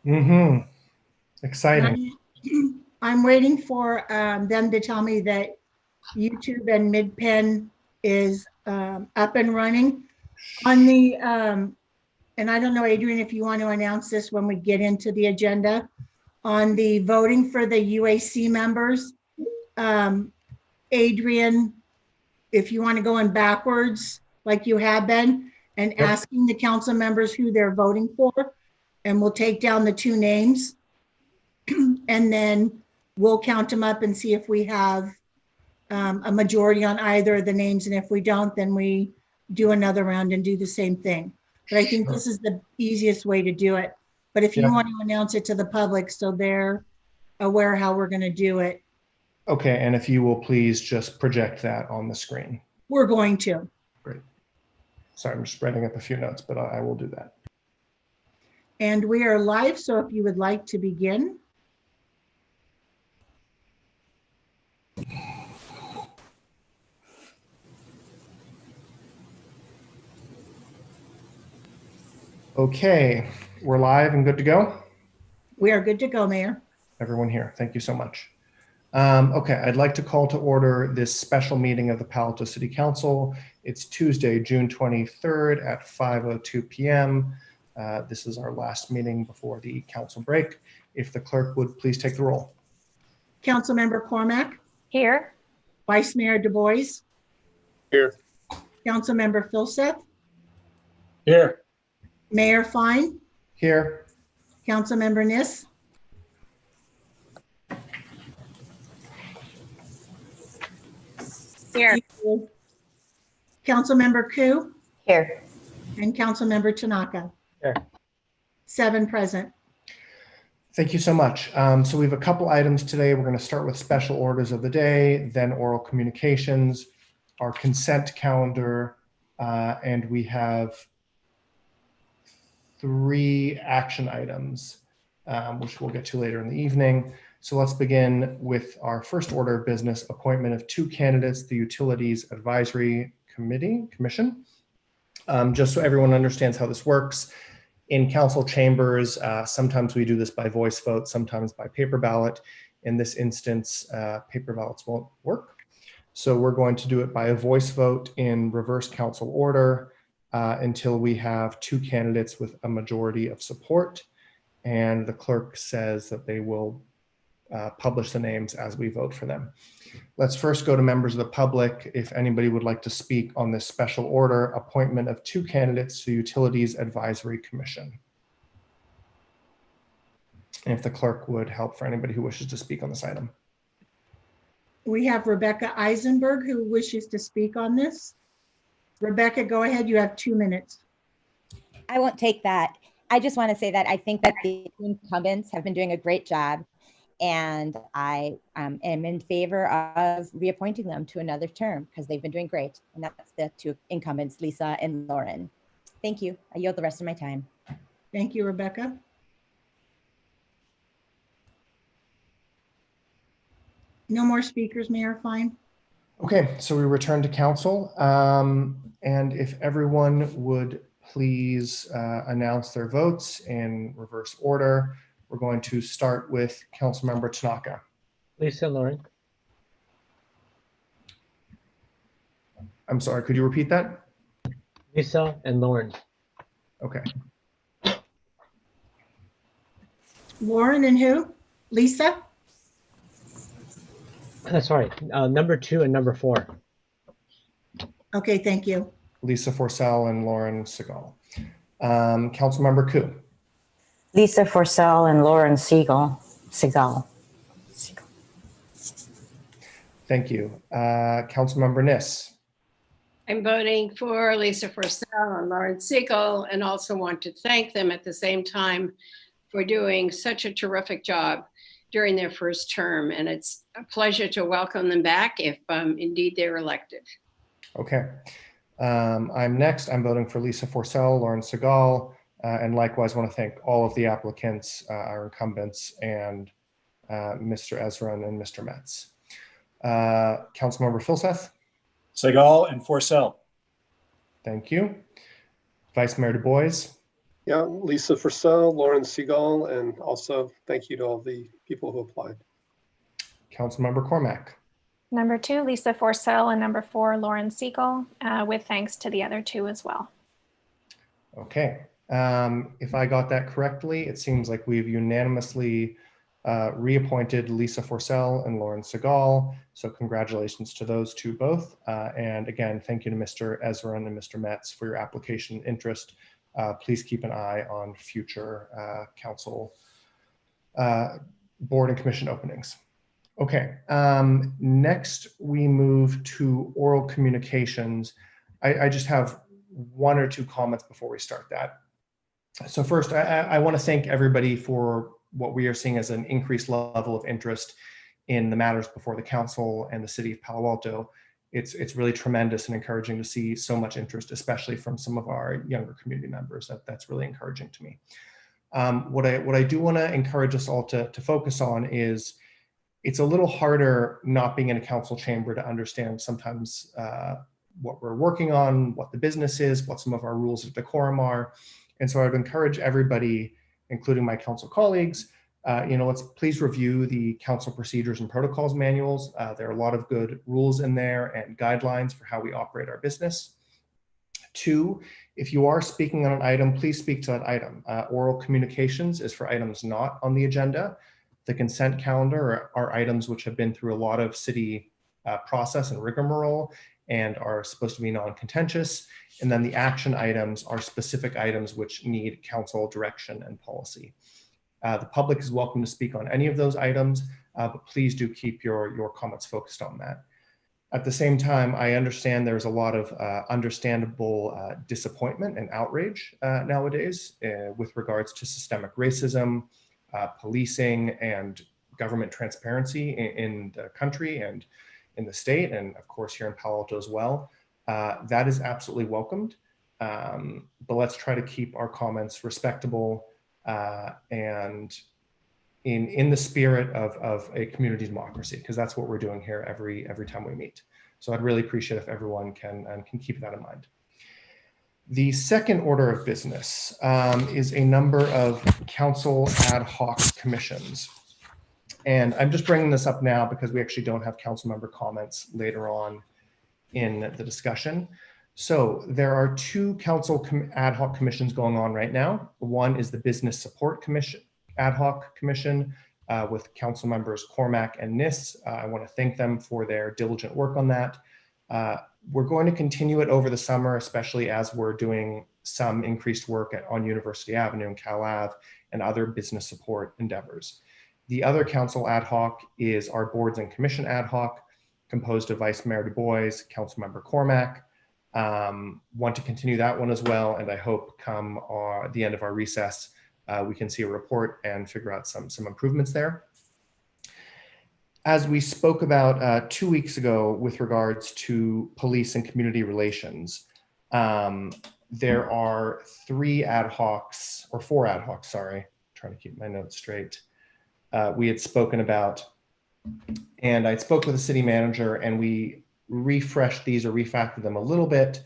Mm-hmm. And Exciting. I'm waiting for them to tell me that YouTube and MidPen is up and running on the, and I don't know, Adrian, if you want to announce this when we get into the agenda, on the voting for the UAC members. Um, Adrian, if you want to go in backwards like you have been and Yep. asking the council members who they're voting for, and we'll take down the two names and then we'll count them up and see if we have a majority on either of the names. And if we don't, then we do another round and do the same thing. But I think Sure. this is the easiest way to do it. But if you Yep. want to announce it to the public so they're aware how we're going to do it, Okay, and if you will please just project that on the screen. we're going to. Great. Sorry, I'm just writing up a few notes, but I will do that. And we are live, so if you would like to begin. Okay, we're live and good to go. We are good to go, Mayor. Everyone here, thank you so much. Okay, I'd like to call to order this special meeting of the Palo Alto City Council. It's Tuesday, June 23rd at 5:02 p.m. This is our last meeting before the council break. If the clerk would please take the roll. Councilmember Cormack, Here. Vice Mayor Du Bois, Here. Councilmember Filseth, Here. Mayor Fine, Here. Councilmember Niss, Here. Councilmember Ku, Here. and Councilmember Tanaka. Here. 7 present. Thank you so much. So we have a couple items today. We're going to start with special orders of the day, then oral communications, our consent calendar, and we have 3 action items, which we'll get to later in the evening. So let's begin with our first order of business, appointment of 2 candidates, the Utilities Advisory Commission. Just so everyone understands how this works, in council chambers, sometimes we do this by voice vote, sometimes by paper ballot. In this instance, paper ballots won't work. So we're going to do it by a voice vote in reverse council order until we have 2 candidates with a majority of support. And the clerk says that they will publish the names as we vote for them. Let's first go to members of the public. If anybody would like to speak on this special order, appointment of 2 candidates to Utilities Advisory Commission. And if the clerk would help for anybody who wishes to speak on this item. We have Rebecca Eisenberg who wishes to speak on this. Rebecca, go ahead. You have 2 minutes. I won't take that. I just want to say that I think that the incumbents have been doing a great job, and I am in favor of reappointing them to another term because they've been doing great. And that's the 2 incumbents, Lisa and Lauren. Thank you. I yield the rest of my time. Thank you, Rebecca. No more speakers, Mayor Fine. Okay, so we return to council. And if everyone would please announce their votes in reverse order. We're going to start with Councilmember Tanaka. Lisa and Lauren. I'm sorry, could you repeat that? Lisa and Lauren. Okay. Lauren and who? Lisa? Sorry, number 2 and number 4. Okay, thank you. Lisa Forcell and Lauren Segal. Councilmember Ku. Lisa Forcell and Lauren Segal. Thank you. Councilmember Niss. I'm voting for Lisa Forcell and Lauren Siegel, and also want to thank them at the same time for doing such a terrific job during their first term. And it's a pleasure to welcome them back if indeed they're elected. Okay. I'm next. I'm voting for Lisa Forcell, Lauren Segal, and likewise want to thank all of the applicants, our incumbents, and Mr. Ezra and Mr. Metz. Councilmember Filseth. Segal and Forcell. Thank you. Vice Mayor Du Bois. Yeah, Lisa Forsell, Lauren Seagull, and also thank you to all the people who applied. Councilmember Cormack. Number 2, Lisa Forsell, and number 4, Lauren Siegel, with thanks to the other 2 as well. Okay. If I got that correctly, it seems like we've unanimously reappointed Lisa Forsell and Lauren Seagal. So congratulations to those two both. And again, thank you to Mr. Ezrin and Mr. Metz for your application and interest. Please keep an eye on future council board and commission openings. Okay, next we move to oral communications. I just have 1 or 2 comments before we start that. So first, I want to thank everybody for what we are seeing as an increased level of interest in the matters before the council and the city of Palo Alto. It's really tremendous and encouraging to see so much interest, especially from some of our younger community members. That's really encouraging to me. What I do want to encourage us all to focus on is it's a little harder not being in a council chamber to understand sometimes what we're working on, what the business is, what some of our rules of decorum are. And so I would encourage everybody, including my council colleagues, let's please review the council procedures and protocols manuals. There are a lot of good rules in there and guidelines for how we operate our business. 2, if you are speaking on an item, please speak to that item. Oral communications is for items not on the agenda. The consent calendar are items which have been through a lot of city process and rigmarole and are supposed to be non-contentious. And then the action items are specific items which need council direction and policy. The public is welcome to speak on any of those items, but please do keep your comments focused on that. At the same time, I understand there's a lot of understandable disappointment and outrage nowadays with regards to systemic racism, policing, and government transparency in the country and in the state, and of course here in Palo Alto as well. That is absolutely welcomed, but let's try to keep our comments respectable and in the spirit of a community democracy, because that's what we're doing here every time we meet. So I'd really appreciate if everyone can keep that in mind. The second order of business is a number of council ad hoc commissions. And I'm just bringing this up now because we actually don't have council member comments later on in the discussion. So there are 2 council ad hoc commissions going on right now. One is the Business Support Commission, ad hoc commission with council members Cormack and Nis. I want to thank them for their diligent work on that. We're going to continue it over the summer, especially as we're doing some increased work on University Avenue and Cal Ave and other business support endeavors. The other council ad hoc is our boards and commission ad hoc, composed of Vice Mayor Du Bois, Councilmember Cormack. Want to continue that one as well, and I hope come the end of our recess, we can see a report and figure out some improvements there. As we spoke about 2 weeks ago with regards to police and community relations, there are 3 ad hocs, or 4 ad hocs, sorry, trying to keep my notes straight. We had spoken about, and I spoke with the city manager and we refreshed these or refactored them a little bit.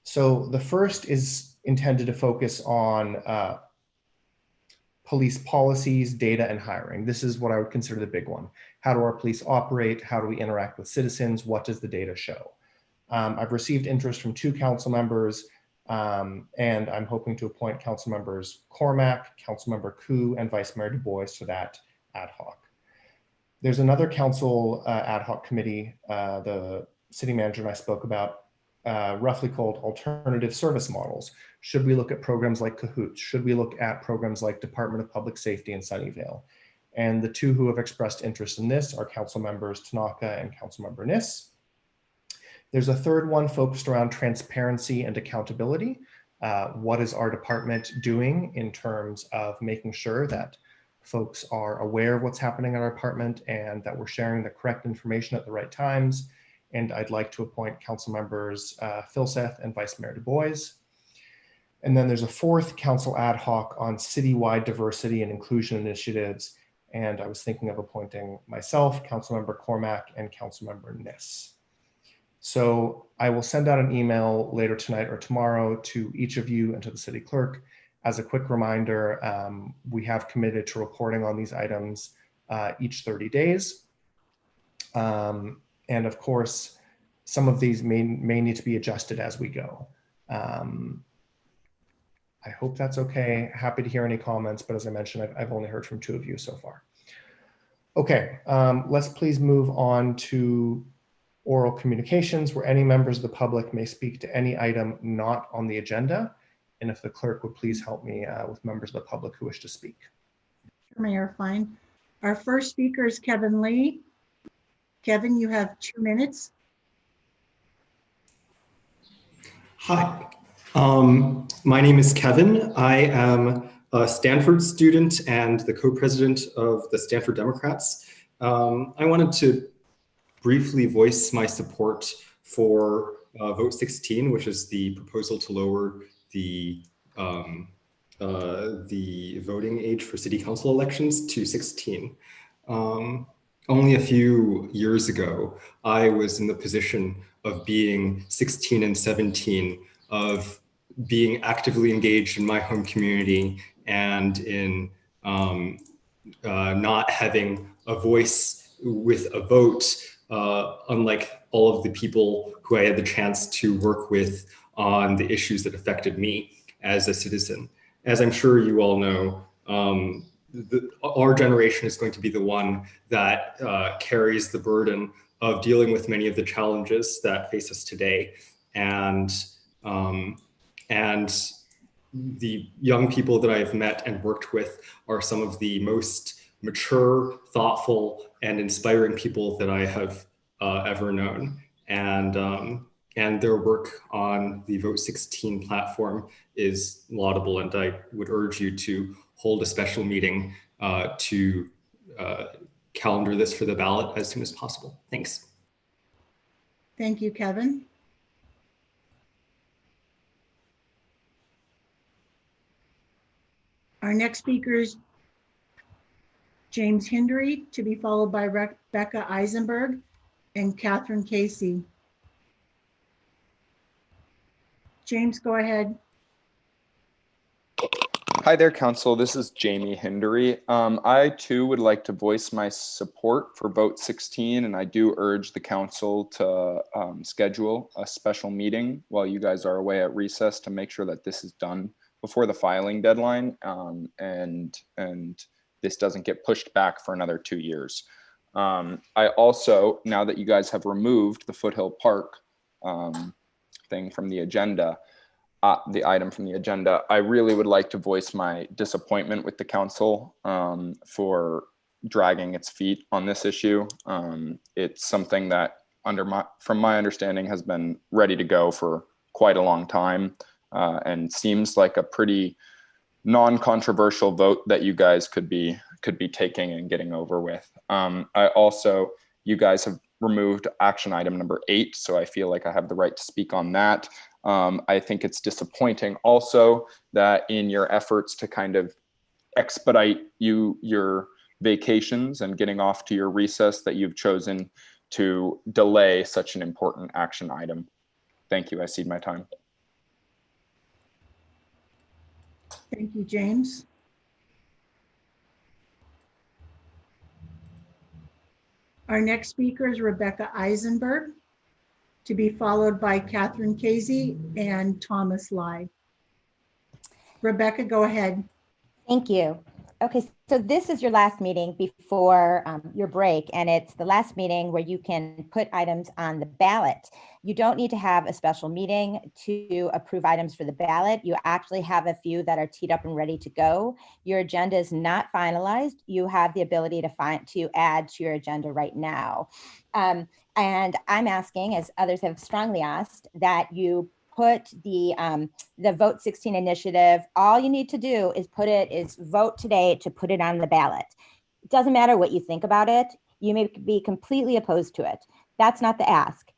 So the first is intended to focus on police policies, data, and hiring. This is what I would consider the big one. How do our police operate? How do we interact with citizens? What does the data show? I've received interest from 2 council members, and I'm hoping to appoint council members Cormack, Councilmember Koo, and Vice Mayor Du Bois to that ad hoc. There's another council ad hoc committee the city manager and I spoke about, roughly called alternative service models. Should we look at programs like Cahoots? Should we look at programs like Department of Public Safety in Sunnyvale? And the 2 who have expressed interest in this are council members Tanaka and Councilmember Nis. There's a third one focused around transparency and accountability. What is our department doing in terms of making sure that folks are aware of what's happening in our department and that we're sharing the correct information at the right times? And I'd like to appoint council members Philseth and Vice Mayor Du Bois. And then there's a 4th council ad hoc on citywide diversity and inclusion initiatives. And I was thinking of appointing myself, Councilmember Cormack, and Councilmember Nis. So I will send out an email later tonight or tomorrow to each of you and to the city clerk, As a quick reminder, we have committed to reporting on these items each 30 days. And of course, some of these may need to be adjusted as we go. I hope that's okay. Happy to hear any comments, but as I mentioned, I've only heard from 2 of you so far. Okay, let's please move on to oral communications, where any members of the public may speak to any item not on the agenda. And if the clerk would please help me with members of the public who wish to speak. Mayor, fine. Our first speaker is Kevin Lee. Kevin, you have 2 minutes. Hi, my name is Kevin. I am a Stanford student and the co-president of the Stanford Democrats. I wanted to briefly voice my support for Vote 16, which is the proposal to lower the voting age for city council elections to 16. Only a few years ago, I was in the position of being 16 and 17, of being actively engaged in my home community and in not having a voice with a vote, unlike all of the people who I had the chance to work with on the issues that affected me as a citizen. As I'm sure you all know, our generation is going to be the one that carries the burden of dealing with many of the challenges that face us today. And the young people that I've met and worked with are some of the most mature, thoughtful, and inspiring people that I have ever known. And their work on the Vote 16 platform is laudable, and I would urge you to hold a special meeting to calendar this for the ballot as soon as possible. Thanks. Thank you, Kevin. Our next speaker is James Hindery, to be followed by Rebecca Eisenberg and Catherine Casey. James, go ahead. Hi there, Council. This is Jamie Hindery. I too would like to voice my support for Vote 16, and I do urge the Council to schedule a special meeting while you guys are away at recess to make sure that this is done before the filing deadline, and this doesn't get pushed back for another 2 years. I also, now that you guys have removed the Foothill Park thing from the agenda, the item from the agenda, I really would like to voice my disappointment with the council for dragging its feet on this issue. It's something that, from my understanding, has been ready to go for quite a long time, and seems like a pretty non-controversial vote that you guys could be taking and getting over with. You guys have removed action item number 8, so I feel like I have the right to speak on that. I think it's disappointing also that in your efforts to kind of expedite your vacations and getting off to your recess, that you've chosen to delay such an important action item. Thank you. I cede my time. Thank you, James. Our next speaker is Rebecca Eisenberg, to be followed by Catherine Casey and Thomas Lai. Rebecca, go ahead. Thank you. Okay, so this is your last meeting before your break, and it's the last meeting where you can put items on the ballot. You don't need to have a special meeting to approve items for the ballot. You actually have a few that are teed up and ready to go. Your agenda is not finalized. You have the ability to add to your agenda right now. And I'm asking, as others have strongly asked, that you put the Vote 16 initiative. All you need to do is vote today to put it on the ballot. It doesn't matter what you think about it. You may be completely opposed to it. That's not the ask.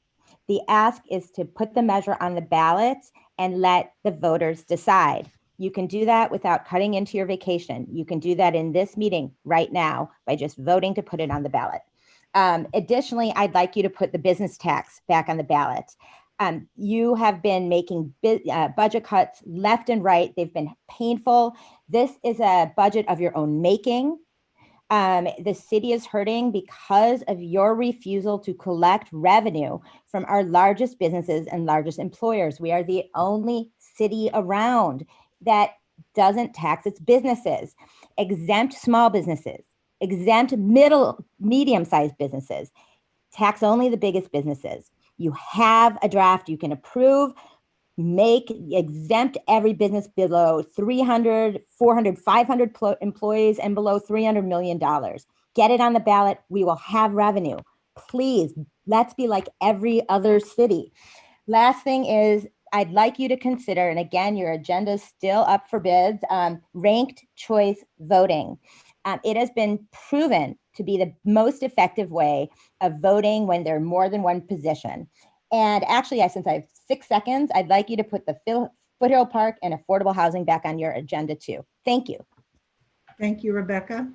The ask is to put the measure on the ballot and let the voters decide. You can do that without cutting into your vacation. You can do that in this meeting right now by just voting to put it on the ballot. Additionally, I'd like you to put the business tax back on the ballot. You have been making budget cuts left and right. They've been painful. This is a budget of your own making. The city is hurting because of your refusal to collect revenue from our largest businesses and largest employers. We are the only city around that doesn't tax its businesses, exempt small businesses, exempt medium-sized businesses, tax only the biggest businesses. You have a draft you can approve, exempt every business below 300, 400, 500 employees and below $300 million. Get it on the ballot. We will have revenue. Please, let's be like every other city. Last thing is, I'd like you to consider, and again, your agenda is still up for bids, ranked choice voting. It has been proven to be the most effective way of voting when there are more than one position. And actually, since I have 6 seconds, I'd like you to put the Foothill Park and affordable housing back on your agenda too. Thank you. Thank you, Rebecca.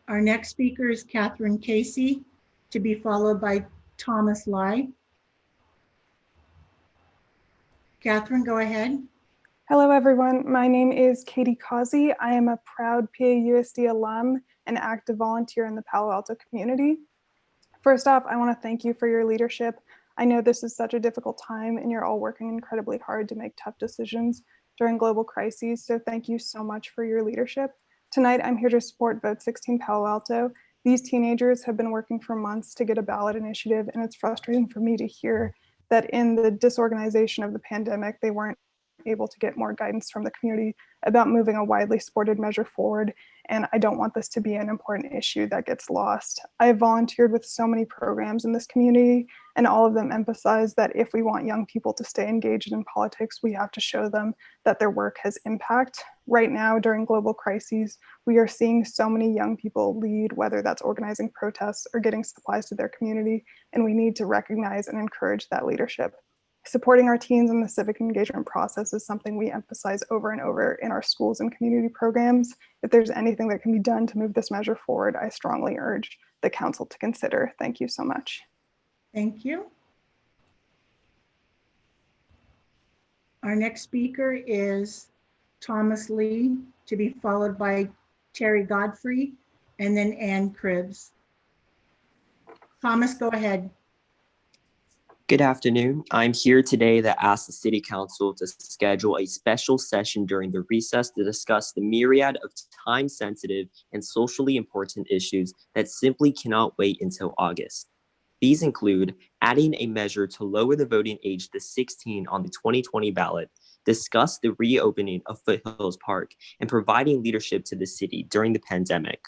Our next speaker is Catherine Casey, to be followed by Thomas Lai. Catherine, go ahead. Hello, everyone. My name is Katie Causey. I am a proud PAUSD alum and active volunteer in the Palo Alto community. First off, I want to thank you for your leadership. I know this is such a difficult time and you're all working incredibly hard to make tough decisions during global crises. So thank you so much for your leadership. Tonight, I'm here to support Vote 16 Palo Alto. These teenagers have been working for months to get a ballot initiative, and it's frustrating for me to hear that in the disorganization of the pandemic, they weren't able to get more guidance from the community about moving a widely supported measure forward. And I don't want this to be an important issue that gets lost. I have volunteered with so many programs in this community, and all of them emphasize that if we want young people to stay engaged in politics, we have to show them that their work has impact. Right now, during global crises, we are seeing so many young people lead, whether that's organizing protests or getting supplies to their community, and we need to recognize and encourage that leadership. Supporting our teens in the civic engagement process is something we emphasize over and over in our schools and community programs. If there's anything that can be done to move this measure forward, I strongly urge the council to consider. Thank you so much. Thank you. Our next speaker is Thomas Lee, to be followed by Terry Godfrey, and then Ann Cribbs. Thomas, go ahead. Good afternoon. I'm here today to ask the City Council to schedule a special session during the recess to discuss the myriad of time-sensitive and socially important issues that simply cannot wait until August. These include adding a measure to lower the voting age to 16 on the 2020 ballot, discuss the reopening of Foothills Park, and providing leadership to the city during the pandemic.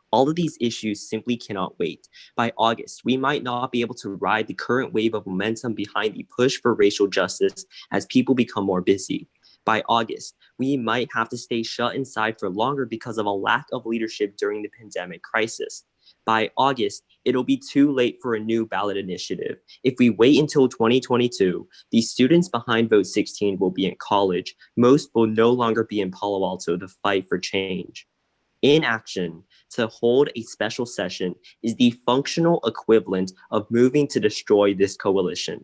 All of these issues simply cannot wait. By August, we might not be able to ride the current wave of momentum behind the push for racial justice as people become more busy. By August, we might have to stay shut inside for longer because of a lack of leadership during the pandemic crisis. By August, it'll be too late for a new ballot initiative. If we wait until 2022, the students behind Vote 16 will be in college. Most will no longer be in Palo Alto to fight for change. Inaction to hold a special session is the functional equivalent of moving to destroy this coalition.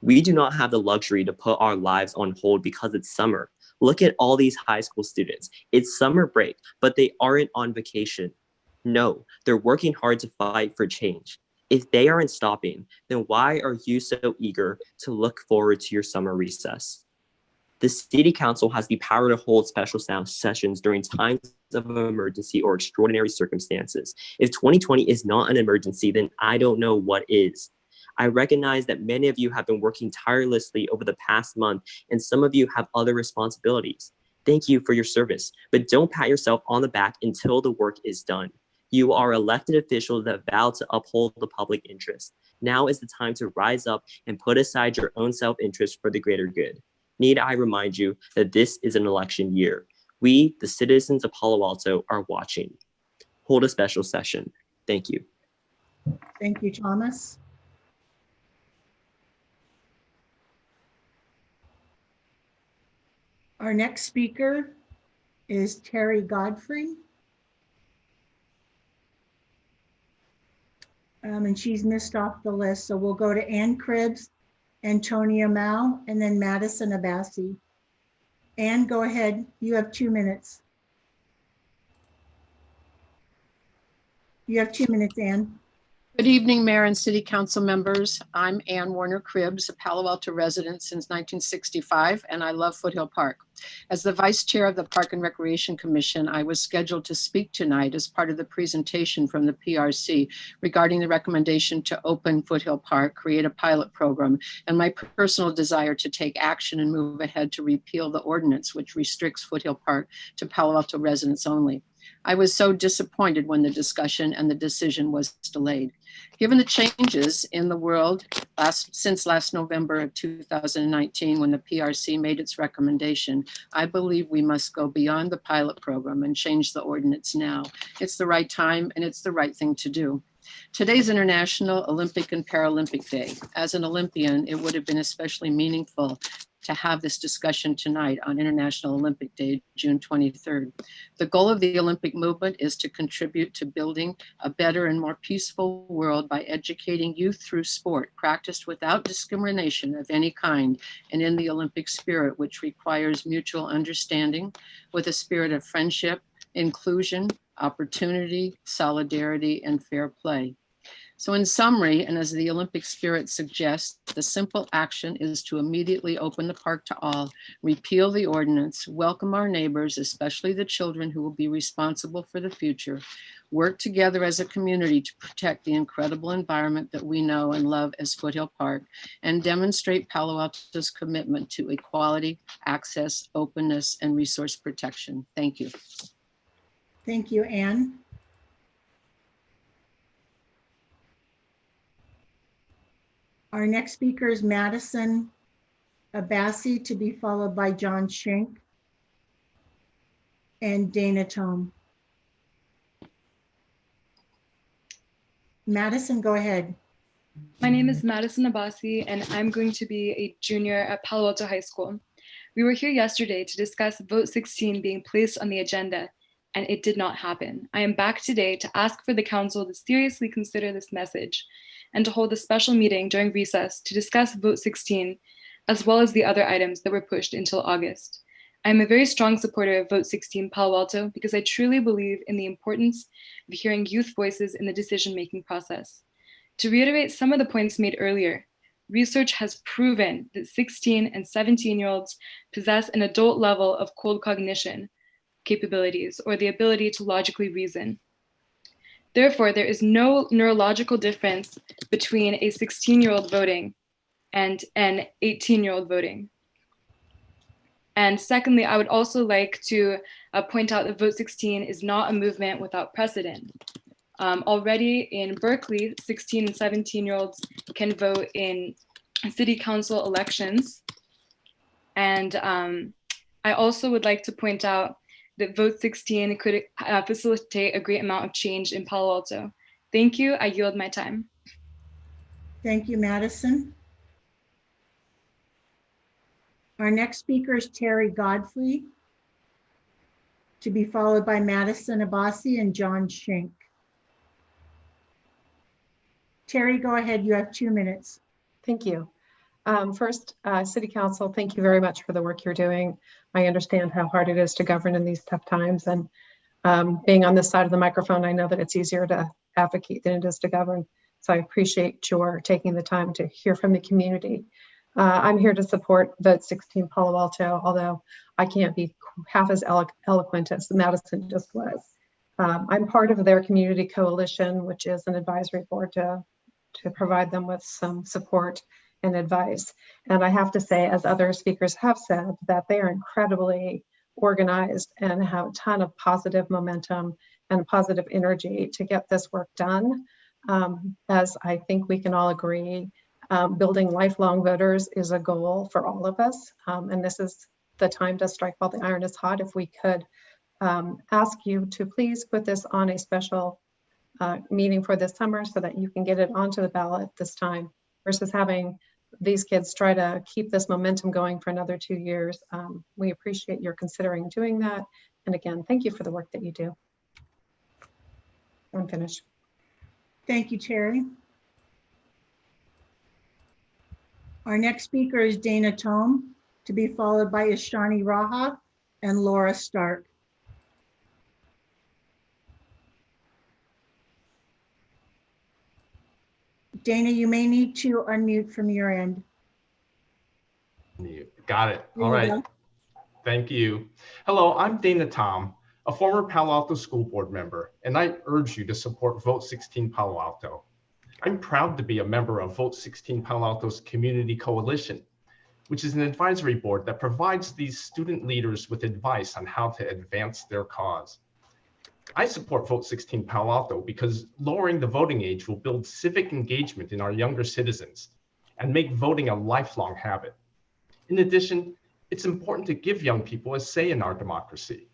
We do not have the luxury to put our lives on hold because it's summer. Look at all these high school students. It's summer break, but they aren't on vacation. No, they're working hard to fight for change. If they aren't stopping, then why are you so eager to look forward to your summer recess? The City Council has the power to hold special sessions during times of emergency or extraordinary circumstances. If 2020 is not an emergency, then I don't know what is. I recognize that many of you have been working tirelessly over the past month, and some of you have other responsibilities. Thank you for your service, but don't pat yourself on the back until the work is done. You are elected officials that vow to uphold the public interest. Now is the time to rise up and put aside your own self-interest for the greater good. Need I remind you that this is an election year. We, the citizens of Palo Alto, are watching. Hold a special session. Thank you. Thank you, Thomas. Our next speaker is Terry Godfrey. And she's missed off the list. So we'll go to Ann Cribbs, Antonia Mao, and then Madison Abbasi. Ann, go ahead. You have 2 minutes. You have 2 minutes, Ann. Good evening, Mayor and City Council members. I'm Ann Warner Cribbs, a Palo Alto resident since 1965, and I love Foothill Park. As the Vice Chair of the Park and Recreation Commission, I was scheduled to speak tonight as part of the presentation from the PRC regarding the recommendation to open Foothill Park, create a pilot program, and my personal desire to take action and move ahead to repeal the ordinance which restricts Foothill Park to Palo Alto residents only. I was so disappointed when the discussion and the decision was delayed. Given the changes in the world since last November of 2019, when the PRC made its recommendation, I believe we must go beyond the pilot program and change the ordinance now. It's the right time and it's the right thing to do. Today's International Olympic and Paralympic Day. As an Olympian, it would have been especially meaningful to have this discussion tonight on International Olympic Day, June 23rd. The goal of the Olympic movement is to contribute to building a better and more peaceful world by educating youth through sport, practiced without discrimination of any kind, and in the Olympic spirit, which requires mutual understanding with a spirit of friendship, inclusion, opportunity, solidarity, and fair play. So in summary, and as the Olympic spirit suggests, the simple action is to immediately open the park to all, repeal the ordinance, welcome our neighbors, especially the children who will be responsible for the future, work together as a community to protect the incredible environment that we know and love as Foothill Park, and demonstrate Palo Alto's commitment to equality, access, openness, and resource protection. Thank you. Thank you, Ann. Our next speaker is Madison Abbasi, to be followed by John Schenk and Dana Tome. Madison, go ahead. My name is Madison Abbasi, and I'm going to be a junior at Palo Alto High School. We were here yesterday to discuss Vote 16 being placed on the agenda, and it did not happen. I am back today to ask for the council to seriously consider this message and to hold a special meeting during recess to discuss Vote 16, as well as the other items that were pushed until August. I am a very strong supporter of Vote 16 Palo Alto because I truly believe in the importance of hearing youth voices in the decision-making process. To reiterate some of the points made earlier, research has proven that 16 and 17-year-olds possess an adult level of cold cognition capabilities, or the ability to logically reason. Therefore, there is no neurological difference between a 16-year-old voting and an 18-year-old voting. And secondly, I would also like to point out that Vote 16 is not a movement without precedent. Already in Berkeley, 16 and 17-year-olds can vote in city council elections. And I also would like to point out that Vote 16 could facilitate a great amount of change in Palo Alto. Thank you. I yield my time. Thank you, Madison. Our next speaker is Terry Godfrey, to be followed by Madison Abbasi and John Schenk. Terry, go ahead. You have 2 minutes. Thank you. First, City Council, thank you very much for the work you're doing. I understand how hard it is to govern in these tough times, and being on this side of the microphone, I know that it's easier to advocate than it is to govern. So I appreciate your taking the time to hear from the community. I'm here to support Vote 16 Palo Alto, although I can't be half as eloquent as Madison just was. I'm part of their community coalition, which is an advisory board to provide them with some support and advice. And I have to say, as other speakers have said, that they are incredibly organized and have a ton of positive momentum and positive energy to get this work done. As I think we can all agree, building lifelong voters is a goal for all of us. And this is the time to strike while the iron is hot. If we could ask you to please put this on a special meeting for this summer so that you can get it onto the ballot this time, versus having these kids try to keep this momentum going for another 2 years. We appreciate your considering doing that. And again, thank you for the work that you do. I'm finished. Thank you, Terry. Our next speaker is Dana Tome, to be followed by Ishani Raha and Laura Stark. Dana, you may need to unmute from your end. Got it. There All you right. go. Thank you. Hello, I'm Dana Tom, a former Palo Alto School Board member, and I urge you to support Vote 16 Palo Alto. I'm proud to be a member of Vote 16 Palo Alto's Community Coalition, which is an advisory board that provides these student leaders with advice on how to advance their cause. I support Vote 16 Palo Alto because lowering the voting age will build civic engagement in our younger citizens and make voting a lifelong habit. In addition, it's important to give young people a say in our democracy.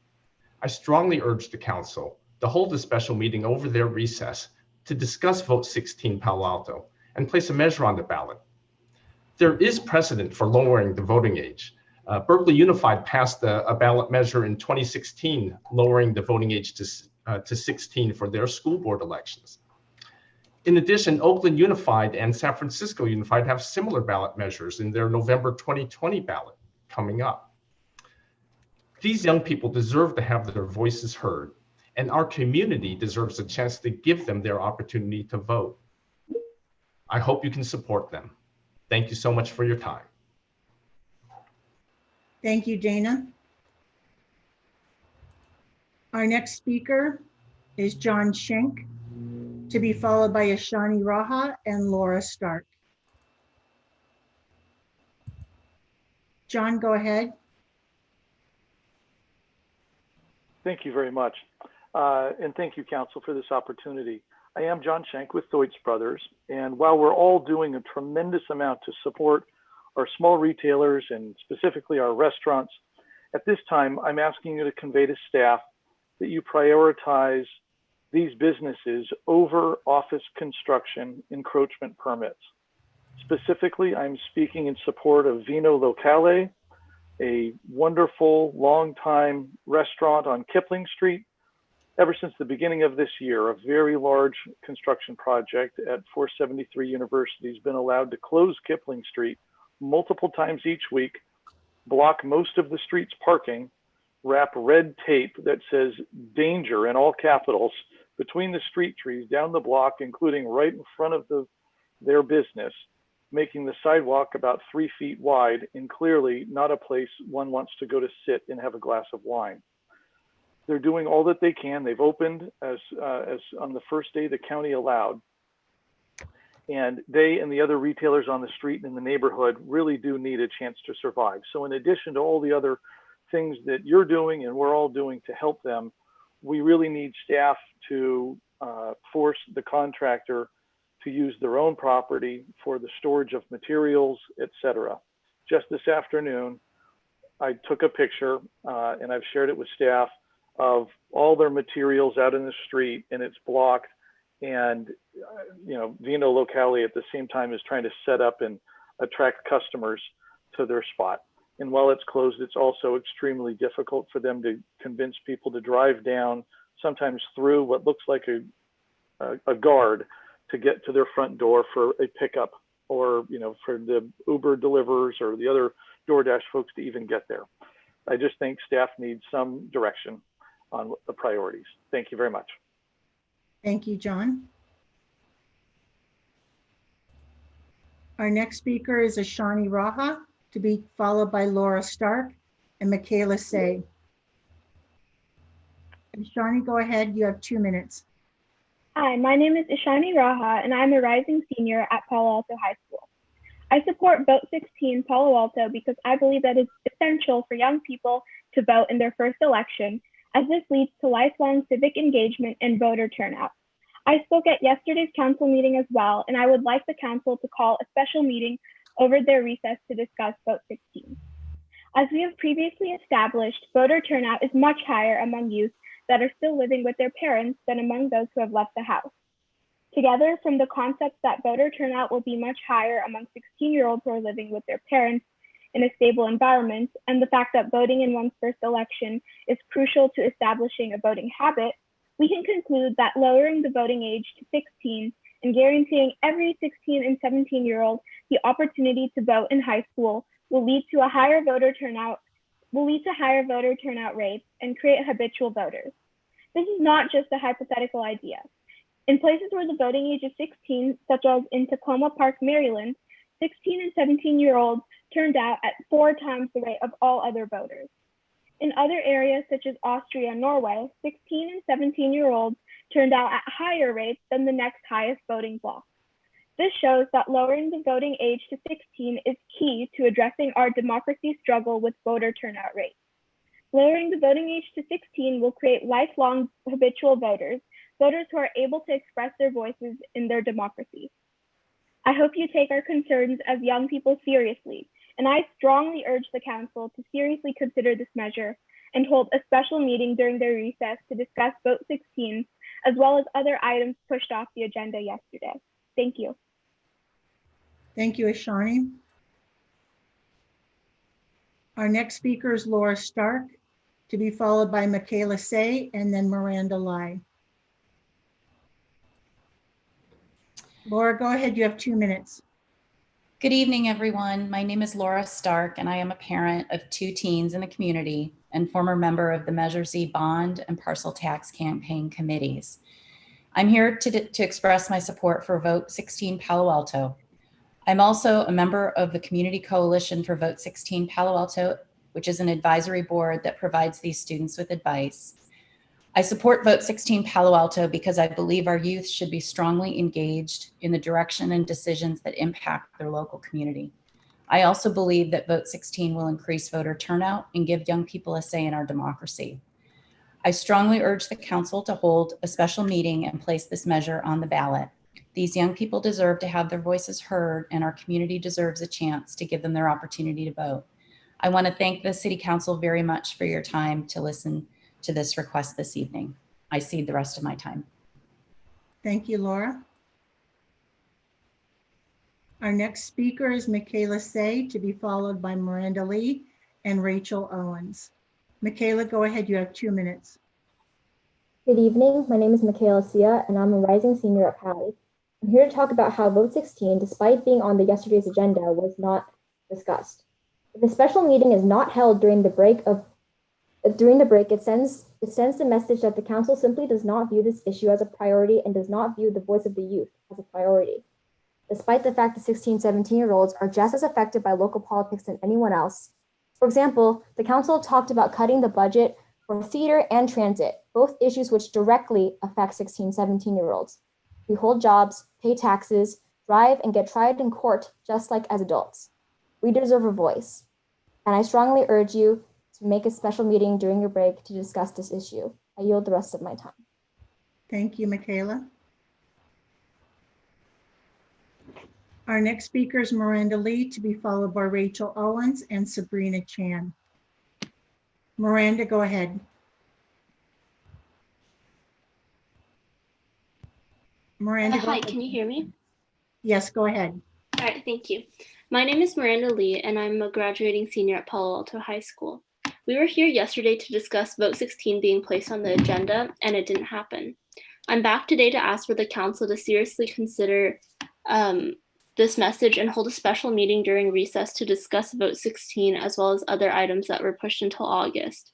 I strongly urge the council to hold a special meeting over their recess to discuss Vote 16 Palo Alto and place a measure on the ballot. There is precedent for lowering the voting age. Berkeley Unified passed a ballot measure in 2016, lowering the voting age to 16 for their school board elections. In addition, Oakland Unified and San Francisco Unified have similar ballot measures in their November 2020 ballot coming up. These young people deserve to have their voices heard, and our community deserves a chance to give them their opportunity to vote. I hope you can support them. Thank you so much for your time. Thank you, Dana. Our next speaker is John Schenk, to be followed by Ishani Raha and Laura Stark. John, go ahead. Thank you very much. And thank you, Council, for this opportunity. I am John Schenk with Deutsch Brothers. And while we're all doing a tremendous amount to support our small retailers and specifically our restaurants, at this time, I'm asking you to convey to staff that you prioritize these businesses over office construction encroachment permits. Specifically, I'm speaking in support of Vino Locale, a wonderful long-time restaurant on Kipling Street. Ever since the beginning of this year, a very large construction project at 473 University has been allowed to close Kipling Street multiple times each week, block most of the street's parking, wrap red tape that says danger in all capitals between the street trees down the block, including right in front of their business, making the sidewalk about 3 feet wide and clearly not a place one wants to go to sit and have a glass of wine. They're doing all that they can. They've opened as on the first day the county allowed. And they and the other retailers on the street and in the neighborhood really do need a chance to survive. So in addition to all the other things that you're doing and we're all doing to help them, we really need staff to force the contractor to use their own property for the storage of materials, etc. Just this afternoon, I took a picture and I've shared it with staff of all their materials out in the street, and it's blocked. And you know, Vino Locale at the same time is trying to set up and attract customers to their spot. And while it's closed, it's also extremely difficult for them to convince people to drive down, sometimes through what looks like a guard, to get to their front door for a pickup, or for the Uber deliverers or the other DoorDash folks to even get there. I just think staff needs some direction on the priorities. Thank you very much. Thank you, John. Our next speaker is Ishani Raha, to be followed by Laura Stark and Michaela Say. Ishani, go ahead. You have 2 minutes. Hi, my name is Ishani Raha, and I'm a rising senior at Palo Alto High School. I support Vote 16 Palo Alto because I believe that it's essential for young people to vote in their first election, as this leads to lifelong civic engagement and voter turnout. I spoke at yesterday's council meeting as well, and I would like the council to call a special meeting over their recess to discuss Vote 16. As we have previously established, voter turnout is much higher among youth that are still living with their parents than among those who have left the house. Together, from the concept that voter turnout will be much higher among 16-year-olds who are living with their parents in a stable environment, and the fact that voting in one's first election is crucial to establishing a voting habit, we can conclude that lowering the voting age to 16 and guaranteeing every 16 and 17-year-old the opportunity to vote in high school will lead to higher voter turnout rates and create habitual voters. This is not just a hypothetical idea. In places where the voting age is 16, such as in Tacoma Park, Maryland, 16 and 17-year-olds turned out at 4 times the rate of all other voters. In other areas such as Austria and Norway, 16 and 17-year-olds turned out at higher rates than the next highest voting bloc. This shows that lowering the voting age to 16 is key to addressing our democracy struggle with voter turnout rates. Lowering the voting age to 16 will create lifelong habitual voters, voters who are able to express their voices in their democracy. I hope you take our concerns as young people seriously, and I strongly urge the council to seriously consider this measure and hold a special meeting during their recess to discuss Vote 16, as well as other items pushed off the agenda yesterday. Thank you. Thank you, Ishani. Our next speaker is Laura Stark, to be followed by Michaela Say and then Miranda Lai. Laura, go ahead. You have 2 minutes. Good evening, everyone. My name is Laura Stark, and I am a parent of 2 teens in the community and former member of the Measure Z bond and parcel tax campaign committees. I'm here to express my support for Vote 16 Palo Alto. I'm also a member of the Community Coalition for Vote 16 Palo Alto, which is an advisory board that provides these students with advice. I support Vote 16 Palo Alto because I believe our youth should be strongly engaged in the direction and decisions that impact their local community. I also believe that Vote 16 will increase voter turnout and give young people a say in our democracy. I strongly urge the council to hold a special meeting and place this measure on the ballot. These young people deserve to have their voices heard, and our community deserves a chance to give them their opportunity to vote. I want to thank the City Council very much for your time to listen to this request this evening. I cede the rest of my time. Thank you, Laura. Our next speaker is Michaela Say, to be followed by Miranda Lee and Rachel Owens. Michaela, go ahead. You have 2 minutes. Good evening. My name is Michaela Sia, and I'm a rising senior at Pally. I'm here to talk about how Vote 16, despite being on yesterday's agenda, was not discussed. If a special meeting is not held during the break, it sends the message that the council simply does not view this issue as a priority and does not view the voice of the youth as a priority. Despite the fact that 16, 17-year-olds are just as affected by local politics than anyone else. For example, the council talked about cutting the budget for theater and transit, both issues which directly affect 16, 17-year-olds. We hold jobs, pay taxes, drive, and get tried in court just like as adults. We deserve a voice. And I strongly urge you to make a special meeting during your break to discuss this issue. I yield the rest of my time. Thank you, Michaela. Our next speaker is Miranda Lee, to be followed by Rachel Owens and Sabrina Chan. Miranda, go ahead. Miranda, go Hi, ahead. can you hear me? Yes, go ahead. All right, thank you. My name is Miranda Lee, and I'm a graduating senior at Palo Alto High School. We were here yesterday to discuss Vote 16 being placed on the agenda, and it didn't happen. I'm back today to ask for the council to seriously consider this message and hold a special meeting during recess to discuss Vote 16 as well as other items that were pushed until August.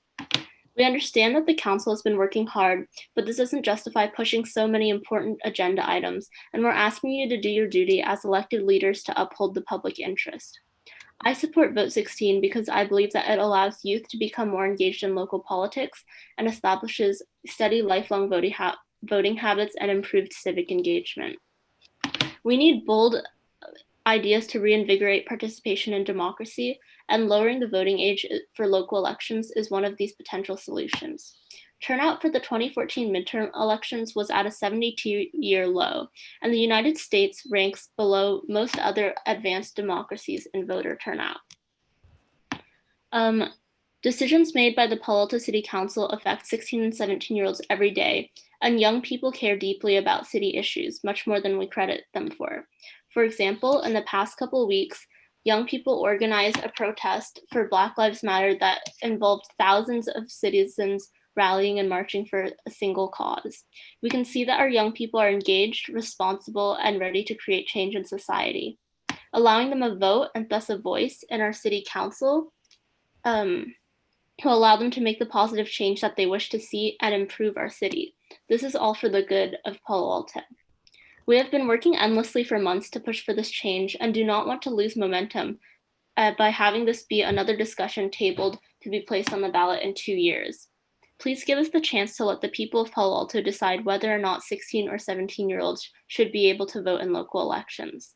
We understand that the council has been working hard, but this doesn't justify pushing so many important agenda items, and we're asking you to do your duty as elected leaders to uphold the public interest. I support Vote 16 because I believe that it allows youth to become more engaged in local politics and establishes steady lifelong voting habits and improved civic engagement. We need bold ideas to reinvigorate participation in democracy, and lowering the voting age for local elections is one of these potential solutions. Turnout for the 2014 midterm elections was at a 72-year low, and the United States ranks below most other advanced democracies in voter turnout. Decisions made by the Palo Alto City Council affect 16 and 17-year-olds every day, and young people care deeply about city issues, much more than we credit them for. For example, in the past couple of weeks, young people organized a protest for Black Lives Matter that involved thousands of citizens rallying and marching for a single cause. We can see that our young people are engaged, responsible, and ready to create change in society. Allowing them a vote and thus a voice in our city council will allow them to make the positive change that they wish to see and improve our city. This is all for the good of Palo Alto. We have been working endlessly for months to push for this change and do not want to lose momentum by having this be another discussion tabled to be placed on the ballot in 2 years. Please give us the chance to let the people of Palo Alto decide whether or not 16 or 17-year-olds should be able to vote in local elections.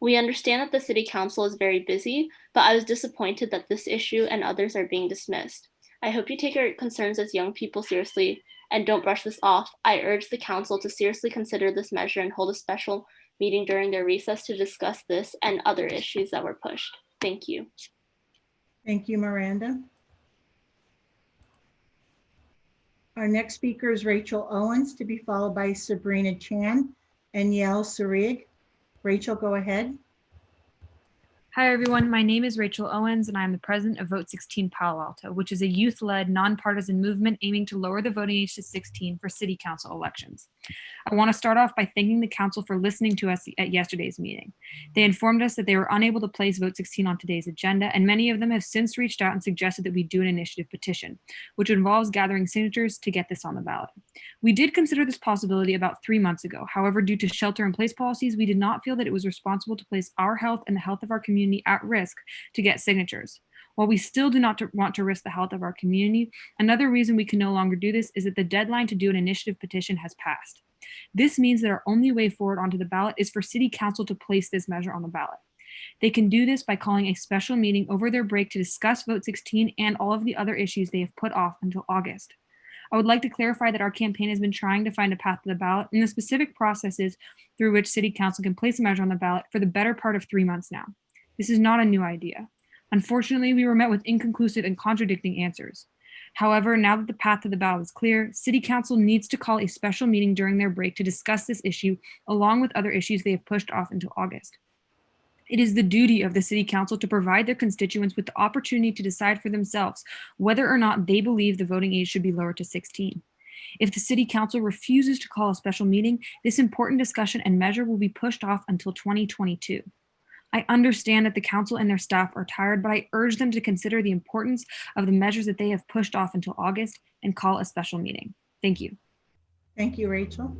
We understand that the City Council is very busy, but I was disappointed that this issue and others are being dismissed. I hope you take our concerns as young people seriously and don't brush this off. I urge the Council to seriously consider this measure and hold a special meeting during their recess to discuss this and other issues that were pushed. Thank you. Thank you, Miranda. Our next speaker is Rachel Owens, to be followed by Sabrina Chan and Yael Sarig. Rachel, go ahead. Hi, everyone. My name is Rachel Owens, and I'm the president of Vote 16 Palo Alto, which is a youth-led, nonpartisan movement aiming to lower the voting age to 16 for city council elections. I want to start off by thanking the council for listening to us at yesterday's meeting. They informed us that they were unable to place Vote 16 on today's agenda, and many of them have since reached out and suggested that we do an initiative petition, which involves gathering signatures to get this on the ballot. We did consider this possibility about 3 months ago. However, due to shelter-in-place policies, we did not feel that it was responsible to place our health and the health of our community at risk to get signatures. While we still do not want to risk the health of our community, another reason we can no longer do this is that the deadline to do an initiative petition has passed. This means that our only way forward onto the ballot is for City Council to place this measure on the ballot. They can do this by calling a special meeting over their break to discuss Vote 16 and all of the other issues they have put off until August. I would like to clarify that our campaign has been trying to find a path to the ballot and the specific processes through which City Council can place a measure on the ballot for the better part of 3 months now. This is not a new idea. Unfortunately, we were met with inconclusive and contradicting answers. However, now that the path to the ballot is clear, City Council needs to call a special meeting during their break to discuss this issue, along with other issues they have pushed off until August. It is the duty of the City Council to provide their constituents with the opportunity to decide for themselves whether or not they believe the voting age should be lowered to 16. If the City Council refuses to call a special meeting, this important discussion and measure will be pushed off until 2022. I understand that the council and their staff are tired, but I urge them to consider the importance of the measures that they have pushed off until August and call a special meeting. Thank you. Thank you, Rachel.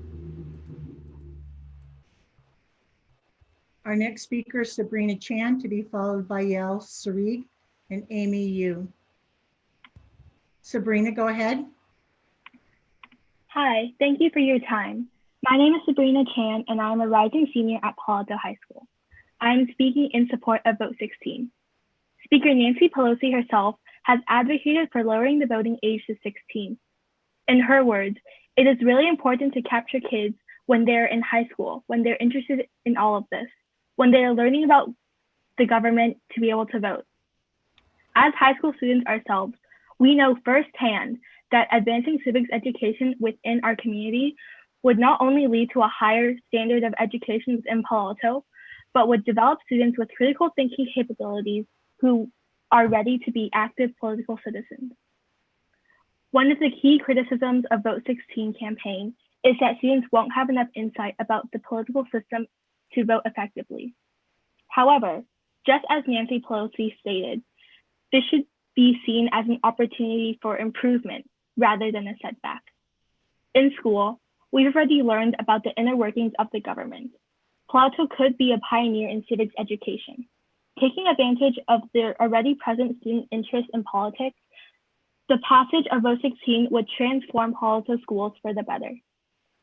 Our next speaker is Sabrina Chan, to be followed by Yael Sarig and Amy Yu. Sabrina, go ahead. Hi, thank you for your time. My name is Sabrina Chan, and I'm a rising senior at Palo Alto High School. I'm speaking in support of Vote 16. Speaker Nancy Pelosi herself has advocated for lowering the voting age to 16. In her words, it is really important to capture kids when they're in high school, when they're interested in all of this, when they are learning about the government to be able to vote. As high school students ourselves, we know firsthand that advancing civics education within our community would not only lead to a higher standard of education within Palo Alto, but would develop students with critical thinking capabilities who are ready to be active political citizens. One of the key criticisms of Vote 16 campaign is that students won't have enough insight about the political system to vote effectively. However, just as Nancy Pelosi stated, this should be seen as an opportunity for improvement rather than a setback. In school, we've already learned about the inner workings of the government. Palo Alto could be a pioneer in civics education. Taking advantage of their already present student interest in politics, the passage of Vote 16 would transform Palo Alto schools for the better.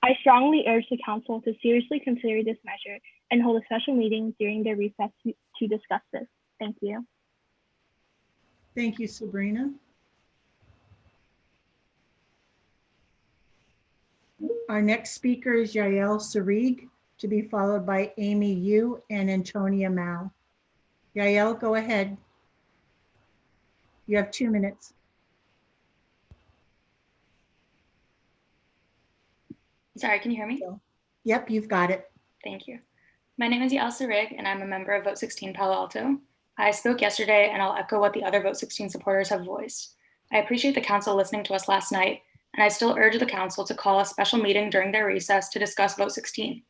I strongly urge the council to seriously consider this measure and hold a special meeting during their recess to discuss this. Thank you. Thank you, Sabrina. Our next speaker is Yael Sarig, to be followed by Amy Yu and Antonia Mao. Yael, go ahead. You have 2 minutes. Sorry, can you hear me? Yep, you've got it. Thank you. My name is Yael Sarig, and I'm a member of Vote 16 Palo Alto. I spoke yesterday, and I'll echo what the other Vote 16 supporters have voiced. I appreciate the council listening to us last night, and I still urge the council to call a special meeting during their recess to discuss Vote 16.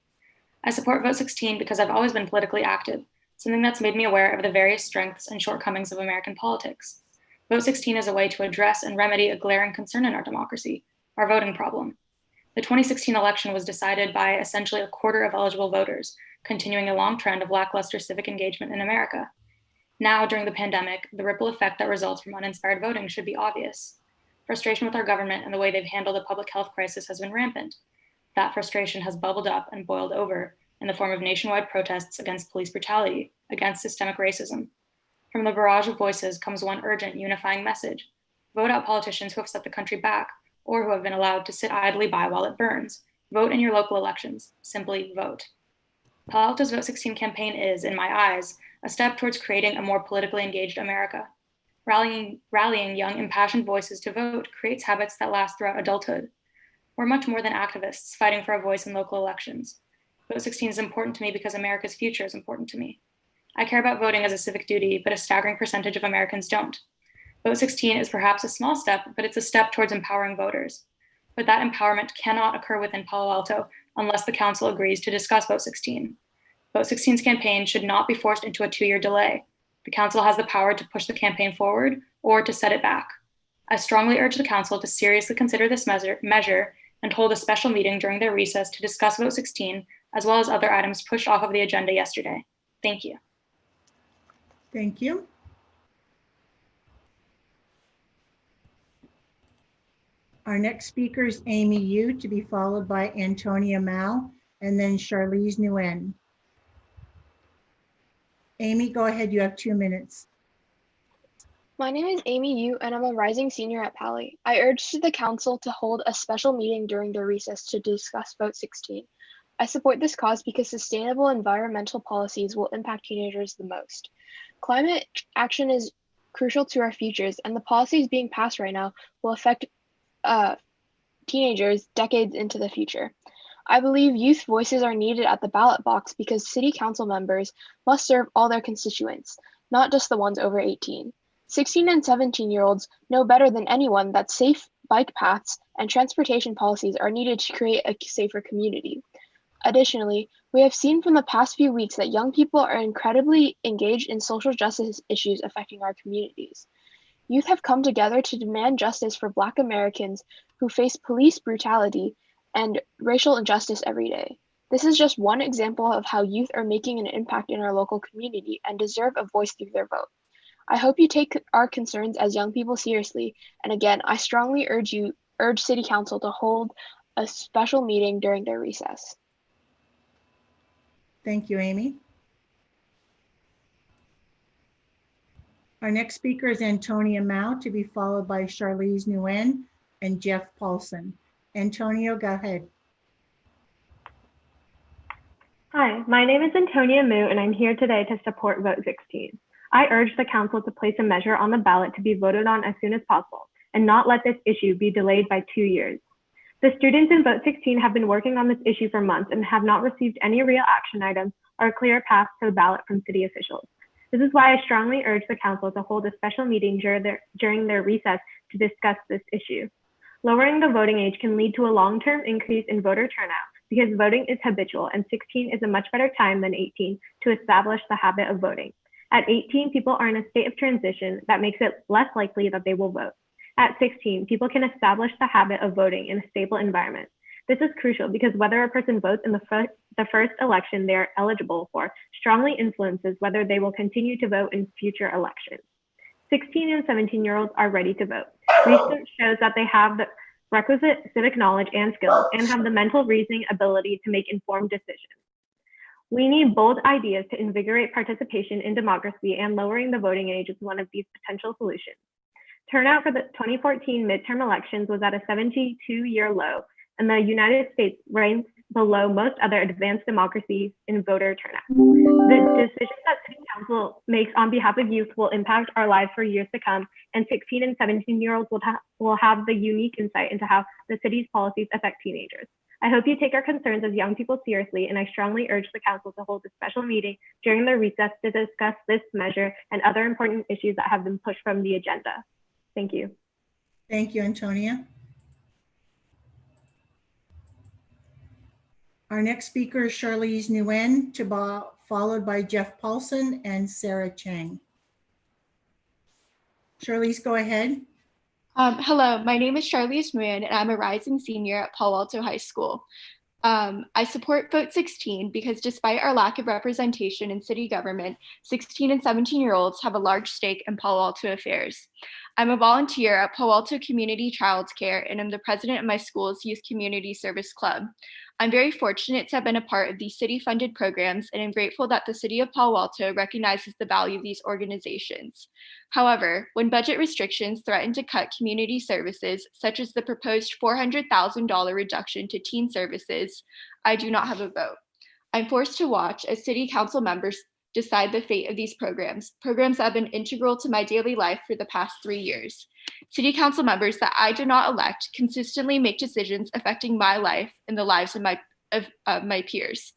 I support Vote 16 because I've always been politically active, something that's made me aware of the various strengths and shortcomings of American politics. Vote 16 is a way to address and remedy a glaring concern in our democracy, our voting problem. The 2016 election was decided by essentially a quarter of eligible voters, continuing a long trend of lackluster civic engagement in America. Now, during the pandemic, the ripple effect that results from uninspired voting should be obvious. Frustration with our government and the way they've handled the public health crisis has been rampant. That frustration has bubbled up and boiled over in the form of nationwide protests against police brutality, against systemic racism. From the barrage of voices comes one urgent, unifying message: vote out politicians who have set the country back or who have been allowed to sit idly by while it burns. Vote in your local elections. Simply vote. Palo Alto's Vote 16 campaign is, in my eyes, a step towards creating a more politically engaged America. Rallying young, impassioned voices to vote creates habits that last throughout adulthood. We're much more than activists fighting for a voice in local elections. Vote 16 is important to me because America's future is important to me. I care about voting as a civic duty, but a staggering percentage of Americans don't. Vote 16 is perhaps a small step, but it's a step towards empowering voters. But that empowerment cannot occur within Palo Alto unless the council agrees to discuss Vote 16. Vote 16's campaign should not be forced into a 2-year delay. The council has the power to push the campaign forward or to set it back. I strongly urge the council to seriously consider this measure and hold a special meeting during their recess to discuss Vote 16, as well as other items pushed off of the agenda yesterday. Thank you. Thank you. Our next speaker is Amy Yu, to be followed by Antonia Mao, and then Charlize Nguyen. Amy, go ahead. You have 2 minutes. My name is Amy Yu, and I'm a rising senior at Pali. I urge the council to hold a special meeting during their recess to discuss Vote 16. I support this cause because sustainable environmental policies will impact teenagers the most. Climate action is crucial to our futures, and the policies being passed right now will affect teenagers decades into the future. I believe youth voices are needed at the ballot box because city council members must serve all their constituents, not just the ones over 18. 16 and 17-year-olds know better than anyone that safe bike paths and transportation policies are needed to create a safer community. Additionally, we have seen from the past few weeks that young people are incredibly engaged in social justice issues affecting our communities. Youth have come together to demand justice for Black Americans who face police brutality and racial injustice every day. This is just one example of how youth are making an impact in our local community and deserve a voice through their vote. I hope you take our concerns as young people seriously, and again, I strongly urge City Council to hold a special meeting during their recess. Thank you, Amy. Our next speaker is Antonia Mao, to be followed by Charlize Nguyen and Jeff Paulson. Antonio, go ahead. Hi, my name is Antonia Mu, and I'm here today to support Vote 16. I urge the council to place a measure on the ballot to be voted on as soon as possible and not let this issue be delayed by 2 years. The students in Vote 16 have been working on this issue for months and have not received any real action items or a clear path to the ballot from city officials. This is why I strongly urge the council to hold a special meeting during their recess to discuss this issue. Lowering the voting age can lead to a long-term increase in voter turnout because voting is habitual and 16 is a much better time than 18 to establish the habit of voting. At 18, people are in a state of transition that makes it less likely that they will vote. At 16, people can establish the habit of voting in a stable environment. This is crucial because whether a person votes in the first election they are eligible for strongly influences whether they will continue to vote in future elections. 16 and 17-year-olds are ready to vote. Research shows that they have the requisite civic knowledge and skills and have the mental reasoning ability to make informed decisions. We need bold ideas to invigorate participation in democracy, and lowering the voting age is one of these potential solutions. Turnout for the 2014 midterm elections was at a 72-year low, and the United States ranks below most other advanced democracies in voter turnout. The decisions that City Council makes on behalf of youth will impact our lives for years to come, and 16 and 17-year-olds will have the unique insight into how the city's policies affect teenagers. I hope you take our concerns as young people seriously, and I strongly urge the council to hold a special meeting during their recess to discuss this measure and other important issues that have been pushed from the agenda. Thank you. Thank you, Antonia. Our next speaker is Charlize Nguyen, followed by Jeff Paulson and Sarah Chang. Charlize, go ahead. Hello, my name is Charlize Nguyen, and I'm a rising senior at Palo Alto High School. I support Vote 16 because despite our lack of representation in city government, 16 and 17-year-olds have a large stake in Palo Alto affairs. I'm a volunteer at Palo Alto Community Childcare, and I'm the president of my school's Youth Community Service Club. I'm very fortunate to have been a part of these city-funded programs, and I'm grateful that the city of Palo Alto recognizes the value of these organizations. However, when budget restrictions threaten to cut community services, such as the proposed $400,000 reduction to teen services, I do not have a vote. I'm forced to watch as city council members decide the fate of these programs that have been integral to my daily life for the past 3 years. City council members that I do not elect consistently make decisions affecting my life and the lives of my peers.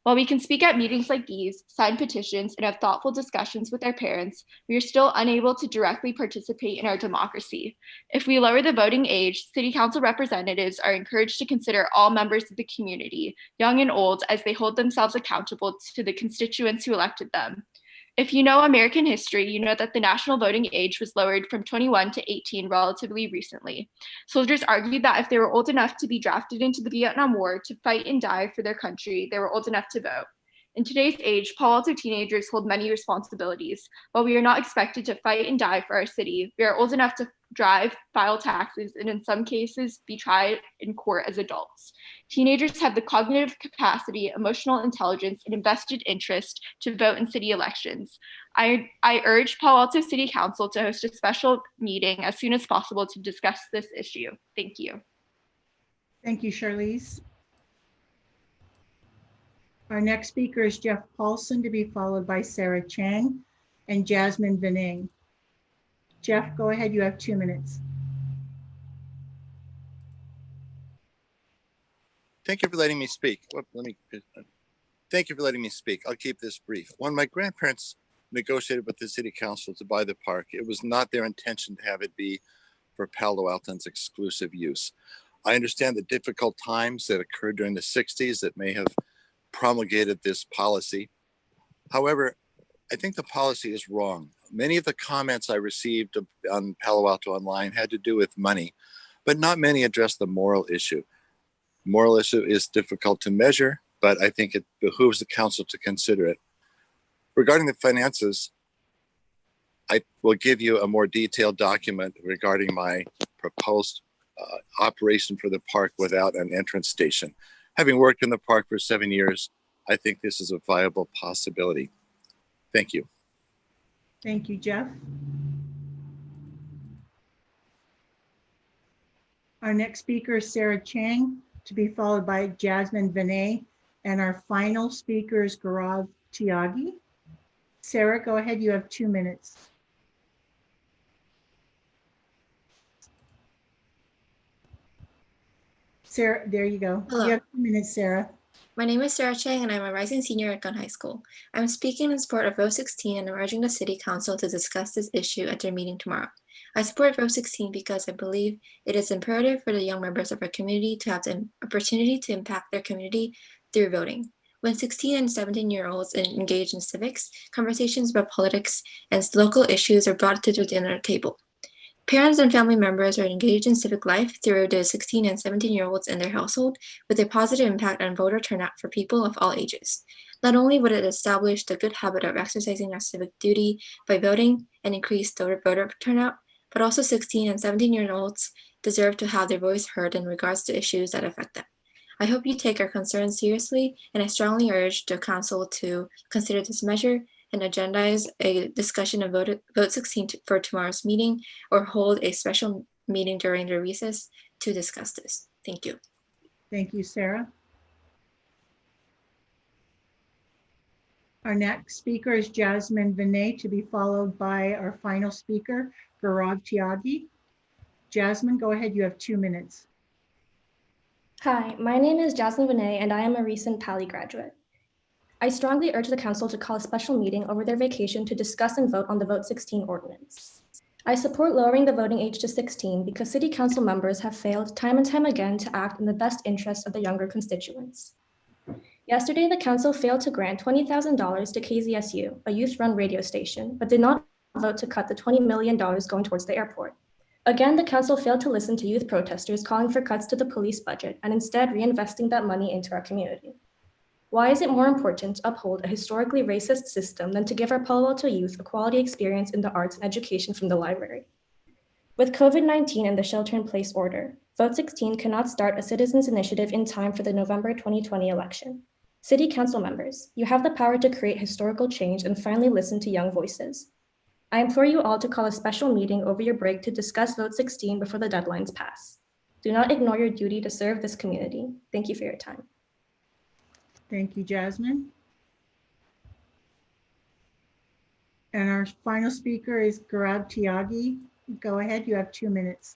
While we can speak at meetings like these, sign petitions, and have thoughtful discussions with our parents, we are still unable to directly participate in our democracy. If we lower the voting age, city council representatives are encouraged to consider all members of the community, young and old, as they hold themselves accountable to the constituents who elected them. If you know American history, you know that the national voting age was lowered from 21 to 18 relatively recently. Soldiers argued that if they were old enough to be drafted into the Vietnam War to fight and die for their country, they were old enough to vote. In today's age, Palo Alto teenagers hold many responsibilities. While we are not expected to fight and die for our city, we are old enough to drive, file taxes, and in some cases, be tried in court as adults. Teenagers have the cognitive capacity, emotional intelligence, and invested interest to vote in city elections. I urge Palo Alto City Council to host a special meeting as soon as possible to discuss this issue. Thank you. Thank you, Charlize. Our next speaker is Jeff Paulson, to be followed by Sarah Chang and Jasmine Vinay. Jeff, go ahead. You have 2 minutes. Thank you for letting me speak. Thank you for letting me speak. I'll keep this brief. When my grandparents negotiated with the city council to buy the park, it was not their intention to have it be for Palo Alto's exclusive use. I understand the difficult times that occurred during the 60s that may have promulgated this policy. However, I think the policy is wrong. Many of the comments I received on Palo Alto Online had to do with money, but not many addressed the moral issue. Moral issue is difficult to measure, but I think it behooves the council to consider it. Regarding the finances, I will give you a more detailed document regarding my proposed operation for the park without an entrance station. Having worked in the park for 7 years, I think this is a viable possibility. Thank you. Thank you, Jeff. Our next speaker is Sarah Chang, to be followed by Jasmine Vinay, and our final speaker is Gaurav Tyagi. Sarah, go ahead. You have 2 minutes. Sarah, there you go. Hello. You have 2 minutes, Sarah. My name is Sarah Chang, and I'm a rising senior at Gunn High School. I'm speaking in support of Vote 16 and urging the City Council to discuss this issue at their meeting tomorrow. I support Vote 16 because I believe it is imperative for the young members of our community to have the opportunity to impact their community through voting. When 16 and 17-year-olds engage in civics, conversations about politics and local issues are brought to the dinner table. Parents and family members are engaged in civic life through the 16 and 17-year-olds in their household, with a positive impact on voter turnout for people of all ages. Not only would it establish the good habit of exercising our civic duty by voting and increase the voter turnout, but also 16 and 17-year-olds deserve to have their voice heard in regards to issues that affect them. I hope you take our concerns seriously, and I strongly urge the council to consider this measure and agendize a discussion of Vote 16 for tomorrow's meeting, or hold a special meeting during the recess to discuss this. Thank you. Thank you, Sarah. Our next speaker is Jasmine Vinay, to be followed by our final speaker, Gaurav Tyagi. Jasmine, go ahead. You have 2 minutes. Hi, my name is Jasmine Vinay, and I am a recent PALI graduate. I strongly urge the council to call a special meeting over their vacation to discuss and vote on the Vote 16 ordinance. I support lowering the voting age to 16 because City Council members have failed time and time again to act in the best interest of the younger constituents. Yesterday, the Council failed to grant $20,000 to KZSU, a youth-run radio station, but did not vote to cut the $20 million going towards the airport. Again, the Council failed to listen to youth protesters calling for cuts to the police budget and instead reinvesting that money into our community. Why is it more important to uphold a historically racist system than to give our Palo Alto youth a quality experience in the arts and education from the library? With COVID-19 and the shelter-in-place order, Vote 16 cannot start a citizens' initiative in time for the November 2020 election. City Council members, you have the power to create historical change and finally listen to young voices. I implore you all to call a special meeting over your break to discuss Vote 16 before the deadlines pass. Do not ignore your duty to serve this community. Thank you for your time. Thank you, Jasmine. And our final speaker is Gaurav Tyagi. Go ahead, you have 2 minutes.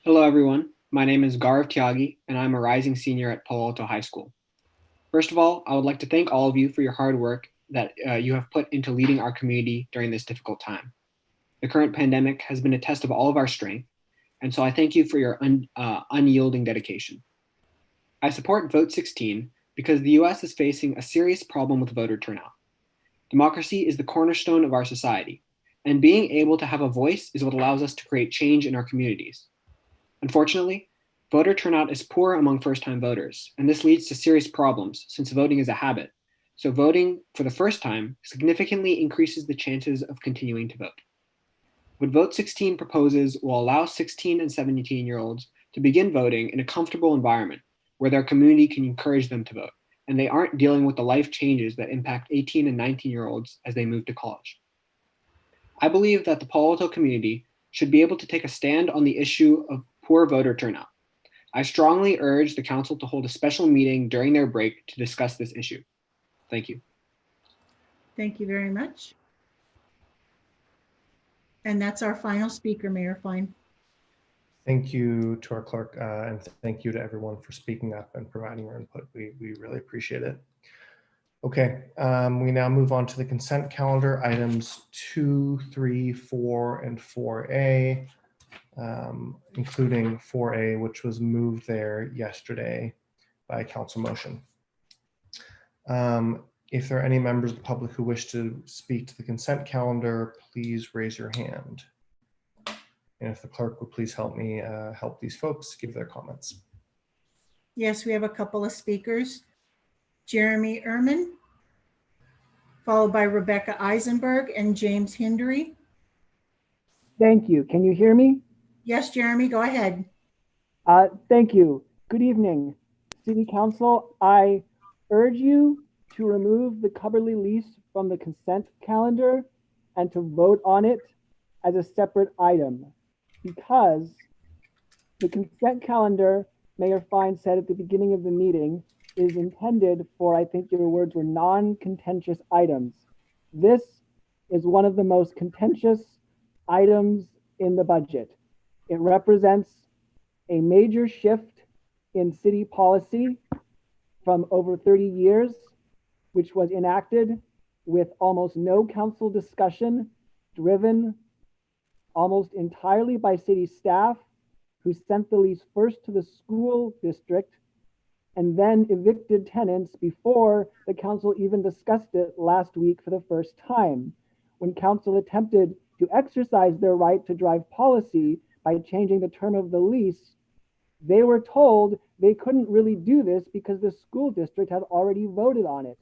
Hello, everyone. My name is Gaurav Tyagi, and I'm a rising senior at Palo Alto High School. First of all, I would like to thank all of you for your hard work that you have put into leading our community during this difficult time. The current pandemic has been a test of all of our strength, and so I thank you for your unyielding dedication. I support Vote 16 because the US is facing a serious problem with voter turnout. Democracy is the cornerstone of our society, and being able to have a voice is what allows us to create change in our communities. Unfortunately, voter turnout is poor among first-time voters, and this leads to serious problems since voting is a habit. So voting for the first time significantly increases the chances of continuing to vote. What Vote 16 proposes will allow 16 and 17-year-olds to begin voting in a comfortable environment where their community can encourage them to vote, and they aren't dealing with the life changes that impact 18 and 19-year-olds as they move to college. I believe that the Palo Alto community should be able to take a stand on the issue of poor voter turnout. I strongly urge the council to hold a special meeting during their break to discuss this issue. Thank you. Thank you very much. And that's our final speaker, Mayor Fine. Thank you to our clerk, and thank you to everyone for speaking up and providing your input. We really appreciate it. Okay, we now move on to the consent calendar, items 2, 3, 4, and 4A, including 4A, which was moved there yesterday by council motion. If there are any members of the public who wish to speak to the consent calendar, please raise your hand. And if the clerk would please help me help these folks give their comments. Yes, we have a couple of speakers. Jeremy Ehrman, followed by Rebecca Eisenberg and James Hindery. Thank you. Can you hear me? Yes, Jeremy, go ahead. Thank you. Good evening, City Council. I urge you to remove the Cubberley lease from the consent calendar and to vote on it as a separate item, because the consent calendar, Mayor Fine said at the beginning of the meeting, is intended for, I think your words were, non-contentious items. This is one of the most contentious items in the budget. It represents a major shift in city policy from over 30 years, which was enacted with almost no council discussion, driven almost entirely by city staff, who sent the lease first to the school district and then evicted tenants before the council even discussed it last week for the first time. When council attempted to exercise their right to drive policy by changing the term of the lease, they were told they couldn't really do this because the school district had already voted on it.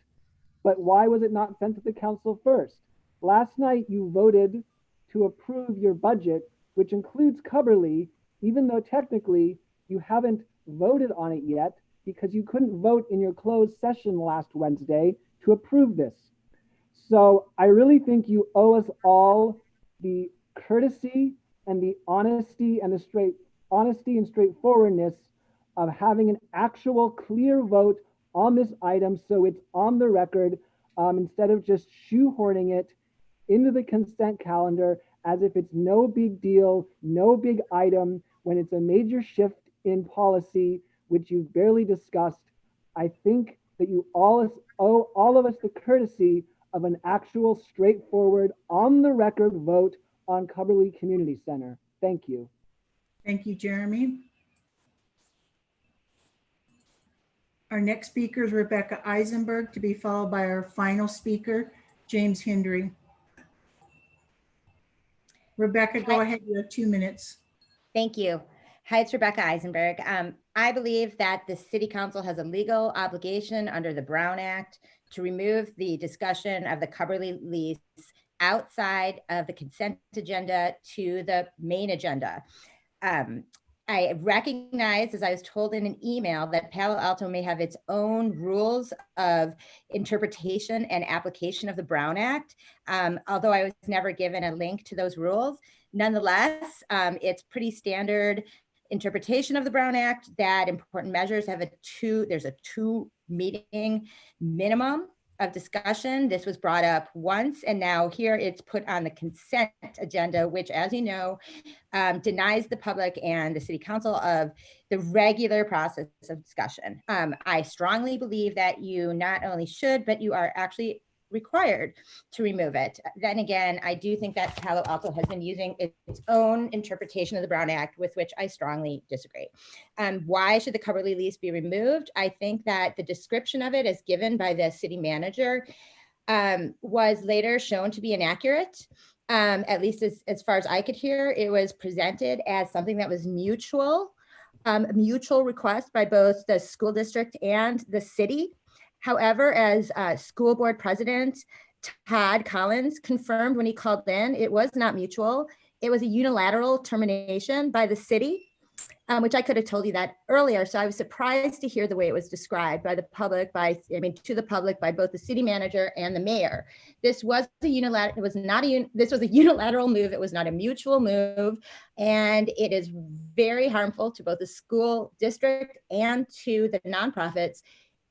But why was it not sent to the council first? Last night you voted to approve your budget, which includes Cubberley, even though technically you haven't voted on it yet because you couldn't vote in your closed session last Wednesday to approve this. So I really think you owe us all the courtesy and the honesty and straightforwardness of having an actual clear vote on this item so it's on the record, instead of just shoehorning it into the consent calendar as if it's no big deal, no big item, when it's a major shift in policy, which you've barely discussed. I think that you all owe all of us the courtesy of an actual straightforward, on the record vote on Cubberley Community Center. Thank you. Thank you, Jeremy. Our next speaker is Rebecca Eisenberg, to be followed by our final speaker, James Hendry. Rebecca, go ahead. You have 2 minutes. Thank you. Hi, it's Rebecca Eisenberg. I believe that the City Council has a legal obligation under the Brown Act to remove the discussion of the Cubberley lease outside of the consent agenda to the main agenda. I recognize, as I was told in an email, that Palo Alto may have its own rules of interpretation and application of the Brown Act, although I was never given a link to those rules. Nonetheless, it's pretty standard interpretation of the Brown Act that important measures have there's a 2-meeting minimum of discussion. This was brought up once, and now here it's put on the consent agenda, which, as you know, denies the public and the City Council of the regular process of discussion. I strongly believe that you not only should, but you are actually required to remove it. Then again, I do think that Palo Alto has been using its own interpretation of the Brown Act, with which I strongly disagree. Why should the Cubberley lease be removed? I think that the description of it as given by the city manager was later shown to be inaccurate. At least as far as I could hear, it was presented as something that was mutual request by both the school district and the city. However, as school board president Todd Collins confirmed when he called in, it was not mutual. It was a unilateral termination by the city, which I could have told you that earlier. So I was surprised to hear the way it was described by the public, to the public by both the city manager and the mayor. This was a unilateral. It was not this was a unilateral move. It was not a mutual move, and it is very harmful to both the school district and to the nonprofits.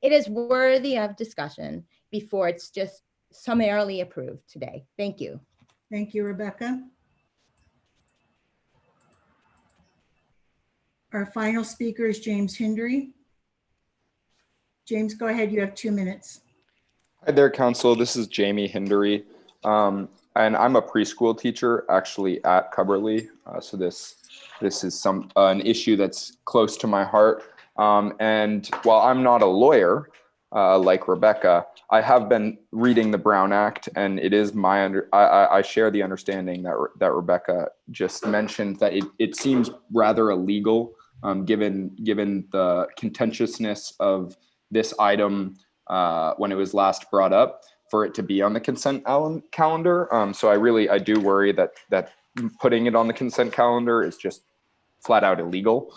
It is worthy of discussion before it's just summarily approved today. Thank you. Thank you, Rebecca. Our final speaker is James Hendry. James, go ahead. You have 2 minutes. Hi there, Council. This is Jamie Hindery, and I'm a preschool teacher actually at Cubberley. So this is an issue that's close to my heart. And while I'm not a lawyer like Rebecca, I have been reading the Brown Act, and it is I share the understanding that Rebecca just mentioned, that it seems rather illegal given the contentiousness of this item when it was last brought up, for it to be on the consent calendar. So I do worry that putting it on the consent calendar is just flat out illegal.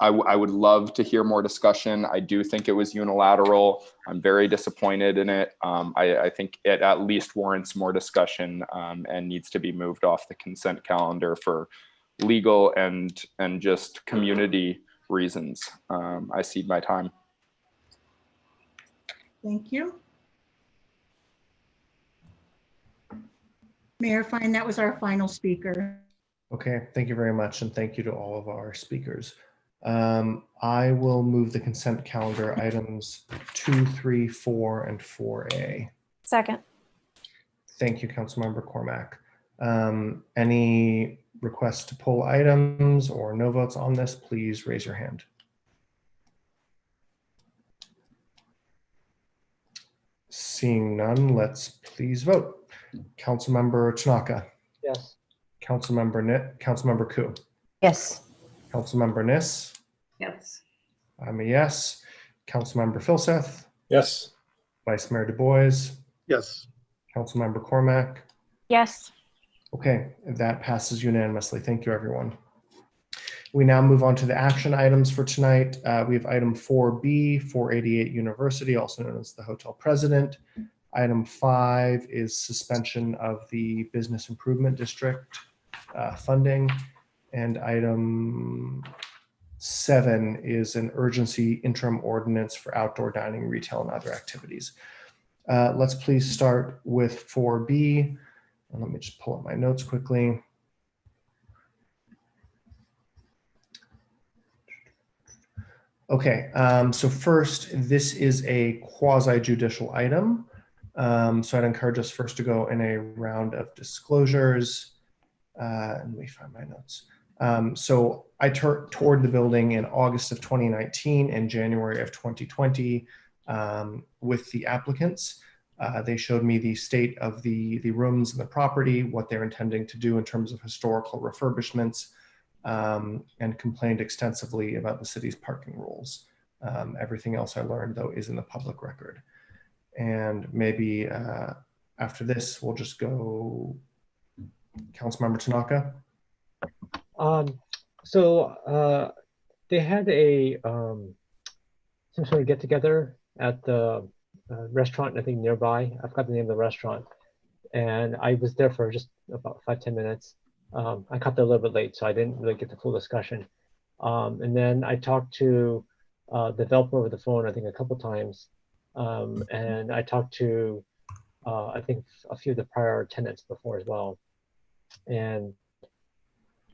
I would love to hear more discussion. I do think it was unilateral. I'm very disappointed in it. I think it at least warrants more discussion and needs to be moved off the consent calendar for legal and just community reasons. I cede my time. Thank you. Mayor Fine, that was our final speaker. Okay, thank you very much. And thank you to all of our speakers. I will move the consent calendar items 2, 3, 4, and 4A. Second. Thank you, Councilmember Cormack. Any requests to pull items or no votes on this, please raise your hand. Seeing none, let's please vote. Councilmember Tanaka. Yes. Councilmember Koo. Yes. Councilmember Niss. Yes. I'm a yes. Councilmember Filseth. Yes. Vice Mayor Du Bois. Yes. Councilmember Cormack. Yes. Okay, that passes unanimously. Thank you, everyone. We now move on to the action items for tonight. We have item 4B, 488 University, also known as the Hotel President. Item 5 is suspension of the Business Improvement District funding. And item 7 is an urgency interim ordinance for outdoor dining, retail, and other activities. Let's please start with 4B. And let me just pull up my notes quickly. Okay, so first, this is a quasi-judicial item. So I'd encourage us first to go in a round of disclosures. Let me find my notes. So I toured the building in August of 2019 and January of 2020 with the applicants. They showed me the state of the rooms and the property, what they're intending to do in terms of historical refurbishments, and complained extensively about the city's parking rules. Everything else I learned, though, is in the public record. And maybe after this, we'll just go Councilmember Tanaka. They had a some sort of get together at the restaurant, I think nearby. I forgot the name of the restaurant. And I was there for just about 5-10 minutes. I got there a little bit late, so I didn't really get the full discussion. And then I talked to the developer over the phone, I think a couple times. And I talked to, I think, a few of the prior tenants before as well. And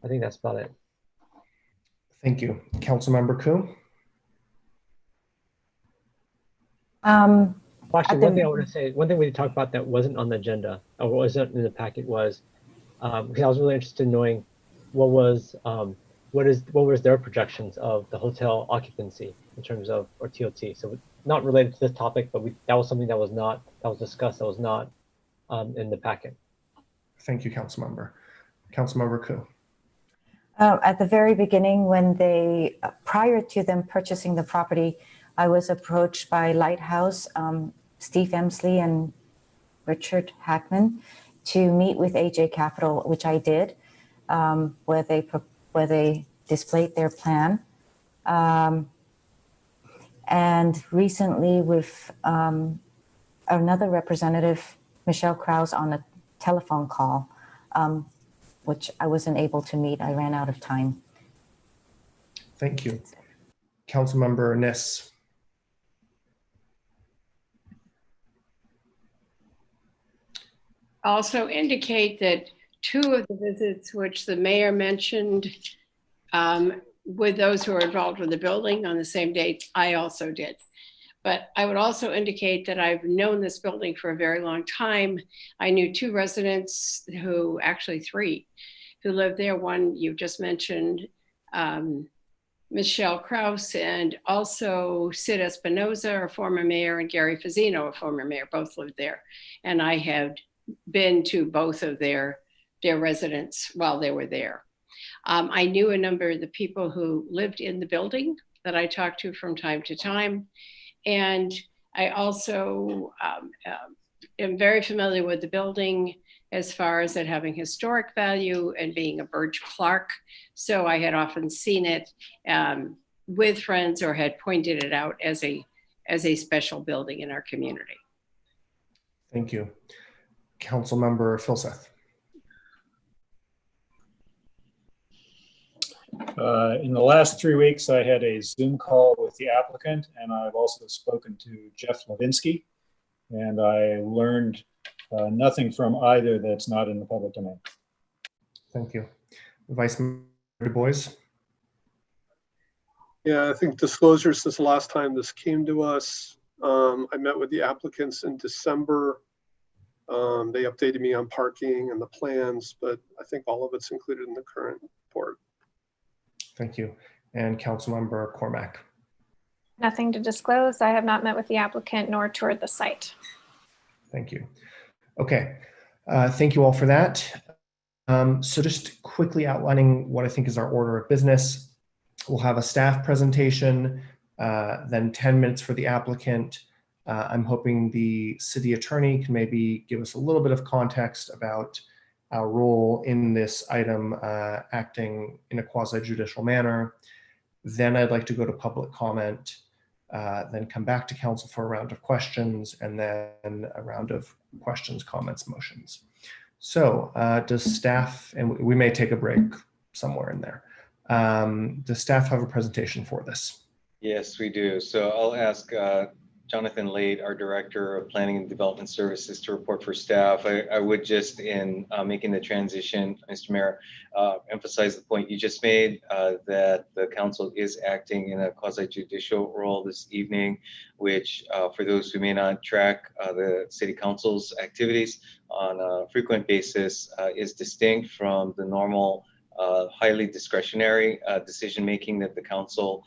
I think that's about it. Thank you. Councilmember Koo. Actually, one thing I want to say, one thing we talked about that wasn't on the agenda or wasn't in the packet was, because I was really interested in knowing what was their projections of the hotel occupancy in terms of, or TOT. So not related to this topic, but that was something that was discussed, that was not in the packet. Thank you, Councilmember. Councilmember Koo. At the very beginning, when prior to them purchasing the property, I was approached by Lighthouse, Steve Emsley and Richard Hackman to meet with AJ Capital, which I did, where they displayed their plan. And recently with another representative, Michelle Krause, on a telephone call, which I wasn't able to meet. I ran out of time. Thank you. Councilmember Niss. Also indicate that 2 of the visits which the mayor mentioned with those who are involved with the building on the same date, I also did. But I would also indicate that I've known this building for a very long time. I knew 2 residents who, actually 3, who lived there. One you just mentioned, Michelle Krause, and also Sid Espinoza, a former mayor, and Gary Fazzino, a former mayor, both lived there. And I have been to both of their residents while they were there. I knew a number of the people who lived in the building that I talked to from time to time. And I also am very familiar with the building as far as it having historic value and being a Burge Clark. So I had often seen it with friends or had pointed it out as a special building in our community. Thank you. Councilmember Filseth. In the last 3 weeks, I had a Zoom call with the applicant, and I've also spoken to Jeff Levinsky, and I learned nothing from either that's not in the public domain. Thank you. Vice Mayor Du Bois. Yeah, I think disclosure since the last time this came to us. I met with the applicants in December. They updated me on parking and the plans, but I think all of it's included in the current report. Thank you. And Councilmember Cormack. Nothing to disclose. I have not met with the applicant nor toured the site. Thank you. Okay. Thank you all for that. So just quickly outlining what I think is our order of business. We'll have a staff presentation, then 10 minutes for the applicant. I'm hoping the city attorney can maybe give us a little bit of context about our role in this item, acting in a quasi-judicial manner. Then I'd like to go to public comment, then come back to council for a round of questions, and then a round of questions, comments, motions. So does staff, and we may take a break somewhere in there. Does staff have a presentation for this? Yes, we do. So I'll ask Jonathan Late, our Director of Planning and Development Services, to report for staff. I would just, in making the transition, Mr. Mayor, emphasize the point you just made, that the council is acting in a quasi-judicial role this evening, which for those who may not track the City Council's activities on a frequent basis is distinct from the normal highly discretionary decision-making that the council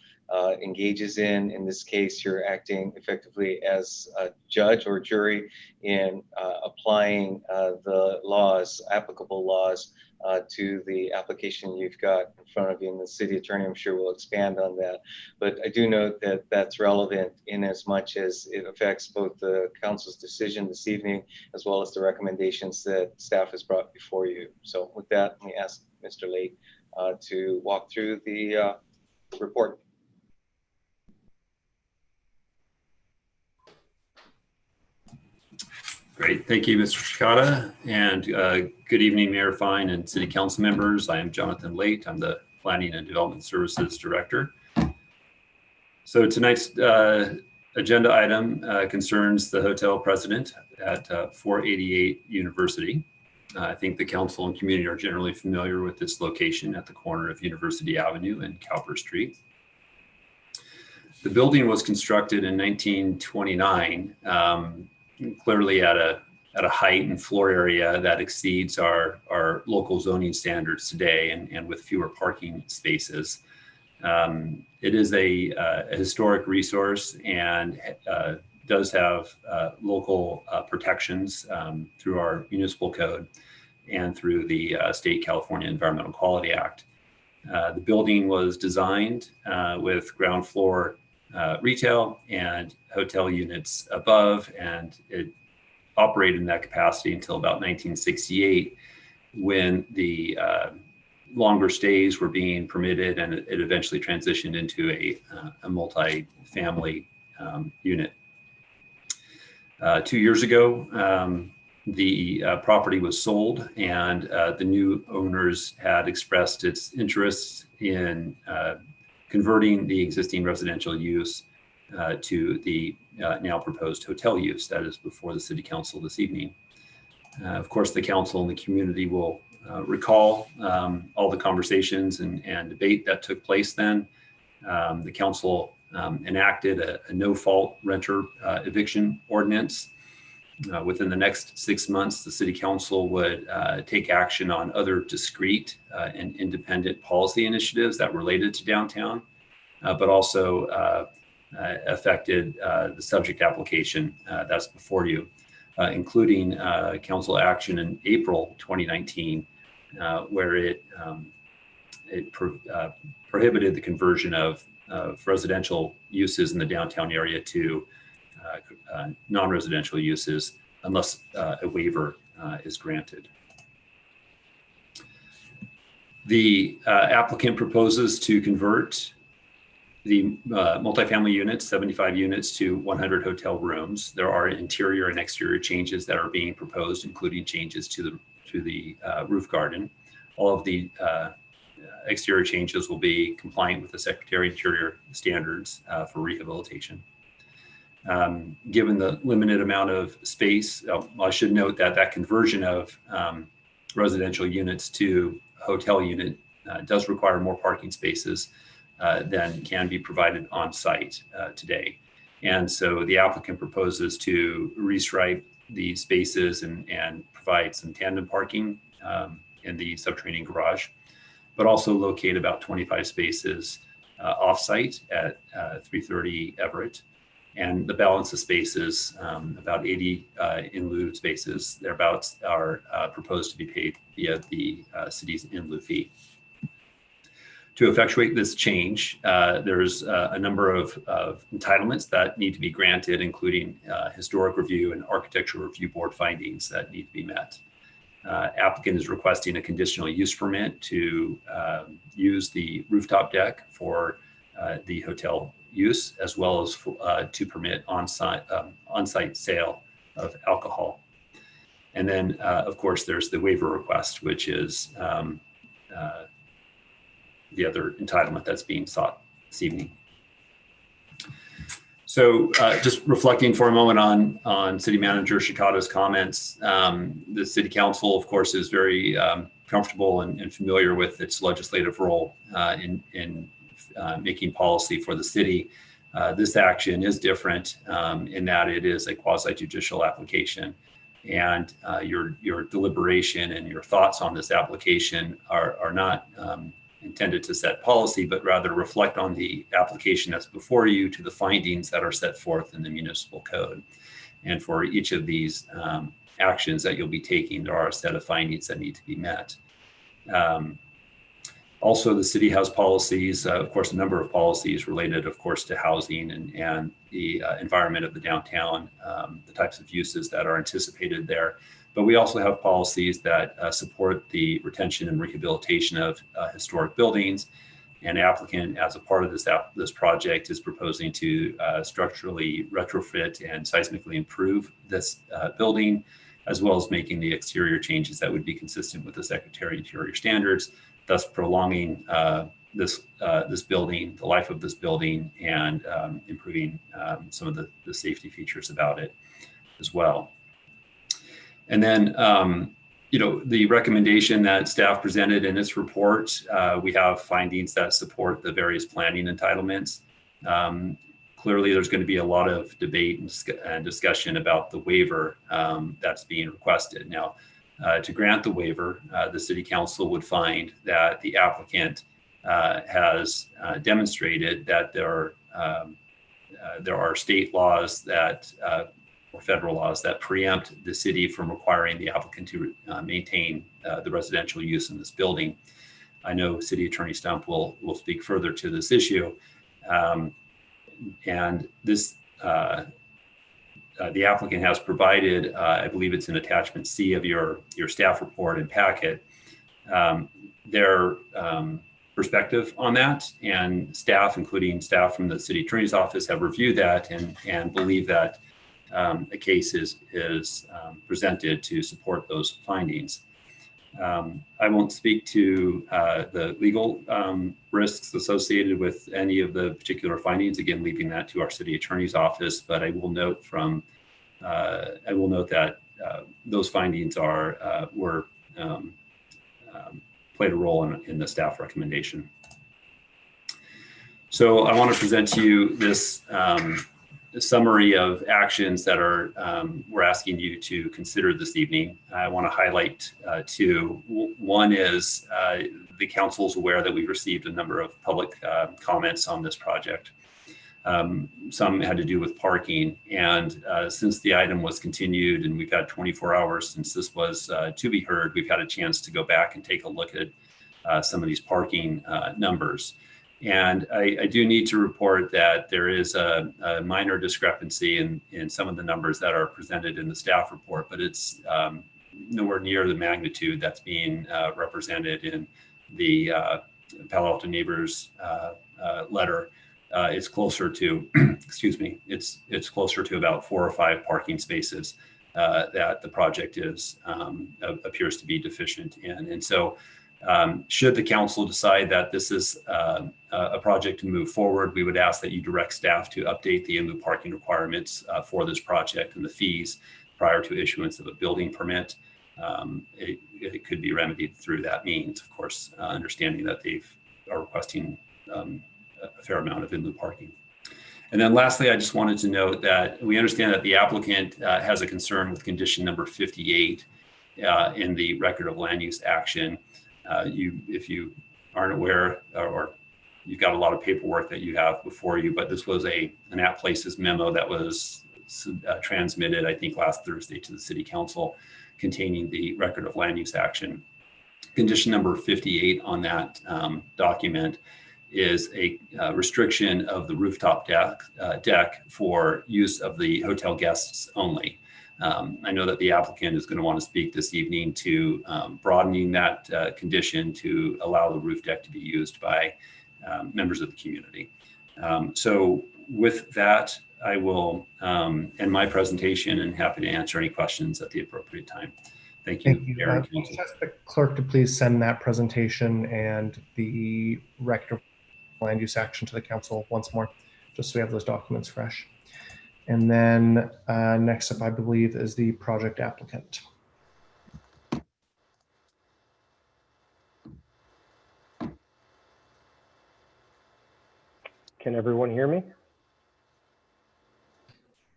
engages in. In this case, you're acting effectively as a judge or jury in applying the laws, applicable laws, to the application you've got in front of you. And the city attorney, I'm sure, will expand on that. But I do note that that's relevant in as much as it affects both the council's decision this evening, as well as the recommendations that staff has brought before you. So with that, let me ask Mr. Late to walk through the report. Great. Thank you, Mr. Shikata. And good evening, Mayor Fine and City Council members. I am Jonathan Late. I'm the Planning and Development Services Director. So tonight's agenda item concerns the hotel president at 488 University. I think the council and community are generally familiar with this location at the corner of University Avenue and Cowper Street. The building was constructed in 1929. Clearly at a height and floor area that exceeds our local zoning standards today, and with fewer parking spaces. It is a historic resource and does have local protections through our municipal code and through the State California Environmental Quality Act. The building was designed with ground floor retail and hotel units above, and it operated in that capacity until about 1968, when the longer stays were being permitted, and it eventually transitioned into a multi-family unit. 2 years ago, the property was sold, and the new owners had expressed its interest in converting the existing residential use to the now proposed hotel use that is before the City Council this evening. Of course, the council and the community will recall all the conversations and debate that took place then. The council enacted a no-fault renter eviction ordinance. Within the next 6 months, the City Council would take action on other discrete and independent policy initiatives that related to downtown, but also affected the subject application that's before you, including council action in April 2019, where it prohibited the conversion of residential uses in the downtown area to non-residential uses unless a waiver is granted. The applicant proposes to convert the multifamily units, 75 units, to 100 hotel rooms. There are interior and exterior changes that are being proposed, including changes to the roof garden. All of the exterior changes will be compliant with the Secretary of Interior standards for rehabilitation. Given the limited amount of space, I should note that that conversion of residential units to hotel unit does require more parking spaces than can be provided on site today. And so the applicant proposes to restripe the spaces and provide some tandem parking in the subterranean garage, but also locate about 25 spaces off-site at 330 Everett. And the balance of spaces, about 80 in lieu spaces, thereabouts, are proposed to be paid via the city's in lieu fee. To effectuate this change, there's a number of entitlements that need to be granted, including historic review and architectural review board findings that need to be met. Applicant is requesting a conditional use permit to use the rooftop deck for the hotel use, as well as to permit on-site sale of alcohol. And then, of course, there's the waiver request, which is the other entitlement that's being sought this evening. So just reflecting for a moment on City Manager Shikata's comments, the City Council, of course, is very comfortable and familiar with its legislative role in making policy for the city. This action is different in that it is a quasi-judicial application, and your deliberation and your thoughts on this application are not intended to set policy, but rather reflect on the application that's before you to the findings that are set forth in the municipal code. And for each of these actions that you'll be taking, there are a set of findings that need to be met. Also, the city has policies, of course, a number of policies related, of course, to housing and the environment of the downtown, the types of uses that are anticipated there. But we also have policies that support the retention and rehabilitation of historic buildings. And applicant, as a part of this project, is proposing to structurally retrofit and seismically improve this building, as well as making the exterior changes that would be consistent with the Secretary of Interior standards, thus prolonging this building, the life of this building, and improving some of the safety features about it as well. And then, the recommendation that staff presented in its report, we have findings that support the various planning entitlements. Clearly, there's going to be a lot of debate and discussion about the waiver that's being requested. Now, to grant the waiver, the City Council would find that the applicant has demonstrated that there are state laws that or federal laws that preempt the city from requiring the applicant to maintain the residential use in this building. I know City Attorney Stump will speak further to this issue. And this, the applicant has provided, I believe it's in attachment C of your staff report and packet, their perspective on that, and staff, including staff from the City Attorney's Office, have reviewed that and believe that a case is presented to support those findings. I won't speak to the legal risks associated with any of the particular findings, again, leaving that to our City Attorney's Office, but I will note that those findings played a role in the staff recommendation. So I want to present to you this summary of actions that we're asking you to consider this evening. I want to highlight two. One is the council is aware that we've received a number of public comments on this project. Some had to do with parking, and since the item was continued and we've had 24 hours since this was to be heard, we've had a chance to go back and take a look at some of these parking numbers. And I do need to report that there is a minor discrepancy in some of the numbers that are presented in the staff report, but it's nowhere near the magnitude that's being represented in the Palo Alto Neighbors letter. It's closer to, excuse me, it's closer to about 4 or 5 parking spaces that the project appears to be deficient in. And so should the council decide that this is a project to move forward, we would ask that you direct staff to update the in-lieu parking requirements for this project and the fees prior to issuance of a building permit. It could be remedied through that means, of course, understanding that they are requesting a fair amount of in-lieu parking. And then lastly, I just wanted to note that we understand that the applicant has a concern with condition number 58 in the record of land use action. If you aren't aware, or you've got a lot of paperwork that you have before you, but this was an App Places memo that was transmitted, I think, last Thursday to the City Council containing the record of land use action. Condition number 58 on that document is a restriction of the rooftop deck for use of the hotel guests only. I know that the applicant is going to want to speak this evening to broadening that condition to allow the roof deck to be used by members of the community. So with that, I will end my presentation and happy to answer any questions at the appropriate time. Thank you. Thank you. Let's ask the clerk to please send that presentation and the record of land use action to the council once more. just so we have those documents fresh. And then next up, I believe, is the project applicant. Can everyone hear me?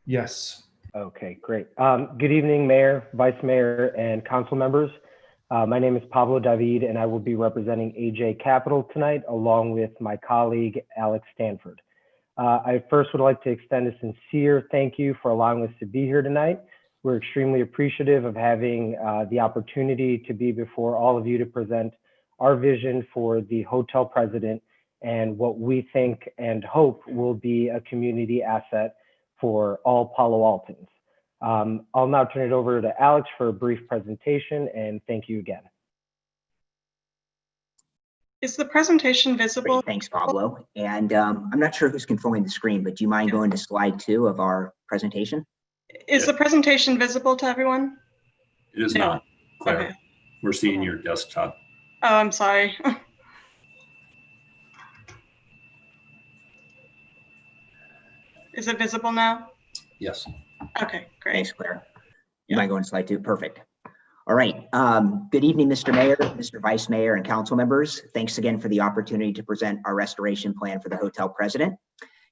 Yes. Okay, great. Good evening, Mayor, Vice Mayor, and council members. My name is Pablo David, and I will be representing AJ Capital tonight, along with my colleague, Alex Stanford. I first would like to extend a sincere thank you for allowing us to be here tonight. We're extremely appreciative of having the opportunity to be before all of you to present our vision for the hotel president and what we think and hope will be a community asset for all Palo Altans. I'll now turn it over to Alex for a brief presentation, and thank you again. Is the presentation visible? Great, thanks, Pablo. And I'm not sure who's controlling the screen, but do you mind going to slide 2 of our presentation? Is the presentation visible to everyone? It is No. not, Claire. Okay. We're seeing your desktop. Oh, I'm sorry. Is it visible now? Yes. Okay, great. Thanks, Claire. You mind going to slide 2? Perfect. All right. Good evening, Mr. Mayor, Mr. Vice Mayor, and council members. Thanks again for the opportunity to present our restoration plan for the hotel president.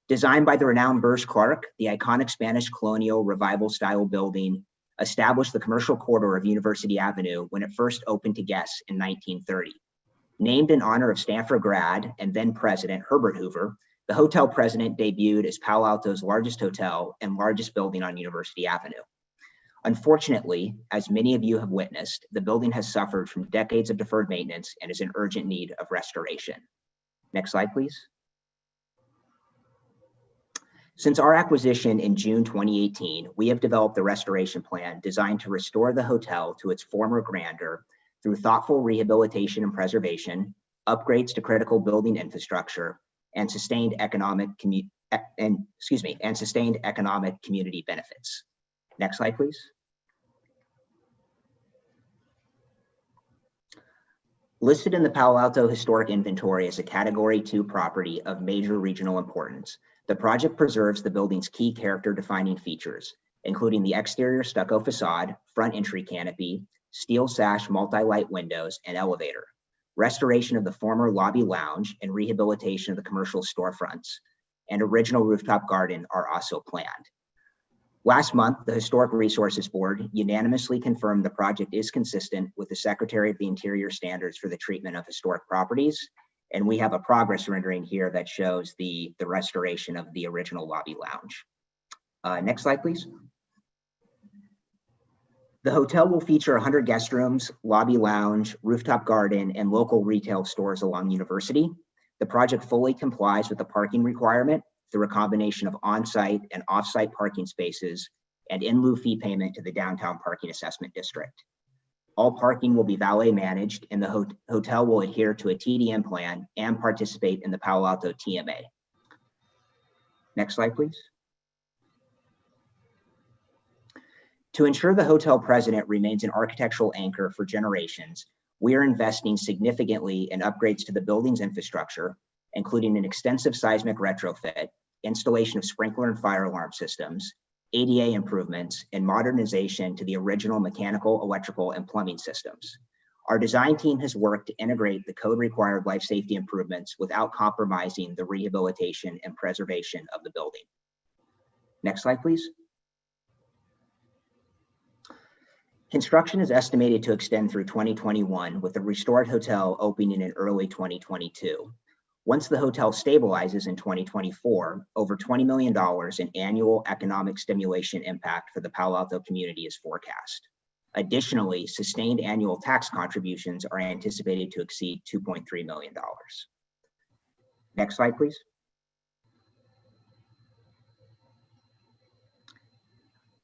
Designed by the renowned Clerk, the iconic Spanish colonial revival style building established the commercial corridor of University Avenue when it first opened to guests in 1930. Named in honor of Stanford grad and then president Herbert Hoover, the hotel president debuted as Palo Alto's largest hotel and largest building on University Avenue. Unfortunately, as many of you have witnessed, the building has suffered from decades of deferred maintenance and is in urgent need of restoration. Next slide, please. Since our acquisition in June 2018, we have developed the restoration plan designed to restore the hotel to its former grandeur through thoughtful rehabilitation and preservation, upgrades to critical building infrastructure, and sustained economic community benefits. Next slide, please. Listed in the Palo Alto Historic Inventory as a Category 2 property of major regional importance, the project preserves the building's key character-defining features, including the exterior stucco facade, front entry canopy, steel sash multi-light windows, and elevator. Restoration of the former lobby lounge and rehabilitation of the commercial storefronts and original rooftop garden are also planned. Last month, the Historic Resources Board unanimously confirmed the project is consistent with the Secretary of the Interior standards for the treatment of historic properties, and we have a progress rendering here that shows the restoration of the original lobby lounge. Next slide, please. The hotel will feature 100 guest rooms, lobby lounge, rooftop garden, and local retail stores along University. The project fully complies with the parking requirement through a combination of on-site and off-site parking spaces and in lieu fee payment to the Downtown Parking Assessment District. All parking will be valet managed, and the hotel will adhere to a TDM plan and participate in the Palo Alto TMA. Next slide, please. To ensure the hotel president remains an architectural anchor for generations, we are investing significantly in upgrades to the building's infrastructure, including an extensive seismic retrofit, installation of sprinkler and fire alarm systems, ADA improvements, and modernization to the original mechanical, electrical, and plumbing systems. Our design team has worked to integrate the code-required life safety improvements without compromising the rehabilitation and preservation of the building. Next slide, please. Construction is estimated to extend through 2021, with the restored hotel opening in early 2022. Once the hotel stabilizes in 2024, over $20 million in annual economic stimulation impact for the Palo Alto community is forecast. Additionally, sustained annual tax contributions are anticipated to exceed $2.3 million. Next slide, please.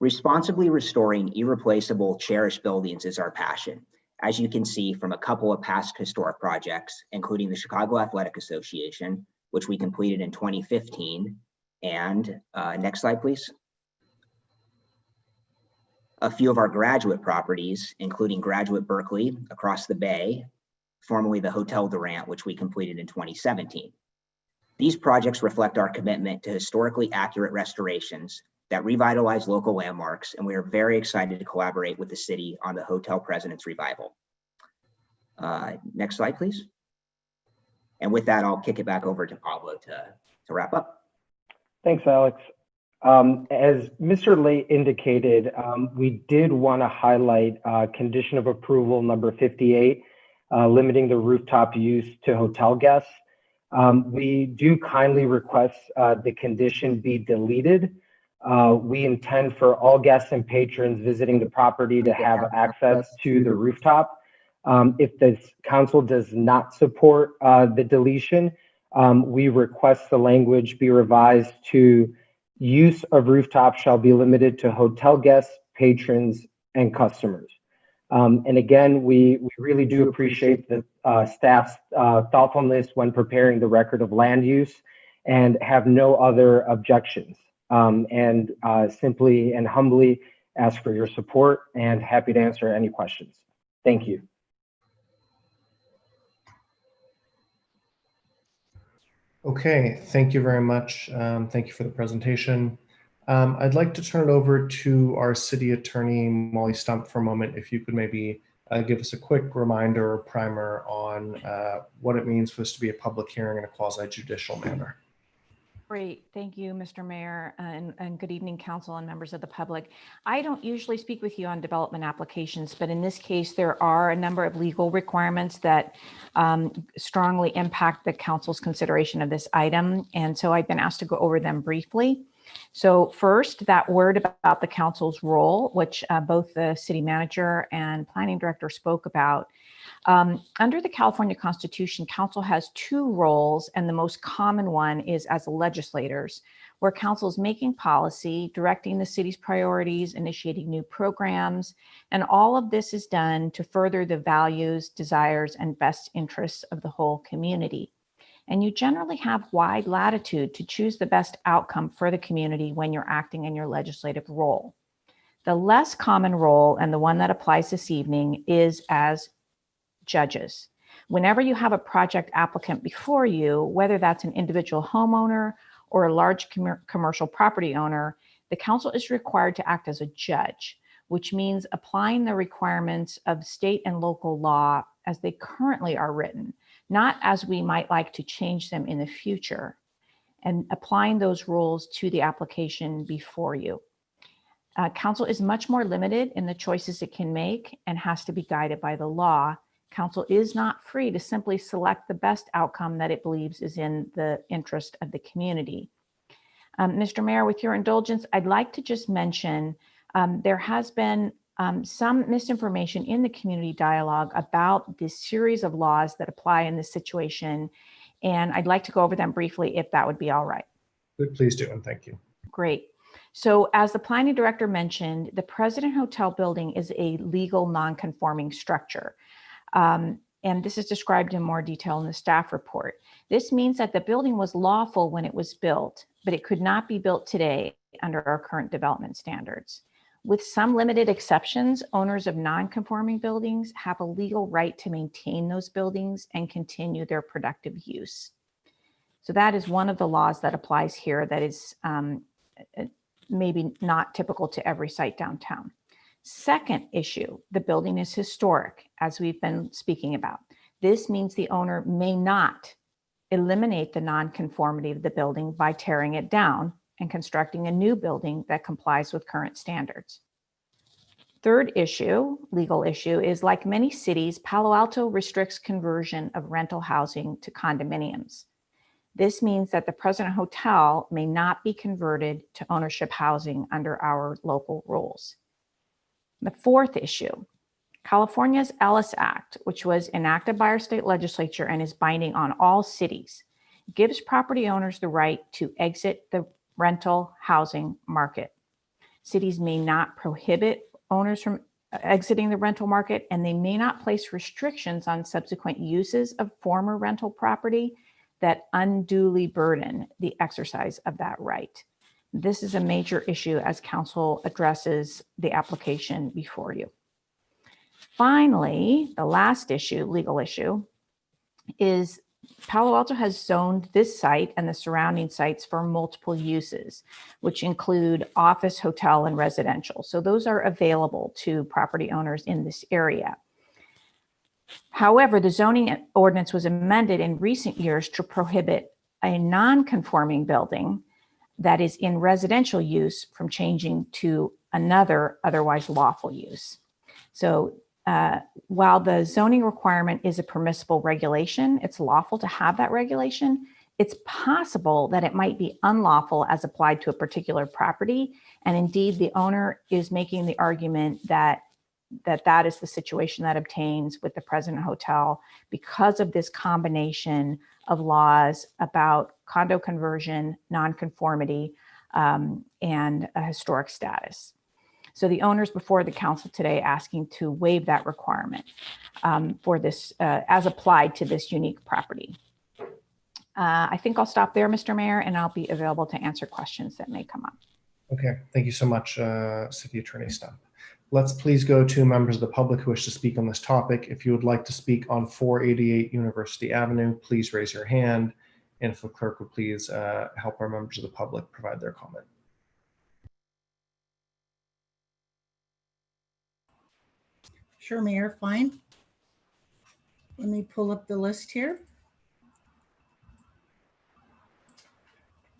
Responsibly restoring irreplaceable, cherished buildings is our passion, as you can see from a couple of past historic projects, including the Chicago Athletic Association, which we completed in 2015. And next slide, please. A few of our graduate properties, including Graduate Berkeley across the bay, formerly the Hotel Durant, which we completed in 2017. These projects reflect our commitment to historically accurate restorations that revitalize local landmarks, and we are very excited to collaborate with the city on the Hotel President's revival. Next slide, please. And with that, I'll kick it back over to Pablo to wrap up. Thanks, Alex. As Mr. Late indicated, we did want to highlight condition of approval number 58, limiting the rooftop use to hotel guests. We do kindly request the condition be deleted. We intend for all guests and patrons visiting the property to have access to the rooftop. If the council does not support the deletion, we request the language be revised to use of rooftop shall be limited to hotel guests, patrons, and customers. And again, we really do appreciate the staff's thoughtfulness when preparing the record of land use and have no other objections. And simply and humbly ask for your support and happy to answer any questions. Thank you. Okay, thank you very much. Thank you for the presentation. I'd like to turn it over to our city attorney, Molly Stump, for a moment. If you could maybe give us a quick reminder or primer on what it means for this to be a public hearing in a quasi-judicial manner. Great. Thank you, Mr. Mayor, and good evening, council and members of the public. I don't usually speak with you on development applications, but in this case, there are a number of legal requirements that strongly impact the council's consideration of this item. And so I've been asked to go over them briefly. So first, that word about the council's role, which both the city manager and planning director spoke about. Under the California Constitution, council has two roles, and the most common one is as legislators, where council is making policy, directing the city's priorities, initiating new programs, and all of this is done to further the values, desires, and best interests of the whole community. And you generally have wide latitude to choose the best outcome for the community when you're acting in your legislative role. The less common role, and the one that applies this evening, is as judges. Whenever you have a project applicant before you, whether that's an individual homeowner or a large commercial property owner, the council is required to act as a judge, which means applying the requirements of state and local law as they currently are written, not as we might like to change them in the future, and applying those rules to the application before you. Council is much more limited in the choices it can make and has to be guided by the law. Council is not free to simply select the best outcome that it believes is in the interest of the community. Mr. Mayor, with your indulgence, I'd like to just mention there has been some misinformation in the community dialogue about this series of laws that apply in this situation, and I'd like to go over them briefly if that would be all right. Please do, and thank you. Great. So as the planning director mentioned, the President Hotel building is a legal non-conforming structure. And this is described in more detail in the staff report. This means that the building was lawful when it was built, but it could not be built today under our current development standards. With some limited exceptions, owners of non-conforming buildings have a legal right to maintain those buildings and continue their productive use. So that is one of the laws that applies here that is maybe not typical to every site downtown. Second issue, the building is historic, as we've been speaking about. This means the owner may not eliminate the nonconformity of the building by tearing it down and constructing a new building that complies with current standards. Third issue, legal issue, is like many cities, Palo Alto restricts conversion of rental housing to condominiums. This means that the President Hotel may not be converted to ownership housing under our local rules. The fourth issue, California's Ellis Act, which was enacted by our state legislature and is binding on all cities, gives property owners the right to exit the rental housing market. Cities may not prohibit owners from exiting the rental market, and they may not place restrictions on subsequent uses of former rental property that unduly burden the exercise of that right. This is a major issue as council addresses the application before you. Finally, the last issue, legal issue, is Palo Alto has zoned this site and the surrounding sites for multiple uses, which include office, hotel, and residential. So those are available to property owners in this area. However, the zoning ordinance was amended in recent years to prohibit a non-conforming building that is in residential use from changing to another otherwise lawful use. So while the zoning requirement is a permissible regulation, it's lawful to have that regulation. It's possible that it might be unlawful as applied to a particular property. And indeed, the owner is making the argument that that is the situation that obtains with the present hotel because of this combination of laws about condo conversion, nonconformity, and a historic status. So the owners before the council today asking to waive that requirement for this as applied to this unique property. I think I'll stop there, Mr. Mayor, and I'll be available to answer questions that may come up. Okay, thank you so much, City Attorney Stump. Let's please go to members of the public who wish to speak on this topic. If you would like to speak on 488 University Avenue, please raise your hand. And if the clerk would please help our members of the public provide their comment. Sure, Mayor, fine. Let me pull up the list here.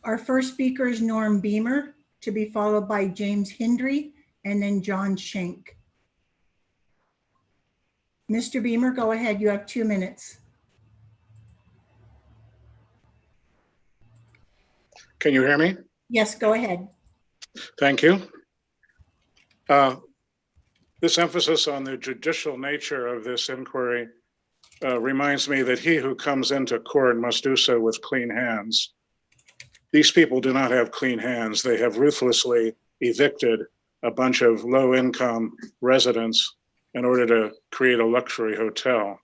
Our first speaker is Norm Beamer, to be followed by James Hindry and then John Schenk. Mr. Beamer, go ahead. You have 2 minutes. Can you hear me? Yes, go ahead. Thank you. This emphasis on the judicial nature of this inquiry reminds me that he who comes into court must do so with clean hands. These people do not have clean hands. They have ruthlessly evicted a bunch of low-income residents in order to create a luxury hotel.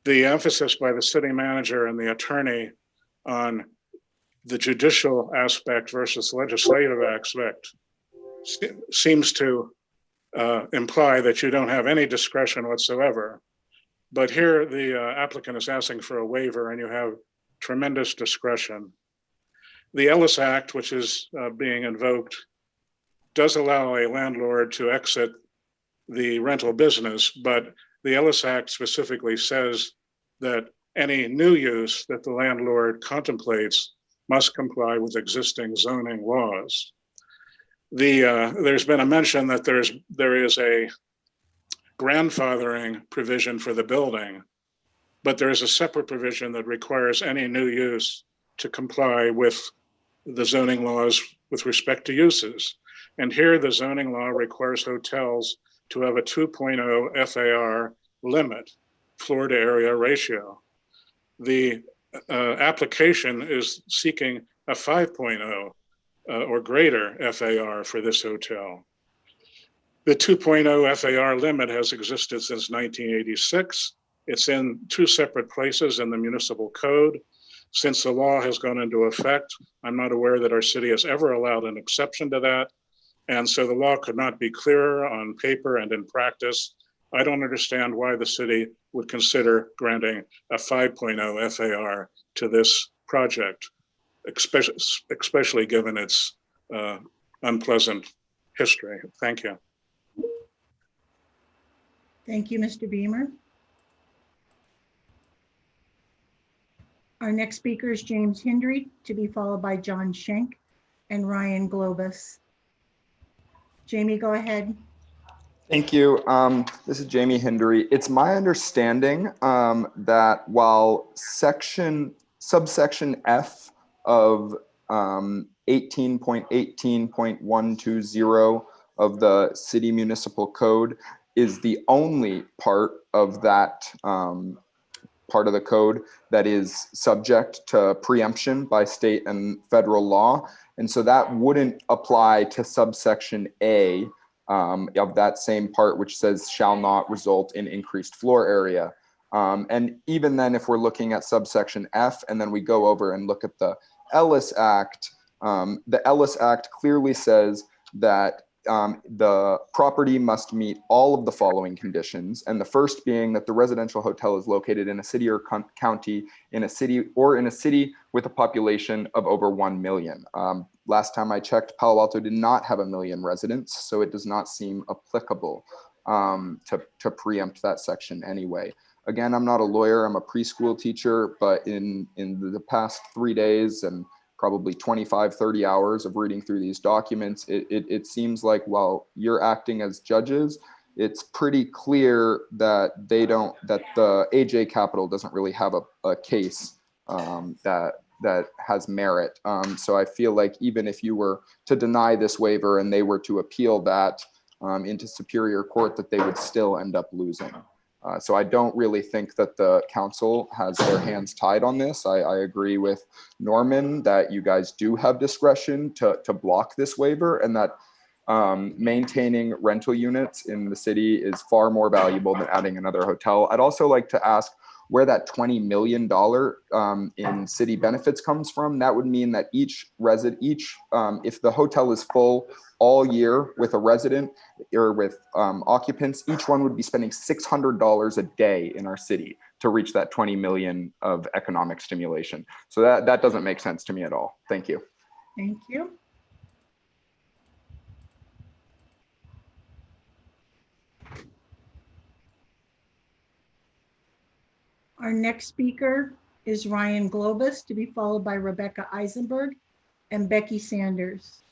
The emphasis by the city manager and the attorney on the judicial aspect versus legislative aspect seems to imply that you don't have any discretion whatsoever. But here the applicant is asking for a waiver and you have tremendous discretion. The Ellis Act, which is being invoked, does allow a landlord to exit the rental business, but the Ellis Act specifically says that any new use that the landlord contemplates must comply with existing zoning laws. There's been a mention that there is a grandfathering provision for the building, but there is a separate provision that requires any new use to comply with the zoning laws with respect to uses. And here the zoning law requires hotels to have a 2.0 FAR limit, floor to area ratio. The application is seeking a 5.0 or greater FAR for this hotel. The 2.0 FAR limit has existed since 1986. It's in 2 separate places in the municipal code. Since the law has gone into effect, I'm not aware that our city has ever allowed an exception to that. And so the law could not be clearer on paper and in practice. I don't understand why the city would consider granting a 5.0 FAR to this project, especially given its unpleasant history. Thank you. Thank you, Mr. Beamer. Our next speaker is James Hindry, to be followed by John Schenk and Ryan Globus. Jamie, go ahead. Thank you. This is Jamie Hindry. It's my understanding that while subsection F of 18.18.120 of the City Municipal Code is the only part of that part of the code that is subject to preemption by state and federal law. And so that wouldn't apply to subsection A of that same part, which says shall not result in increased floor area. And even then, if we're looking at subsection F and then we go over and look at the Ellis Act clearly says that the property must meet all of the following conditions. And the first being that the residential hotel is located in a city or county, in a city with a population of over 1 million. Last time I checked, Palo Alto did not have 1 million residents, so it does not seem applicable to preempt that section anyway. Again, I'm not a lawyer, I'm a preschool teacher, but in the past 3 days and probably 25, 30 hours of reading through these documents, it seems like while you're acting as judges, it's pretty clear that that the AJ Capital doesn't really have a case that has merit. So I feel like even if you were to deny this waiver and they were to appeal that into Superior Court, that they would still end up losing. So I don't really think that the council has their hands tied on this. I agree with Norman that you guys do have discretion to block this waiver, and that maintaining rental units in the city is far more valuable than adding another hotel. I'd also like to ask where that $20 million in city benefits comes from. That would mean that if the hotel is full all year with a resident or with occupants, each one would be spending $600 a day in our city to reach that 20 million of economic stimulation. So that doesn't make sense to me at all. Thank you. Thank you. Our next speaker is Ryan Globus, to be followed by Rebecca Eisenberg and Becky Sanders.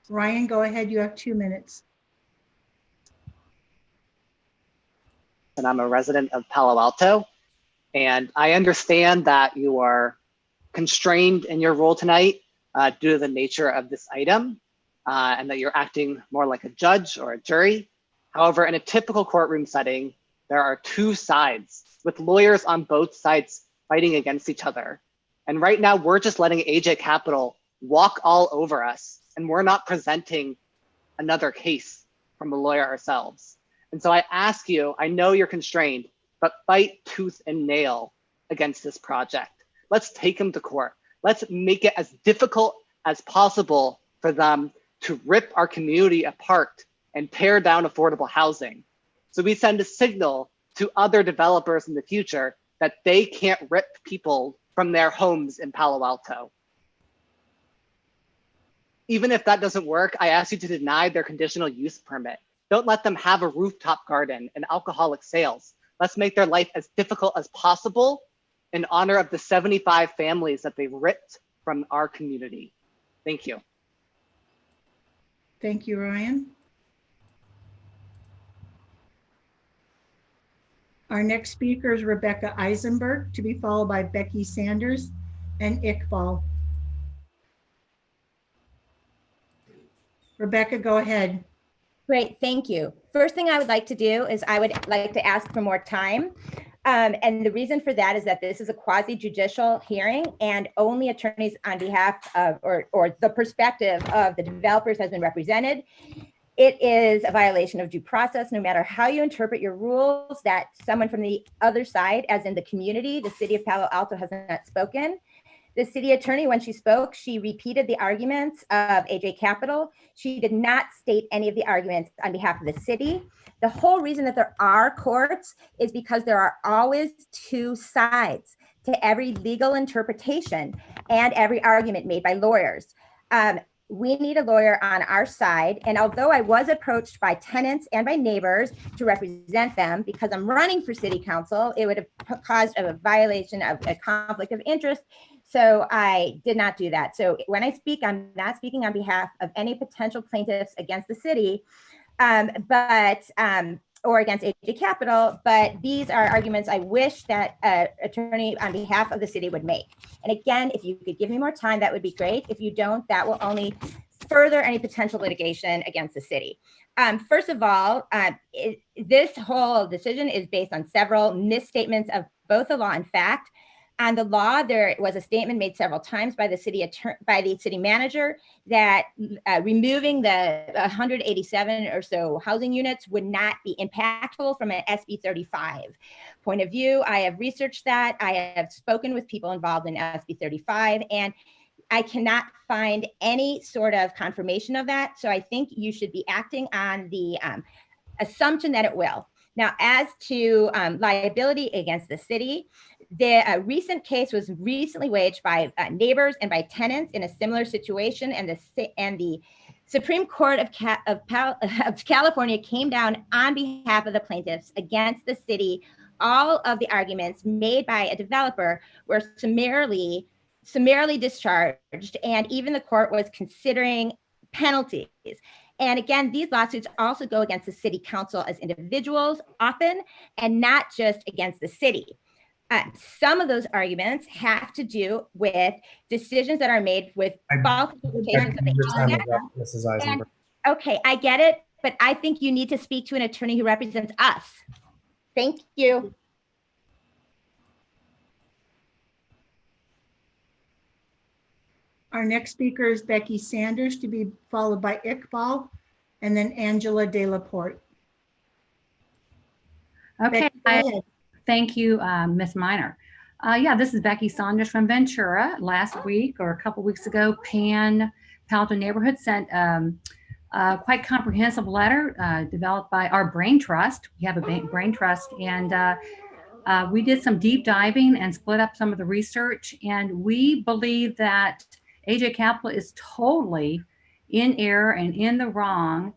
Ryan, go ahead. You have 2 minutes. And I'm a resident of Palo Alto. And I understand that you are constrained in your role tonight due to the nature of this item, and that you're acting more like a judge or a jury. However, in a typical courtroom setting, there are two sides with lawyers on both sides fighting against each other. And right now we're just letting AJ Capital walk all over us, and we're not presenting another case from a lawyer ourselves. And so I ask you, I know you're constrained, but fight tooth and nail against this project. Let's take them to court. Let's make it as difficult as possible for them to rip our community apart and tear down affordable housing. So we send a signal to other developers in the future that they can't rip people from their homes in Palo Alto. Even if that doesn't work, I ask you to deny their conditional use permit. Don't let them have a rooftop garden and alcoholic sales. Let's make their life as difficult as possible in honor of the 75 families that they ripped from our community. Thank you. Thank you, Ryan. Our next speaker is Rebecca Eisenberg, to be followed by Becky Sanders and Iqbal. Rebecca, go ahead. Great, thank you. First thing I would like to do is I would like to ask for more time. And the reason for that is that this is a quasi-judicial hearing and only attorneys on behalf of, or the perspective of the developers has been represented. It is a violation of due process, no matter how you interpret your rules, that someone from the other side, as in the community, the city of Palo Alto, has not spoken. The city attorney, when she spoke, she repeated the arguments of AJ Capital. She did not state any of the arguments on behalf of the city. The whole reason that there are courts is because there are always two sides to every legal interpretation and every argument made by lawyers. We need a lawyer on our side. And although I was approached by tenants and by neighbors to represent them because I'm running for city council, it would have caused a violation of a conflict of interest. So I did not do that. So when I speak, I'm not speaking on behalf of any potential plaintiffs against the city, or against AJ Capital, but these are arguments I wish that an attorney on behalf of the city would make. And again, if you could give me more time, that would be great. If you don't, that will only further any potential litigation against the city. First of all, this whole decision is based on several misstatements of both the law and fact. On the law, there was a statement made several times by the city manager that removing the 187 or so housing units would not be impactful from an SB 35 point of view. I have researched that. I have spoken with people involved in SB 35, and I cannot find any sort of confirmation of that. So I think you should be acting on the assumption that it will. Now, as to liability against the city, the recent case was recently waged by neighbors and by tenants in a similar situation, and the Supreme Court of California came down on behalf of the plaintiffs against the city. All of the arguments made by a developer were summarily discharged, and even the court was considering penalties. And again, these lawsuits also go against the city council as individuals often, and not just against the city. Some of those arguments have to do with decisions that are made with false interpretations of the Mrs. Eisenberg. Okay, I get it, but I think you need to speak to an attorney who represents us. Thank you. Our next speaker is Becky Sanders, to be followed by Iqbal, and then Angela De La Porte. Okay, Becky, thank you, Ms. Minor. Yeah, this is Becky Saunders from Ventura. Last week or a couple weeks ago, Palo Alto neighborhood sent a quite comprehensive letter developed by our Brain Trust. We have a Brain Trust, and we did some deep diving and split up some of the research, and we believe that AJ Capital is totally in error and in the wrong,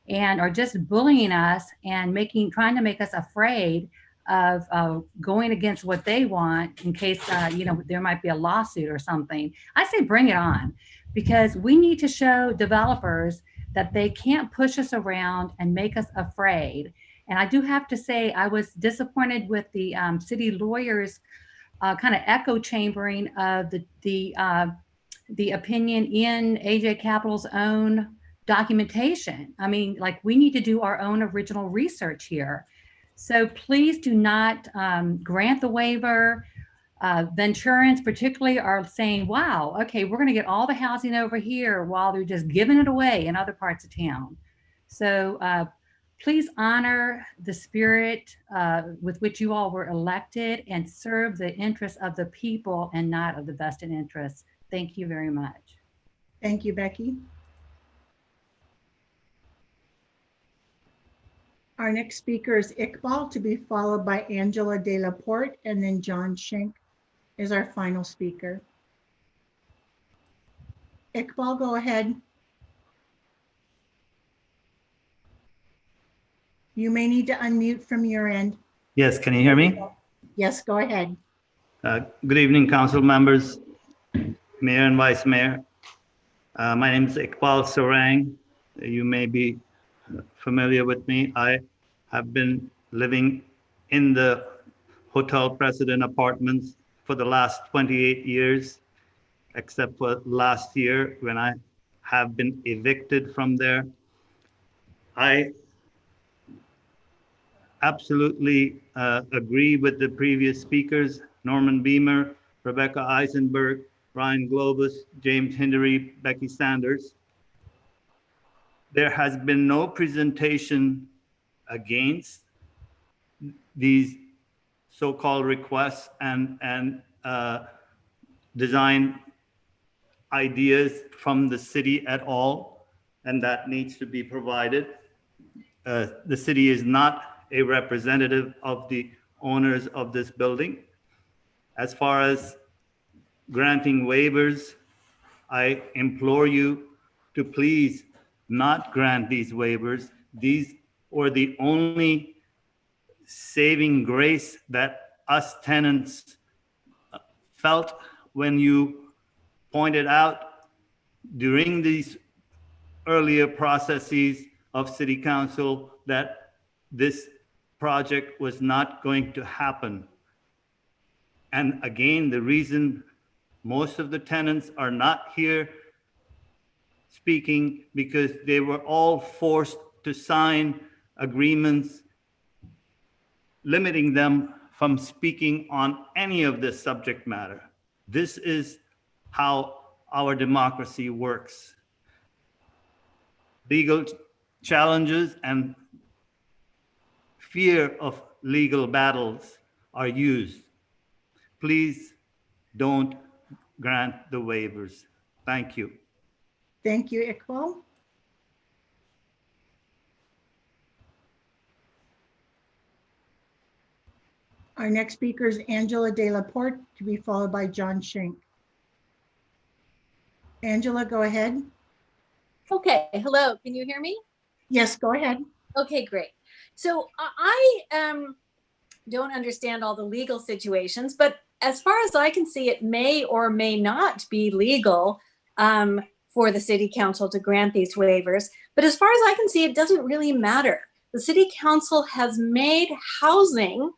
and are just bullying us and trying to make us afraid of going against what they want in case there might be a lawsuit or something. I say bring it on, because we need to show developers that they can't push us around and make us afraid. And I do have to say, I was disappointed with the city lawyers kind of echo chambering of the opinion in AJ Capital's own documentation. I mean, like, we need to do our own original research here. So please do not grant the waiver. Venturans particularly are saying, wow, okay, we're going to get all the housing over here while they're just giving it away in other parts of town. So please honor the spirit with which you all were elected and serve the interests of the people and not of the vested interests. Thank you very much. Thank you, Becky. Our next speaker is Iqbal, to be followed by Angela De La Porte, and then John Schenk is our final speaker. Iqbal, go ahead. You may need to unmute from your end. Yes, can you hear me? Yes, go ahead. Good evening, council members, mayor and vice mayor. My name is Iqbal Sarang. You may be familiar with me. I have been living in the Hotel President Apartments for the last 28 years, except for last year when I have been evicted from there. I absolutely agree with the previous speakers, Norman Beamer, Rebecca Eisenberg, Ryan Globus, James Hindery, Becky Sanders. There has been no presentation against these so-called requests and design ideas from the city at all, and that needs to be provided. The city is not a representative of the owners of this building. As far as granting waivers, I implore you to please not grant these waivers. These were the only saving grace that us tenants felt when you pointed out during these earlier processes of city council that this project was not going to happen. And again, the reason most of the tenants are not here speaking because they were all forced to sign agreements limiting them from speaking on any of this subject matter. This is how our democracy works. Legal challenges and fear of legal battles are used. Please don't grant the waivers. Thank you. Thank you, Iqbal. Our next speaker is Angela De La Porte, to be followed by John Schenk. Angela, go ahead. Okay, hello, can you hear me? Yes, go ahead. Okay, great. So I don't understand all the legal situations, but as far as I can see, it may or may not be legal for the city council to grant these waivers. But as far as I can see, it doesn't really matter. The city council has made housing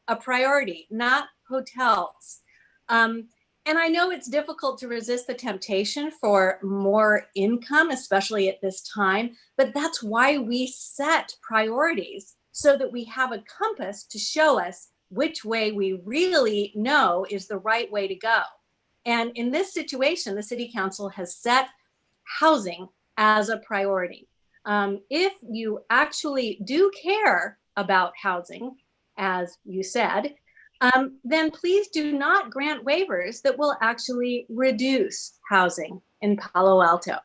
a priority, not hotels. And I know it's difficult to resist the temptation for more income, especially at this time, but that's why we set priorities so that we have a compass to show us which way we really know is the right way to go. And in this situation, the city council has set housing as a priority. If you actually do care about housing, as you said, then please do not grant waivers that will actually reduce housing in Palo Alto.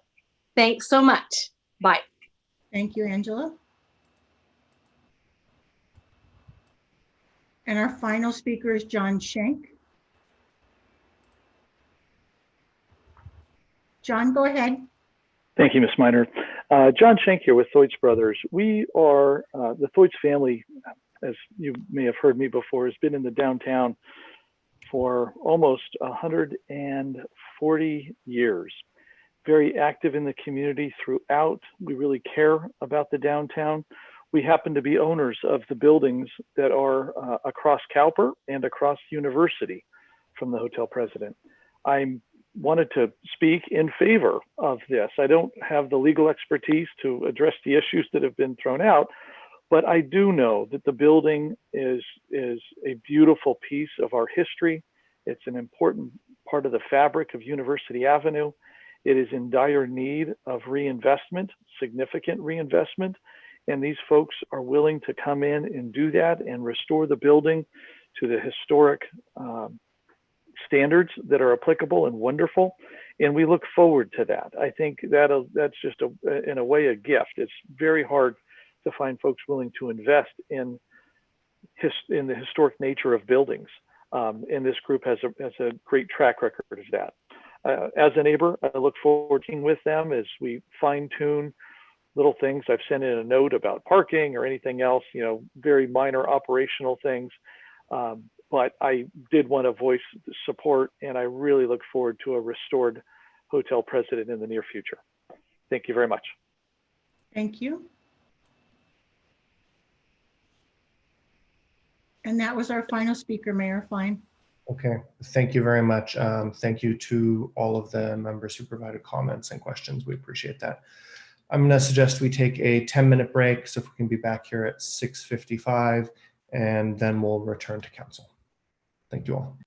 Thanks so much. Bye. Thank you, Angela. And our final speaker is John Schenk. John, go ahead. Thank you, Ms. Miner. John Schenk here with Thoits Brothers. We are, the Thoits family, as you may have heard me before, has been in the downtown for almost 140 years. Very active in the community throughout. We really care about the downtown. We happen to be owners of the buildings that are across Cowper and across University from the hotel president. I wanted to speak in favor of this. I don't have the legal expertise to address the issues that have been thrown out, but I do know that the building is a beautiful piece of our history. It's an important part of the fabric of University Avenue. It is in dire need of reinvestment, significant reinvestment, and these folks are willing to come in and do that and restore the building to the historic standards that are applicable and wonderful. And we look forward to that. I think that's just in a way a gift. It's very hard to find folks willing to invest in the historic nature of buildings. And this group has a great track record of that. As a neighbor, I look forward to working with them as we fine tune little things. I've sent in a note about parking or anything else, very minor operational things. But I did want to voice support, and I really look forward to a restored hotel president in the near future. Thank you very much. Thank you. And that was our final speaker, Mayor Fine. Okay, thank you very much. Thank you to all of the members who provided comments and questions. We appreciate that. I'm going to suggest we take a 10-minute break, so if we can be back here at 6:55, and then we'll return to council. Thank you all.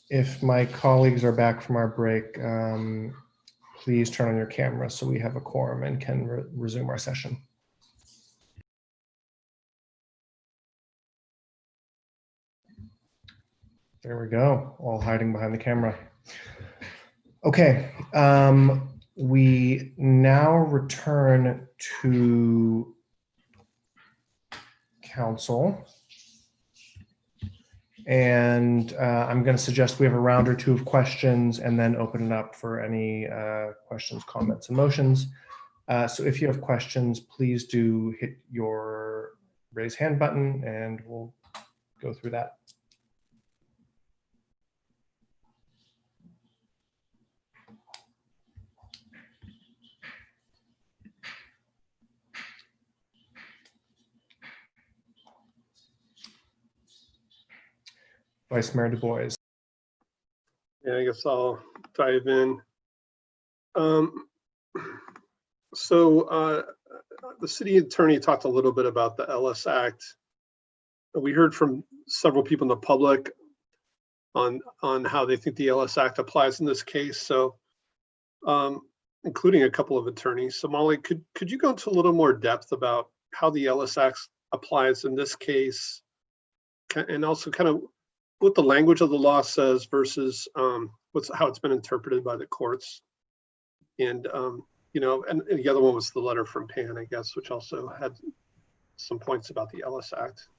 If my colleagues are back from our break, please turn on your camera so we have a quorum and can resume our session. There we go, all hiding behind the camera. Okay, we now return to council. And I'm going to suggest we have a round or two of questions and then open it up for any questions, comments, and motions. So if you have questions, please do hit your raise hand button and we'll go through that. Vice Mayor Du Bois. Yeah, I guess I'll dive in. So the city attorney talked a little bit about the Ellis Act. We heard from several people in the public on how they think the Ellis Act applies in this case. So including a couple of attorneys. So Molly, could you go into a little more depth about how the Ellis Act applies in this case, and also kind of what the language of the law says versus how it's been interpreted by the courts? And you know, and the other one was the letter from Pan, I guess, which also had some points about the Ellis Act.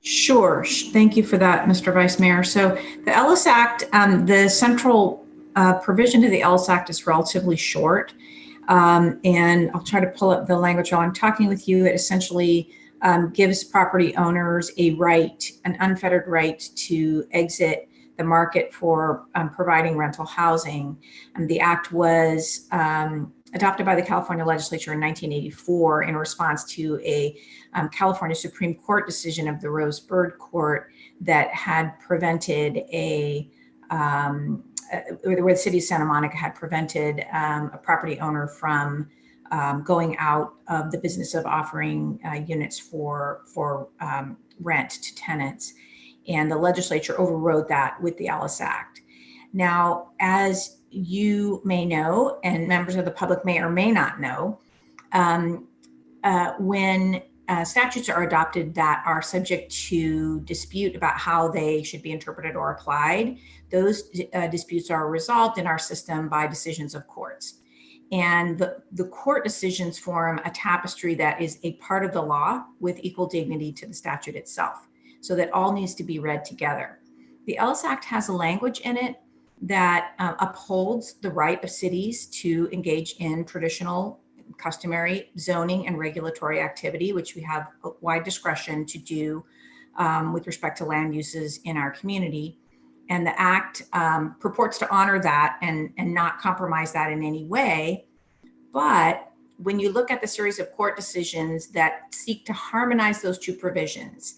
Sure. Thank you for that, Mr. Vice Mayor. So the Ellis Act, the central provision of the Ellis Act is relatively short. And I'll try to pull up the language while I'm talking with you. It essentially gives property owners a right, an unfettered right to exit the market for providing rental housing. And the act was adopted by the California legislature in 1984 in response to a California Supreme Court decision of the Rose Bird Court that had prevented where the city of Santa Monica had prevented a property owner from going out of the business of offering units for rent to tenants. And the legislature overrode that with the Ellis Act. Now, as you may know, and members of the public may or may not know, when statutes are adopted that are subject to dispute about how they should be interpreted or applied, those disputes are resolved in our system by decisions of courts. And the court decisions form a tapestry that is a part of the law with equal dignity to the statute itself. So that all needs to be read together. The Ellis Act has a language in it that upholds the right of cities to engage in traditional, customary zoning and regulatory activity, which we have wide discretion to do with respect to land uses in our community. And the Act purports to honor that and not compromise that in any way. But when you look at the series of court decisions that seek to harmonize those two provisions,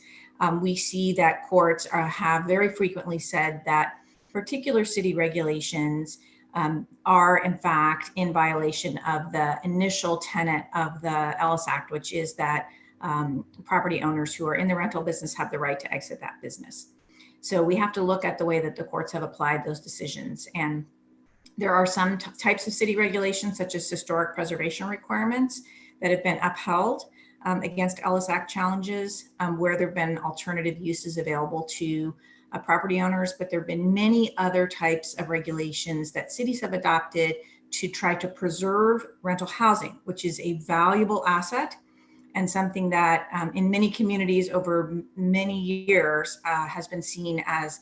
we see that courts have very frequently said that particular city regulations are in fact in violation of the initial tenet of the Ellis Act, which is that property owners who are in the rental business have the right to exit that business. So we have to look at the way that the courts have applied those decisions. And there are some types of city regulations, such as historic preservation requirements, that have been upheld against Ellis Act challenges where there have been alternative uses available to property owners, but there have been many other types of regulations that cities have adopted to try to preserve rental housing, which is a valuable asset and something that in many communities over many years has been seen as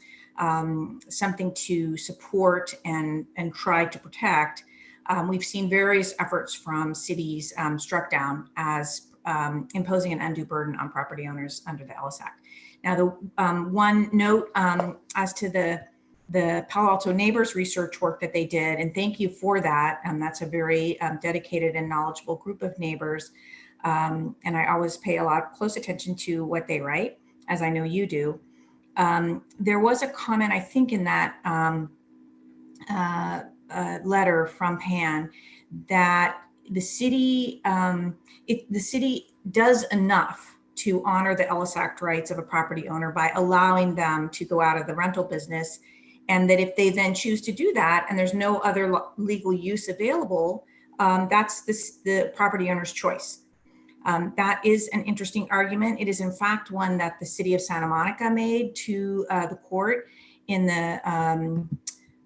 something to support and try to protect. We've seen various efforts from cities struck down as imposing an undue burden on property owners under the Ellis Act. Now, the one note as to the Palo Alto neighbors research work that they did, and thank you for that. That's a very dedicated and knowledgeable group of neighbors. And I always pay a lot of close attention to what they write, as I know you do. There was a comment, I think, in that letter from Pan that the city does enough to honor the Ellis Act rights of a property owner by allowing them to go out of the rental business And that if they then choose to do that and there's no other legal use available, that's the property owner's choice. That is an interesting argument. It is in fact one that the city of Santa Monica made to the court in the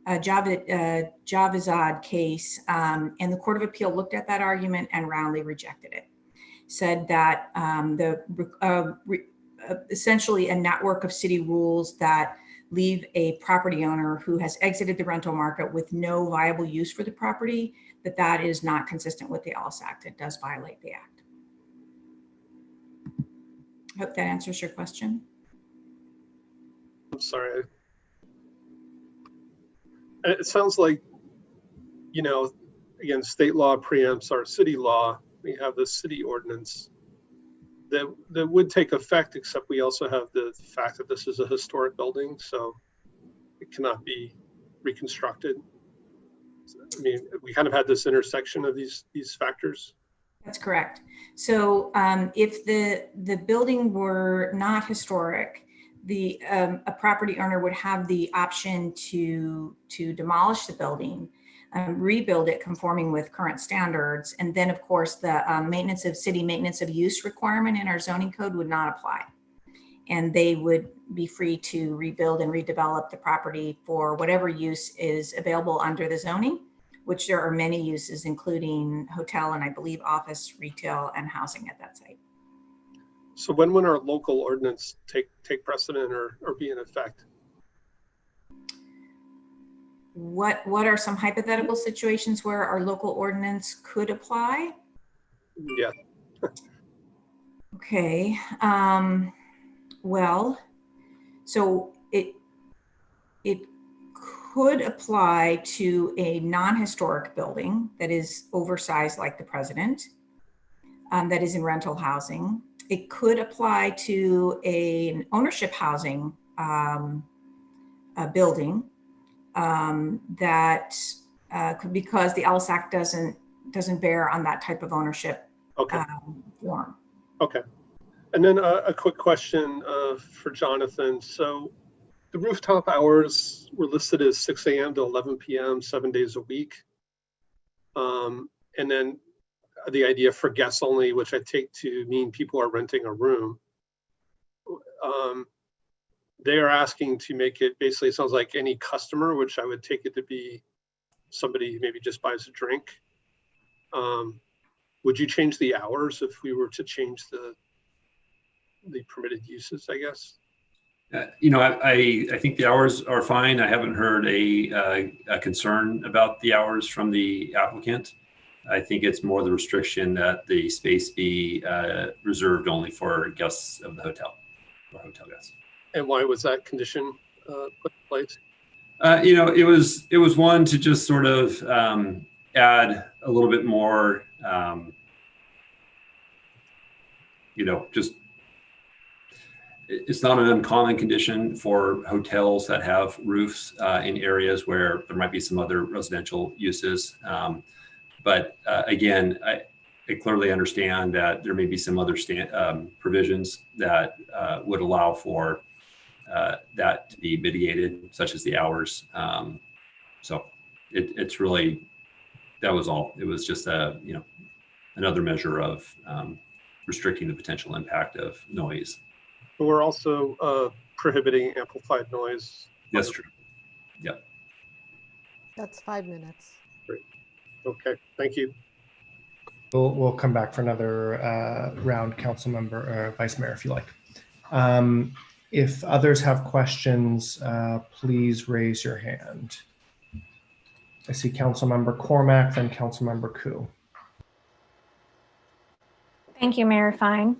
Javizad case. And the Court of Appeal looked at that argument and roundly rejected it. Said that essentially a network of city rules that leave a property owner who has exited the rental market with no viable use for the property, that is not consistent with the Ellis Act. It does violate the act. I hope that answers your question. I'm sorry. It sounds like, you know, again, state law preempts our city law. We have the city ordinance that would take effect, except we also have the fact that this is a historic building, so it cannot be reconstructed. I mean, we kind of had this intersection of these factors. That's correct. So if the building were not historic, a property owner would have the option to demolish the building, rebuild it conforming with current standards, and then of course the city maintenance of use requirement in our zoning code would not apply, and they would be free to rebuild and redevelop the property for whatever use is available under the zoning, which there are many uses, including hotel and I believe office, retail, and housing at that site. So when would our local ordinance take precedent or be in effect? What are some hypothetical situations where our local ordinance could apply? Yeah. Okay. Well, so it could apply to a non-historic building that is oversized like the president, that is in rental housing. It could apply to an ownership housing building that could, because the Ellis Act doesn't bear on that type of ownership form. Okay. And then a quick question for Jonathan. So the rooftop hours were listed as 6 a.m. to 11 p.m., 7 days a week. And then the idea for guests only, which I take to mean people are renting a room. They are asking to make it, basically it sounds like any customer, which I would take it to be somebody who maybe just buys a drink. Would you change the hours if we were to change the permitted uses, I guess? You know, I think the hours are fine. I haven't heard a concern about the hours from the applicant. I think it's more the restriction that the space be reserved only for guests of the hotel or hotel guests. And why was that condition put in place? You know, it was one to just sort of add a little bit more, you know, just it's not an uncommon condition for hotels that have roofs in areas where there might be some other residential uses. But again, I clearly understand that there may be some other provisions that would allow for that to be mitigated, such as the hours. So it's really, that was all. It was just you know, another measure of restricting the potential impact of noise. But we're also prohibiting amplified noise. That's true. Yep. That's 5 minutes. Great. Okay, thank you. We'll come back for another round, council member or vice mayor, if you like. If others have questions, please raise your hand. I see council member Cormack, then council member Koo. Thank you, Mayor Fine.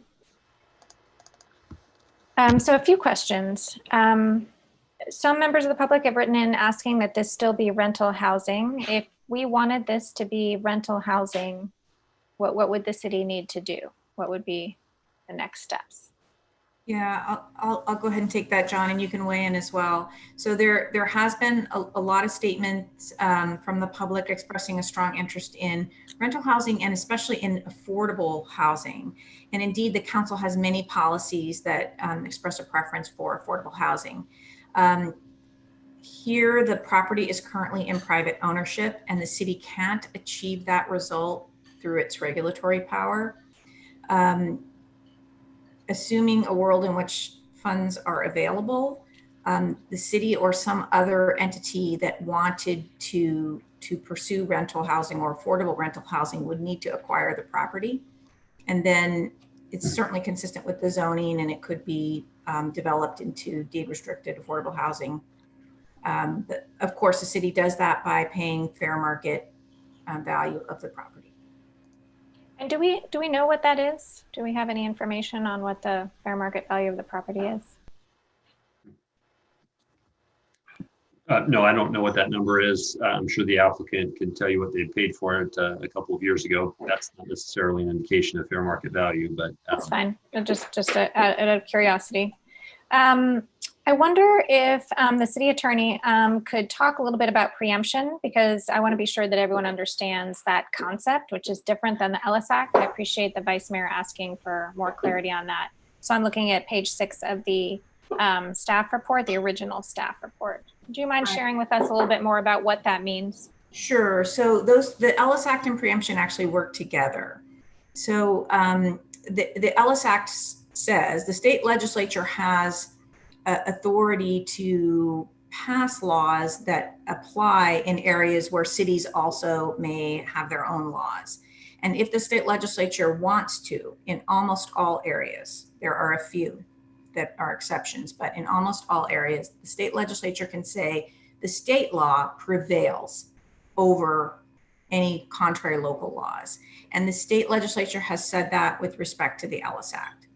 So a few questions. Some members of the public have written in asking that this still be rental housing. If we wanted this to be rental housing, what would the city need to do? What would be the next steps? Yeah, I'll go ahead and take that, John, and you can weigh in as well. So there has been a lot of statements from the public expressing a strong interest in rental housing and especially in affordable housing. And indeed, the council has many policies that express a preference for affordable housing. Here, the property is currently in private ownership and the city can't achieve that result through its regulatory power. Assuming a world in which funds are available, the city or some other entity that wanted to pursue rental housing or affordable rental housing would need to acquire the property. And then it's certainly consistent with the zoning and it could be developed into deed restricted affordable housing. But of course, the city does that by paying fair market value of the property. And do we know what that is? Do we have any information on what the fair market value of the property is? No, I don't know what that number is. I'm sure the applicant can tell you what they paid for it a couple of years ago. That's not necessarily an indication of fair market value, but That's fine. Just out of curiosity. I wonder if the city attorney could talk a little bit about preemption, because I want to be sure that everyone understands that concept, which is different than the Ellis Act. I appreciate the Vice Mayor asking for more clarity on that. So I'm looking at page 6 of the staff report, the original staff report. Do you mind sharing with us a little bit more about what that means? Sure. So the Ellis Act and preemption actually work together. So the Ellis Act says the state legislature has authority to pass laws that apply in areas where cities also may have their own laws. And if the state legislature wants to, in almost all areas, there are a few that are exceptions, but in almost all areas, the state legislature can say the state law prevails over any contrary local laws. And the state legislature has said that with respect to the Ellis Act.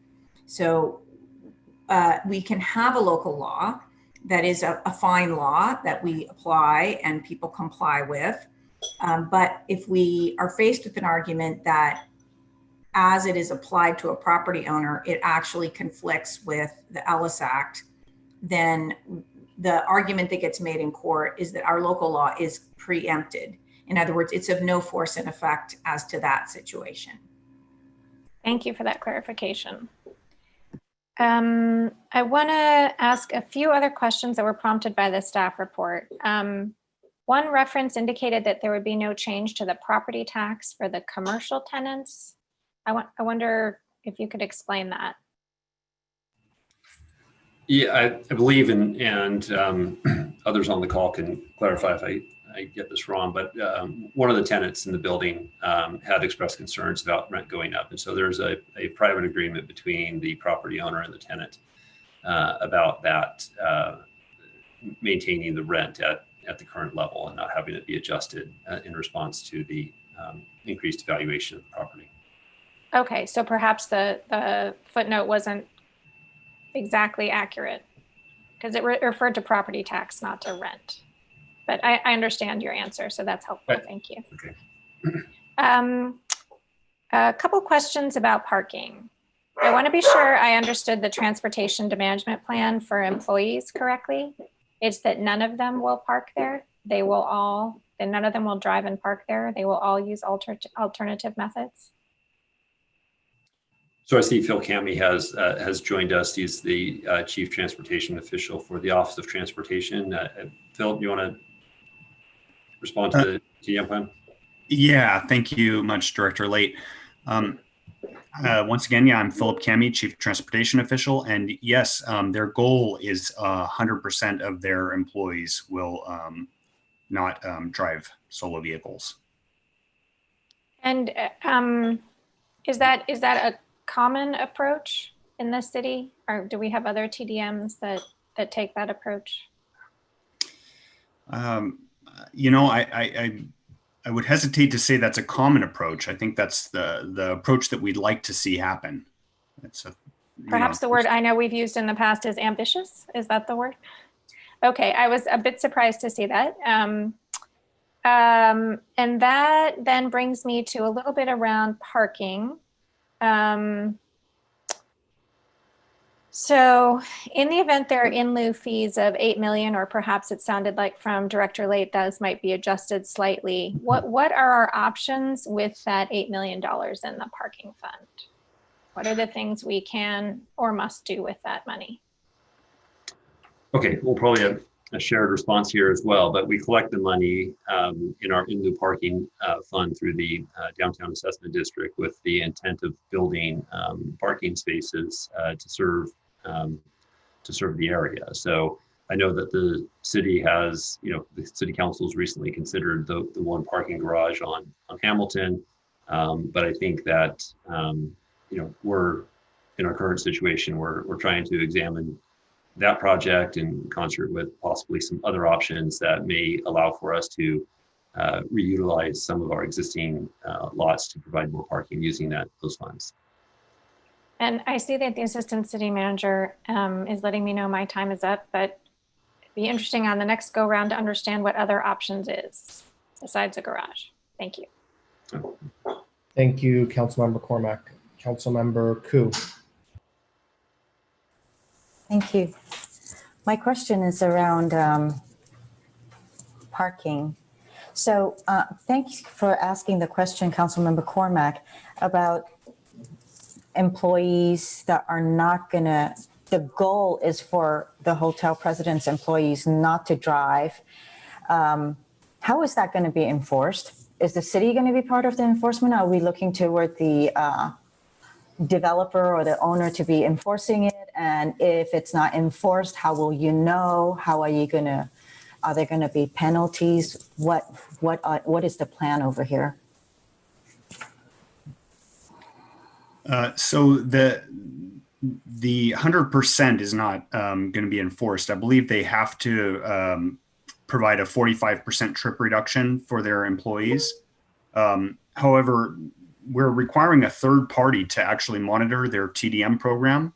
So we can have a local law that is a fine law that we apply and people comply with. But if we are faced with an argument that as it is applied to a property owner, it actually conflicts with the Ellis Act, then the argument that gets made in court is that our local law is preempted. In other words, it's of no force and effect as to that situation. Thank you for that clarification. I want to ask a few other questions that were prompted by the staff report. One reference indicated that there would be no change to the property tax for the commercial tenants. I wonder if you could explain that. yeah, I believe and others on the call can clarify if I get this wrong, but one of the tenants in the building had expressed concerns about rent going up. And so there's a private agreement between the property owner and the tenant about that maintaining the rent at the current level and not having it be adjusted in response to the increased valuation of the property. Okay, so perhaps the footnote wasn't exactly accurate because it referred to property tax, not to rent. But I understand your answer, so that's helpful. Right. Thank you. Okay. A couple questions about parking. I want to be sure I understood the transportation management plan for employees correctly. It's that none of them will park there. And none of them will drive and park there. They will all use alternative methods. So I see Phil Cammey has joined us. He's the Chief Transportation Official for the Office of Transportation. Phil, do you want to respond to the TDM plan? Yeah, thank you much, Director Late. Once again, I'm Philip Cammey, Chief Transportation Official. And yes, their goal is 100% of their employees will not drive solo vehicles. And is that a common approach in the city, or do we have other TDMs that take that approach? You know, I would hesitate to say that's a common approach. I think that's the approach that we'd like to see happen. It's Perhaps the word I know we've used in the past is ambitious. Is that the word? Okay, I was a bit surprised to see that. And that then brings me to a little bit around parking. So in the event there are in lieu fees of 8 million, or perhaps it sounded like from Director Late, those might be adjusted slightly. What are our options with that $8 million in the parking fund? What are the things we can or must do with that money? Okay, we'll probably a shared response here as well, but we collect the money in our in lieu parking fund through the downtown assessment district with the intent of building parking spaces to serve the area. So I know that the city has, the city council's recently considered the one parking garage on Hamilton, but I think that we're in our current situation, we're trying to examine that project in concert with possibly some other options that may allow for us to reutilize some of our existing lots to provide more parking using those funds. And I see that the assistant city manager is letting me know my time is up, but it'd be interesting on the next go round to understand what other options is besides a garage. Thank you. Thank you, Councilmember Cormack. Councilmember Koo. Thank you. My question is around parking. So thanks for asking the question, Councilmember Cormack, about employees that are not gonna, the goal is for the hotel president's employees not to drive. How is that gonna be enforced? Is the city gonna be part of the enforcement? Are we looking toward the developer or the owner to be enforcing it? And if it's not enforced, how will you know? How are you gonna, are there gonna be penalties? What is the plan over here? So the 100% is not going to be enforced. I believe they have to provide a 45% trip reduction for their employees. However, we're requiring a third party to actually monitor their TDM program,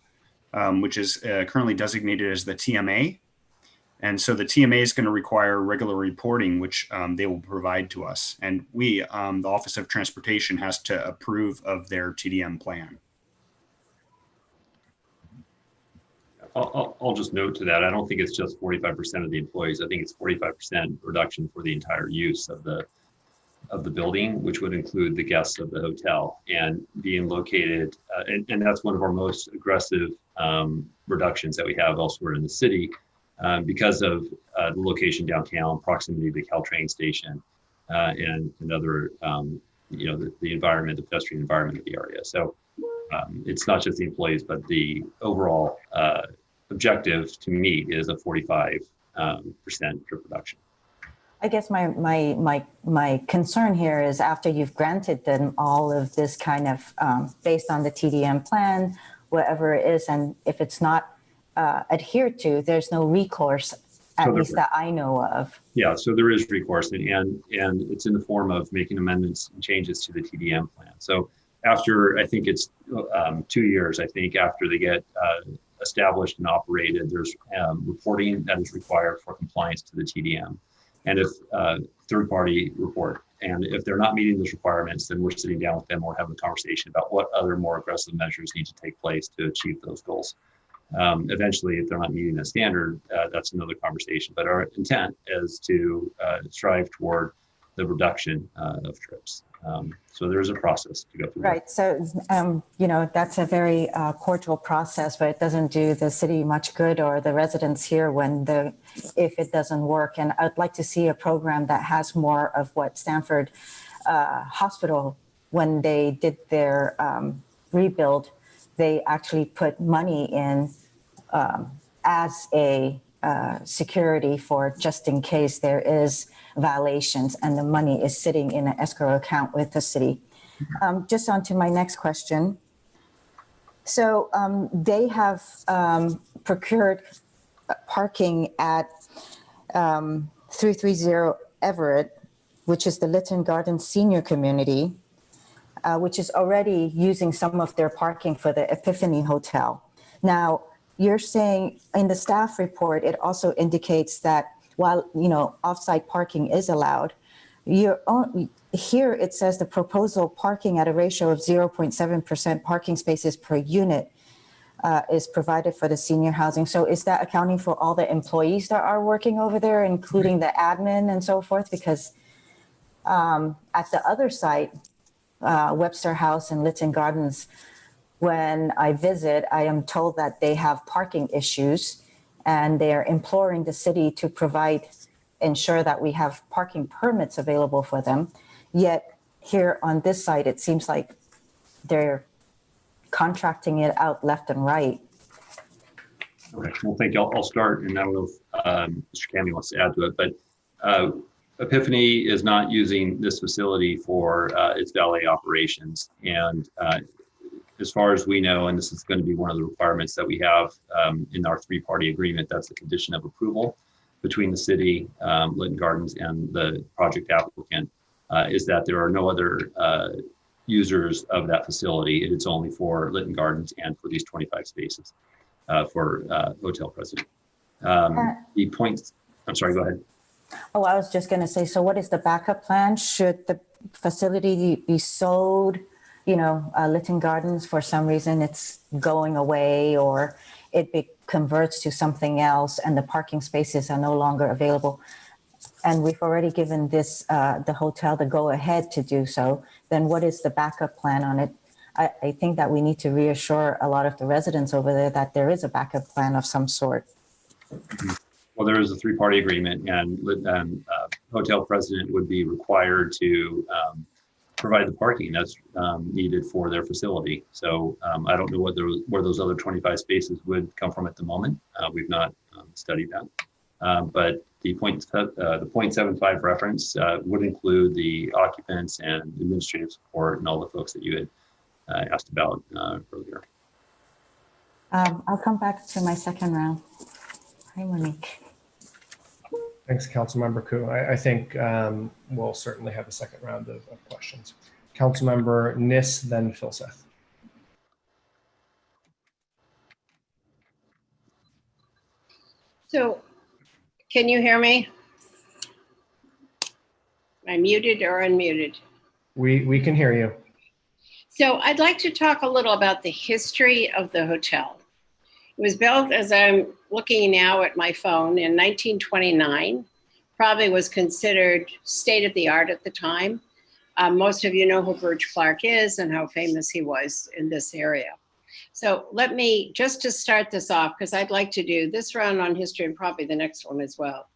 which is currently designated as the TMA. And so the TMA is going to require regular reporting, which they will provide to us. And we, the Office of Transportation, has to approve of their TDM plan. I'll just note to that, I don't think it's just 45% of the employees. I think it's 45% reduction for the entire use of the building, which would include the guests of the hotel and being located. And that's one of our most aggressive reductions that we have elsewhere in the city. Because of the location downtown, proximity to the Caltrain station, and other, the environment, the pedestrian environment of the area. So it's not just the employees, but the overall objective to meet is a 45% trip reduction. I guess my concern here is after you've granted them all of this kind of based on the TDM plan, whatever it is, and if it's not adhered to, there's no recourse, at least that I know of. Yeah, so there is recourse, and it's in the form of making amendments and changes to the TDM plan. So after, I think it's 2 years, I think, after they get established and operated, there's reporting that is required for compliance to the TDM. And if third-party report, and if they're not meeting those requirements, then we're sitting down with them or having a conversation about what other more aggressive measures need to take place to achieve those goals. Eventually, if they're not meeting that standard, that's another conversation. But our intent is to strive toward the reduction of trips. So there is a process to go through. Right. So, that's a very cordial process, but it doesn't do the city much good or the residents here if it doesn't work. And I'd like to see a program that has more of what Stanford Hospital, when they did their rebuild, they actually put money in as a security for just in case there is violations, and the money is sitting in an escrow account with the city. Just on to my next question. So they have procured parking at 330 Everett, which is the Lytton Gardens Senior Community, which is already using some of their parking for the Epiphany Hotel. Now, you're saying in the staff report, it also indicates that while, off-site parking is allowed, here it says the proposal parking at a ratio of 0.7% parking spaces per unit is provided for the senior housing. So is that accounting for all the employees that are working over there, including the admin and so forth? Because at the other site, Webster House and Lytton Gardens, when I visit, I am told that they have parking issues. and they're imploring the city to ensure that we have parking permits available for them. Yet here on this side, it seems like they're contracting it out left and right. Okay, well, thank you. I'll start, and I don't know if Mr. Cammy wants to add to it, but Epiphany is not using this facility for its valet operations. And as far as we know, and this is going to be one of the requirements that we have in our three-party agreement, that's a condition of approval between the city, Litton Gardens, and the project applicant, is that there are no other users of that facility. It's only for Litton Gardens and for these 25 spaces for hotel president. The points, I'm sorry, go ahead. Oh, I was just going to say, so what is the backup plan? Should the facility be sold, Litton Gardens, for some reason it's going away, or converts to something else and the parking spaces are no longer available, and we've already given the hotel the go ahead to do so, then what is the backup plan on it? I think that we need to reassure a lot of the residents over there that there is a backup plan of some sort. Well, there is a three-party agreement, and hotel president would be required to provide the parking that's needed for their facility. So I don't know where those other 25 spaces would come from at the moment. We've not studied that. But the 0.75 reference would include the occupants and administrative support and all the folks that you had asked about earlier. I'll come back to my second round. Hi, Monique. Thanks, Councilmember Koo. I think we'll certainly have a second round of questions. Councilmember Nis, then Philseth. So, can you hear me? Am I muted or unmuted? We can hear you. So I'd like to talk a little about the history of the hotel. It was built, as I'm looking now at my phone, in 1929. Probably was considered state of the art at the time. Most of you know who Clerk is and how famous he was in this area. So let me, just to start this off, because I'd like to do this round on history and probably the next one as well.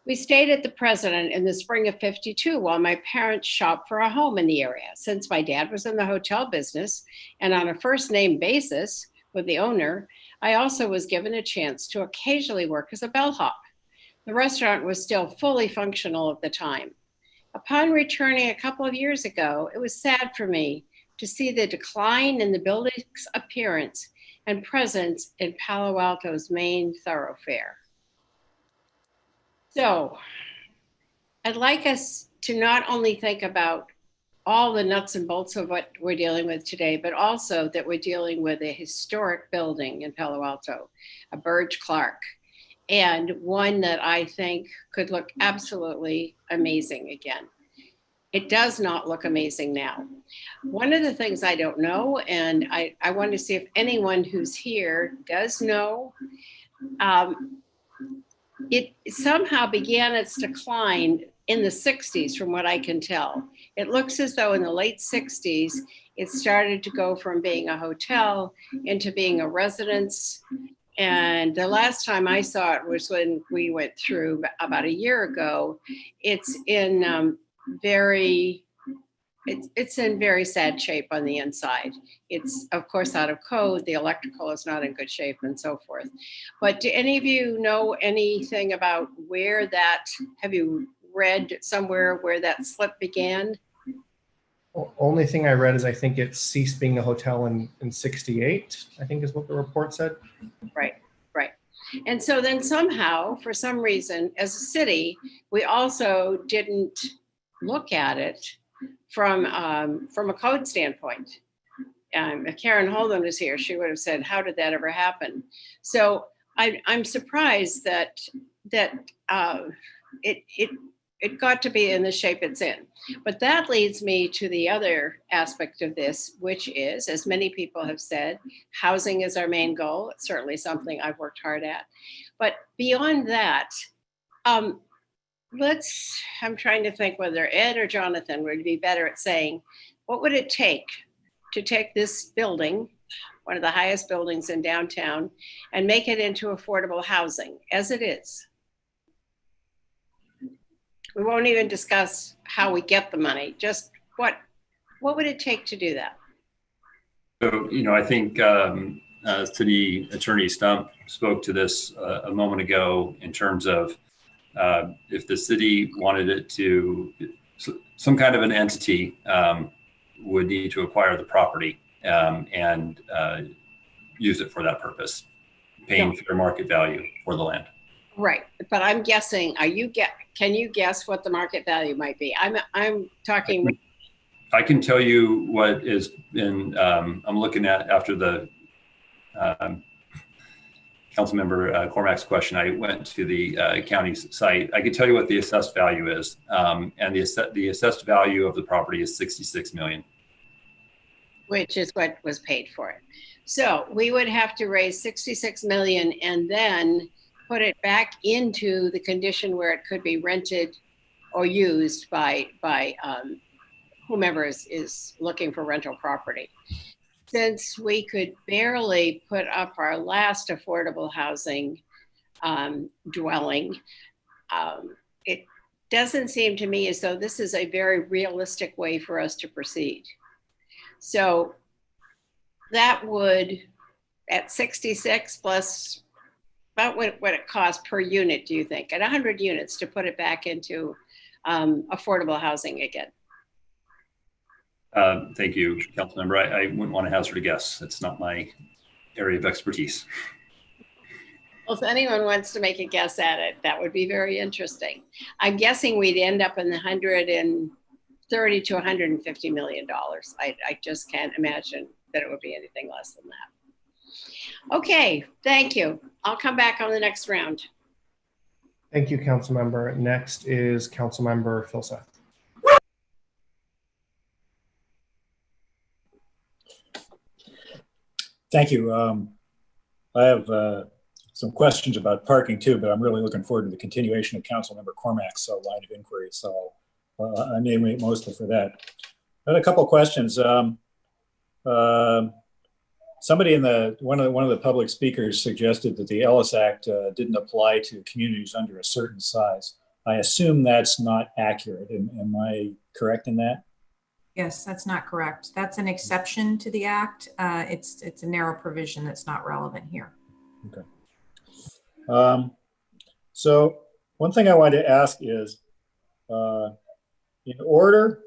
We stayed at the President in the spring of '52 while my parents shopped for a home in the area. Since my dad was in the hotel business and on a first name basis with the owner, I also was given a chance to occasionally work as a bellhop. The restaurant was still fully functional at the time. Upon returning a couple of years ago, it was sad for me to see the decline in the building's appearance and presence in Palo Alto's main thoroughfare. So I'd like us to not only think about all the nuts and bolts of what we're dealing with today, but also that we're dealing with a historic building in Palo Alto, a Burge Clark, and one that I think could look absolutely amazing again. It does not look amazing now. One of the things I don't know, and I want to see if anyone who's here does know, it somehow began its decline in the 60s, from what I can tell. It looks as though in the late 60s, it started to go from being a hotel into being a residence. And the last time I saw it was when we went through about a year ago. It's in very sad shape on the inside. It's of course out of code. The electrical is not in good shape and so forth. But do any of you know anything about where that, have you read somewhere where that slip began? Only thing I read is I think it ceased being a hotel in 68, I think is what the report said. Right. And so then somehow, for some reason, as a city, we also didn't look at it from a code standpoint. If Karen Holden was here, she would have said, how did that ever happen? So I'm surprised that it got to be in the shape it's in. But that leads me to the other aspect of this, which is, as many people have said, housing is our main goal. It's certainly something I've worked hard at. But beyond that, I'm trying to think whether Ed or Jonathan would be better at saying, what would it take to take this building one of the highest buildings in downtown, and make it into affordable housing as it is. We won't even discuss how we get the money, just what would it take to do that? So, I think City Attorney Stump spoke to this a moment ago in terms of if the city wanted it to, some kind of an entity would need to acquire the property and use it for that purpose, paying fair market value for the land. Right, but I'm guessing, can you guess what the market value might be? I'm talking. I can tell you what is in, I'm looking at after the Councilmember Cormack's question. I went to the county's site. I can tell you what the assessed value is. And the assessed value of the property is 66 million. Which is what was paid for it. So we would have to raise 66 million and then put it back into the condition where it could be rented or used by whomever is looking for rental property. Since we could barely put up our last affordable housing dwelling, it doesn't seem to me as though this is a very realistic way for us to proceed. So that would, at 66 plus, about what it costs per unit, do you think? At 100 units to put it back into affordable housing again? Thank you, Councilmember. I wouldn't want to hazard a guess. It's not my area of expertise. Well, if anyone wants to make a guess at it, that would be very interesting. I'm guessing we'd end up in the 130 to 150 million dollars. I just can't imagine that it would be anything less than that. Okay, thank you. I'll come back on the next round. Thank you, Councilmember. Next is Councilmember Filseth. Thank you. I have some questions about parking too, but I'm really looking forward to the continuation of Councilmember Cormack's line of inquiry. So I may wait mostly for that. I had a couple of questions. Somebody in one of the public speakers suggested that the Ellis Act didn't apply to communities under a certain size. I assume that's not accurate. Am I correct in that? Yes, that's not correct. That's an exception to the act. It's a narrow provision that's not relevant here. Okay. So one thing I wanted to ask is, in order,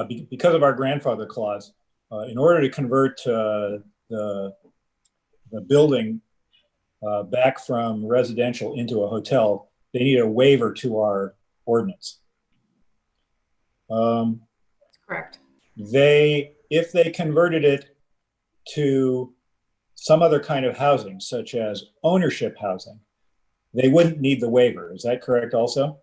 because of our grandfather clause, in order to convert the building back from residential into a hotel, they need a waiver to our ordinance. Correct. If they converted it to some other kind of housing, such as ownership housing, they wouldn't need the waiver. Is that correct also?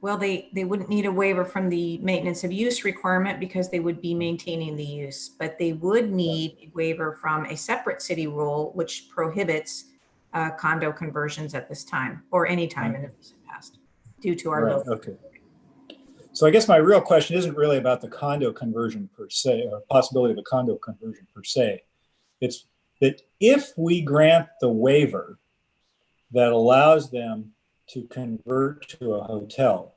Well, they wouldn't need a waiver from the maintenance of use requirement because they would be maintaining the use, but they would need a waiver from a separate city rule which prohibits condo conversions at this time or any time in the recent past due to our local. Okay. So I guess my real question isn't really about the condo conversion per se, or possibility of a condo conversion per se. It's that if we grant the waiver that allows them to convert to a hotel,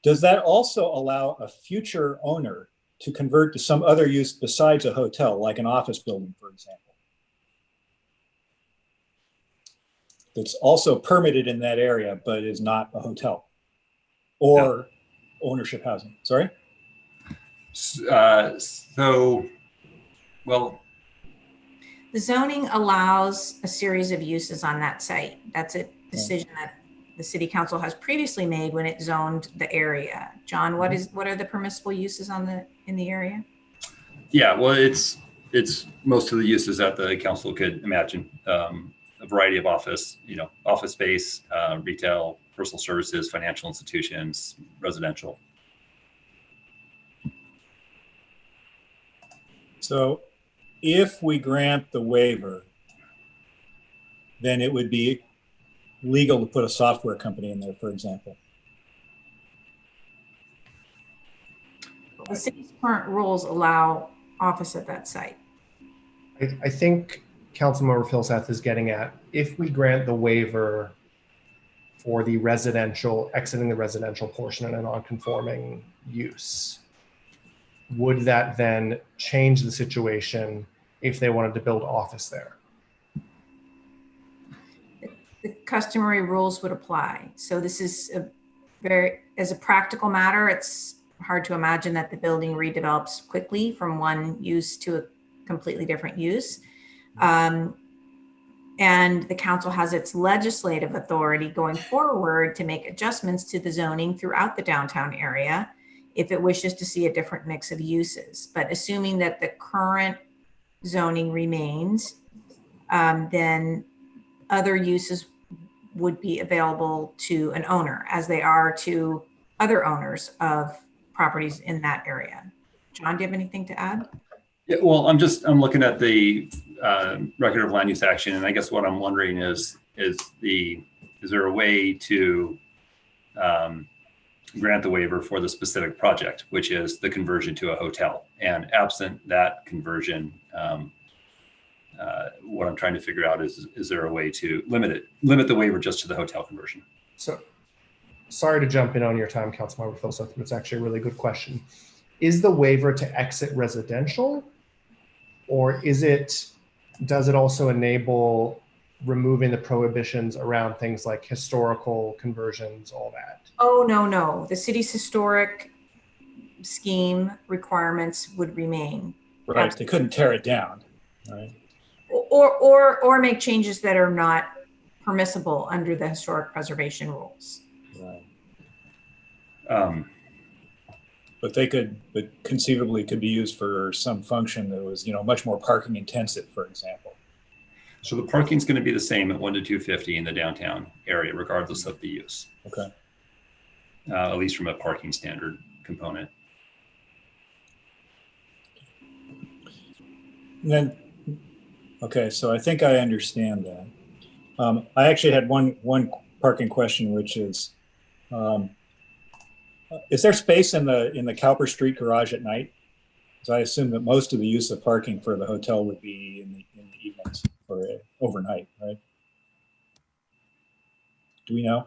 does that also allow a future owner to convert to some other use besides a hotel, like an office building, for example? That's also permitted in that area, but is not a hotel or ownership housing. Sorry? Well, the zoning allows a series of uses on that site. That's a decision that the city council has previously made when it zoned the area. John, what are the permissible uses in the area? Yeah, well, it's most of the uses that the council could imagine. A variety of office space, retail, personal services, financial institutions, residential. So if we grant the waiver, then it would be legal to put a software company in there, for example. The city's current rules allow office at that site. I think Councilmember Philseth is getting at, if we grant the waiver for the residential, exiting the residential portion in a non-conforming use, would that then change the situation if they wanted to build office there? The customary rules would apply. So this is as a practical matter, it's hard to imagine that the building redevelops quickly from one use to a completely different use. And the council has its legislative authority going forward to make adjustments to the zoning throughout the downtown area if it wishes to see a different mix of uses. But assuming that the current zoning remains, then other uses would be available to an owner as they are to other owners of properties in that area. John, do you have anything to add? Yeah, well, I'm looking at the record of land use action, and I guess what I'm wondering is there a way to grant the waiver for the specific project, which is the conversion to a hotel? And absent that conversion, what I'm trying to figure out is there a way to limit the waiver just to the hotel conversion? So, sorry to jump in on your time, Councilmember Philseth, but it's actually a really good question. Is the waiver to exit residential, or does it also enable removing the prohibitions around things like historical conversions, all that? Oh, no. The city's historic scheme requirements would remain. Right, they couldn't tear it down, right? Or make changes that are not permissible under the historic preservation rules. Right. But conceivably could be used for some function that was, much more parking intensive, for example. So the parking's going to be the same at 1 to 250 in the downtown area, regardless of the use. Okay. At least from a parking standard component. And then, okay, so I think I understand that. I actually had one parking question, which is there space in the Cowper Street garage at night? Because I assume that most of the use of parking for the hotel would be in the evenings or overnight, right? Do we know?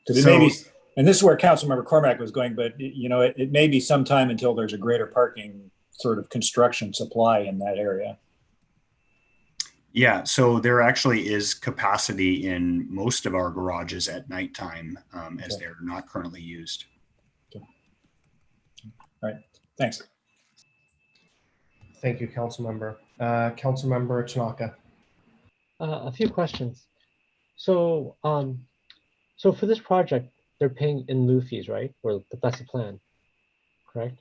Because it may be, and this is where Councilmember Cormack was going, but it may be some time until there's a greater parking sort of construction supply in that area. Yeah, so there actually is capacity in most of our garages at nighttime as they're not currently used. Okay. All right, thanks. Thank you, Councilmember. Councilmember Tanaka. A few questions. So, so for this project, they're paying in lieu fees, right? Or that's the plan, correct?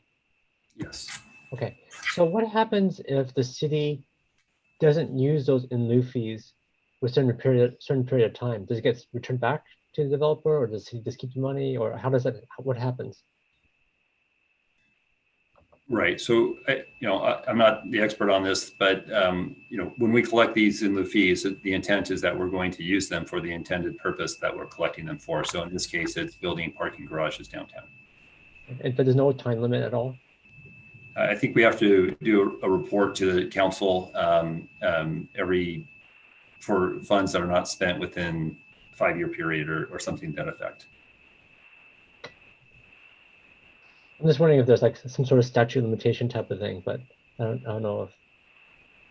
Yes. Okay. So what happens if the city doesn't use those in lieu fees for a certain period of time? Does it get returned back to the developer, or does he just keep the money, or how does that? What happens? Right. So, I'm not the expert on this, but when we collect these in lieu fees, the intent is that we're going to use them for the intended purpose that we're collecting them for. So in this case, it's building parking garages downtown. But there's no time limit at all? I think we have to do a report to the council for funds that are not spent within a 5-year period or something to that effect. I'm just wondering if there's like some sort of statute limitation type of thing, but I don't know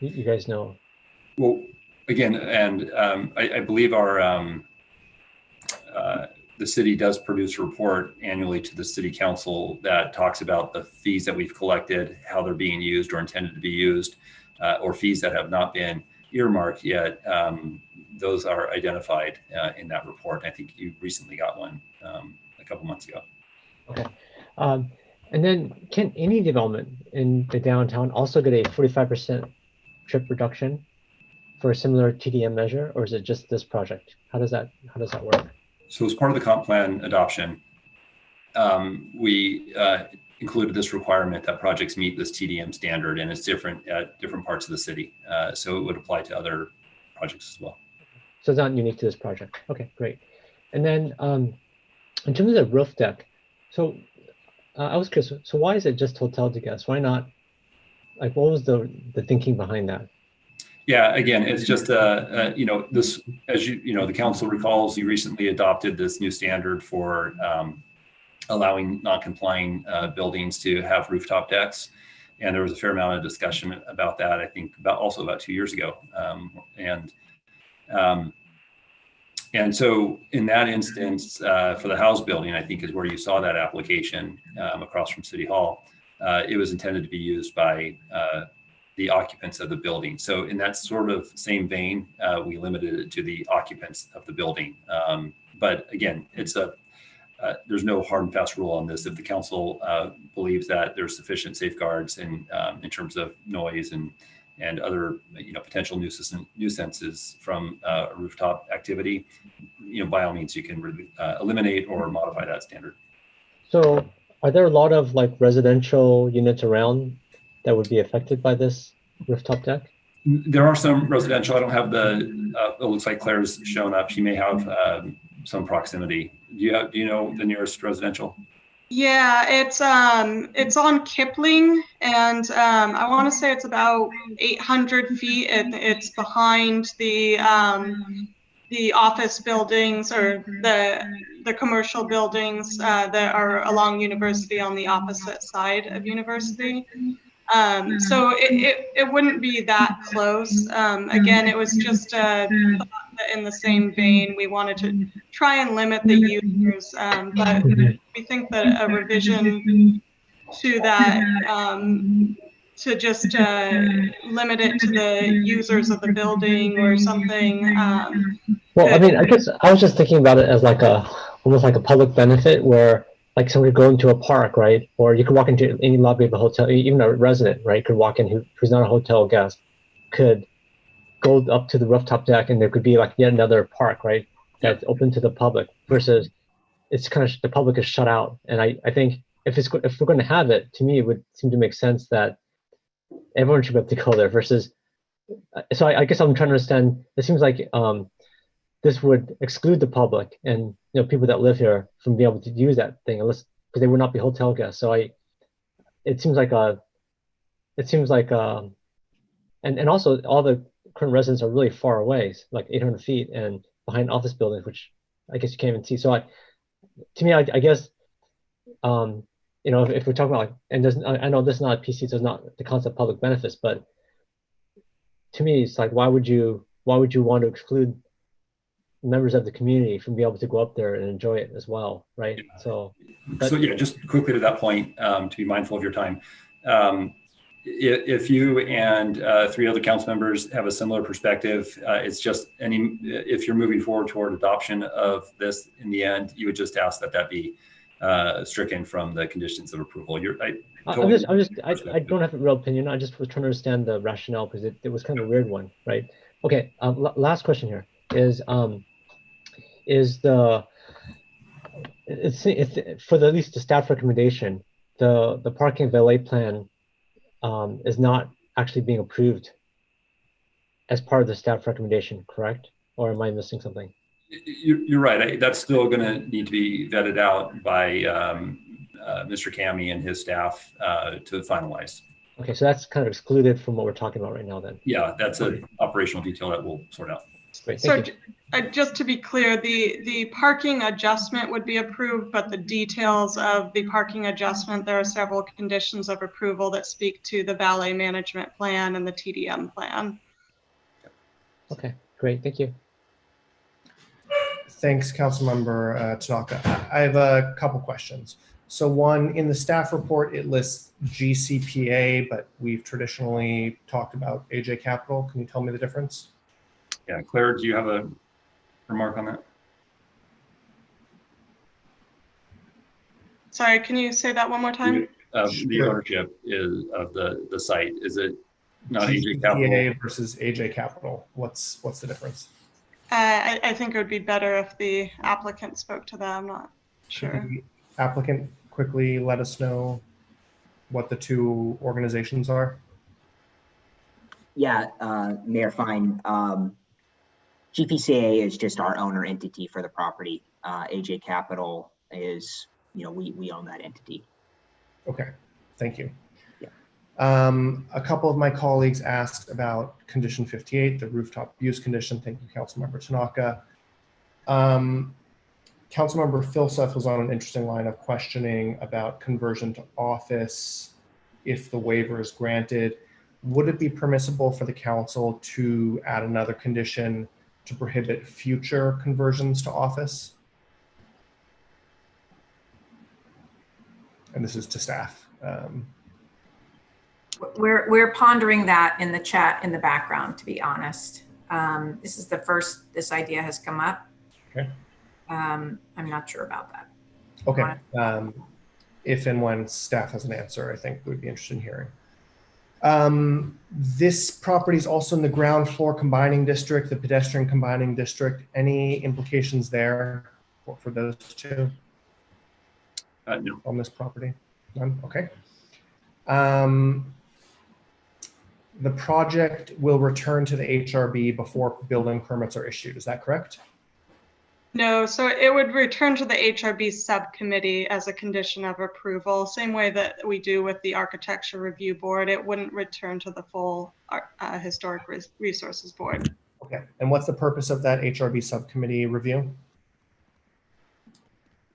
if you guys know. Well, again, and I believe the city does produce a report annually to the city council that talks about the fees that we've collected, how they're being used or intended to be used, or fees that have not been earmarked yet. Those are identified in that report. I think you recently got one a couple months ago. Okay. And then can any development in the downtown also get a 45% trip reduction for a similar TDM measure, or is it just this project? How does that work? So as part of the comp plan adoption, we included this requirement that projects meet this TDM standard, and it's different at different parts of the city. So it would apply to other projects as well. So it's not unique to this project. Okay, great. And then in terms of the roof deck, so I was curious. So why is it just hotel to guests? Why not? Like, what was the thinking behind that? Yeah, again, it's just this, as the council recalls, you recently adopted this new standard for allowing non-complying buildings to have rooftop decks, and there was a fair amount of discussion about that. I think about 2 years ago, and so in that instance, for the house building, I think is where you saw that application across from City Hall. It was intended to be used by the occupants of the building. So in that sort of same vein, we limited it to the occupants of the building. But again, there's no hard and fast rule on this. If the council believes that there's sufficient safeguards in terms of noise and other potential nuisances from rooftop activity, by all means you can eliminate or modify that standard. So are there a lot of like residential units around that would be affected by this rooftop deck? There are some residential. I don't have it looks like Claire's shown up. She may have some proximity. Do you know the nearest residential? Yeah, it's on Kipling, and I want to say it's about 800 feet, and it's behind the office buildings or the commercial buildings that are along University on the opposite side of University. So it wouldn't be that close. Again, it was just thought that in the same vein, we wanted to try and limit the users, but we think that a revision to that to just limit it to the users of the building or something. Well, I mean, I guess I was just thinking about it as like almost like a public benefit where like somebody go into a park, right? Or you could walk into any lobby of a hotel, even a resident, right? Could walk in who's not a hotel guest, could go up to the rooftop deck, and there could be like yet another park, right? That's open to the public versus it's kind of the public is shut out. And I think if we're going to have it, to me, it would seem to make sense that everyone should be able to go there versus. So I guess I'm trying to understand. It seems like this would exclude the public and people that live here from being able to use that thing unless because they would not be hotel guests. So it seems like and also all the current residents are really far away, like 800 feet and behind office buildings, which I guess you can't even see. So to me, I guess if we're talking about like, and I know this is not a PC, so it's not the concept of public benefits, but to me, it's like why would you want to exclude members of the community from being able to go up there and enjoy it as well, right? Yeah. So yeah, just quickly to that point, to be mindful of your time. If you and 3 other council members have a similar perspective, it's just if you're moving forward toward adoption of this in the end, you would just ask that be stricken from the conditions of approval. I don't have a real opinion. I just was trying to understand the rationale because it was kind of a weird one, right? Okay, last question here is for at least the staff recommendation, the parking valet plan is not actually being approved as part of the staff recommendation, correct? Or am I missing something? You're right. That's still going to need to be vetted out by Mr. Cami and his staff to finalize. Okay, so that's kind of excluded from what we're talking about right now then. Yeah, that's an operational detail that we'll sort out. Great, thank you. Just to be clear, the parking adjustment would be approved, but the details of the parking adjustment, there are several conditions of approval that speak to the valet management plan and the TDM plan. Okay, great, thank you. Thanks, Councilmember Tanaka. I have a couple questions. So one, in the staff report, it lists GCPA, but we've traditionally talked about AJ Capital. Can you tell me the difference? Yeah, Claire, do you have a remark on that? Sorry, can you say that one more time? The ownership is of the site. Is it not AJ GCPA Capital versus AJ Capital? What's the difference? I think it would be better if the applicant spoke to that. I'm not sure. Could the applicant quickly let us know what the 2 organizations are? Yeah, Mayor Fine. GPCA is just our owner entity for the property. AJ Capital is, we own that entity. Okay, thank you. Yeah. A couple of my colleagues asked about condition 58, the rooftop use condition. Thank you, Councilmember Tanaka. Councilmember Filseth was on an interesting line of questioning about conversion to office if the waiver is granted. Would it be permissible for the council to add another condition to prohibit future conversions to office? And this is to staff. We're pondering that in the chat in the background, to be honest. This is the first this idea has come up. Okay. I'm not sure about that. Okay. If and when staff has an answer, I think we'd be interested in hearing. This property is also in the ground floor combining district, the pedestrian combining district. Any implications there for those two? No. On this property? None? Okay. The project will return to the HRB before building permits are issued. Is that correct? No, so it would return to the HRB subcommittee as a condition of approval, same way that we do with the Architecture Review Board. It wouldn't return to the full Historic Resources Board. Okay. And what's the purpose of that HRB subcommittee review?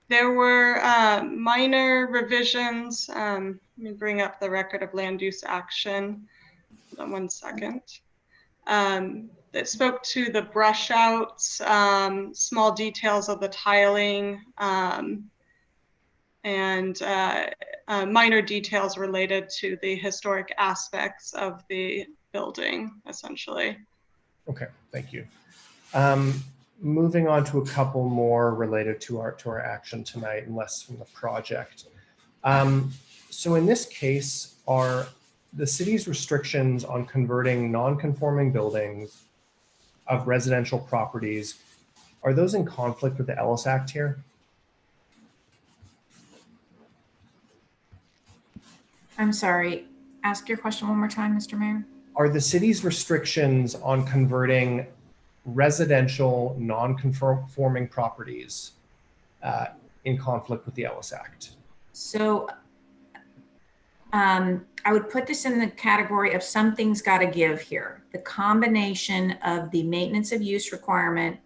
There were minor revisions. Let me bring up the record of land use action. Hold on 1 second. That spoke to the brush outs, small details of the tiling, and minor details related to the historic aspects of the building, essentially. Okay, thank you. Moving on to a couple more related to our action tonight and less from the project. So in this case, are the city's restrictions on converting non-conforming buildings of residential properties, are those in conflict with the Ellis Act here? I'm sorry, ask your question one more time, Mr. Mayor. Are the city's restrictions on converting residential non-conforming properties in conflict with the Ellis Act? So I would put this in the category of something's got to give here. The combination of the maintenance of use requirement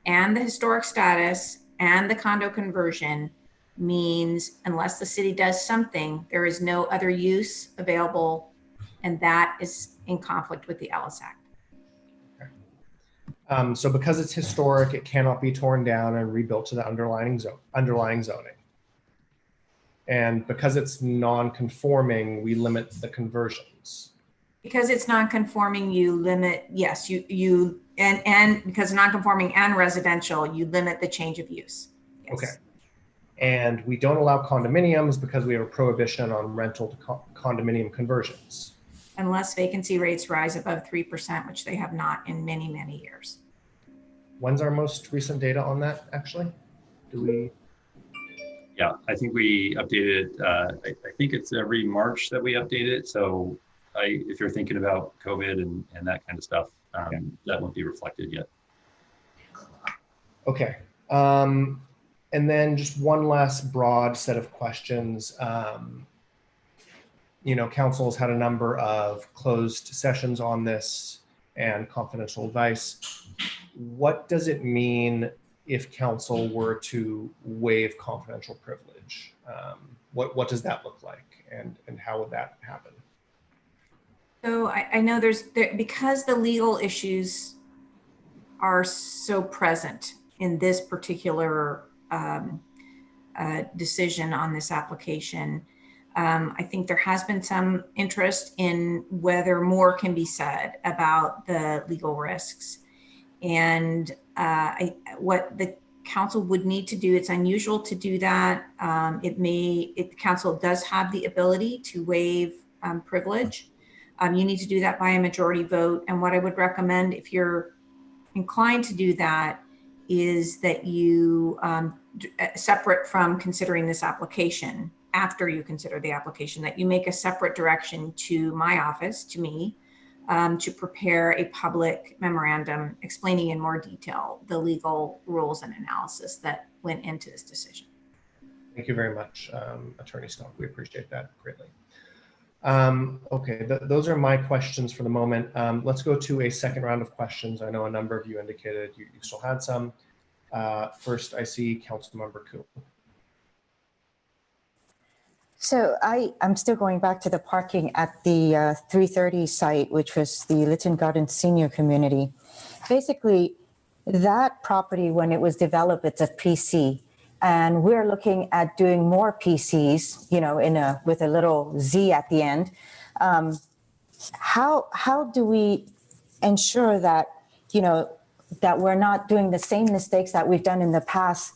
and the historic status and the condo conversion means unless the city does something, there is no other use available, and that is in conflict with the Ellis Act. Okay. So because it's historic, it cannot be torn down and rebuilt to the underlying zoning. And because it's non-conforming, we limit the conversions. Because it's non-conforming, you limit, yes, and because non-conforming and residential, you limit the change of use. Yes. Okay. And we don't allow condominiums because we have a prohibition on rental to condominium conversions. Unless vacancy rates rise above 3%, which they have not in many, many years. When's our most recent data on that, actually? Do we? Yeah, I think we updated, I think it's every March that we update it. So if you're thinking about COVID and that kind of stuff, that won't be reflected yet. Okay. And then just one last broad set of questions. You know, council has had a number of closed sessions on this and confidential advice. What does it mean if council were to waive confidential privilege? What does that look like, and how would that happen? So I know because the legal issues are so present in this particular decision on this application, I think there has been some interest in whether more can be said about the legal risks. And what the council would need to do, it's unusual to do that. The council does have the ability to waive privilege. You need to do that by a majority vote. And what I would recommend, if you're inclined to do that, is that you, separate from considering this application, after you consider the application, that you make a separate direction to my office, to me, to prepare a public memorandum explaining in more detail the legal rules and analysis that went into this decision. Thank you very much, Attorney Stock. We appreciate that greatly. Okay, those are my questions for the moment. Let's go to a second round of questions. I know a number of you indicated you still had some. First, I see Councilmember Koo. So I'm still going back to the parking at the 330 site, which was the Lytton Garden Senior Community. Basically, that property, when it was developed, it's a PC. And we're looking at doing more PCs, you know, with a little Z at the end. How do we ensure that, you know, that we're not doing the same mistakes that we've done in the past,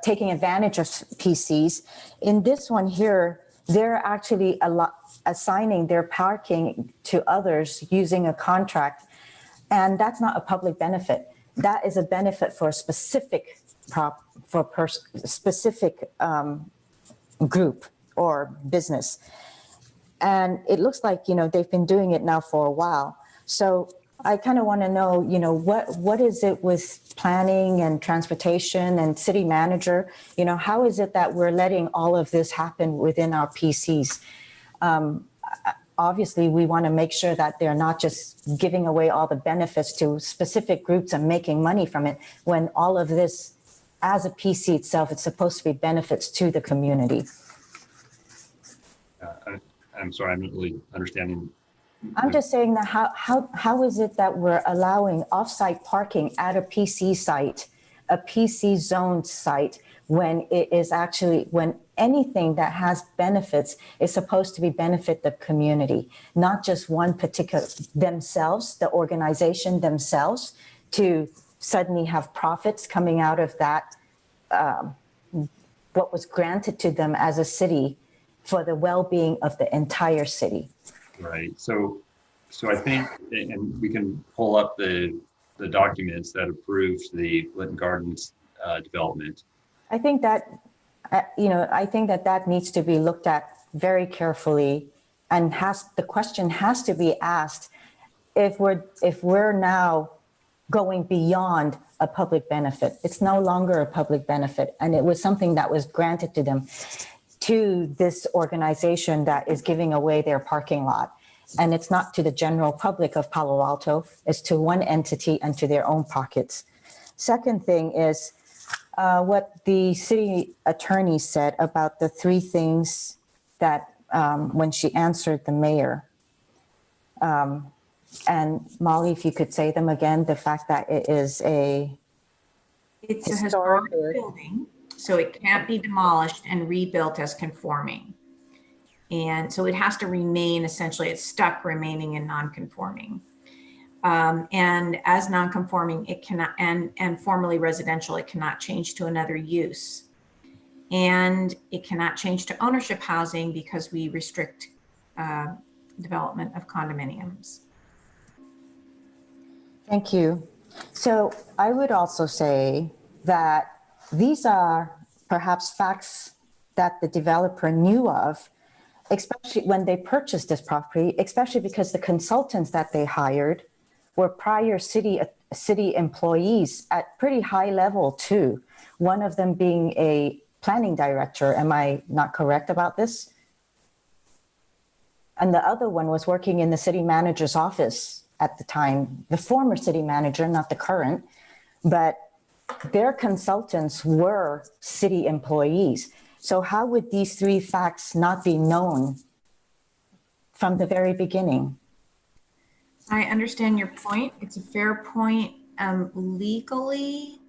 taking advantage of PCs? In this one here, they're actually assigning their parking to others using a contract, and that's not a public benefit. That is a benefit for a specific specific group or business. And it looks like, you know, they've been doing it now for a while. So I kind of want to know, you know, what is it with planning and transportation and city manager? You know, how is it that we're letting all of this happen within our PCs? Obviously, we want to make sure that they're not just giving away all the benefits to specific groups and making money from it, when all of this, as a PC itself, it's supposed to be benefits to the community. I'm sorry, I'm not really understanding. I'm just saying that how is it that we're allowing offsite parking at a PC site, a PC zoned site, when it is actually, when anything that has benefits is supposed to be benefit the community, not just one particular themselves, the organization themselves, to suddenly have profits coming out of that, what was granted to them as a city for the well-being of the entire city. Right. So I think, and we can pull up the documents that approved the Lytton Gardens development. I think that, you know, I think that needs to be looked at very carefully, and the question has to be asked if we're now going beyond a public benefit. It's no longer a public benefit, and it was something that was granted to them, to this organization that is giving away their parking lot. And it's not to the general public of Palo Alto, it's to one entity and to their own pockets. Second thing is what the city attorney said about the three things that when she answered the mayor. And Molly, if you could say them again, the fact that it is it's a historic building, so it can't be demolished and rebuilt as conforming. And so it has to remain, essentially, it's stuck remaining in non-conforming. And as non-conforming, it cannot, and formerly residential, it cannot change to another use. And it cannot change to ownership housing because we restrict development of condominiums. Thank you. So I would also say that these are perhaps facts that the developer knew of, especially when they purchased this property, especially because the consultants that they hired were prior city employees at pretty high level too. One of them being a planning director. Am I not correct about this? And the other one was working in the city manager's office at the time, the former city manager, not the current, but their consultants were city employees. So how would these three facts not be known from the very beginning? I understand your point. It's a fair point. Legally,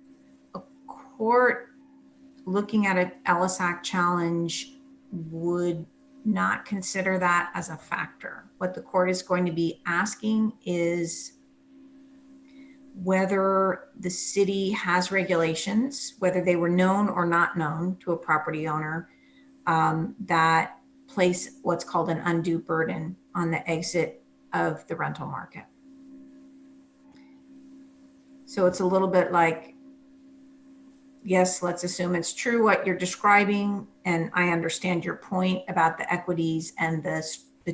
a court looking at an LSAC challenge would not consider that as a factor. What the court is going to be asking is whether the city has regulations, whether they were known or not known to a property owner, that place what's called an undue burden on the exit of the rental market. So it's a little bit like, yes, let's assume it's true what you're describing, and I understand your point about the equities and the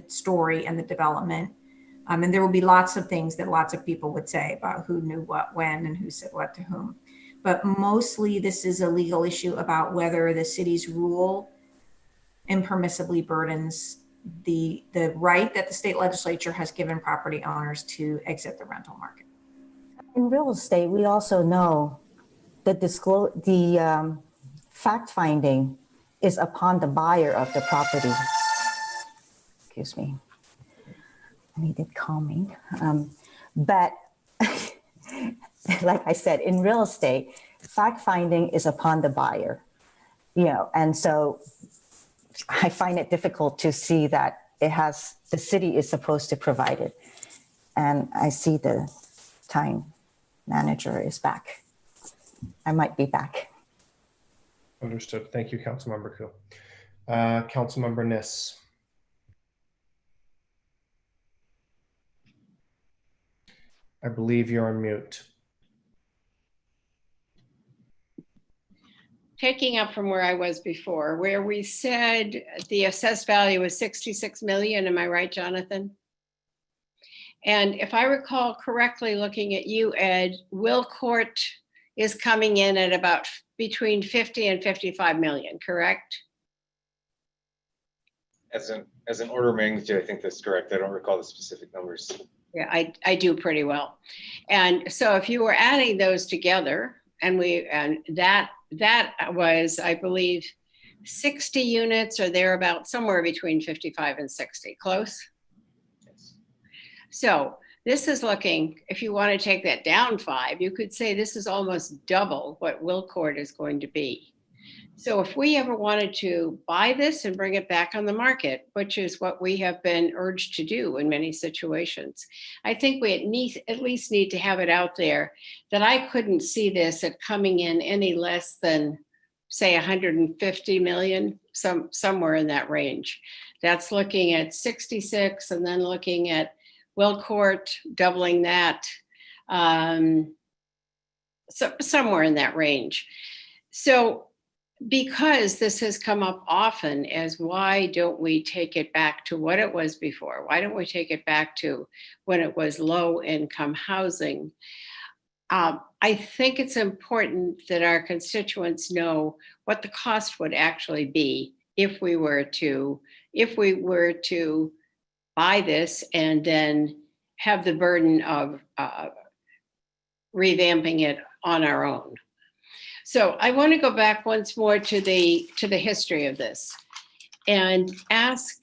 story and the development. And there will be lots of things that lots of people would say about who knew what when and who said what to whom. but mostly this is a legal issue about whether the city's rule impermissibly burdens the right that the state legislature has given property owners to exit the rental market. In real estate, we also know that the fact finding is upon the buyer of the property. Excuse me. I needed calming. But like I said, in real estate, fact finding is upon the buyer. And so I find it difficult to see that the city is supposed to provide it. And I see the time manager is back. I might be back. Understood. Thank you, Councilmember Koo. Councilmember Niss. I believe you're on mute. Taking up from where I was before, where we said the assessed value was 66 million, am I right, Jonathan? And if I recall correctly, looking at you, Ed, Will Court is coming in at about between 50 and 55 million, correct? As an order of magnitude, I think that's correct. I don't recall the specific numbers. Yeah, I do pretty well. And so if you were adding those together, and that was, I believe, 60 units or thereabout, somewhere between 55 and 60, close? Yes. So this is looking, if you want to take that down 5, you could say this is almost double what Will Court is going to be. So if we ever wanted to buy this and bring it back on the market, which is what we have been urged to do in many situations, I think we at least need to have it out there that I couldn't see this at coming in any less than, say, 150 million, somewhere in that range. That's looking at 66 and then looking at Will Court, doubling that, so somewhere in that range. So because this has come up often as why don't we take it back to what it was before? Why don't we take it back to when it was low income housing? I think it's important that our constituents know what the cost would actually be if we were to buy this and then have the burden of revamping it on our own. So I want to go back once more to the history of this and ask,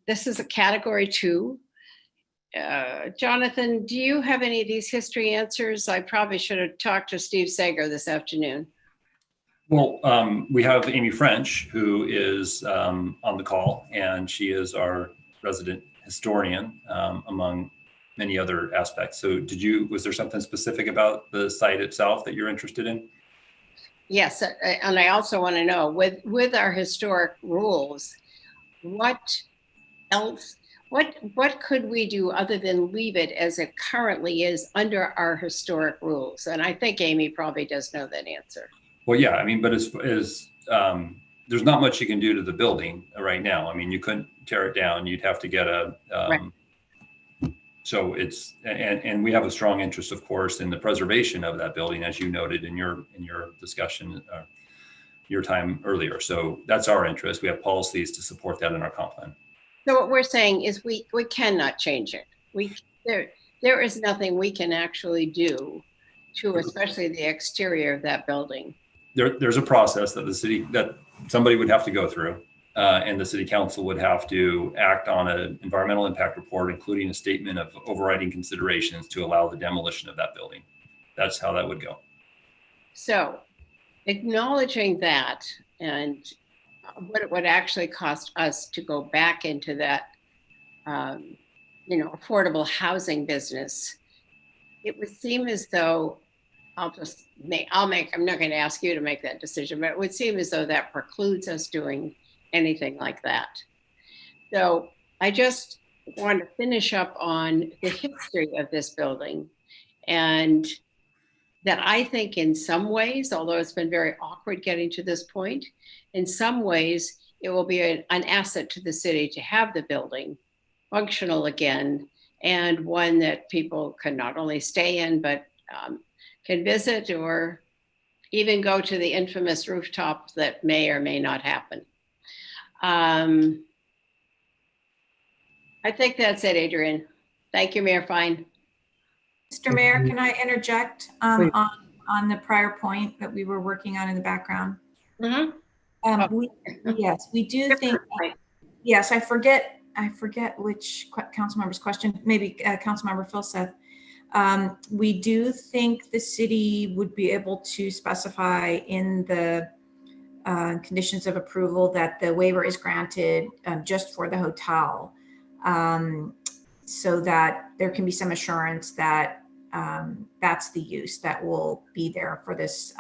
this is a category 2. Jonathan, do you have any of these history answers? I probably should have talked to Steve Sager this afternoon. Well, we have Amy French, who is on the call, and she is our resident historian, among many other aspects. So was there something specific about the site itself that you're interested in? Yes, and I also want to know, with our historic rules, what else, what could we do other than leave it as it currently is under our historic rules? And I think Amy probably does know that answer. Well, yeah, I mean, but there's not much you can do to the building right now. I mean, you couldn't tear it down. You'd have to get a, right. So it's, and we have a strong interest, of course, in the preservation of that building, as you noted in your discussion, your time earlier. So that's our interest. We have policies to support that in our comp plan. So what we're saying is we cannot change it. There is nothing we can actually do to, especially the exterior of that building. There's a process that somebody would have to go through. And the city council would have to act on an environmental impact report, including a statement of overriding considerations to allow the demolition of that building. That's how that would go. So acknowledging that and what it would actually cost us to go back into that, affordable housing business, it would seem as though I'm not going to ask you to make that decision, but it would seem as though that precludes us doing anything like that. So I just want to finish up on the history of this building, and that I think in some ways, although it's been very awkward getting to this point, in some ways it will be an asset to the city to have the building functional again, and one that people can not only stay in, but can visit or even go to the infamous rooftop that may or may not happen. I think that's it, Adrian. Thank you, Mayor Fine. Mr. Mayor, can I interject on the prior point that we were working on in the background? Yes, we do think. Yes, I forget which council member's question. Maybe Council Member Philseth. We do think the city would be able to specify in the conditions of approval that the waiver is granted just for the hotel, so that there can be some assurance that that's the use that will be there for this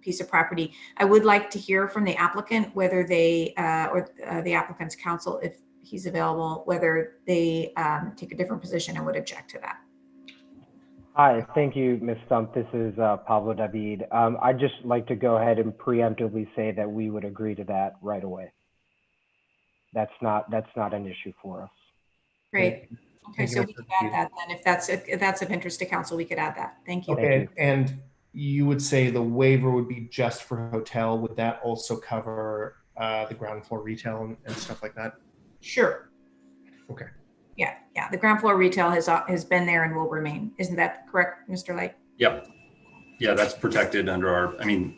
piece of property. I would like to hear from the applicant whether they or the applicant's counsel, if he's available, whether they take a different position and would object to that. Hi, thank you, Ms. Stump. This is Pablo David. I'd just like to go ahead and preemptively say that we would agree to that right away. That's not an issue for us. Great. Okay, so we can add that then. If that's of interest to council, we could add that. Thank you. Okay, and you would say the waiver would be just for hotel. Would that also cover the ground floor retail and stuff like that? Sure. Okay. Yeah. The ground floor retail has been there and will remain. Isn't that correct, Mr. Light? Yep. Yeah, that's protected under our, the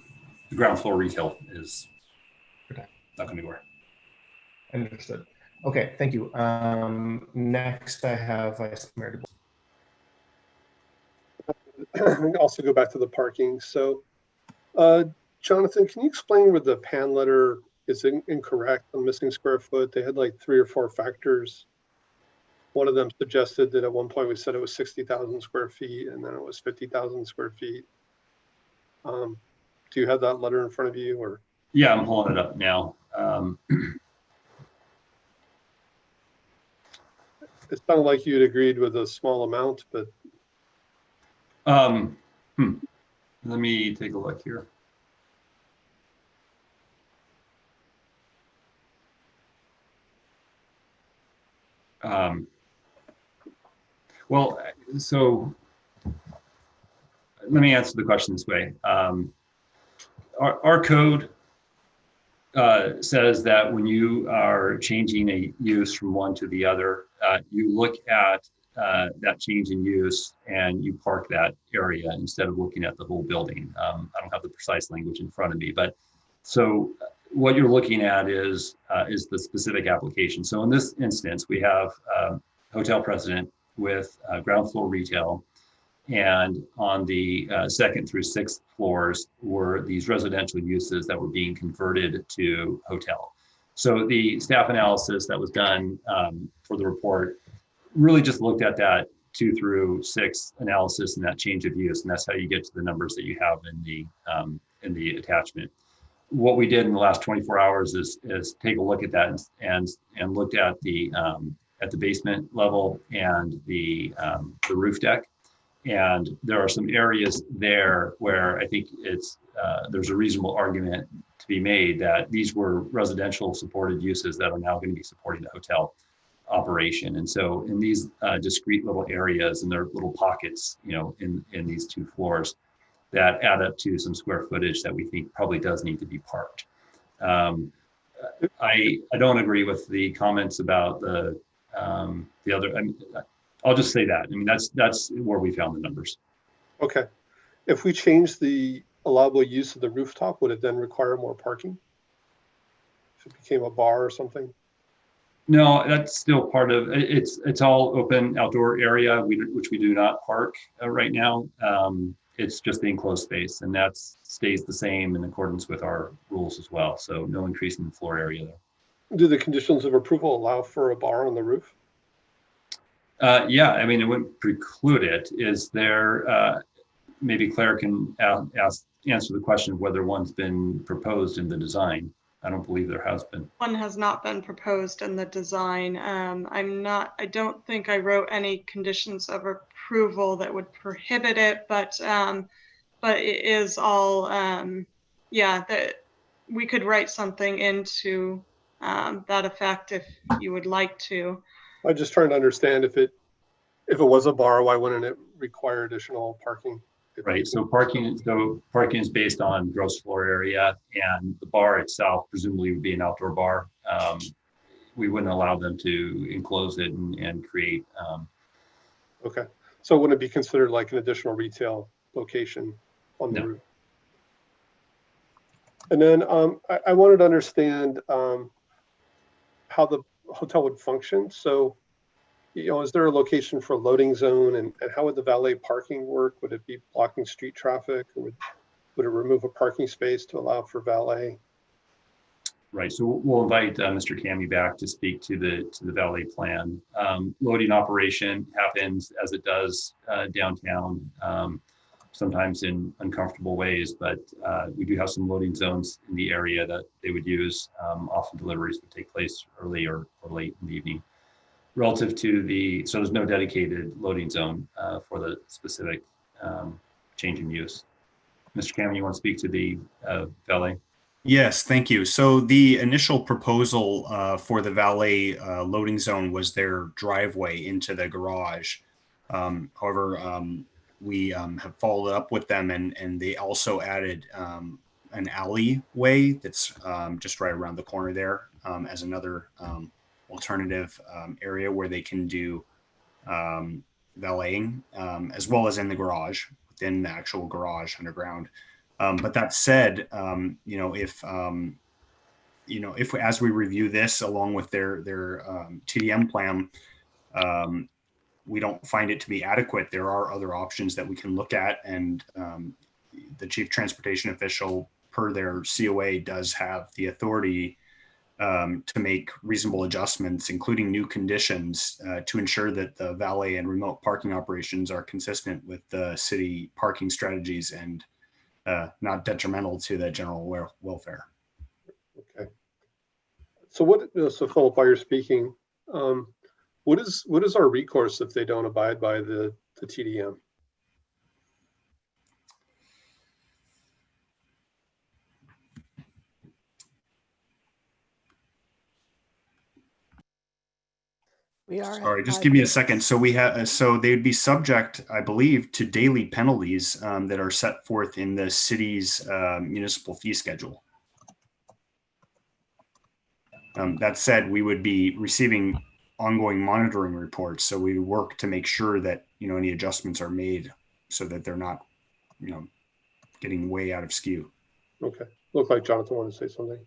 ground floor retail is not going to be where. Understood. Okay, thank you. Next I have Vice Mayor DeBoer. Also go back to the parking. So, Jonathan, can you explain where the pan letter is incorrect on missing square foot? They had like 3 or 4 factors. One of them suggested that at one point we said it was 60,000 square feet and then it was 50,000 square feet. Do you have that letter in front of you, or? Yeah, I'm pulling it up now. It sounded like you'd agreed with a small amount, but. Let me take a look here. Well, so let me answer the question this way. Our code says that when you are changing a use from one to the other, you look at that change in use and you park that area instead of looking at the whole building. I don't have the precise language in front of me, but so what you're looking at is the specific application. So in this instance, we have hotel precedent with ground floor retail, and on the 2nd through 6th floors were these residential uses that were being converted to hotel. So the staff analysis that was done for the report really just looked at that 2 through 6 analysis and that change of use, and that's how you get to the numbers that you have in the attachment. What we did in the last 24 hours is take a look at that and looked at the basement level and the roof deck. And there are some areas there where I think there's a reasonable argument to be made that these were residential supported uses that are now going to be supporting the hotel operation. And so in these discrete little areas and their little pockets, in these 2 floors, that add up to some square footage that we think probably does need to be parked. I don't agree with the comments about the other. I'll just say that. That's where we found the numbers. Okay. If we change the allowable use of the rooftop, would it then require more parking? If it became a bar or something? No, that's still part of it. It's all open outdoor area, which we do not park right now. It's just the enclosed space, and that stays the same in accordance with our rules as well. So no increase in the floor area there. Do the conditions of approval allow for a bar on the roof? Yeah, it wouldn't preclude it. Is there, maybe Clerk can answer the question of whether one's been proposed in the design. I don't believe there has been. One has not been proposed in the design. I don't think I wrote any conditions of approval that would prohibit it, but it is all, that we could write something into that effect if you would like to. I'm just trying to understand if it was a bar, why wouldn't it require additional parking? Right. So parking is based on gross floor area, and the bar itself presumably would be an outdoor bar. We wouldn't allow them to enclose it and create. Okay. So wouldn't it be considered like an additional retail location on the route? And then I wanted to understand how the hotel would function. So, is there a location for a loading zone, and how would the valet parking work? Would it be blocking street traffic, or would it remove a parking space to allow for valet? Right. So we'll invite Mr. Cami back to speak to the valet plan. Loading operation happens as it does downtown, sometimes in uncomfortable ways, but we do have some loading zones in the area that they would use. Often deliveries would take place early or late in the evening. Relative to so there's no dedicated loading zone for the specific change in use. Mr. Cami, you want to speak to the valet? Yes, thank you. So the initial proposal for the valet loading zone was their driveway into the garage. However, we have followed up with them, and they also added an alleyway that's just right around the corner there as another alternative area where they can do valeting, as well as in the garage, within the actual garage underground. But that said, if as we review this along with their TDM plan, we don't find it to be adequate, there are other options that we can look at, and the chief transportation official, per their COA, does have the authority to make reasonable adjustments, including new conditions, to ensure that the valet and remote parking operations are consistent with the city parking strategies and not detrimental to the general welfare. Okay. So Philip, while you're speaking, what is our recourse if they don't abide by the TDM? We are. Sorry, just give me a second. So they'd be subject, I believe, to daily penalties that are set forth in the city's municipal fee schedule. That said, we would be receiving ongoing monitoring reports, so we work to make sure that any adjustments are made so that they're not getting way out of skew. Okay. Looked like Jonathan wanted to say something.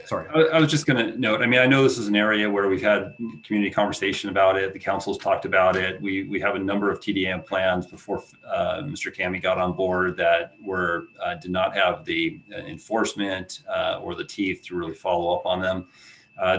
Sorry. I was just going to note, I mean, I know this is an area where we've had community conversation about it. The council's talked about it. We have a number of TDM plans before Mr. Cami got on board that did not have the enforcement or the teeth to really follow up on them.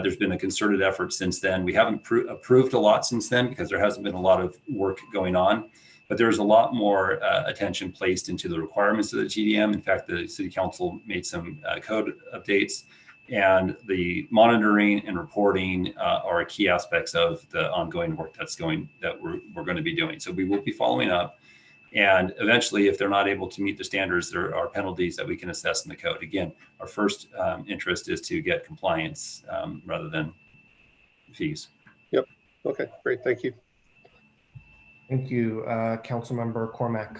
There's been a concerted effort since then. We haven't approved a lot since then because there hasn't been a lot of work going on, but there's a lot more attention placed into the requirements of the TDM. In fact, the city council made some code updates, and the monitoring and reporting are key aspects of the ongoing work that we're going to be doing. So we will be following up, and eventually, if they're not able to meet the standards, there are penalties that we can assess in the code. Again, our first interest is to get compliance rather than fees. Yep. Okay, great. Thank you. Thank you, Councilmember Cormack.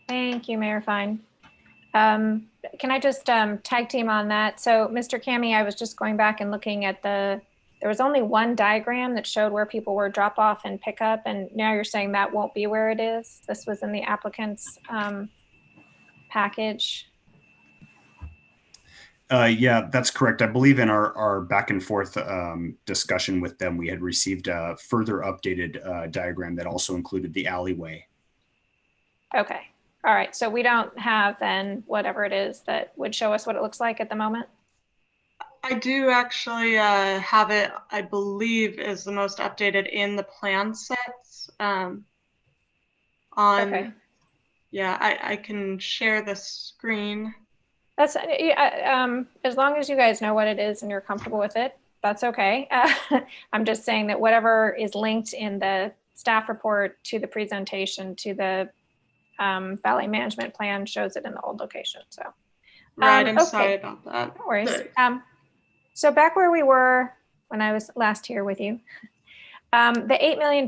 Thank you, Mayor Fine. Can I just tag team on that? So Mr. Cami, I was just going back and looking at there was only one diagram that showed where people were drop off and pick up. And now you're saying that won't be where it is. This was in the applicant's package. Yeah, that's correct. I believe in our back and forth discussion with them, we had received a further updated diagram that also included the alleyway. Okay. All right. So we don't have then whatever it is that would show us what it looks like at the moment. I do actually have it, I believe, is the most updated in the plan sets. Okay. Yeah, I can share the screen. That's as long as you guys know what it is and you're comfortable with it, that's okay. I'm just saying that whatever is linked in the staff report to the presentation to the valet management plan shows it in the old location. So Right, I'm okay. sorry about that. No worries. So back where we were when I was last here with you, the $8 million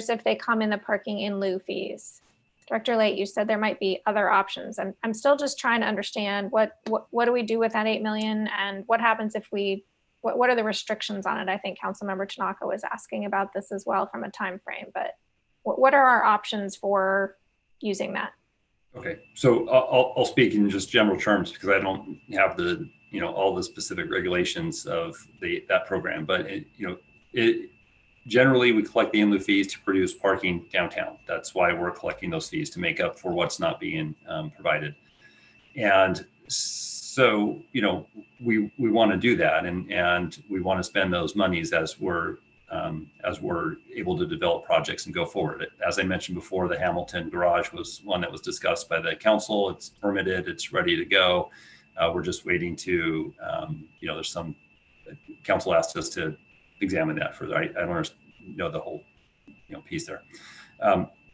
if they come in the parking in lieu fees. Director Late, you said there might be other options. I'm still just trying to understand what do we do with that 8 million, and what happens if we, what are the restrictions on it? I think Councilmember Tanaka was asking about this as well from a time frame, but what are our options for using that? Okay, so I'll speak in just general terms because I don't have the, all the specific regulations of that program, but generally we collect the in-lieu fees to produce parking downtown. That's why we're collecting those fees, to make up for what's not being provided. And so, we want to do that, and we want to spend those monies as we're able to develop projects and go forward. As I mentioned before, the Hamilton garage was one that was discussed by the council. It's permitted, it's ready to go. We're just waiting to, there's some, council asked us to examine that further. I don't know the whole, piece there.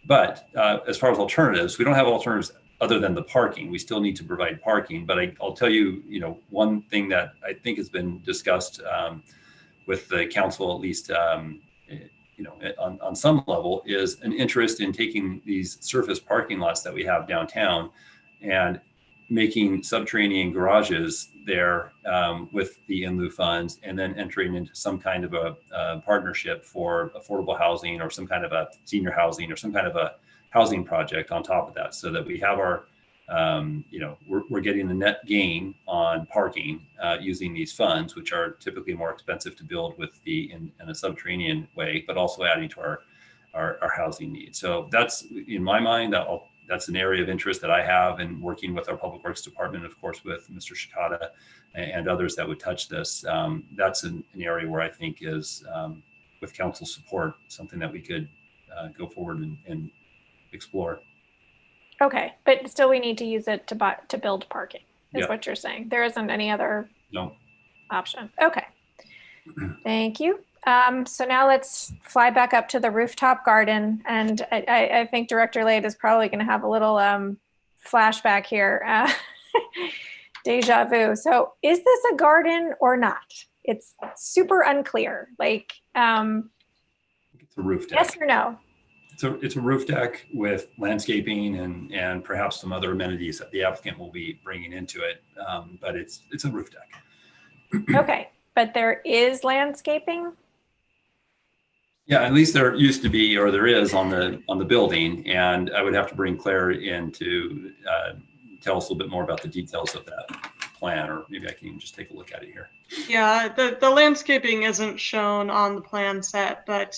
But as far as alternatives, we don't have alternatives other than the parking. We still need to provide parking, but I'll tell you, one thing that I think has been discussed with the council, at least, on some level, is an interest in taking these surface parking lots that we have downtown and making subterranean garages there with the in-lieu funds, and then entering into some kind of a partnership for affordable housing, or some kind of a senior housing, or some kind of a housing project on top of that, so that we have our, we're getting the net gain on parking using these funds, which are typically more expensive to build with in a subterranean way, but also adding to our housing needs. So that's, in my mind, that's an area of interest that I have in working with our Public Works Department, of course, with Mr. Shikata and others that would touch this. That's an area where I think is, with council support, something that we could go forward and explore. Okay, but still we need to use it to build parking, is Yeah. what you're saying. There isn't any other No. option. Okay, thank you. So now let's fly back up to the rooftop garden. And I think Director Lade is probably going to have a little flashback here. Deja vu. So is this a garden or not? It's super unclear. Like, It's a roof deck. yes or no? It's a roof deck with landscaping and perhaps some other amenities that the applicant will be bringing into it. But it's a roof deck. Okay, but there is landscaping? Yeah, at least there used to be, or there is on the building, and I would have to bring Claire in to tell us a little bit more about the details of that plan, or maybe I can even just take a look at it here. Yeah, the landscaping isn't shown on the plan set, but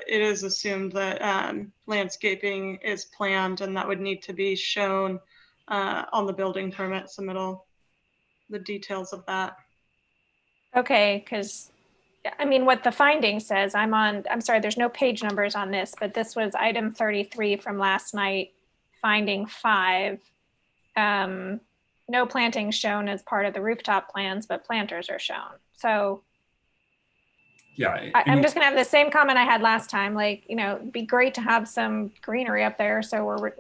it is assumed that landscaping is planned, and that would need to be shown on the building permit submittal, the details of that. Okay, because I mean, what the finding says, I'm sorry, there's no page numbers on this, but this was item 33 from last night, finding 5. No plantings shown as part of the rooftop plans, but planters are shown. So yeah, I'm just gonna have the same comment I had last time. Like, it'd be great to have some greenery up there. So we're,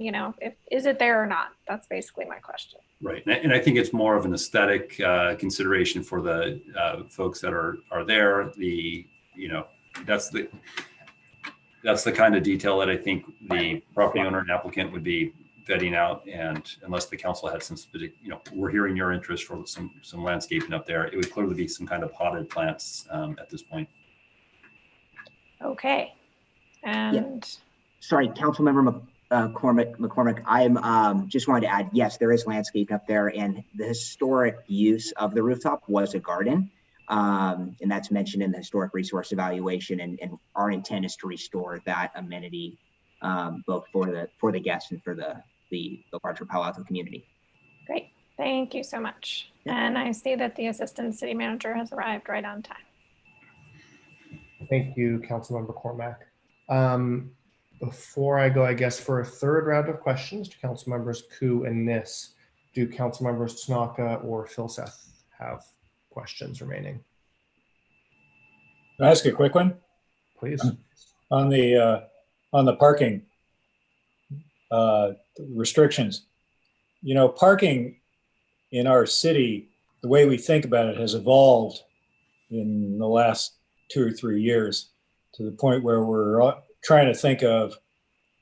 is it there or not? That's basically my question. Right, and I think it's more of an aesthetic consideration for the folks that are there. That's the kind of detail that I think the property owner and applicant would be vetting out. And unless the council had some specific, we're hearing your interest for some landscaping up there, it would clearly be some kind of potted plants at this point. Okay, and yeah. Sorry, Councilmember McCormick, I'm just wanted to add, yes, there is landscape up there, and the historic use of the rooftop was a garden, and that's mentioned in the historic resource evaluation, and our intent is to restore that amenity both for the guests and for the larger Palo Alto community. Great, thank you so much. And I see that the assistant city manager has arrived right on time. Thank you, Councilmember Cormack. Before I go, I guess, for a third round of questions to Council Members Koo and Nis, do Council Members Tanaka or Filseth have questions remaining? Can I ask a quick one? Please. On the parking restrictions, parking in our city, the way we think about it has evolved in the last 2 or 3 years to the point where we're trying to think of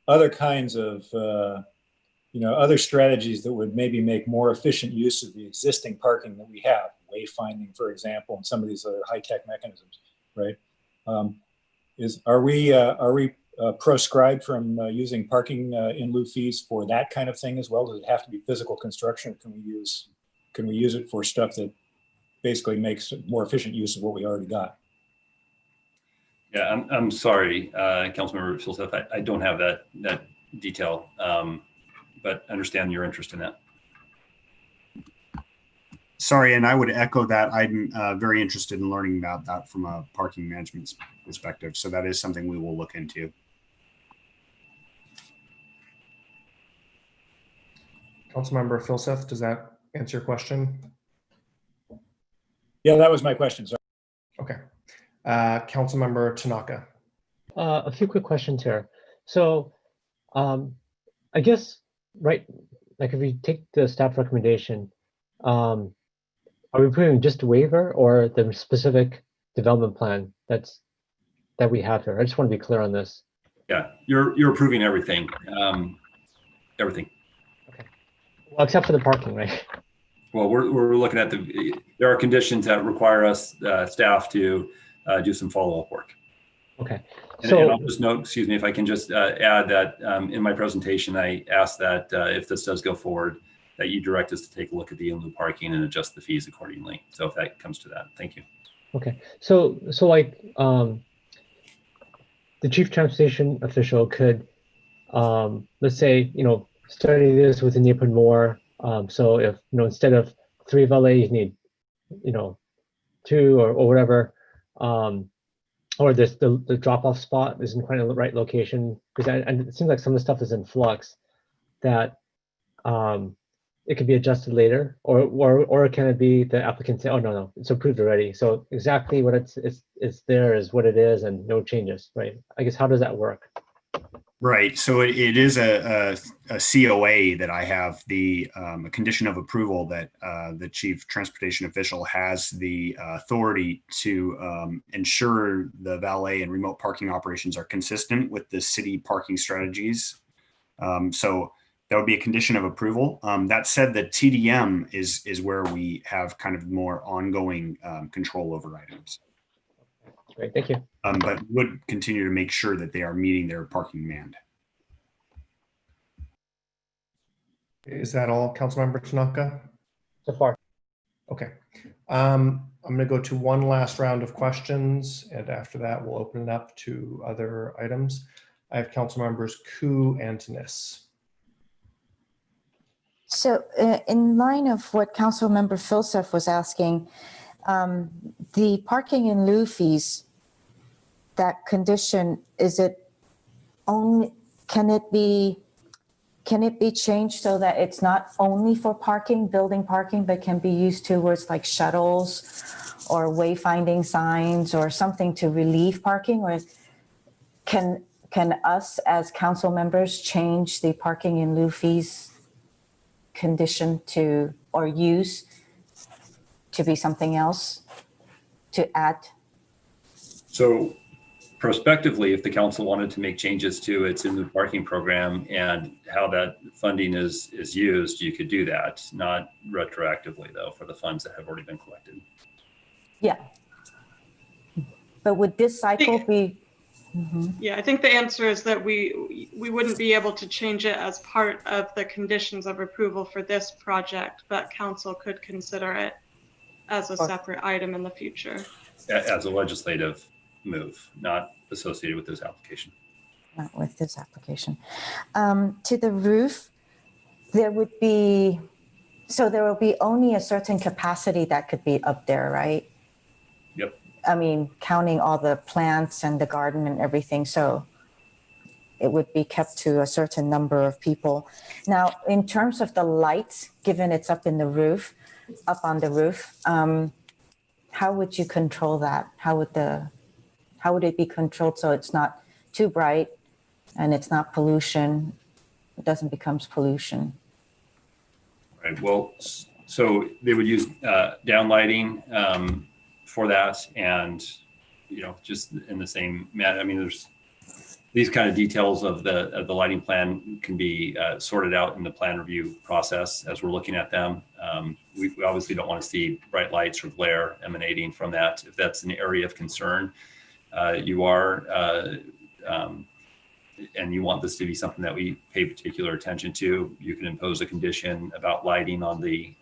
other kinds of, other strategies that would maybe make more efficient use of the existing parking that we have, wayfinding, for example, and some of these other high-tech mechanisms, right? Are we proscribed from using parking in lieu fees for that kind of thing as well? Does it have to be physical construction? Or can we use it for stuff that basically makes more efficient use of what we already got? Yeah, I'm sorry, Councilmember Philseth, I don't have that detail, but understand your interest in that. Sorry, and I would echo that. I'm very interested in learning about that from a parking management perspective. So that is something we will look into. Councilmember Philseth, does that answer your question? Yeah, that was my question. Sorry. Okay. Councilmember Tanaka. A few quick questions here. So I guess, right, like if we take the staff recommendation, are we putting just a waiver or the specific development plan that we have here? I just want to be clear on this. Yeah, you're approving everything. Everything. Okay. Well, except for the parking, right? Well, we're looking at there are conditions that require us staff to do some follow-up work. Okay. And I'll just note, excuse me, if I can just add that in my presentation, I asked that if this does go forward, that you direct us to take a look at the in lieu parking and adjust the fees accordingly. So if that comes to that, thank you. Okay. So like the chief transportation official could, let's say, study this with the neighborhood more. So if, instead of 3 valet, you need, 2 or whatever, or the drop-off spot isn't quite in the right location, because it seems like some of the stuff is in flux, that it could be adjusted later, or can it be the applicant say, oh no, it's approved already, so exactly what it's there is what it is and no changes, right? I guess, how does that work? Right. So it is a COA that I have, a condition of approval that the chief transportation official has the authority to ensure the valet and remote parking operations are consistent with the city parking strategies. So that would be a condition of approval. That said, the TDM is where we have kind of more ongoing control over items. Great, thank you. But would continue to make sure that they are meeting their parking demand. Is that all, Councilmember Tanaka? So far. Okay. I'm going to go to one last round of questions, and after that, we'll open it up to other items. I have Councilmembers Koo and Tanis. So in line of what Councilmember Philseth was asking, the parking in lieu fees, that condition, is it only, can it be changed so that it's not only for parking, building parking, but can be used towards like shuttles or wayfinding signs or something to relieve parking? Or can us as council members change the parking in lieu fees condition to, or use to be something else to add? So prospectively, if the council wanted to make changes to its in lieu parking program and how that funding is used, you could do that, not retroactively though, for the funds that have already been collected. Yeah. But would this cycle be? Yeah, I think the answer is that we wouldn't be able to change it as part of the conditions of approval for this project, but council could consider it as a separate item in the future. As a legislative move, not associated with this application. Not with this application. To the roof, there would be, so there will be only a certain capacity that could be up there, right? Yep. I mean, counting all the plants and the garden and everything. So it would be kept to a certain number of people. Now, in terms of the lights, given it's up on the roof, how would you control that? How would it be controlled so it's not too bright and it's not pollution? It doesn't become pollution. Right. Well, so they would use downlighting for that, and just in the same manner. I mean, these kind of details of the lighting plan can be sorted out in the plan review process as we're looking at them. We obviously don't want to see bright lights or glare emanating from that. If that's an area of concern, you are, and you want this to be something that we pay particular attention to, you can impose a condition about lighting on the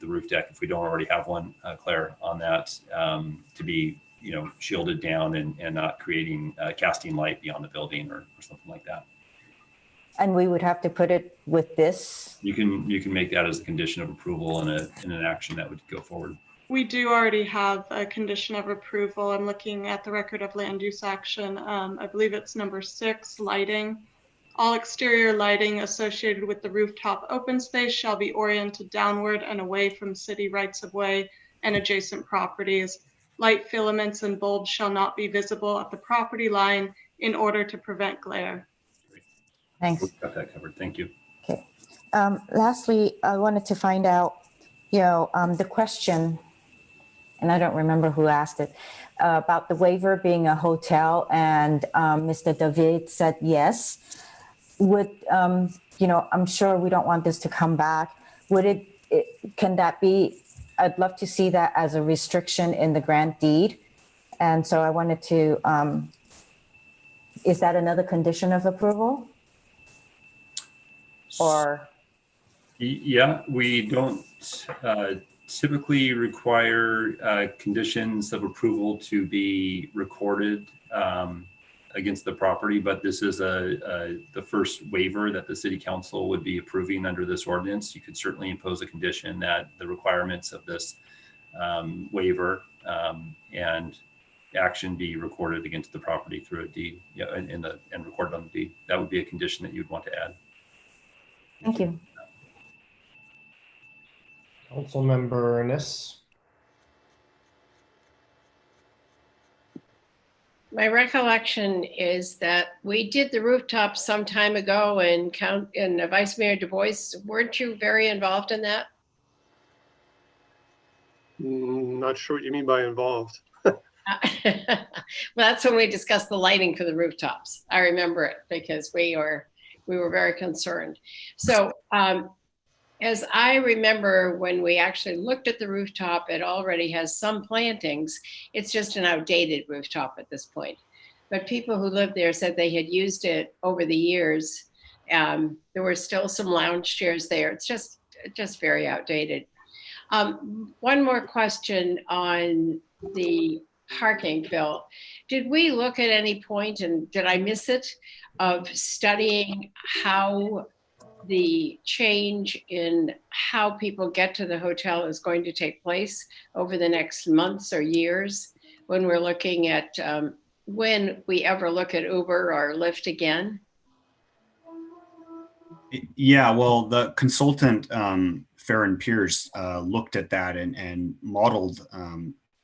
roof deck if we don't already have one, Claire, on that, to be shielded down and not creating casting light beyond the building or something like that. And we would have to put it with this? You can make that as a condition of approval and an action that would go forward. We do already have a condition of approval. I'm looking at the record of land use action. I believe it's number 6, lighting. All exterior lighting associated with the rooftop open space shall be oriented downward and away from city rights of way and adjacent properties. Light filaments and bulbs shall not be visible at the property line in order to prevent glare. Thanks. We've got that covered. Thank you. Okay. Lastly, I wanted to find out, the question, and I don't remember who asked it, about the waiver being a hotel, and Mr. David said yes. Would, I'm sure we don't want this to come back. Can that be, I'd love to see that as a restriction in the grant deed. And so I wanted to, is that another condition of approval? Or? Yeah, we don't typically require conditions of approval to be recorded against the property, but this is the first waiver that the city council would be approving under this ordinance. You could certainly impose a condition that the requirements of this waiver and action be recorded against the property through a deed, and recorded on the deed. That would be a condition that you'd want to add. Thank you. Councilmember Niss. My recollection is that we did the rooftop some time ago, and Vice Mayor Du Bois, weren't you very involved in that? Not sure what you mean by involved. Well, that's when we discussed the lighting for the rooftops. I remember it because we were very concerned. So as I remember, when we actually looked at the rooftop, it already has some plantings. It's just an outdated rooftop at this point. But people who lived there said they had used it over the years. There were still some lounge chairs there. It's just very outdated. One more question on the parking, Phil. Did we look at any point, and did I miss it, of studying how the change in how people get to the hotel is going to take place over the next months or years, when we're looking at when we ever look at Uber or Lyft again? Yeah, well, the consultant, Farron Pierce, looked at that and modeled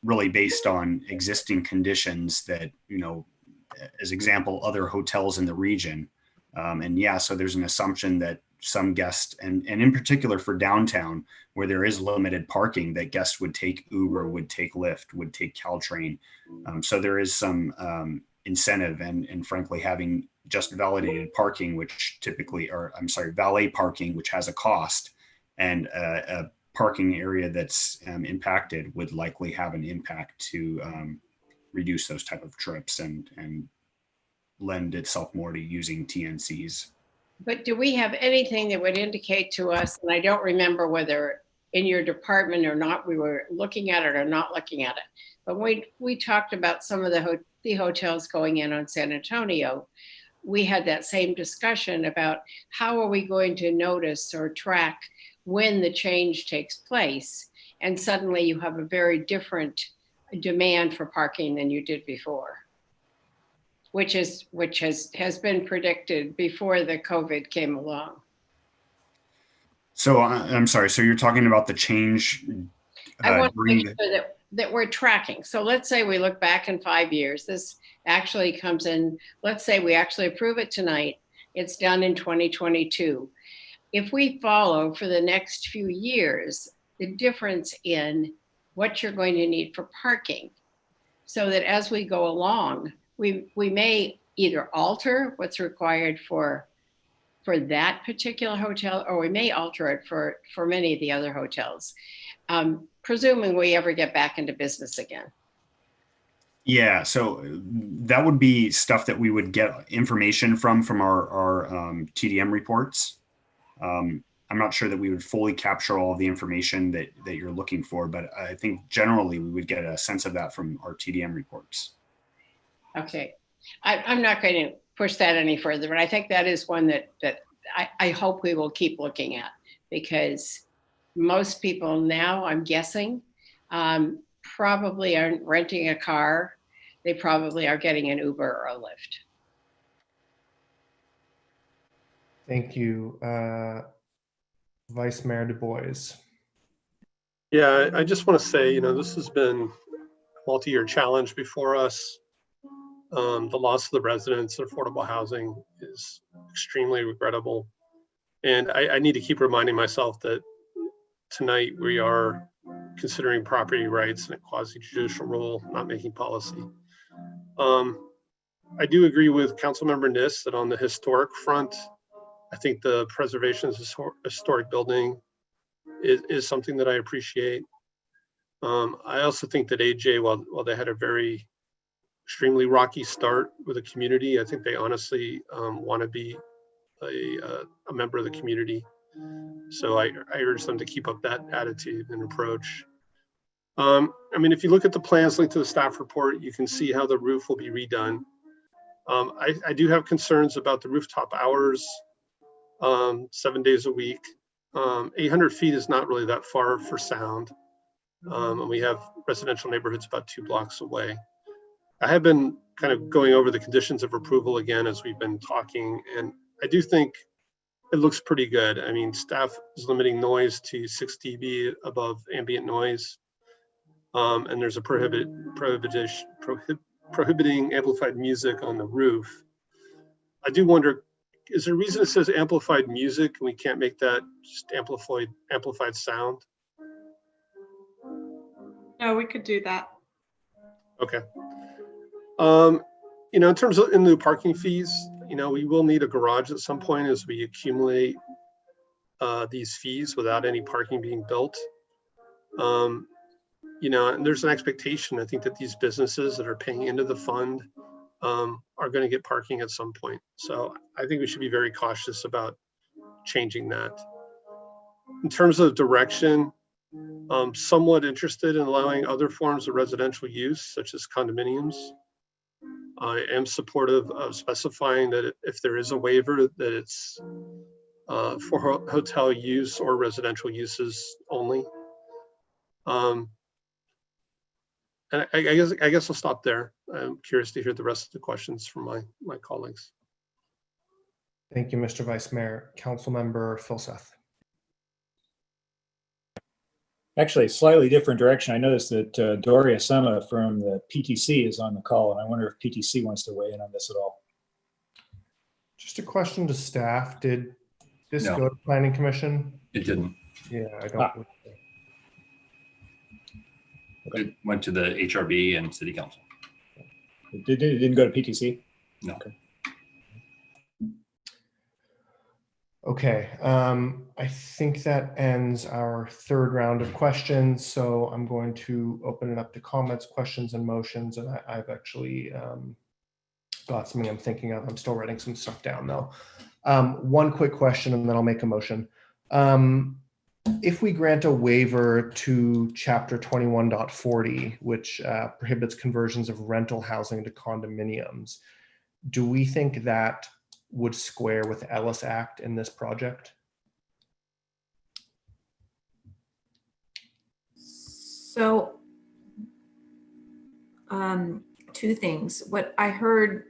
really based on existing conditions that, as example, other hotels in the region. And yeah, so there's an assumption that some guests, and in particular for downtown, where there is limited parking, that guests would take Uber, would take Lyft, would take Caltrain. So there is some incentive, and frankly, having just validated parking, which typically, valet parking, which has a cost, and a parking area that's impacted would likely have an impact to reduce those type of trips and lend itself more to using TNCs. But do we have anything that would indicate to us, and I don't remember whether in your department or not, we were looking at it or not looking at it, but we talked about some of the hotels going in on San Antonio. We had that same discussion about how are we going to notice or track when the change takes place, and suddenly you have a very different demand for parking than you did before, which has been predicted before the COVID came along. So I'm sorry. So you're talking about the change. I want to make sure that we're tracking. So let's say we look back in 5 years. This actually comes in. Let's say we actually approve it tonight. It's done in 2022. If we follow for the next few years the difference in what you're going to need for parking, so that as we go along, we may either alter what's required for that particular hotel, or we may alter it for many of the other hotels, presuming we ever get back into business again. Yeah, so that would be stuff that we would get information from our TDM reports. I'm not sure that we would fully capture all of the information that you're looking for, but I think generally we would get a sense of that from our TDM reports. Okay, I'm not going to push that any further, but I think that is one that I hope we will keep looking at, because most people now, I'm guessing, probably aren't renting a car. They probably are getting an Uber or a Lyft. Thank you. Vice Mayor Du Bois. Yeah, I just want to say, this has been a multi-year challenge before us. The loss of the residents of affordable housing is extremely regrettable. And I need to keep reminding myself that tonight we are considering property rights in a quasi-judicial role, not making policy. I do agree with Councilmember Niss that on the historic front, I think the preservation of historic building is something that I appreciate. I also think that AJ, while they had a very extremely rocky start with the community, I think they honestly want to be a member of the community. So I urge them to keep up that attitude and approach. I mean, if you look at the plans linked to the staff report, you can see how the roof will be redone. I do have concerns about the rooftop hours, 7 days a week. 800 feet is not really that far for sound. And we have residential neighborhoods about 2 blocks away. I have been kind of going over the conditions of approval again as we've been talking, and I do think it looks pretty good. I mean, staff is limiting noise to 6 dB above ambient noise. And there's a prohibiting amplified music on the roof. I do wonder, is there a reason it says amplified music and we can't make that just amplified sound? No, we could do that. Okay. In terms of in lieu parking fees, we will need a garage at some point as we accumulate these fees without any parking being built. And there's an expectation, I think, that these businesses that are paying into the fund are going to get parking at some point. So I think we should be very cautious about changing that. In terms of direction, I'm somewhat interested in allowing other forms of residential use, such as condominiums. I am supportive of specifying that if there is a waiver, that it's for hotel use or residential uses only. And I guess I'll stop there. I'm curious to hear the rest of the questions from my colleagues. Thank you, Mr. Vice Mayor. Councilmember Filseth. Actually, slightly different direction. I noticed that Doria Sema from the PTC is on the call, and I wonder if PTC wants to weigh in on this at all. Just a question to staff. Did this No. go to Planning Commission? It didn't. Yeah, I don't. It went to the HRB and City Council. It didn't go to PTC? No. Okay. Okay, I think that ends our third round of questions. So I'm going to open it up to comments, questions, and motions. And I've actually got something I'm thinking of. I'm still writing some stuff down though. One quick question and then I'll make a motion. If we grant a waiver to chapter 21.40, which prohibits conversions of rental housing to condominiums, do we think that would square with Ellis Act in this project? So, two things. What I heard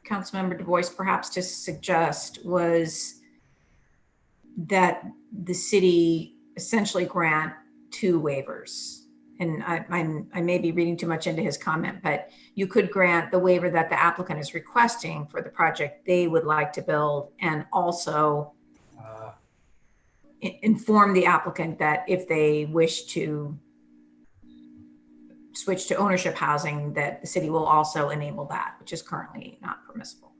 Councilmember Du Bois perhaps just suggest was that the city essentially grant 2 waivers. And I may be reading too much into his comment, but you could grant the waiver that the applicant is requesting for the project they would like to build, and also inform the applicant that if they wish to switch to ownership housing, that the city will also enable that, which is currently not permissible.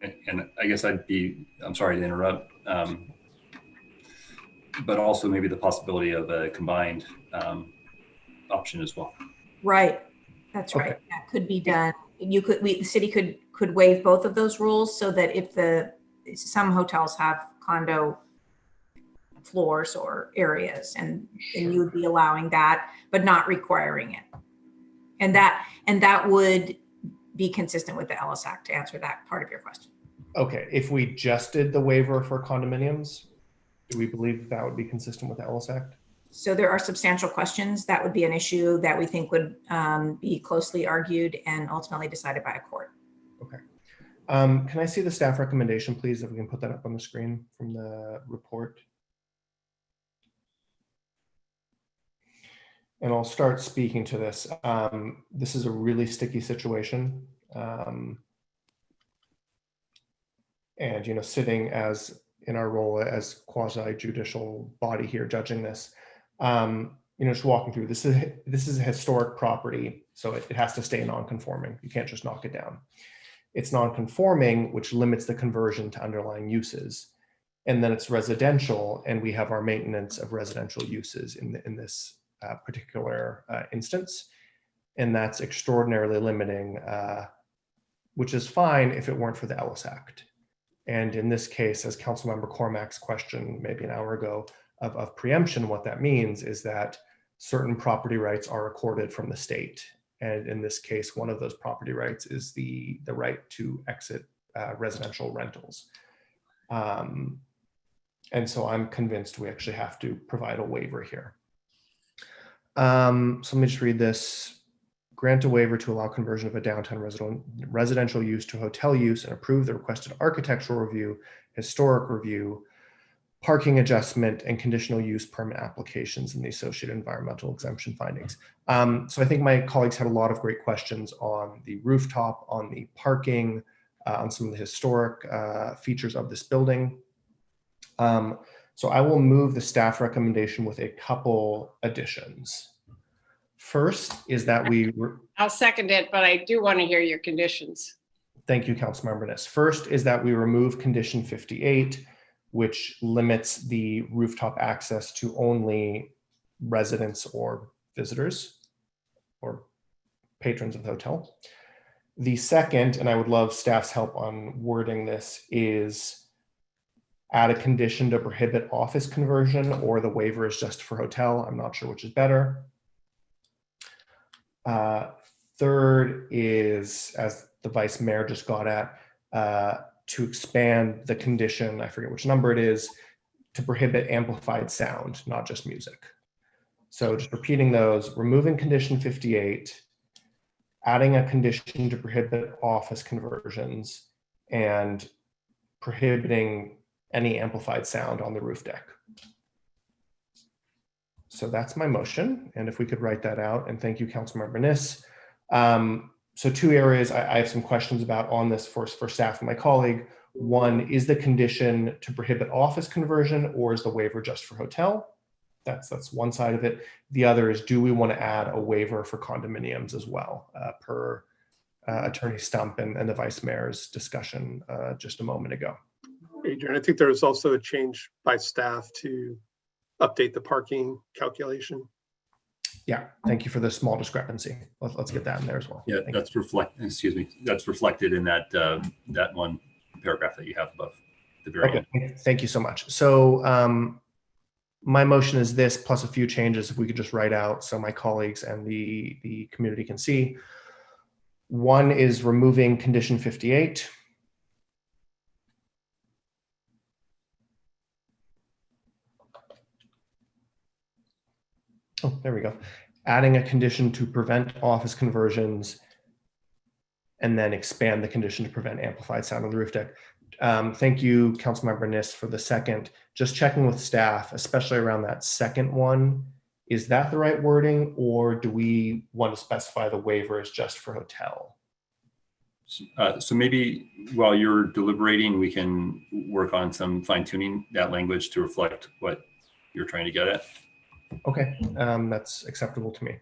And I guess I'm sorry to interrupt, but also maybe the possibility of a combined option as well. Right, that's right. That could be done. The city could waive both of those rules, so that if some hotels have condo floors or areas, and you would be allowing that, but not requiring it. And that would be consistent with the Ellis Act, to answer that part of your question. Okay, if we just did the waiver for condominiums, do we believe that would be consistent with the Ellis Act? So there are substantial questions. That would be an issue that we think would be closely argued and ultimately decided by a court. Okay. Can I see the staff recommendation, please, if we can put that up on the screen from the report? And I'll start speaking to this. This is a really sticky situation. And, sitting as in our role as quasi-judicial body here judging this, just walking through, this is a historic property, so it has to stay non-conforming. You can't just knock it down. It's non-conforming, which limits the conversion to underlying uses. And then it's residential, and we have our maintenance of residential uses in this particular instance. And that's extraordinarily limiting, which is fine if it weren't for the Ellis Act. And in this case, as Councilmember Cormack's question maybe an hour ago of preemption, what that means is that certain property rights are accorded from the state. And in this case, one of those property rights is the right to exit residential rentals. And so I'm convinced we actually have to provide a waiver here. So let me just read this. Grant a waiver to allow conversion of a downtown residential use to hotel use and approve the requested architectural review, historic review, parking adjustment, and conditional use permit applications and the associated environmental exemption findings. So I think my colleagues had a lot of great questions on the rooftop, on the parking, on some of the historic features of this building. So I will move the staff recommendation with a couple additions. First is that I'll second it, but I do want to hear your conditions. Thank you, Councilmember Niss. First is that we remove condition 58, which limits the rooftop access to only residents or visitors or patrons of the hotel. The second, and I would love staff's help on wording this, is add a condition to prohibit office conversion, or the waiver is just for hotel. I'm not sure which is better. Third is, as the vice mayor just got at, to expand the condition, I forget which number it is, to prohibit amplified sound, not just music. So just repeating those, removing condition 58, adding a condition to prohibit office conversions, and prohibiting any amplified sound on the roof deck. So that's my motion. And if we could write that out, and thank you, Councilmember Niss. So two areas I have some questions about on this for staff and my colleague. One, is the condition to prohibit office conversion, or is the waiver just for hotel? That's one side of it. The other is, do we want to add a waiver for condominiums as well, per Attorney Stump and the Vice Mayor's discussion just a moment ago? Adrian, I think there was also a change by staff to update the parking calculation. Yeah, thank you for the small discrepancy. Let's get that in there as well. Yeah, that's reflected in that that one paragraph that you have above the very end. Thank you so much. So my motion is this, plus a few changes if we could just write out so my colleagues and the community can see. One is removing condition 58. Oh, there we go. Adding a condition to prevent office conversions, and then expand the condition to prevent amplified sound on the roof deck. Thank you, Councilmember Niss, for the second. Just checking with staff, especially around that second one. Is that the right wording, or do we want to specify the waiver is just for hotel? So maybe while you're deliberating, we can work on some fine tuning that language to reflect what you're trying to get at. Okay, that's acceptable to me.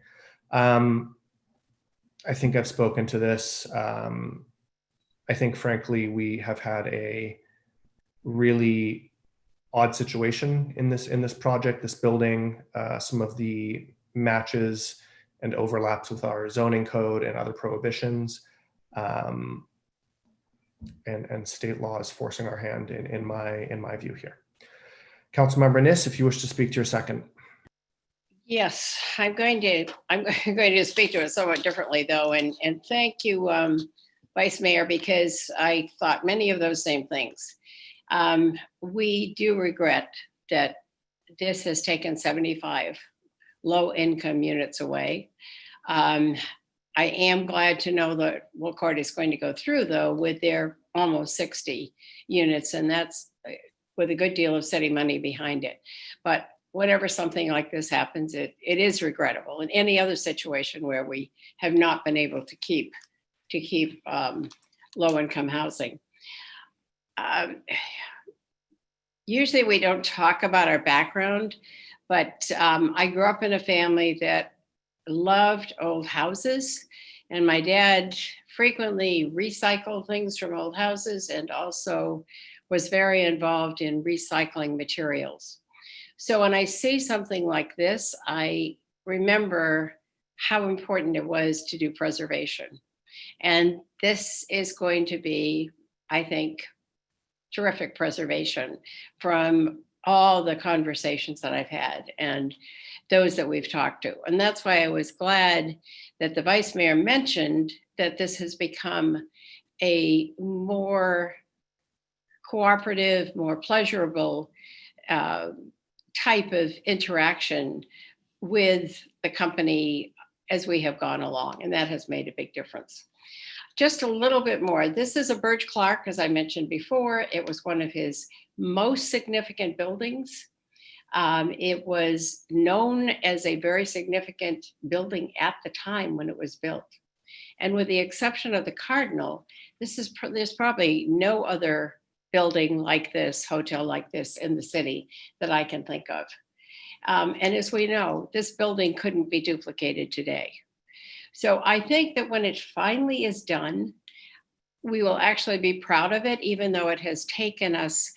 I think I've spoken to this. I think, frankly, we have had a really odd situation in this project, this building. Some of the matches and overlaps with our zoning code and other prohibitions, and state law is forcing our hand in my view here. Councilmember Niss, if you wish to speak to your second. Yes, I'm going to speak to it somewhat differently though, and thank you, Vice Mayor, because I thought many of those same things. We do regret that this has taken 75 low-income units away. I am glad to know that Wolcott is going to go through though with their almost 60 units, and that's with a good deal of city money behind it. But whenever something like this happens, it is regrettable. In any other situation where we have not been able to keep low-income housing. Usually we don't talk about our background, but I grew up in a family that loved old houses, and my dad frequently recycled things from old houses and also was very involved in recycling materials. So when I see something like this, I remember how important it was to do preservation. And this is going to be, I think, terrific preservation from all the conversations that I've had and those that we've talked to. And that's why I was glad that the Vice Mayor mentioned that this has become a more cooperative, more pleasurable type of interaction with the company as we have gone along, and that has made a big difference. Just a little bit more. This is a Birch Clerk, as I mentioned before. It was one of his most significant buildings. It was known as a very significant building at the time when it was built. And with the exception of the Cardinal, there's probably no other building like this, hotel like this in the city that I can think of. And as we know, this building couldn't be duplicated today. So I think that when it finally is done, we will actually be proud of it, even though it has taken us,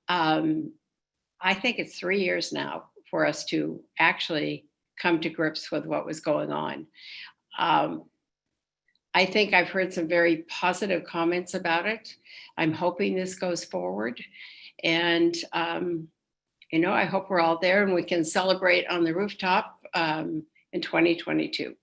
I think it's 3 years now for us to actually come to grips with what was going on. I think I've heard some very positive comments about it. I'm hoping this goes forward. And, I hope we're all there and we can celebrate on the rooftop in 2022.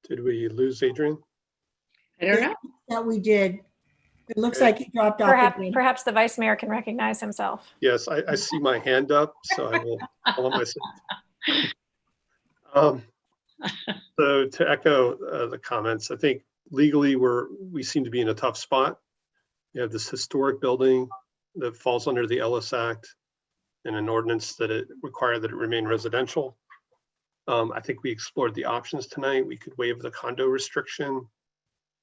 Did we lose Adrian? I don't know. That we did. It looks Okay. like he dropped off again. Perhaps the Vice Mayor can recognize himself. Yes, I see my hand up, so I will allow myself. So to echo the comments, I think legally we seem to be in a tough spot. You have this historic building that falls under the Ellis Act and an ordinance that it required that it remain residential. I think we explored the options tonight. We could waive the condo restriction,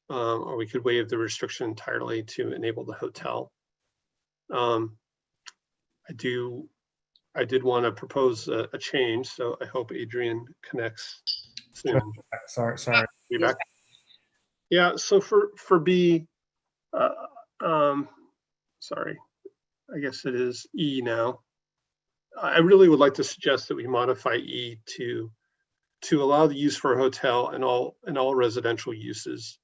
or we could waive the restriction entirely to enable the hotel. I did want to propose a change, so I hope Adrian connects soon. Sorry. Be back. Yeah, so for B, sorry, I guess it is E now. I really would like to suggest that we modify E to allow the use for a hotel and all residential uses.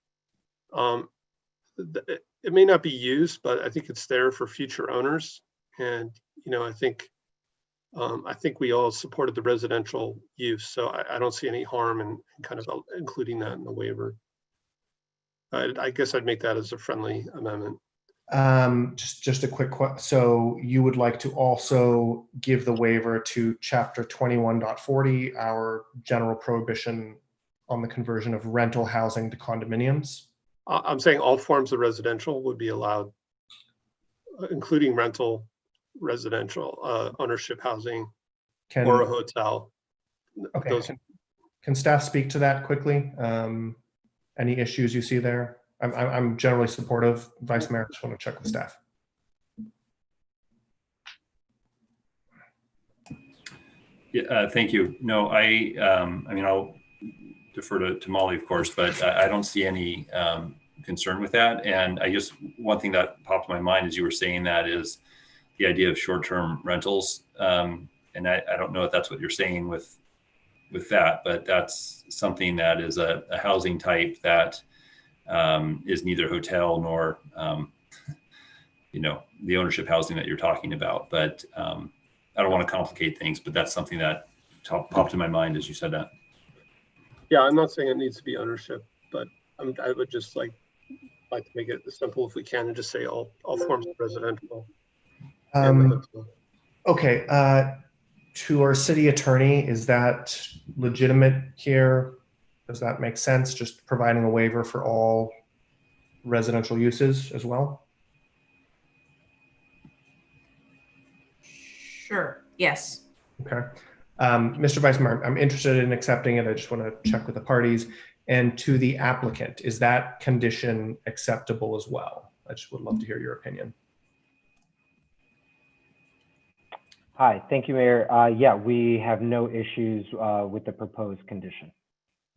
It may not be used, but I think it's there for future owners. And I think we all supported the residential use, so I don't see any harm in kind of including that in the waiver. I guess I'd make that as a friendly amendment. Just a quick question. So you would like to also give the waiver to chapter 21.40, our general prohibition on the conversion of rental housing to condominiums? I'm saying all forms of residential would be allowed, including rental, residential, ownership housing, or a hotel. Okay. those. Can staff speak to that quickly? Any issues you see there? I'm generally supportive. Vice Mayor, just want to check with staff. Yeah, thank you. No, I mean, I'll defer to Molly, of course, but I don't see any concern with that. And I just, one thing that popped in my mind as you were saying that is the idea of short-term rentals. And I don't know if that's what you're saying with that, but that's something that is a housing type that is neither hotel nor, the ownership housing that you're talking about. But I don't want to complicate things, but that's something that popped in my mind as you said that. Yeah, I'm not saying it needs to be ownership, but I would just like to make it as simple if we can and just say all forms of residential. Okay, to our city attorney, is that legitimate here? Does that make sense? Just providing a waiver for all residential uses as well? Sure, yes. Okay. Mr. Vice Mayor, I'm interested in accepting it. I just want to check with the parties. And to the applicant, is that condition acceptable as well? I just would love to hear your opinion. Hi, thank you, Mayor. Yeah, we have no issues with the proposed condition.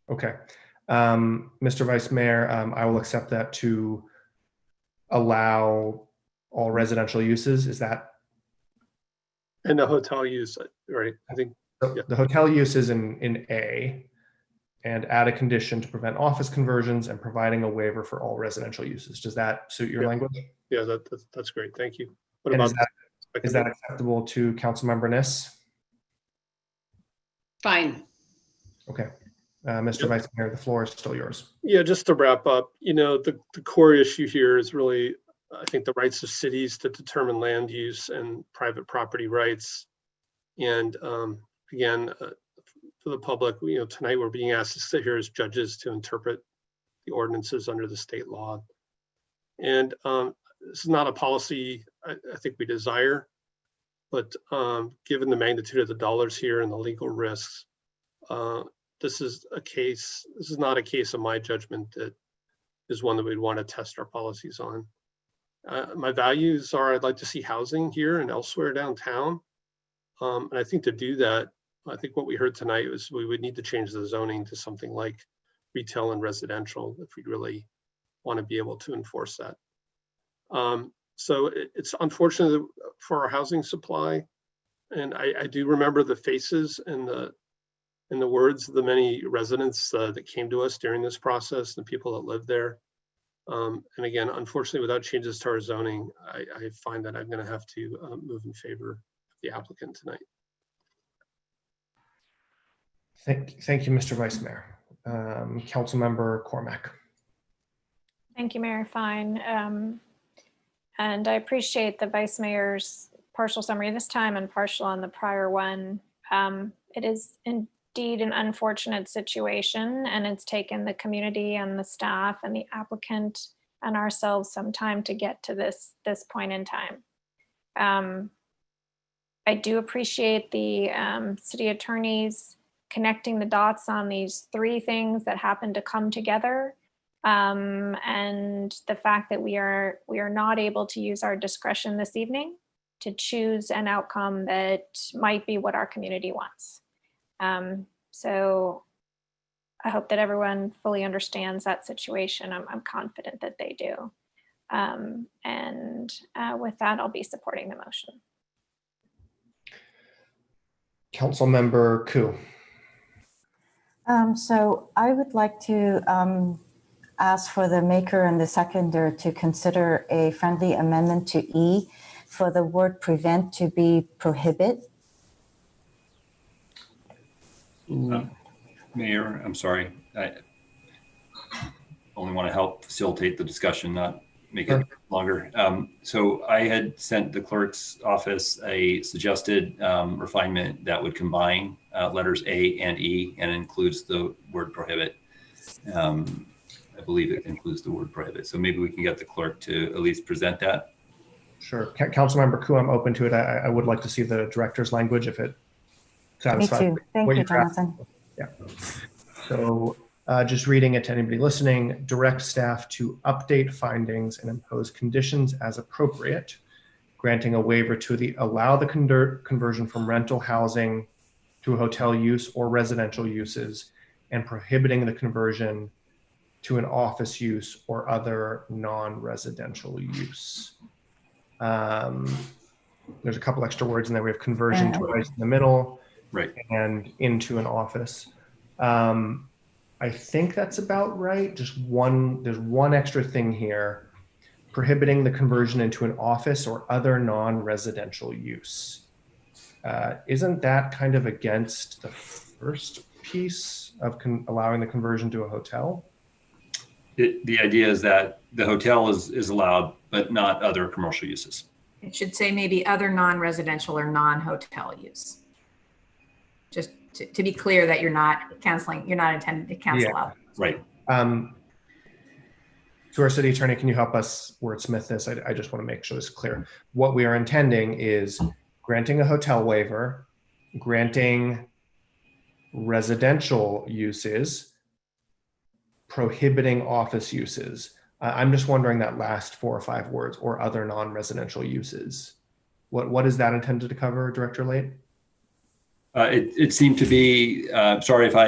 Okay. Mr. Vice Mayor, I will accept that to allow all residential uses. Is that? And the hotel use, right? I think so. Yeah. The hotel use is in A, and add a condition to prevent office conversions and providing a waiver for all residential uses. Does that suit your language? Yeah, that's great. Thank you. What and about is that acceptable to Councilmember Niss? Fine. Okay. Mr. Vice Mayor, the floor is still yours. Yeah, just to wrap up, the core issue here is really, I think, the rights of cities to determine land use and private property rights. And again, for the public, tonight we're being asked to sit here as judges to interpret the ordinances under the state law. And this is not a policy I think we desire, but given the magnitude of the dollars here and the legal risks, this is not a case of my judgment that is one that we'd want to test our policies on. My values are I'd like to see housing here and elsewhere downtown. And I think to do that, I think what we heard tonight was we would need to change the zoning to something like retail and residential if we really want to be able to enforce that. So it's unfortunate for our housing supply. And I do remember the faces and the words of the many residents that came to us during this process, the people that live there. And again, unfortunately, without changes to our zoning, I find that I'm going to have to move in favor of the applicant tonight. Thank you, Mr. Vice Mayor. Councilmember Cormack. Thank you, Mayor Fine. And I appreciate the Vice Mayor's partial summary this time and partial on the prior one. It is indeed an unfortunate situation, and it's taken the community and the staff and the applicant and ourselves some time to get to this point in time. I do appreciate the city attorneys connecting the dots on these three things that happen to come together. And the fact that we are not able to use our discretion this evening to choose an outcome that might be what our community wants. So I hope that everyone fully understands that situation. I'm confident that they do. And with that, I'll be supporting the motion. Councilmember Koo. So I would like to ask for the maker and the seconder to consider a friendly amendment to E for the word prevent to be prohibit. Mayor, I'm sorry. I only want to help facilitate the discussion, not make it longer. So I had sent the clerk's office a suggested refinement that would combine letters A and E and includes the word prohibit. I believe it includes the word prohibit. So maybe we can get the clerk to at least present that. Sure. Councilmember Koo, I'm open to it. I would like to see the director's language if it satisfied? Me too. Thank what you, you're asking? Jonathan. Yeah. So just reading it to anybody listening, direct staff to update findings and impose conditions as appropriate, granting a waiver to allow the conversion from rental housing to a hotel use or residential uses, and prohibiting the conversion to an office use or other non-residential use. There's a couple extra words in there. We have conversion twice in the middle, right, and into an office. I think that's about right. There's one extra thing here, prohibiting the conversion into an office or other non-residential use. Isn't that kind of against the first piece of allowing the conversion to a hotel? The idea is that the hotel is allowed, but not other commercial uses. It should say maybe other non-residential or non-hotel use. Just to be clear that you're not intending to cancel out. Right. To our city attorney, can you help us wordsmith this? I just want to make sure this is clear. What we are intending is granting a hotel waiver, granting residential uses, prohibiting office uses. I'm just wondering that last 4 or 5 words, or other non-residential uses. What is that intended to cover, Director Late? It seemed to be, sorry if I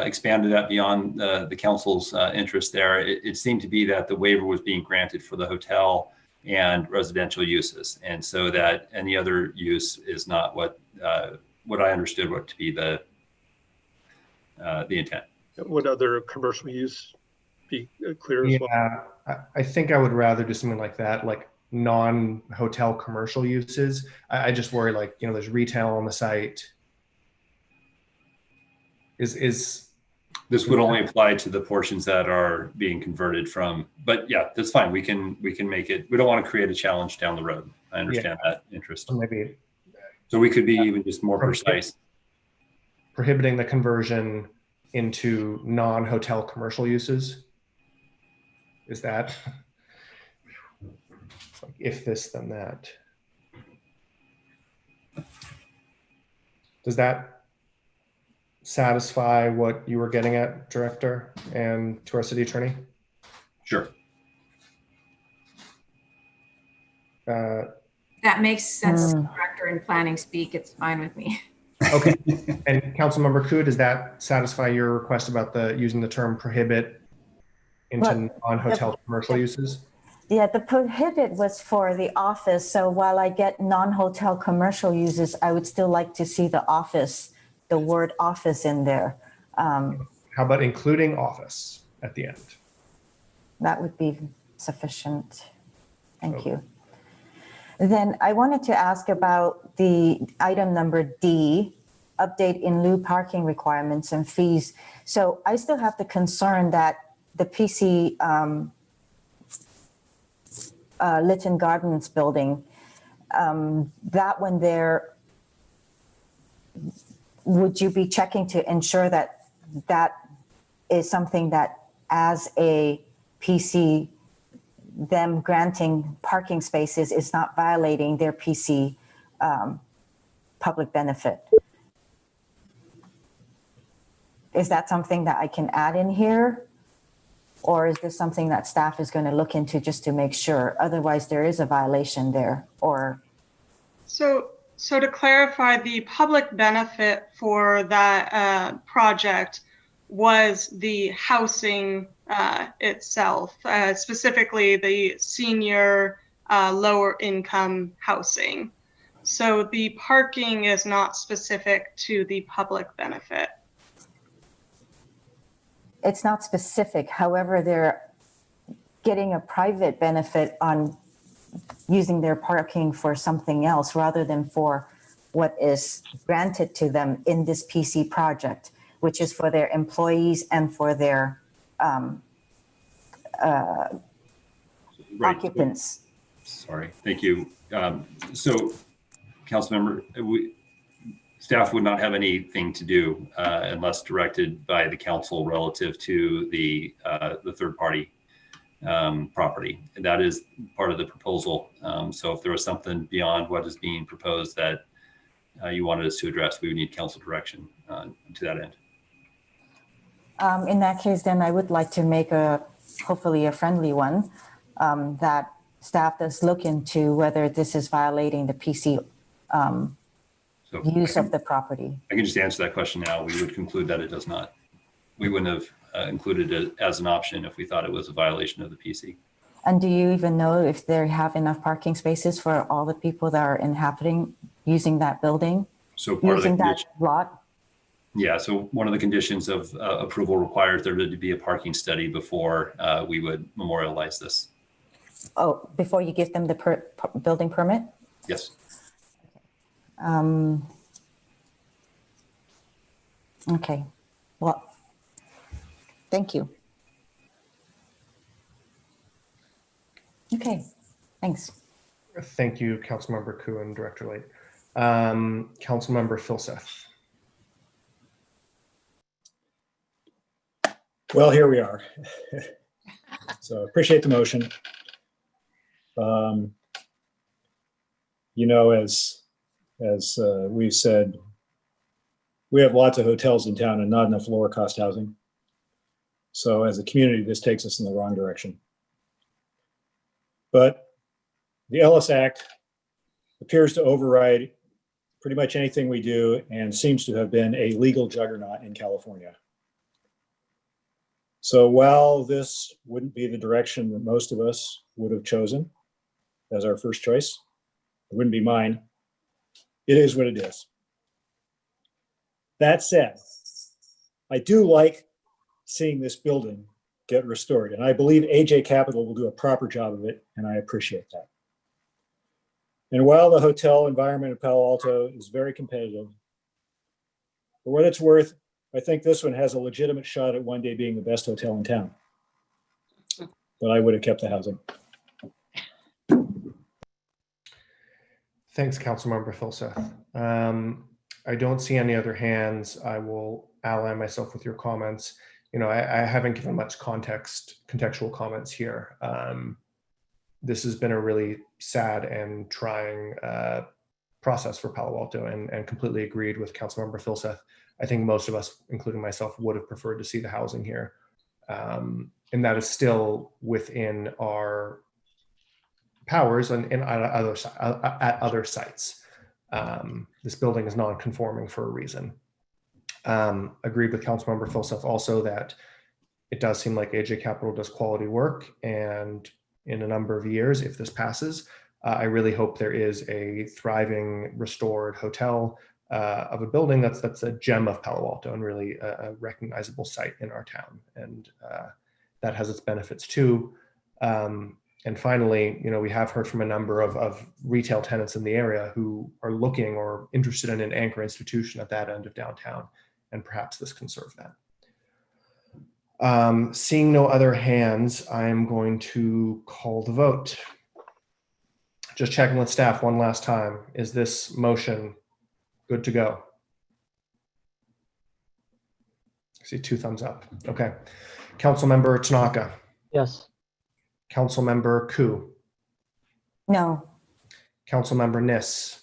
expanded that beyond the council's interest there. It seemed to be that the waiver was being granted for the hotel and residential uses, and so that any other use is not what I understood what to be the intent. Would other commercial use be clear as well? Yeah, I think I would rather do something like that, like non-hotel commercial uses. I just worry, like, there's retail on the site. This would only apply to the portions that are being converted from, but yeah, that's fine. We can make it. We don't want to create a challenge down the road. I understand that interest. Maybe. So we could be even just more precise. Prohibiting the conversion into non-hotel commercial uses. Is that like if this then that? Does that satisfy what you were getting at, Director, and to our city attorney? Sure. That makes sense, Director, in planning speak. It's fine with me. Okay. And Councilmember Koo, does that satisfy your request about using the term prohibit into non-hotel commercial uses? Yeah, the prohibit was for the office. So while I get non-hotel commercial uses, I would still like to see the word office in there. How about including office at the end? That would be sufficient. Thank you. Then I wanted to ask about the item number D, update in lieu parking requirements and fees. So I still have the concern that the PC Lytton Gardens building, that one there, would you be checking to ensure that that is something that as a PC, them granting parking spaces is not violating their PC public benefit? Is that something that I can add in here? Or is this something that staff is going to look into just to make sure? Otherwise, there is a violation there. Or so to clarify, the public benefit for that project was the housing itself, specifically the senior lower income housing. So the parking is not specific to the public benefit. it's not specific. However, they're getting a private benefit on using their parking for something else rather than for what is granted to them in this PC project, which is for their employees and for their occupants. Sorry, thank you. So, Councilmember, staff would not have anything to do unless directed by the council relative to the third-party property. And that is part of the proposal. So if there was something beyond what is being proposed that you wanted us to address, we would need council direction to that end. In that case, then I would like to make hopefully a friendly one, that staff does look into whether this is violating the PC use of the property. I can just answer that question now. We would conclude that it does not. We wouldn't have included it as an option if we thought it was a violation of the PC. And do you even know if they have enough parking spaces for all the people that are using that building? So part using of the that lot? Yeah, so one of the conditions of approval requires there to be a parking study before we would memorialize this. Oh, before you give them the building permit? Yes. Okay, well, thank you. Okay, thanks. Thank you, Councilmember Koo and Director Late. Councilmember Filseth. Well, here we are. So appreciate the motion. You know, as we've said, we have lots of hotels in town and not enough lower cost housing. So as a community, this takes us in the wrong direction. But the Ellis Act appears to override pretty much anything we do and seems to have been a legal juggernaut in California. So while this wouldn't be the direction that most of us would have chosen as our first choice, it wouldn't be mine, it is what it is. That said, I do like seeing this building get restored, and I believe AJ Capital will do a proper job of it, and I appreciate that. And while the hotel environment in Palo Alto is very competitive, for what it's worth, I think this one has a legitimate shot at one day being the best hotel in town. But I would have kept the housing. Thanks, Councilmember Filseth. I don't see any other hands. I will ally myself with your comments. You know, I haven't given much contextual comments here. This has been a really sad and trying process for Palo Alto, and completely agreed with Councilmember Filseth. I think most of us, including myself, would have preferred to see the housing here. And that is still within our powers and at other sites. This building is non-conforming for a reason. Agreed with Councilmember Filseth also that it does seem like AJ Capital does quality work, and in a number of years, if this passes, I really hope there is a thriving, restored hotel of a building that's a gem of Palo Alto and really a recognizable site in our town, and that has its benefits too. And finally, you know, we have heard from a number of retail tenants in the area who are looking or interested in an anchor institution at that end of downtown, and perhaps this can serve that. Seeing no other hands, I am going to call the vote. Just checking with staff one last time. Is this motion good to go? I see 2 thumbs up. Okay. Councilmember Tanaka. Yes. Councilmember Koo. No. Councilmember Niss.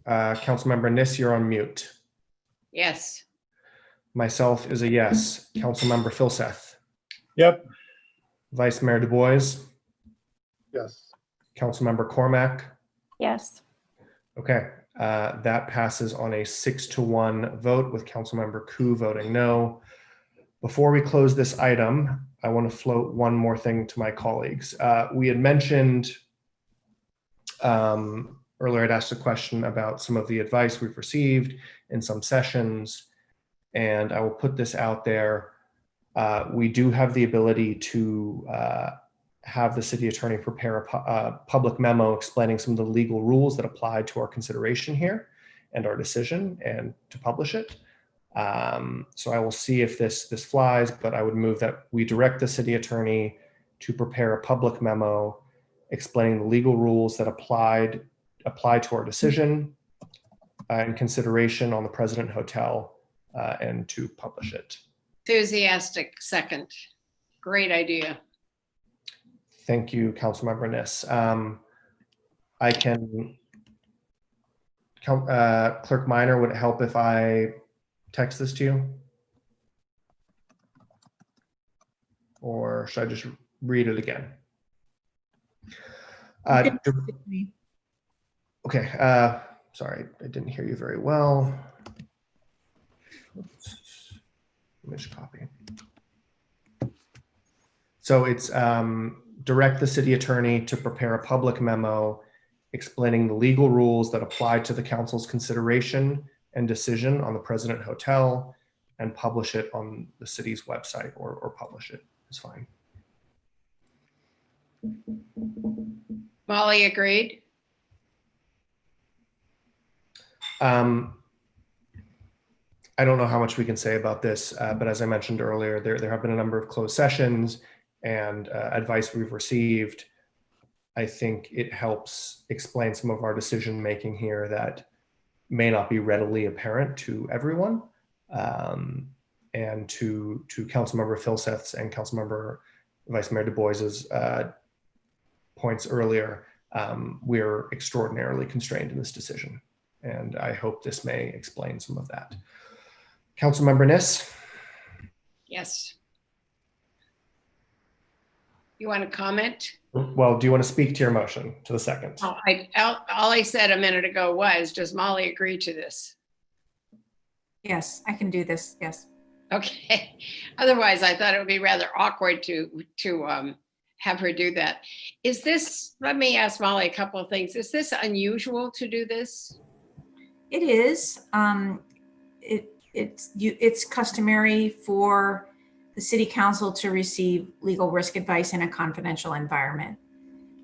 Councilmember Niss, you're on mute. Yes. Myself is a yes. Councilmember Filseth. Yep. Vice Mayor Du Bois. Yes. Councilmember Cormack. Yes. Okay, that passes on a 6-1 vote with Councilmember Koo voting no. Before we close this item, I want to float one more thing to my colleagues. We had mentioned earlier, I'd asked a question about some of the advice we've received in some sessions, and I will put this out there. We do have the ability to have the city attorney prepare a public memo explaining some of the legal rules that apply to our consideration here and our decision, and to publish it. So I will see if this flies, but I would move that we direct the city attorney to prepare a public memo explaining the legal rules that apply to our decision and consideration on the President Hotel, and to publish it. Enthusiastic second. Great idea. Thank you, Councilmember Niss. I can, Clerk Minor, would it help if I text this to you? Or should I just read it again? Okay, sorry, I didn't hear you very well. Image copy. So it's direct the city attorney to prepare a public memo explaining the legal rules that apply to the council's consideration and decision on the President Hotel, and publish it on the city's website, or publish it is fine. Molly agreed. I don't know how much we can say about this, but as I mentioned earlier, there have been a number of closed sessions and advice we've received. I think it helps explain some of our decision making here that may not be readily apparent to everyone. And to Councilmember Filseth's and Councilmember Vice Mayor Du Bois's points earlier, we're extraordinarily constrained in this decision. And I hope this may explain some of that. Councilmember Niss? Yes. You want to comment? Well, do you want to speak to your motion, to the second? Oh, all I said a minute ago was, does Molly agree to this? Yes, I can do this. Yes. Okay. Otherwise, I thought it would be rather awkward to have her do that. Is this, let me ask Molly a couple of things. Is this unusual to do this? It is. It's customary for the city council to receive legal risk advice in a confidential environment.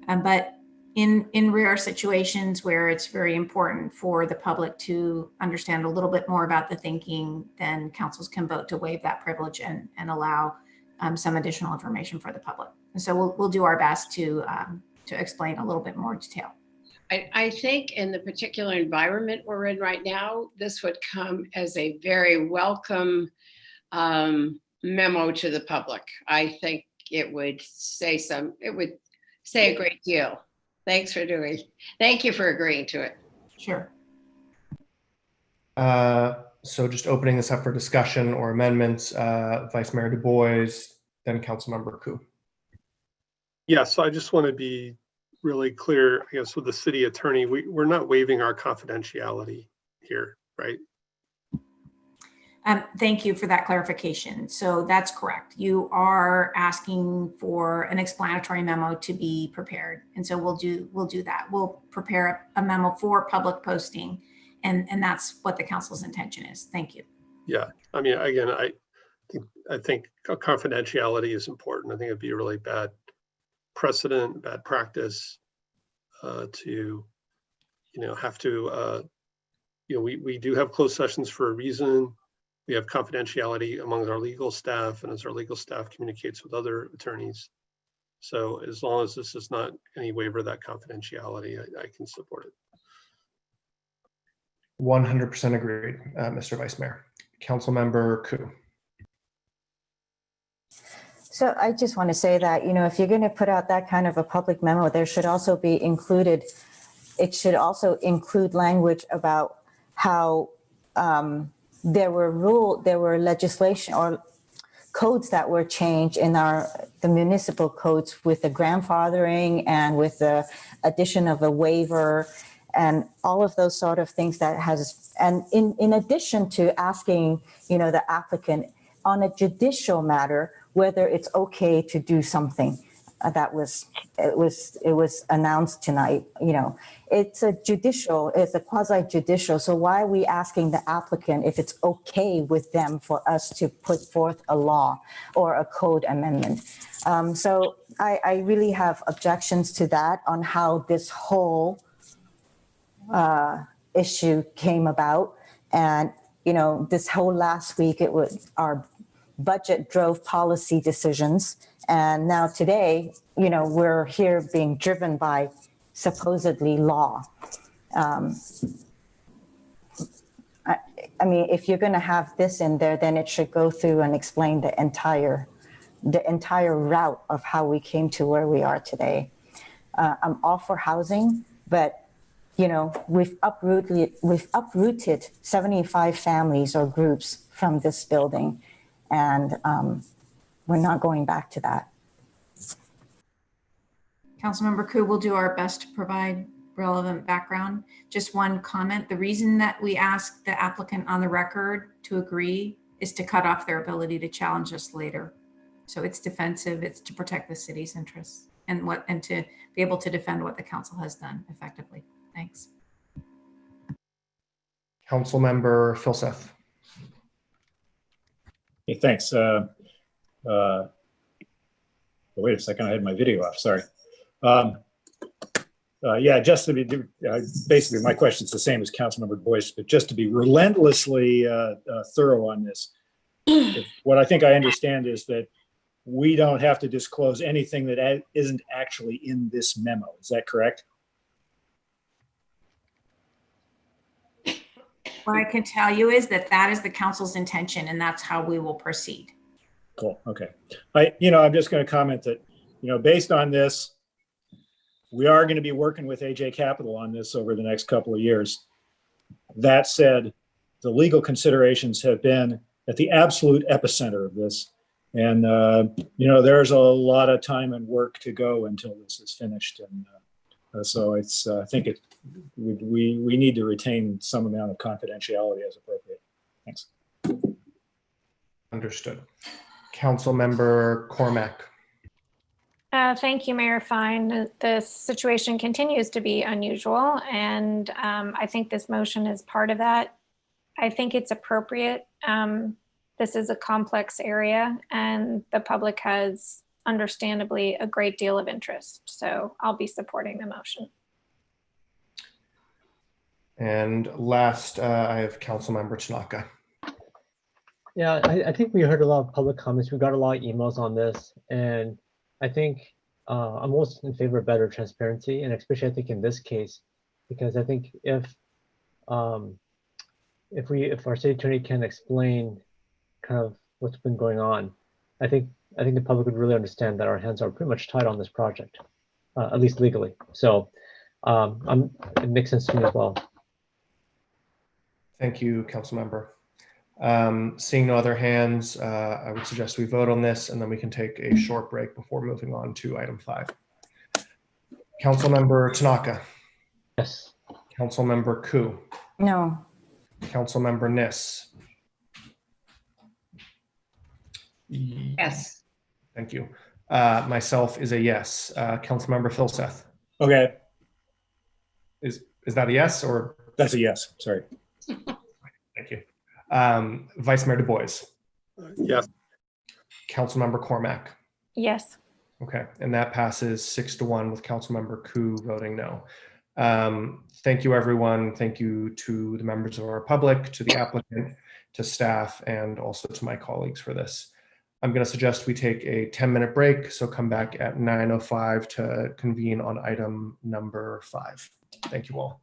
But in rare situations where it's very important for the public to understand a little bit more about the thinking, then councils can vote to waive that privilege and allow some additional information for the public. And so we'll do our best to explain a little bit more detail. I think in the particular environment we're in right now, this would come as a very welcome memo to the public. I think it would say a great deal. Thank you for agreeing to it. Sure. So just opening this up for discussion or amendments, Vice Mayor Du Bois, then Councilmember Koo. Yeah, so I just want to be really clear, I guess, with the city attorney, we're not waiving our confidentiality here, right? Thank you for that clarification. So that's correct. You are asking for an explanatory memo to be prepared. And so we'll do that. We'll prepare a memo for public posting, and that's what the council's intention is. Thank you. Yeah, I mean, again, I think confidentiality is important. I think it'd be a really bad precedent, bad practice to, have to, we do have closed sessions for a reason. We have confidentiality among our legal staff, and as our legal staff communicates with other attorneys. So as long as this is not any waiver of that confidentiality, I can support it. 100% agreed, Mr. Vice Mayor. Councilmember Koo. So I just want to say that, if you're going to put out that kind of a public memo, there should also be included, it should also include language about how there were legislation or codes that were changed in the municipal codes with the grandfathering and with the addition of a waiver and all of those sort of things and in addition to asking, the applicant on a judicial matter, whether it's okay to do something it was announced tonight. It's a quasi-judicial. So why are we asking the applicant if it's okay with them for us to put forth a law or a code amendment? So I really have objections to that on how this whole issue came about. And, this whole last week, our budget drove policy decisions. And now today, we're here being driven by supposedly law. I mean, if you're going to have this in there, then it should go through and explain the entire route of how we came to where we are today. I'm all for housing. But you know, we've uprooted 75 families or groups from this building, and we're not going back to that. Councilmember Ku, we'll do our best to provide relevant background. Just one comment. The reason that we asked the applicant on the record to agree is to cut off their ability to challenge us later. So it's defensive, it's to protect the city's interests and to be able to defend what the council has done effectively. Thanks. Councilmember Filseth. Hey, thanks. Wait a second, I had my video off, sorry. Yeah, just to be, basically my question's the same as Councilmember Boyce, but just to be relentlessly thorough on this. What I think I understand is that we don't have to disclose anything that isn't actually in this memo. Is that correct? What I can tell you is that that is the council's intention and that's how we will proceed. Cool, okay. I'm just gonna comment that, based on this, we are going to be working with AJ Capital on this over the next couple of years. That said, the legal considerations have been at the absolute epicenter of this. And, there's a lot of time and work to go until this is finished. And so it's, I think we need to retain some amount of confidentiality as appropriate. Thanks. Understood. Councilmember Cormack. Thank you, Mayor Fine. The situation continues to be unusual, and I think this motion is part of that. I think it's appropriate. This is a complex area, and the public has understandably a great deal of interest. So I'll be supporting the motion. And last, I have Councilmember Tanaka. Yeah, I think we heard a lot of public comments. We got a lot of emails on this, and I think I'm most in favor of better transparency, and especially I think in this case, because I think if our city attorney can explain kind of what's been going on, I think the public would really understand that our hands are pretty much tied on this project, at least legally. So it makes sense to me as well. Thank you, Councilmember. Seeing no other hands, I would suggest we vote on this and then we can take a short break before moving on to item 5. Councilmember Tanaka. Yes. Councilmember Ku. No. Councilmember Niss. Yes. Thank you. Myself is a yes. Councilmember Filseth. Okay. Is that a yes or? That's a yes, sorry. Thank you. Vice Mayor Du Bois. Yes. Councilmember Cormack. Yes. Okay, and that passes 6-1 with Councilmember Ku voting no. Thank you, everyone. Thank you to the members of our public, to the applicant, to staff, and also to my colleagues for this. I'm going to suggest we take a 10-minute break, so come back at 9:05 to convene on item number 5. Thank you all.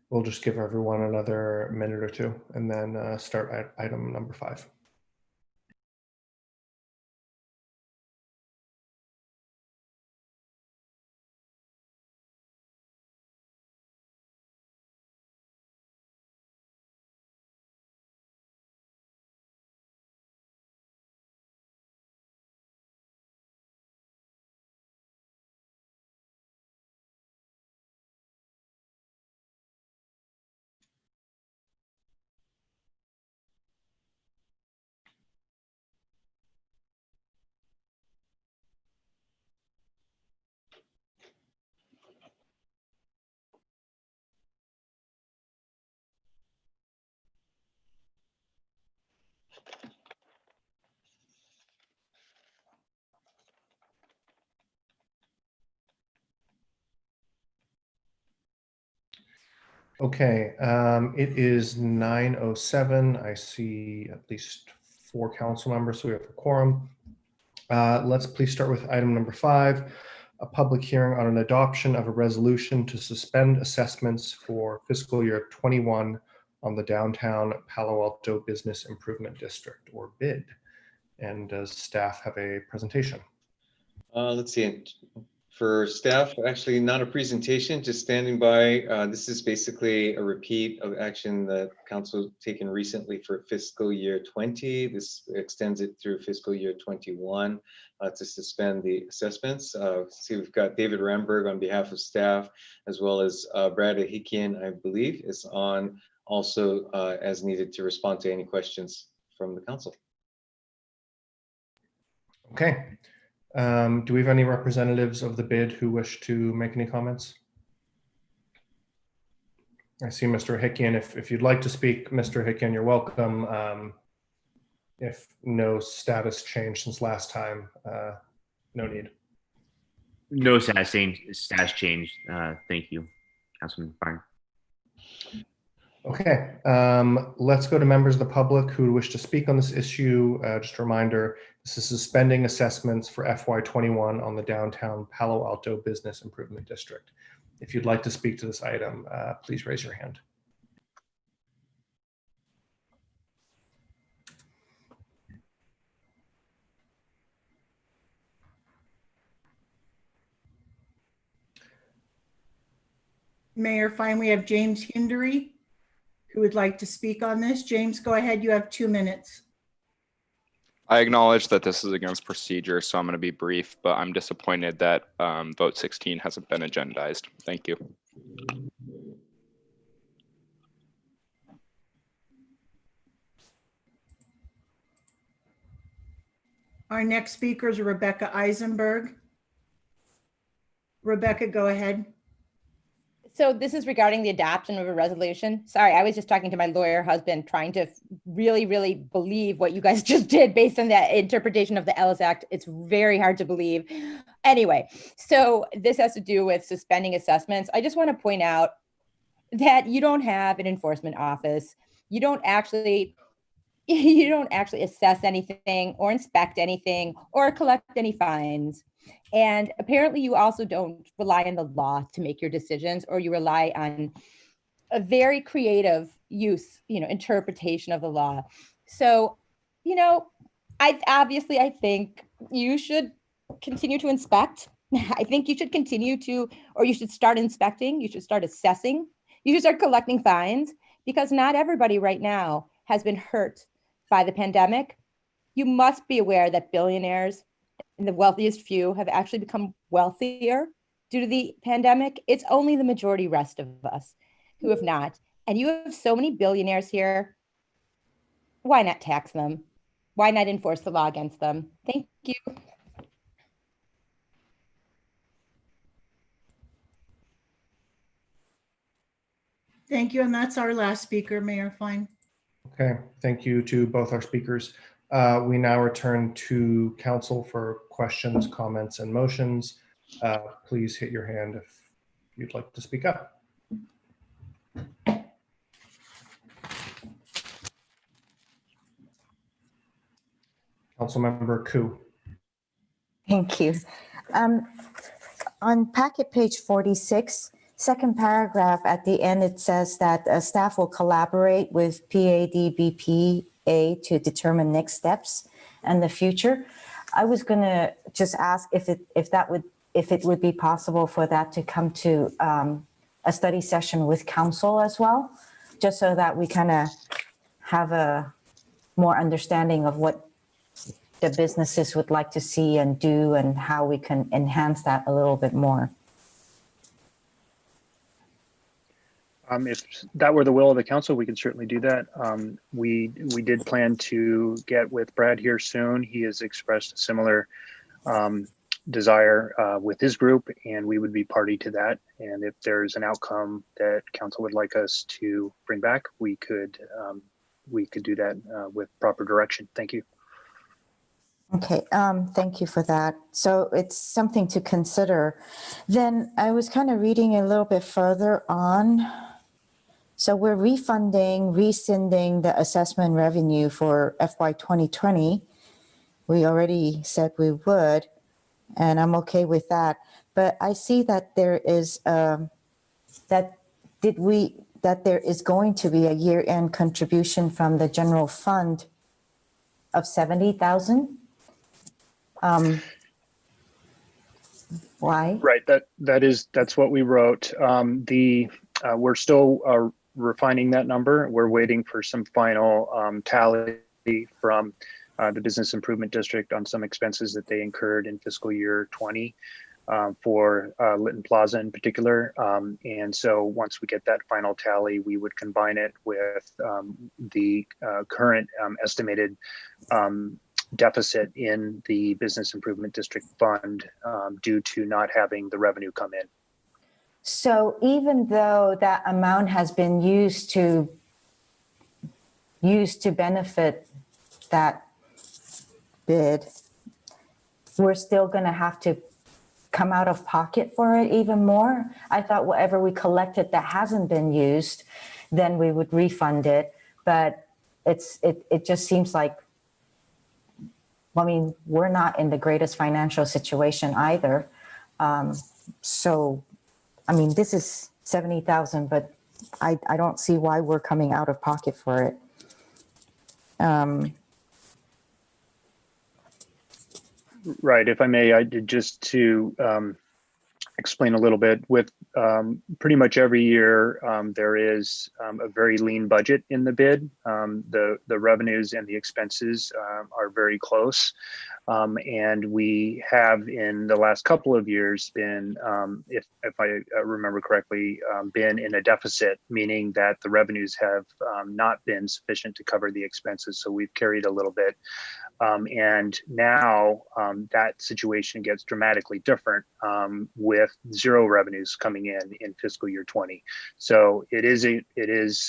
We'll just give everyone another minute or two and then start at item number 5. Okay, it is 9:07. I see at least 4 council members, so we have a quorum. Let's please start with item number 5, a public hearing on an adoption of a resolution to suspend assessments for fiscal year 21 on the downtown Palo Alto Business Improvement District, or BID. And does staff have a presentation? Let's see. For staff, actually not a presentation, just standing by. This is basically a repeat of action that council taken recently for fiscal year 20. This extends it through fiscal year 21 to suspend the assessments. See, we've got David Ramberg on behalf of staff, as well as Brad Ahikian, I believe, is on also as needed to respond to any questions from the council. Okay. Do we have any representatives of the BID who wish to make any comments? I see Mr. Hickian. If you'd like to speak, Mr. Hickian, you're welcome. If no status changed since last time, no need. No status change. Thank you, Councilman Fine. Okay, let's go to members of the public who wish to speak on this issue. Just a reminder, this is suspending assessments for FY21 on the downtown Palo Alto Business Improvement District. If you'd like to speak to this item, please raise your hand. Mayor Fine, we have James Hindery who would like to speak on this. James, go ahead. You have 2 minutes. I acknowledge that this is against procedure, so I'm going to be brief, but I'm disappointed that vote 16 hasn't been agendized. Thank you. Our next speaker is Rebecca Eisenberg. Rebecca, go ahead. So this is regarding the adoption of a resolution. Sorry, I was just talking to my lawyer husband, trying to really, really believe what you guys just did based on that interpretation of the Ellis Act. It's very hard to believe. Anyway, so this has to do with suspending assessments. I just want to point out that you don't have an enforcement office. You don't actually assess anything or inspect anything or collect any fines. And apparently you also don't rely on the law to make your decisions, or you rely on a very creative interpretation of the law. So, I think you should continue to inspect. I think you should continue to, or you should start inspecting, you should start assessing, you should start collecting fines, because not everybody right now has been hurt by the pandemic. You must be aware that billionaires and the wealthiest few have actually become wealthier due to the pandemic. It's only the majority rest of us who have not. And you have so many billionaires here. Why not tax them? Why not enforce the law against them? Thank you. Thank you. And that's our last speaker, Mayor Fine. Okay, thank you to both our speakers. We now return to council for questions, comments, and motions. Please hit your hand if you'd like to speak up. Councilmember Koo. Thank you. On packet page 46, second paragraph at the end, it says that staff will collaborate with PADBPA to determine next steps and the future. I was going to just ask if it would be possible for that to come to a study session with council as well, just so that we kind of have a more understanding of what the businesses would like to see and do and how we can enhance that a little bit more. If that were the will of the council, we could certainly do that. We did plan to get with Brad here soon. He has expressed a similar desire with his group, and we would be party to that. And if there's an outcome that council would like us to bring back, we could do that with proper direction. Thank you. Okay, thank you for that. So it's something to consider. Then I was kind of reading a little bit further on. So we're rescinding the assessment revenue for FY 2020. We already said we would, and I'm okay with that. But I see that there is that there is going to be a year-end contribution from the general fund of 70,000. Why? Right. That's what we wrote. We're still refining that number. We're waiting for some final tally from the Business Improvement District on some expenses that they incurred in fiscal year 20 for Lytton Plaza in particular. And so once we get that final tally, we would combine it with the current estimated deficit in the Business Improvement District Fund due to not having the revenue come in. So even though that amount has been used to benefit that bid, we're still going to have to come out of pocket for it even more? I thought whatever we collected that hasn't been used, then we would refund it. But it just seems like, I mean, we're not in the greatest financial situation either. So, I mean, this is 70,000, but I don't see why we're coming out of pocket for it. Right. If I may, I did just to explain a little bit with pretty much every year, there is a very lean budget in the bid. The revenues and the expenses are very close. And we have in the last couple of years been, if I remember correctly, been in a deficit, meaning that the revenues have not been sufficient to cover the expenses. So we've carried a little bit. And now that situation gets dramatically different with zero revenues coming in fiscal year 20. So it is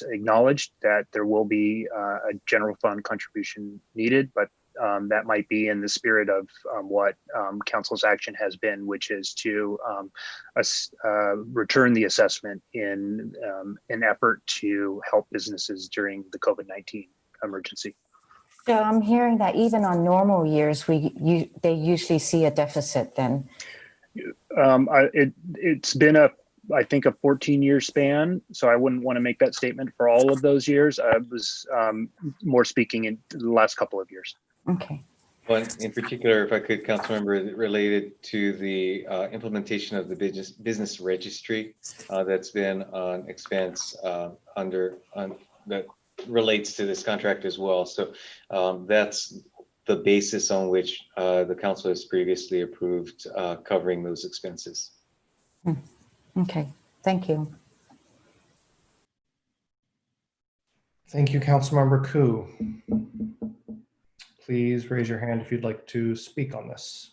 acknowledged that there will be a general fund contribution needed, but that might be in the spirit of what council's action has been, which is to return the assessment in an effort to help businesses during the COVID-19 emergency. So I'm hearing that even on normal years, they usually see a deficit then. It's been I think a 14-year span. So I wouldn't want to make that statement for all of those years. I was more speaking in the last couple of years. Okay. Well, in particular, if I could, Councilmember, related to the implementation of the business registry that's been on expense that relates to this contract as well. So that's the basis on which the council has previously approved covering those expenses. Okay, thank you. Thank you, Councilmember Koo. Please raise your hand if you'd like to speak on this.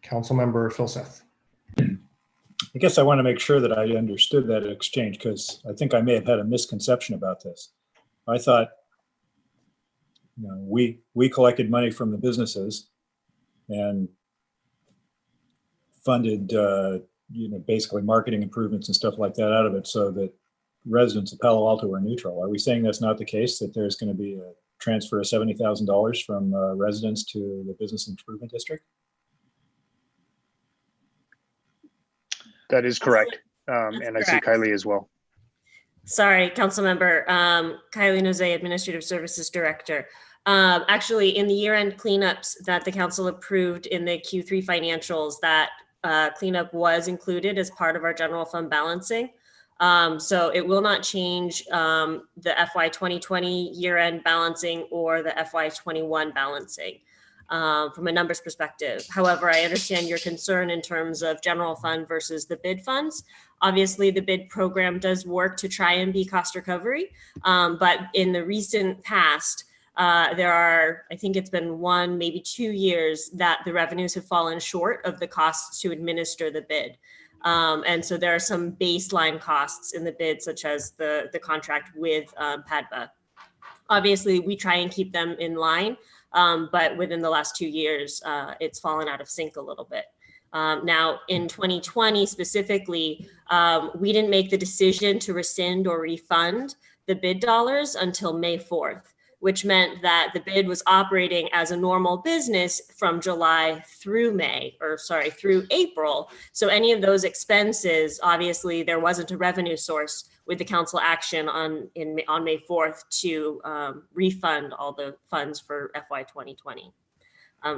Councilmember Filseth. I guess I want to make sure that I understood that exchange, because I think I may have had a misconception about this. I thought, we collected money from the businesses and funded, basically marketing improvements and stuff like that out of it, so that residents of Palo Alto are neutral. Are we saying that's not the case, that there's going to be transfer of $70,000 from residents to the business improvement district? That is correct. And I see correct. Kylie as well. Sorry, Councilmember. Kylie Noze, Administrative Services Director. Actually, in the year-end cleanups that the council approved in the Q3 financials, that cleanup was included as part of our general fund balancing. So it will not change the FY 2020 year-end balancing or the FY 21 balancing from a numbers perspective. However, I understand your concern in terms of general fund versus the bid funds. Obviously, the bid program does work to try and be cost recovery, but in the recent past, there are, I think it's been 1, maybe 2 years that the revenues have fallen short of the costs to administer the bid. And so there are some baseline costs in the bid, such as the contract with PADVA. Obviously, we try and keep them in line, but within the last 2 years, it's fallen out of sync a little bit. Now, in 2020 specifically, we didn't make the decision to rescind or refund the bid dollars until May 4th, which meant that the bid was operating as a normal business from July through through April. So any of those expenses, obviously, there wasn't a revenue source with the council action on May 4th to refund all the funds for FY 2020.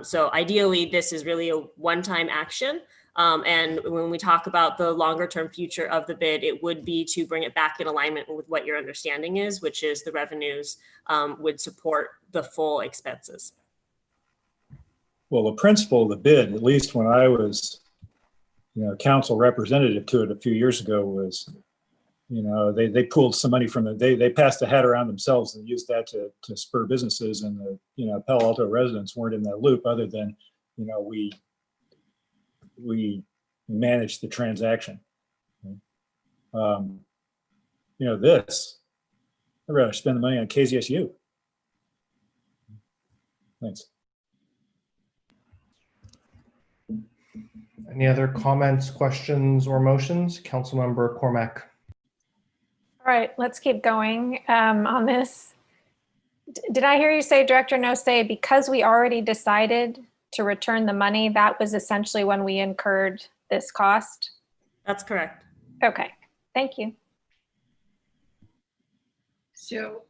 So ideally, this is really a one-time action. And when we talk about the longer term future of the bid, it would be to bring it back in alignment with what your understanding is, which is the revenues would support the full expenses. Well, the principle of the bid, at least when I was, council representative to it a few years ago, was, they pulled some money from they passed a hat around themselves and used that to spur businesses, and the Palo Alto residents weren't in that loop, other than, we managed the transaction. This, I'd rather spend the money on KZSU. Thanks. Any other comments, questions, or motions? Councilmember Cormack. All right, let's keep going on this. Did I hear you say, Director Noce, because we already decided to return the money, that was essentially when we incurred this cost? That's correct. Okay, thank you. So,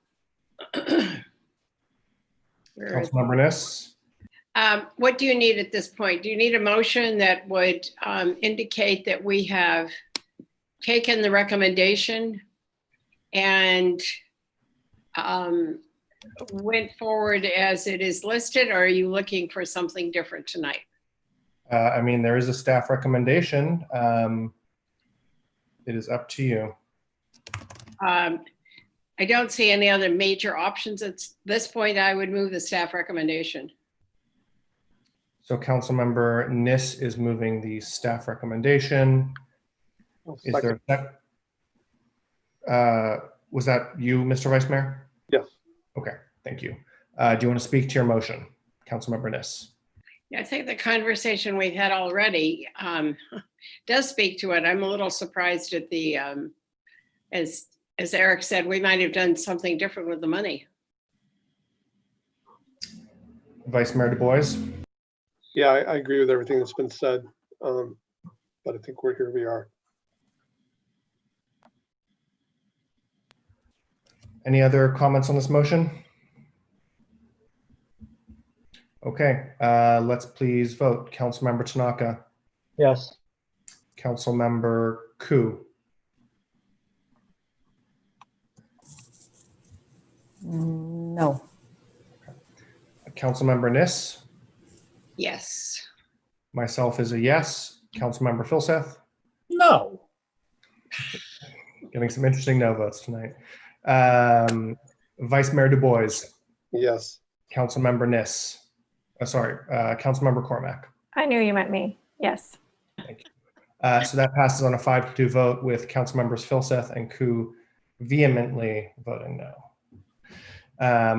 Councilmember Niss. What do you need at this point? Do you need a motion that would indicate that we have taken the recommendation and went forward as it is listed, or are you looking for something different tonight? I mean, there is a staff recommendation. It is up to you. I don't see any other major options at this point. I would move the staff recommendation. So Councilmember Niss is moving the staff recommendation. Is there was that you, Mr. Vice Mayor? Yes. Okay, thank you. Do you want to speak to your motion, Councilmember Niss? Yeah, I think the conversation we've had already does speak to it. I'm a little surprised at the, as Eric said, we might have done something different with the money. Vice Mayor Du Bois? Yeah, I agree with everything that's been said, but I think here we are. Any other comments on this motion? Okay, let's please vote. Councilmember Tanaka. Yes. Councilmember Koo. No. Councilmember Niss. Yes. Myself is a yes. Councilmember Filseth. No. Getting some interesting no votes tonight. Vice Mayor Du Bois. Yes. Councilmember Niss. Councilmember Cormack. I knew you meant me. Yes. Thank you. So that passes on a 5-2 vote with Councilmembers Filseth and Koo vehemently voting no.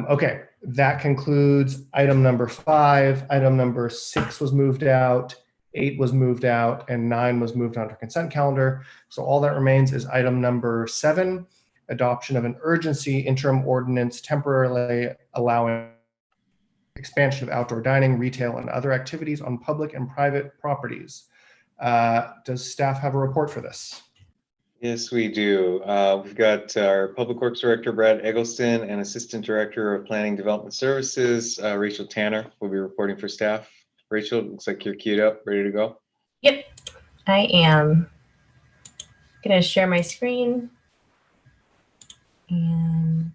Okay, that concludes item number 5. Item number 6 was moved out, 8 was moved out, and 9 was moved onto consent calendar. So all that remains is item number 7. adoption of an urgency interim ordinance temporarily allowing expansion of outdoor dining, retail, and other activities on public and private properties. Does staff have a report for this? Yes, we do. We've got our Public Works Director, Brad Eggleston, and Assistant Director of Planning Development Services, Rachel Tanner, will be reporting for staff. Rachel, it looks like you're queued up, ready to go. Yep, I am going to share my screen. And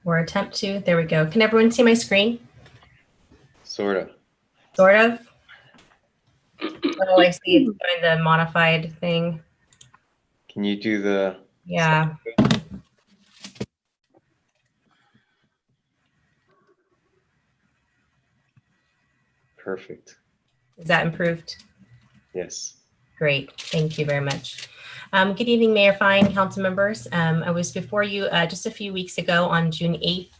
or attempt to. There we go. Can everyone see my screen? Sort of. Sort of. Oh, I see it's doing the modified thing. Can you do the? Yeah. Perfect. Is that improved? Yes. Great. Thank you very much. Good evening, Mayor Fine, council members. I was before you just a few weeks ago on June 8th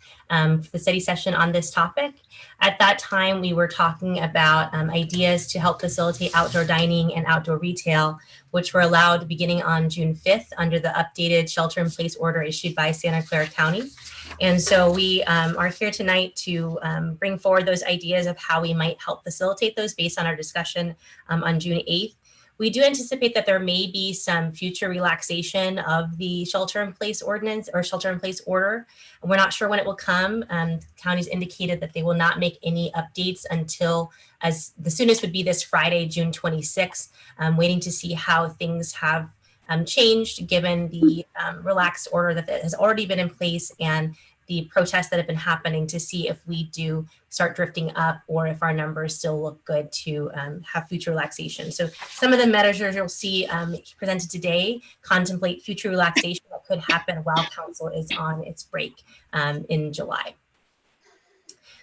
for the study session on this topic. At that time, we were talking about ideas to help facilitate outdoor dining and outdoor retail, which were allowed beginning on June 5th under the updated shelter-in-place order issued by Santa Clara County. And so we are here tonight to bring forward those ideas of how we might help facilitate those based on our discussion on June 8th. We do anticipate that there may be some future relaxation of the shelter-in-place ordinance or shelter-in-place order. We're not sure when it will come. The county's indicated that they will not make any updates until as the soonest would be this Friday, June 26th. Waiting to see how things have changed given the relaxed order that has already been in place and the protests that have been happening to see if we do start drifting up or if our numbers still look good to have future relaxation. So some of the measures you'll see presented today contemplate future relaxation that could happen while council is on its break in July.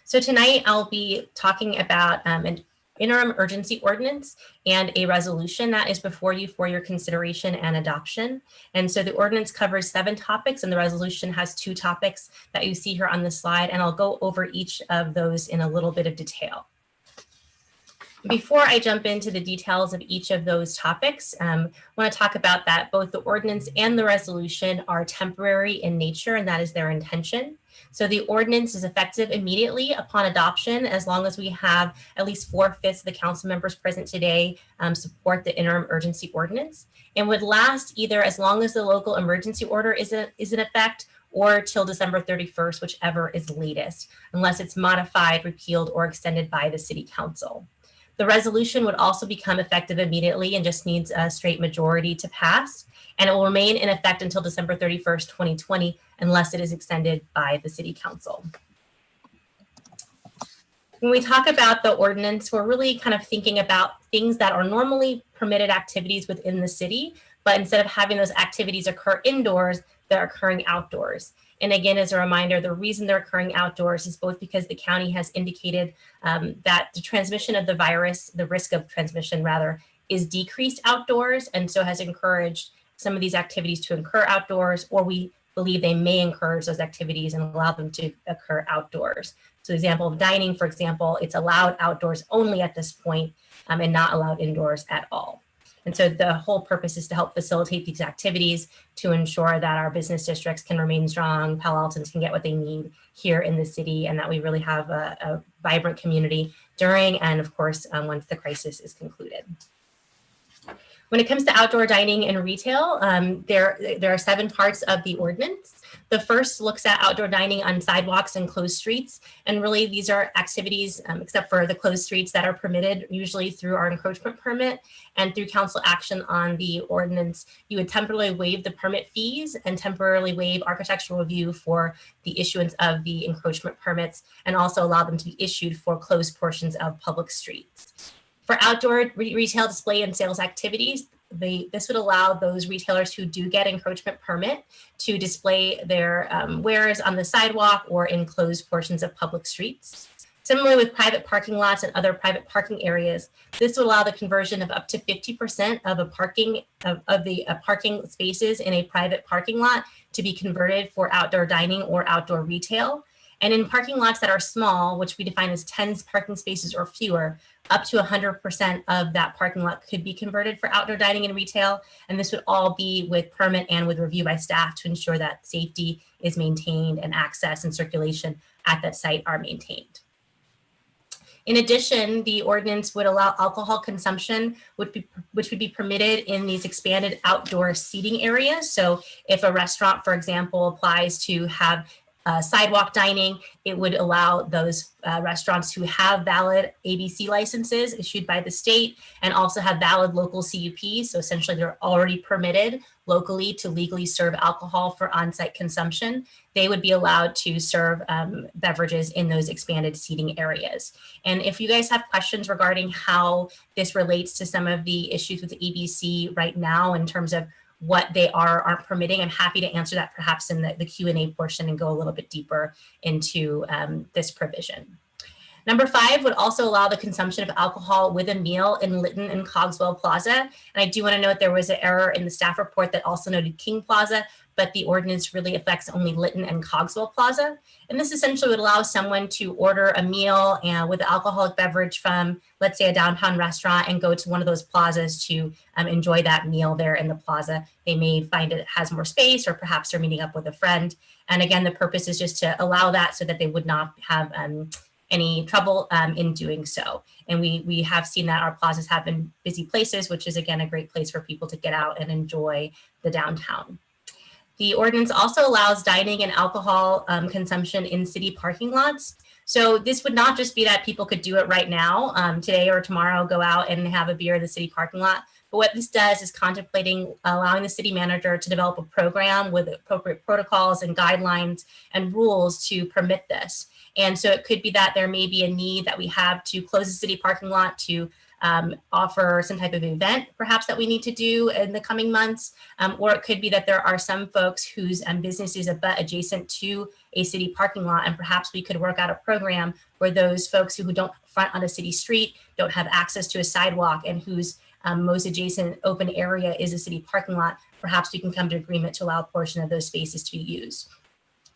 So tonight I'll be talking about an interim urgency ordinance and a resolution that is before you for your consideration and adoption. And so the ordinance covers 7 topics and the resolution has 2 topics that you see here on the slide. And I'll go over each of those in a little bit of detail. Before I jump into the details of each of those topics, I want to talk about that both the ordinance and the resolution are temporary in nature, and that is their intention. So the ordinance is effective immediately upon adoption, as long as we have at least 4/5 of the council members present today support the interim urgency ordinance, and would last either as long as the local emergency order is in effect or till December 31st, whichever is latest, unless it's modified, repealed, or extended by the city council. The resolution would also become effective immediately and just needs a straight majority to pass, and it will remain in effect until December 31st, 2020, unless it is extended by the city council. When we talk about the ordinance, we're really kind of thinking about things that are normally permitted activities within the city, but instead of having those activities occur indoors, they're occurring outdoors. And again, as a reminder, the reason they're occurring outdoors is both because the county has indicated that the transmission of the virus, the risk of transmission rather, is decreased outdoors, and so has encouraged some of these activities to occur outdoors, or we believe they may encourage those activities and allow them to occur outdoors. So example of dining, for example, it's allowed outdoors only at this point and not allowed indoors at all. And so the whole purpose is to help facilitate these activities to ensure that our business districts can remain strong, Palo Altans can get what they need here in the city, and that we really have a vibrant community during and, of course, once the crisis is concluded. When it comes to outdoor dining and retail, there are 7 parts of the ordinance. The first looks at outdoor dining on sidewalks and closed streets. And really these are activities, except for the closed streets, that are permitted usually through our encroachment permit and through council action on the ordinance. You would temporarily waive the permit fees and temporarily waive architectural review for the issuance of the encroachment permits, and also allow them to be issued for closed portions of public streets. For outdoor retail display and sales activities, this would allow those retailers who do get encroachment permit to display their wares on the sidewalk or in closed portions of public streets. Similarly with private parking lots and other private parking areas, this would allow the conversion of up to 50% of the parking spaces in a private parking lot to be converted for outdoor dining or outdoor retail. And in parking lots that are small, which we define as 10 parking spaces or fewer, up to 100% of that parking lot could be converted for outdoor dining and retail. And this would all be with permit and with review by staff to ensure that safety is maintained and access and circulation at that site are maintained. In addition, the ordinance would allow alcohol consumption, which would be permitted in these expanded outdoor seating areas. So if a restaurant, for example, applies to have sidewalk dining, it would allow those restaurants who have valid ABC licenses issued by the state and also have valid local CUPs. So essentially they're already permitted locally to legally serve alcohol for on-site consumption. They would be allowed to serve beverages in those expanded seating areas. And if you guys have questions regarding how this relates to some of the issues with the ABC right now in terms of what they are or aren't permitting, I'm happy to answer that perhaps in the Q&A portion and go a little bit deeper into this provision. Number 5 would also allow the consumption of alcohol with a meal in Lytton and Cogswell Plaza. And I do want to note there was an error in the staff report that also noted King Plaza, but the ordinance really affects only Lytton and Cogswell Plaza. And this essentially would allow someone to order a meal with an alcoholic beverage from, let's say, a downtown restaurant and go to one of those plazas to enjoy that meal there in the plaza. They may find it has more space, or perhaps they're meeting up with a friend. And again, the purpose is just to allow that so that they would not have any trouble in doing so. And we have seen that our plazas have been busy places, which is again a great place for people to get out and enjoy the downtown. The ordinance also allows dining and alcohol consumption in city parking lots. So this would not just be that people could do it right now, today or tomorrow, go out and have a beer in the city parking lot. But what this does is contemplating allowing the city manager to develop a program with appropriate protocols and guidelines and rules to permit this. And so it could be that there may be a need that we have to close the city parking lot to offer some type of event, perhaps that we need to do in the coming months. Or it could be that there are some folks whose businesses are adjacent to a city parking lot, and perhaps we could work out a program where those folks who don't front on a city street, don't have access to a sidewalk, and whose most adjacent open area is a city parking lot, perhaps we can come to agreement to allow a portion of those spaces to be used.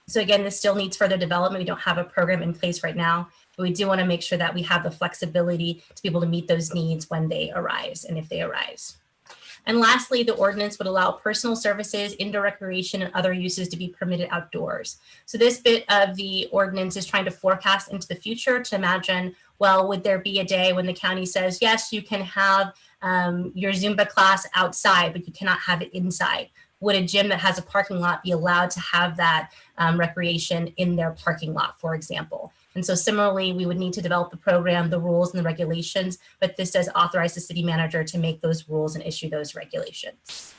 So again, this still needs further development. We don't have a program in place right now, but we do want to make sure that we have the flexibility to be able to meet those needs when they arise and if they arise. And lastly, the ordinance would allow personal services, indoor recreation, and other uses to be permitted outdoors. So this bit of the ordinance is trying to forecast into the future to imagine, well, would there be a day when the county says, yes, you can have your Zumba class outside, but you cannot have it inside? Would a gym that has a parking lot be allowed to have that recreation in their parking lot, for example? And so similarly, we would need to develop the program, the rules and the regulations, but this does authorize the city manager to make those rules and issue those regulations.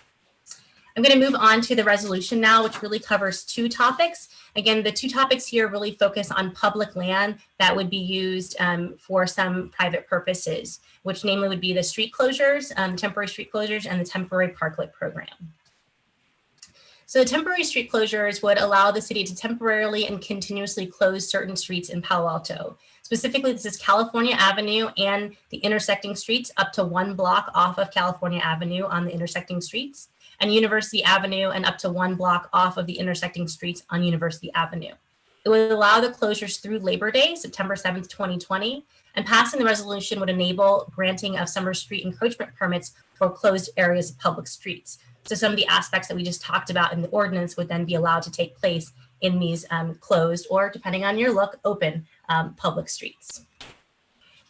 I'm going to move on to the resolution now, which really covers 2 topics. Again, the 2 topics here really focus on public land that would be used for some private purposes, which namely would be the street closures, temporary street closures, and the temporary parklet program. So the temporary street closures would allow the city to temporarily and continuously close certain streets in Palo Alto. Specifically, this is California Avenue and the intersecting streets up to 1 block off of California Avenue on the intersecting streets, and University Avenue and up to 1 block off of the intersecting streets on University Avenue. It would allow the closures through Labor Day, September 7th, 2020, and passing the resolution would enable granting of summer street encroachment permits for closed areas of public streets. So some of the aspects that we just talked about in the ordinance would then be allowed to take place in these closed, or depending on your look, open public streets.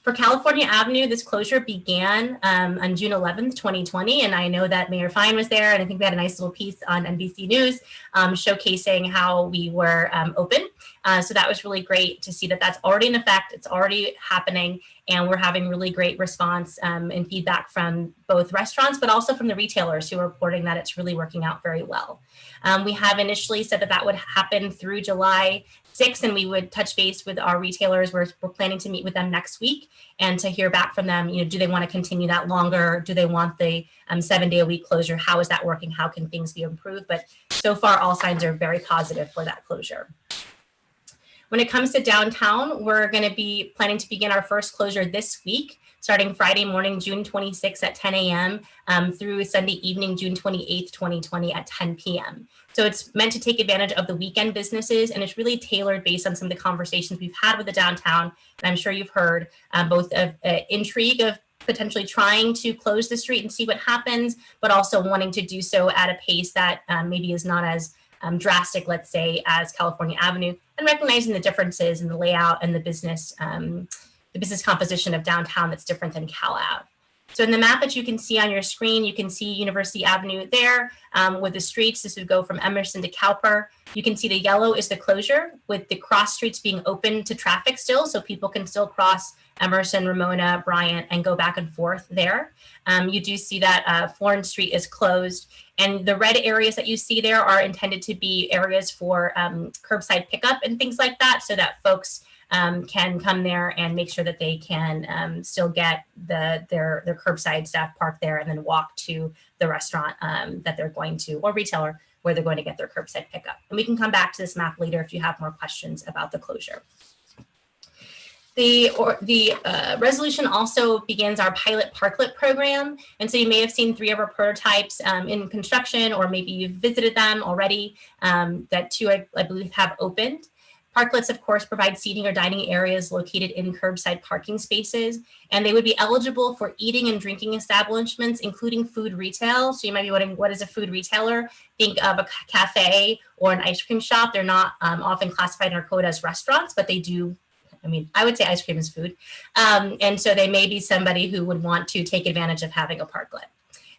For California Avenue, this closure began on June 11th, 2020, and I know that Mayor Fine was there, and I think we had a nice little piece on NBC News showcasing how we were open. So that was really great to see that that's already in effect, it's already happening, and we're having really great response and feedback from both restaurants, but also from the retailers who are reporting that it's really working out very well. We have initially said that that would happen through July 6th, and we would touch base with our retailers. We're planning to meet with them next week and to hear back from them. Do they want to continue that longer? Do they want the 7-day-a-week closure? How is that working? How can things be improved? But so far, all signs are very positive for that closure. When it comes to downtown, we're going to be planning to begin our first closure this week, starting Friday morning, June 26th at 10 a.m. Through Sunday evening, June 28th, 2020 at 10 p.m. So it's meant to take advantage of the weekend businesses, and it's really tailored based on some of the conversations we've had with the downtown. And I'm sure you've heard both of intrigue of potentially trying to close the street and see what happens, but also wanting to do so at a pace that maybe is not as drastic, let's say, as California Avenue, and recognizing the differences in the layout and the business composition of downtown that's different than Cal Ave. So in the map that you can see on your screen, you can see University Avenue there with the streets. This would go from Emerson to Cowper. You can see the yellow is the closure, with the cross streets being open to traffic still, so people can still cross Emerson, Ramona, Bryant, and go back and forth there. You do see that Florence Street is closed, and the red areas that you see there are intended to be areas for curbside pickup and things like that, so that folks can come there and make sure that they can still get their curbside staff parked there and then walk to the restaurant that they're going to, or retailer where they're going to get their curbside pickup. And we can come back to this map later if you have more questions about the closure. The resolution also begins our pilot parklet program. And so you may have seen 3 of our prototypes in construction, or maybe you've visited them already, that 2 I believe have opened. Parklets, of course, provide seating or dining areas located in curbside parking spaces, and they would be eligible for eating and drinking establishments, including food retail. So you might be wondering, what is a food retailer? Think of a cafe or an ice cream shop. They're not often classified in our code as restaurants, but they do. I mean, I would say ice cream is food. And so they may be somebody who would want to take advantage of having a parklet.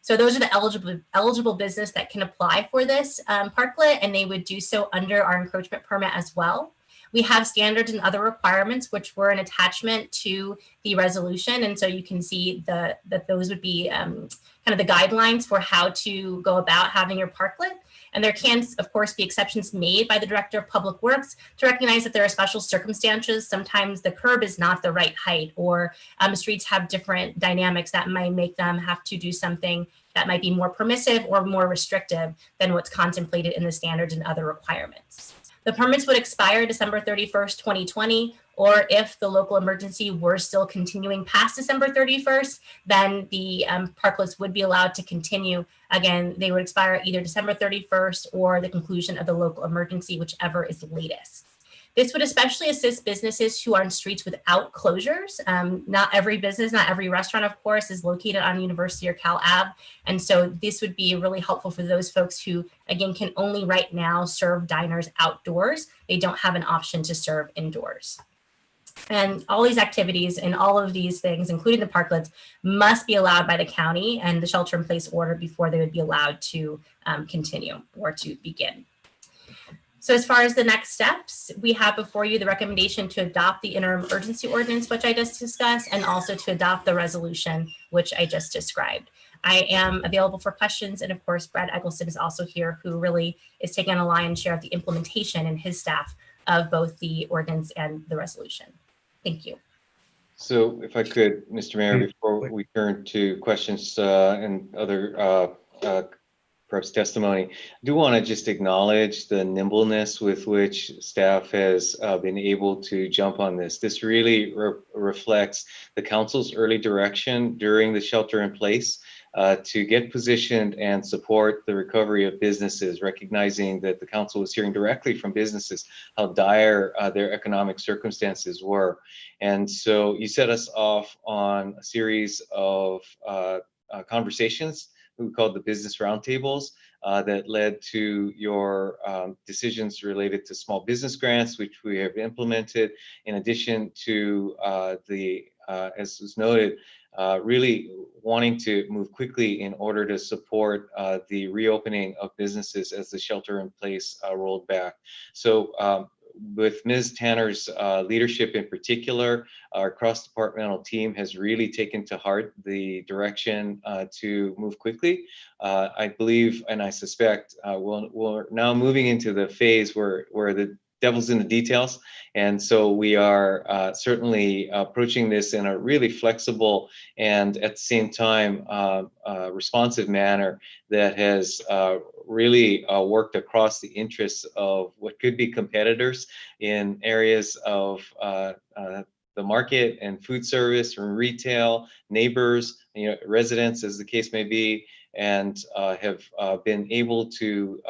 So those are the eligible business that can apply for this parklet, and they would do so under our encroachment permit as well. We have standards and other requirements, which were an attachment to the resolution. And so you can see that those would be kind of the guidelines for how to go about having your parklet. And there can, of course, be exceptions made by the Director of Public Works to recognize that there are special circumstances. Sometimes the curb is not the right height, or streets have different dynamics that might make them have to do something that might be more permissive or more restrictive than what's contemplated in the standards and other requirements. The permits would expire December 31st, 2020, or if the local emergency were still continuing past December 31st, then the parklets would be allowed to continue. Again, they would expire either December 31st or the conclusion of the local emergency, whichever is latest. This would especially assist businesses who are on streets without closures. Not every business, not every restaurant, of course, is located on University or Cal Ave. And so this would be really helpful for those folks who, again, can only right now serve diners outdoors. They don't have an option to serve indoors. And all these activities and all of these things, including the parklets, must be allowed by the county and the shelter-in-place order before they would be allowed to continue or to begin. So as far as the next steps, we have before you the recommendation to adopt the interim urgency ordinance, which I just discussed, and also to adopt the resolution, which I just described. I am available for questions. And of course, Brad Eggleston is also here, who really is taking on a lion's share of the implementation and his staff of both the ordinance and the resolution. Thank you. So if I could, Mr. Mayor, before we turn to questions and other perhaps testimony, I do want to just acknowledge the nimbleness with which staff has been able to jump on this. This really reflects the council's early direction during the shelter in place to get positioned and support the recovery of businesses, recognizing that the council was hearing directly from businesses how dire their economic circumstances were. And so you set us off on a series of conversations we called the business roundtables that led to your decisions related to small business grants, which we have implemented, in addition to as was noted, really wanting to move quickly in order to support the reopening of businesses as the shelter in place rolled back. So with Ms. Tanner's leadership in particular, our cross-departmental team has really taken to heart the direction to move quickly. I believe, and I suspect, we're now moving into the phase where the devil's in the details. And so we are certainly approaching this in a really flexible and at the same time responsive manner that has really worked across the interests of what could be competitors in areas of the market and food service, from retail, neighbors, residents, as the case may be, and have been able to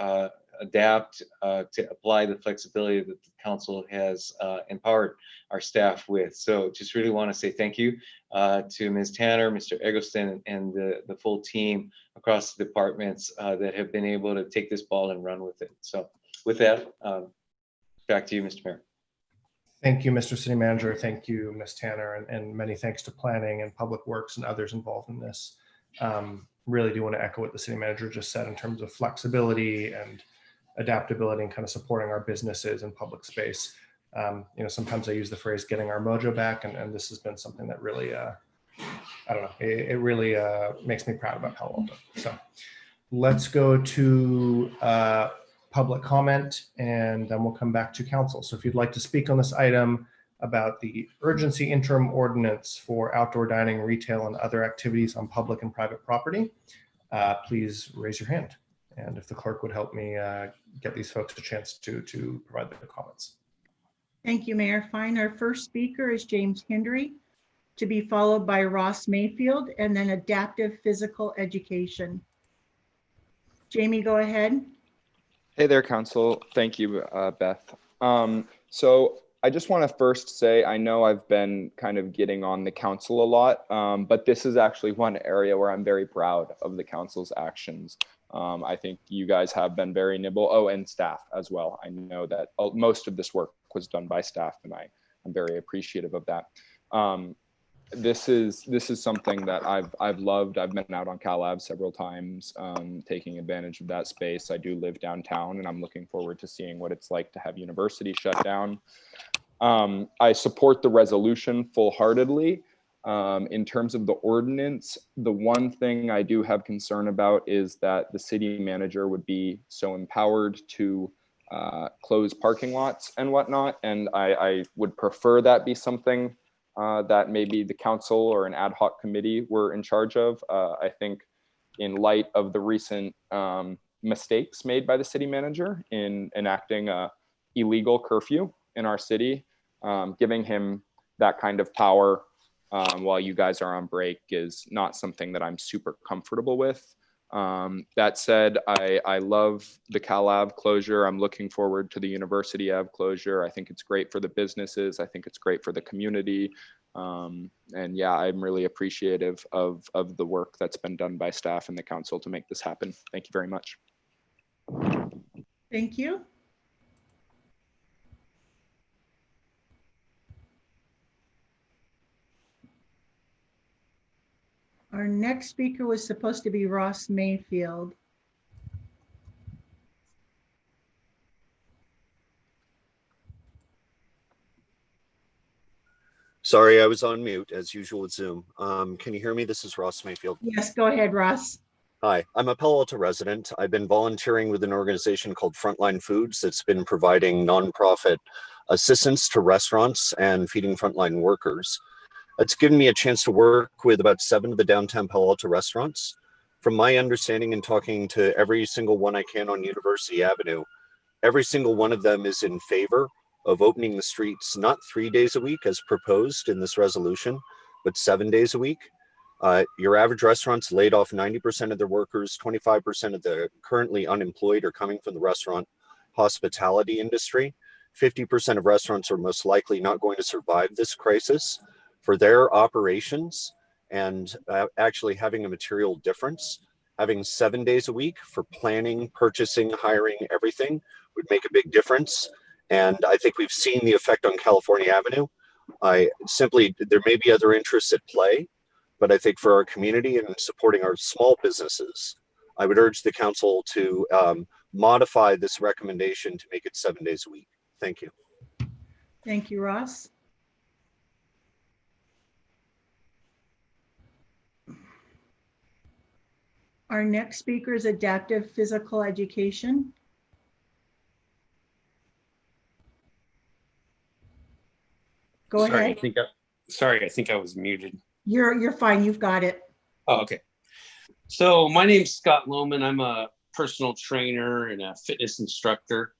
adapt, to apply the flexibility that the council has empowered our staff with. So just really want to say thank you to Ms. Tanner, Mr. Eggleston, and the full team across the departments that have been able to take this ball and run with it. So with that, back to you, Mr. Mayor. Thank you, Mr. City Manager. Thank you, Ms. Tanner, and many thanks to planning and public works and others involved in this. Really do want to echo what the city manager just said in terms of flexibility and adaptability and kind of supporting our businesses and public space. Sometimes I use the phrase getting our mojo back, and this has been something that really, I don't know, it really makes me proud about Palo Alto. So let's go to public comment, and then we'll come back to council. So if you'd like to speak on this item about the urgency interim ordinance for outdoor dining, retail, and other activities on public and private property, please raise your hand. And if the clerk would help me get these folks a chance to provide their comments. Thank you, Mayor Fine. Our first speaker is James Hendry, to be followed by Ross Mayfield, and then adaptive physical education. Jamie, go ahead. Hey there, Council. Thank you, Beth. So I just want to first say, I know I've been kind of getting on the council a lot, but this is actually one area where I'm very proud of the council's actions. I think you guys have been very nimble. Oh, and staff as well. I know that most of this work was done by staff, and I'm very appreciative of that. This is something that I've loved. I've been out on CalLab several times, taking advantage of that space. I do live downtown, and I'm looking forward to seeing what it's like to have university shut down. I support the resolution full-heartedly. In terms of the ordinance, the one thing I do have concern about is that the city manager would be so empowered to close parking lots and whatnot, and I would prefer that be something that maybe the council or an ad hoc committee were in charge of. I think in light of the recent mistakes made by the city manager in enacting a illegal curfew in our city, giving him that kind of power while you guys are on break is not something that I'm super comfortable with. That said, I love the CalAv closure. I'm looking forward to the University Ave closure. I think it's great for the businesses. I think it's great for the community. And yeah, I'm really appreciative of the work that's been done by staff and the council to make this happen. Thank you very much. Thank you. Our next speaker was supposed to be Ross Mayfield. Sorry, I was on mute as usual with Zoom. Can you hear me? This is Ross Mayfield. Yes, go ahead, Ross. Hi, I'm a Palo Alto resident. I've been volunteering with an organization called Frontline Foods that's been providing nonprofit assistance to restaurants and feeding frontline workers. It's given me a chance to work with about 7 of the downtown Palo Alto restaurants. From my understanding and talking to every single one I can on University Avenue, every single one of them is in favor of opening the streets, not 3 days a week as proposed in this resolution, but 7 days a week. Your average restaurants laid off 90% of their workers, 25% of the currently unemployed are coming from the restaurant hospitality industry. 50% of restaurants are most likely not going to survive this crisis. For their operations and actually having a material difference, having 7 days a week for planning, purchasing, hiring, everything would make a big difference. And I think we've seen the effect on California Avenue. There may be other interests at play, but I think for our community and supporting our small businesses, I would urge the council to modify this recommendation to make it 7 days a week. Thank you. Thank you, Ross. Our next speaker is adaptive physical education. Go ahead. I think I was muted. You're fine. You've got it. Oh, okay. So my name's Scott Lohman. I'm a personal trainer and a fitness instructor.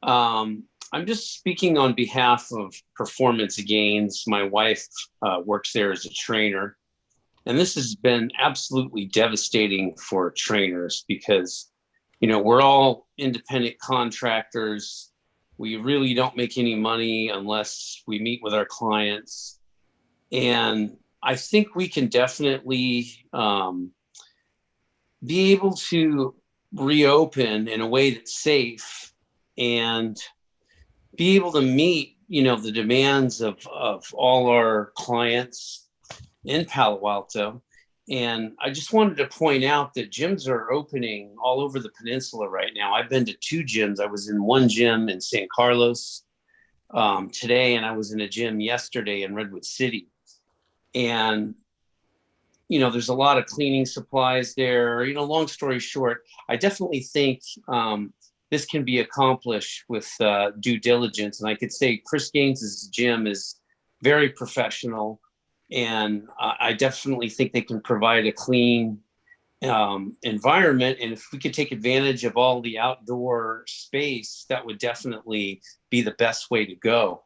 I'm just speaking on behalf of Performance Gains. My wife works there as a trainer. And this has been absolutely devastating for trainers because You know, we're all independent contractors. We really don't make any money unless we meet with our clients. And I think we can definitely be able to reopen in a way that's safe and be able to meet, you know, the demands of all our clients in Palo Alto. And I just wanted to point out that gyms are opening all over the peninsula right now. I've been to 2 gyms. I was in one gym in San Carlos today, and I was in a gym yesterday in Redwood City. And, you know, there's a lot of cleaning supplies there. You know, long story short, I definitely think this can be accomplished with due diligence. And I could say Chris Gaines's gym is very professional. And I definitely think they can provide a clean environment. And if we could take advantage of all the outdoor space, that would definitely be the best way to go.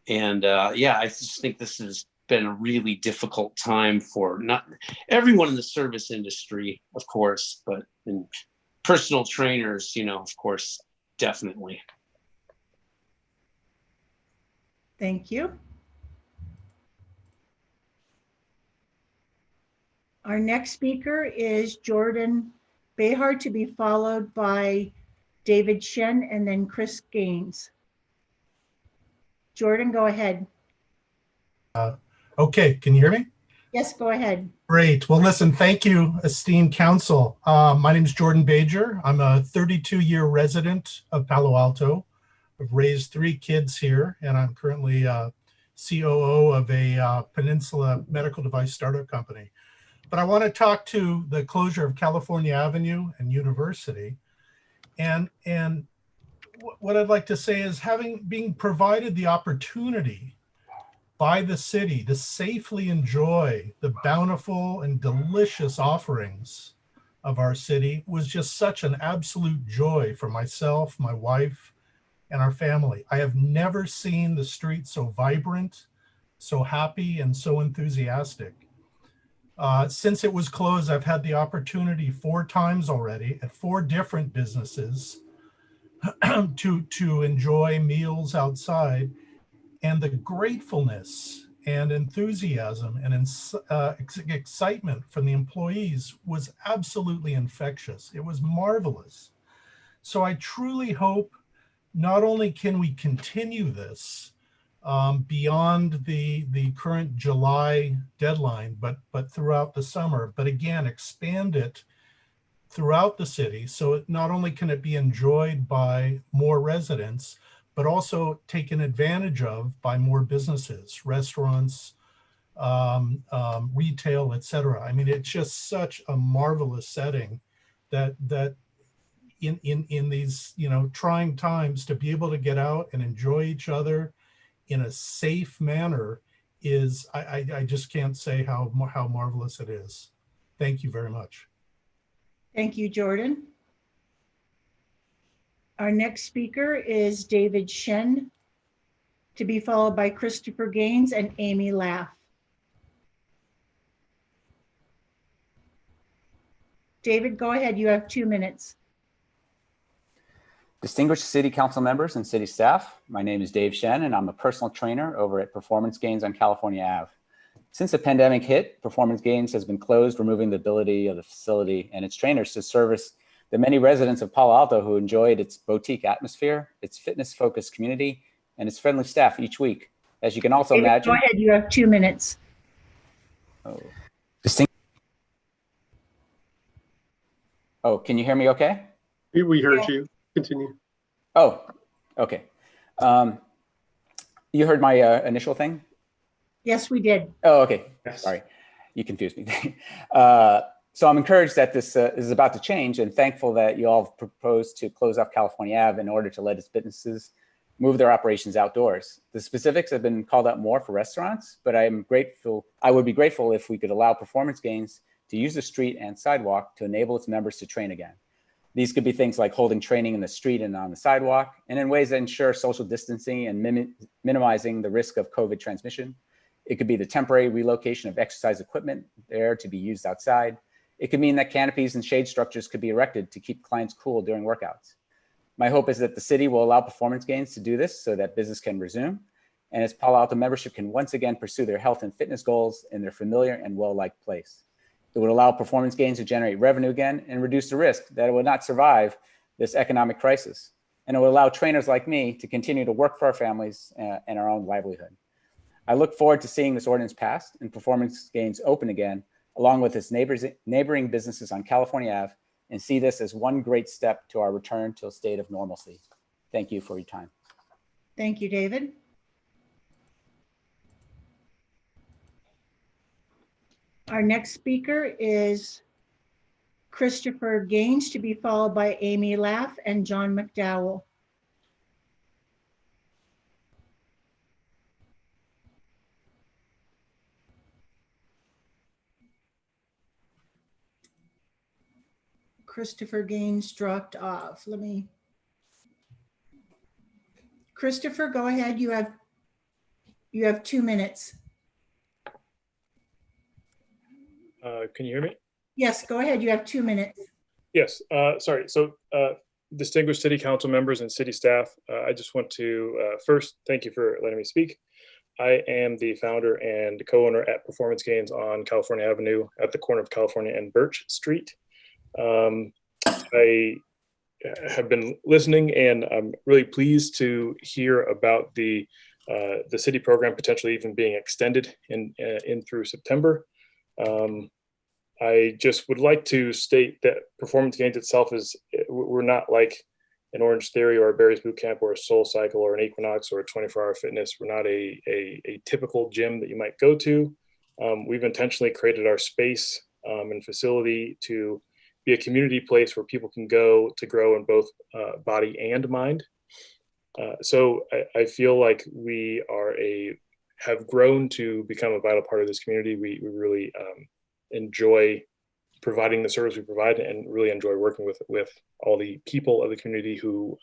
And yeah, I just think this has been a really difficult time for not everyone in the service industry, of course, but in personal trainers, you know, of course, definitely. Thank you. Our next speaker is Jordan Behar, to be followed by David Shen and then Chris Gaines. Jordan, go ahead. Okay, can you hear me? Yes, go ahead. Great. Well, listen, thank you, esteemed council. My name is Jordan Behar. I'm a 32-year resident of Palo Alto. I've raised 3 kids here, and I'm currently COO of a Peninsula medical device startup company. But I want to talk to the closure of California Avenue and University. And what I'd like to say is being provided the opportunity by the city to safely enjoy the bountiful and delicious offerings of our city was just such an absolute joy for myself, my wife, and our family. I have never seen the street so vibrant, so happy, and so enthusiastic. Since it was closed, I've had the opportunity 4 times already at 4 different businesses to enjoy meals outside, and the gratefulness and enthusiasm and excitement from the employees was absolutely infectious. It was marvelous. So I truly hope not only can we continue this beyond the current July deadline, but throughout the summer, but again, expand it throughout the city. So it not only can it be enjoyed by more residents, but also taken advantage of by more businesses, restaurants, retail, etc. I mean, it's just such a marvelous setting that in these, you know, trying times, to be able to get out and enjoy each other in a safe manner is, I just can't say how marvelous it is. Thank you very much. Thank you, Jordan. Our next speaker is David Shen, to be followed by Christopher Gaines and Amy Laff. David, go ahead. You have 2 minutes. Distinguished City Council members and city staff, my name is Dave Shen, and I'm a personal trainer over at Performance Gains on California Ave. Since the pandemic hit, Performance Gains has been closed, removing the ability of the facility and its trainers to service the many residents of Palo Alto who enjoyed its boutique atmosphere, its fitness-focused community, and its friendly staff each week. As you can also David, imagine— go ahead. You have 2 minutes. Oh, can you hear me okay? We heard you. Continue. Oh, okay. You heard my initial thing? Yes, we did. Oh, okay. Yes. Sorry, you confused me. So I'm encouraged that this is about to change, and thankful that you all have proposed to close off California Ave in order to let its businesses move their operations outdoors. The specifics have been called out more for restaurants, but I would be grateful if we could allow Performance Gains to use the street and sidewalk to enable its members to train again. These could be things like holding training in the street and on the sidewalk, and in ways that ensure social distancing and minimizing the risk of COVID transmission. It could be the temporary relocation of exercise equipment there to be used outside. It could mean that canopies and shade structures could be erected to keep clients cool during workouts. My hope is that the city will allow Performance Gains to do this so that business can resume, and its Palo Alto membership can once again pursue their health and fitness goals in their familiar and well-liked place. It would allow Performance Gains to generate revenue again and reduce the risk that it would not survive this economic crisis. And it would allow trainers like me to continue to work for our families and our own livelihood. I look forward to seeing this ordinance passed and Performance Gains open again, along with its neighboring businesses on California Ave, and see this as one great step to our return to a state of normalcy. Thank you for your time. Thank you, David. Our next speaker is Christopher Gaines, to be followed by Amy Laff and John McDowell. Christopher Gaines dropped off. Christopher, go ahead. You have 2 minutes. Can you hear me? Yes, go ahead. You have 2 minutes. Yes, sorry. So distinguished city council members and city staff, I just want to first thank you for letting me speak. I am the founder and co-owner at Performance Gains on California Avenue at the corner of California and Birch Street. I have been listening, and I'm really pleased to hear about the city program potentially even being extended in through September. I just would like to state that Performance Gains itself we're not like an Orange Theory or a Barry's Boot Camp or a Soul Cycle or an Equinox or a 24-hour fitness. We're not a typical gym that you might go to. We've intentionally created our space and facility to be a community place where people can go to grow in both body and mind. So I feel like we have grown to become a vital part of this community. We really enjoy providing the service we provide and really enjoy working with all the people of the community who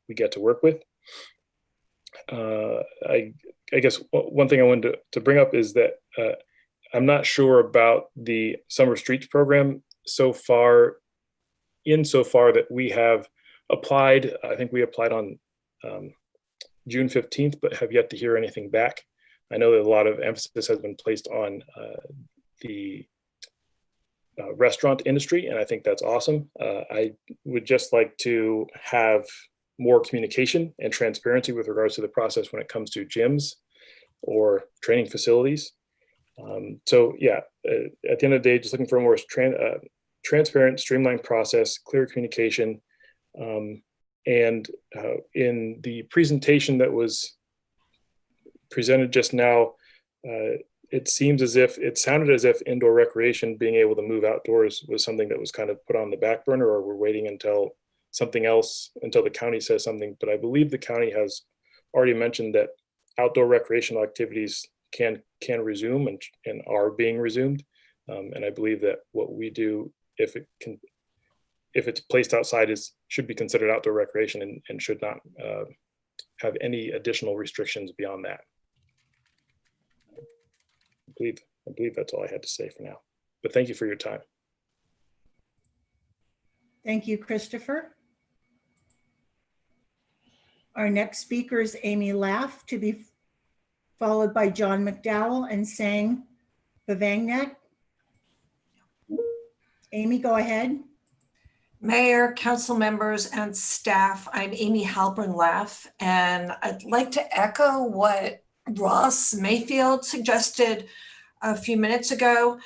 we get to work with. I guess one thing I wanted to bring up is that I'm not sure about the Summer Streets program insofar that we have applied. I think we applied on June 15th, but have yet to hear anything back. I know that a lot of emphasis has been placed on the restaurant industry, and I think that's awesome. I would just like to have more communication and transparency with regards to the process when it comes to gyms or training facilities. So yeah, at the end of the day, just looking for a more transparent, streamlined process, clear communication. And in the presentation that was presented just now, it sounded as if indoor recreation, being able to move outdoors, was something that was kind of put on the back burner, or we're waiting until the county says something. But I believe the county has already mentioned that outdoor recreational activities can resume and are being resumed. And I believe that what we do, if it's placed outside, should be considered outdoor recreation and should not have any additional restrictions beyond that. I believe that's all I had to say for now, but thank you for your time. Thank you, Christopher. Our next speaker is Amy Laff, to be followed by John McDowell and Sang Bavangnak. Amy, go ahead. Mayor, council members, and staff, I'm Amy Halpern Laff, and I'd like to echo what Ross Mayfield suggested a few minutes ago,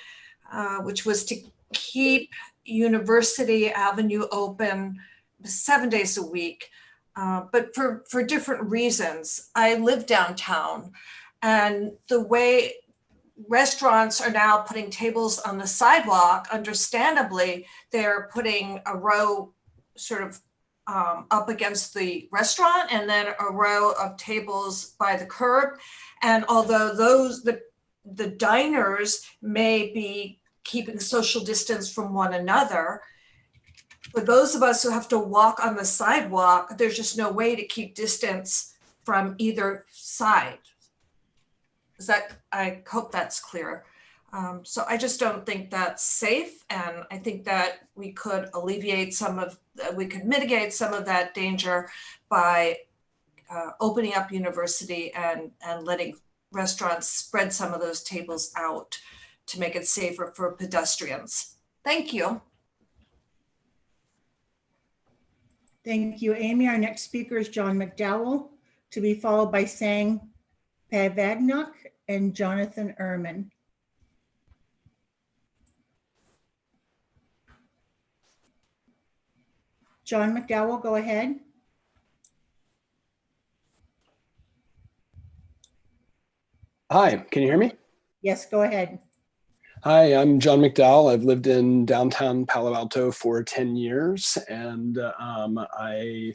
which was to keep University Avenue open 7 days a week, but for different reasons. I live downtown, and the way restaurants are now putting tables on the sidewalk, understandably, they're putting a row sort of up against the restaurant and then a row of tables by the curb. And although the diners may be keeping social distance from one another, for those of us who have to walk on the sidewalk, there's just no way to keep distance from either side. I hope that's clear. So I just don't think that's safe. And I think that we could alleviate we could mitigate some of that danger by opening up university and letting restaurants spread some of those tables out to make it safer for pedestrians. Thank you. Thank you, Amy. Our next speaker is John McDowell, to be followed by Sang Pavagnok and Jonathan Ehrman. John McDowell, go ahead. Hi, can you hear me? Yes, go ahead. Hi, I'm John McDowell. I've lived in downtown Palo Alto for 10 years, and I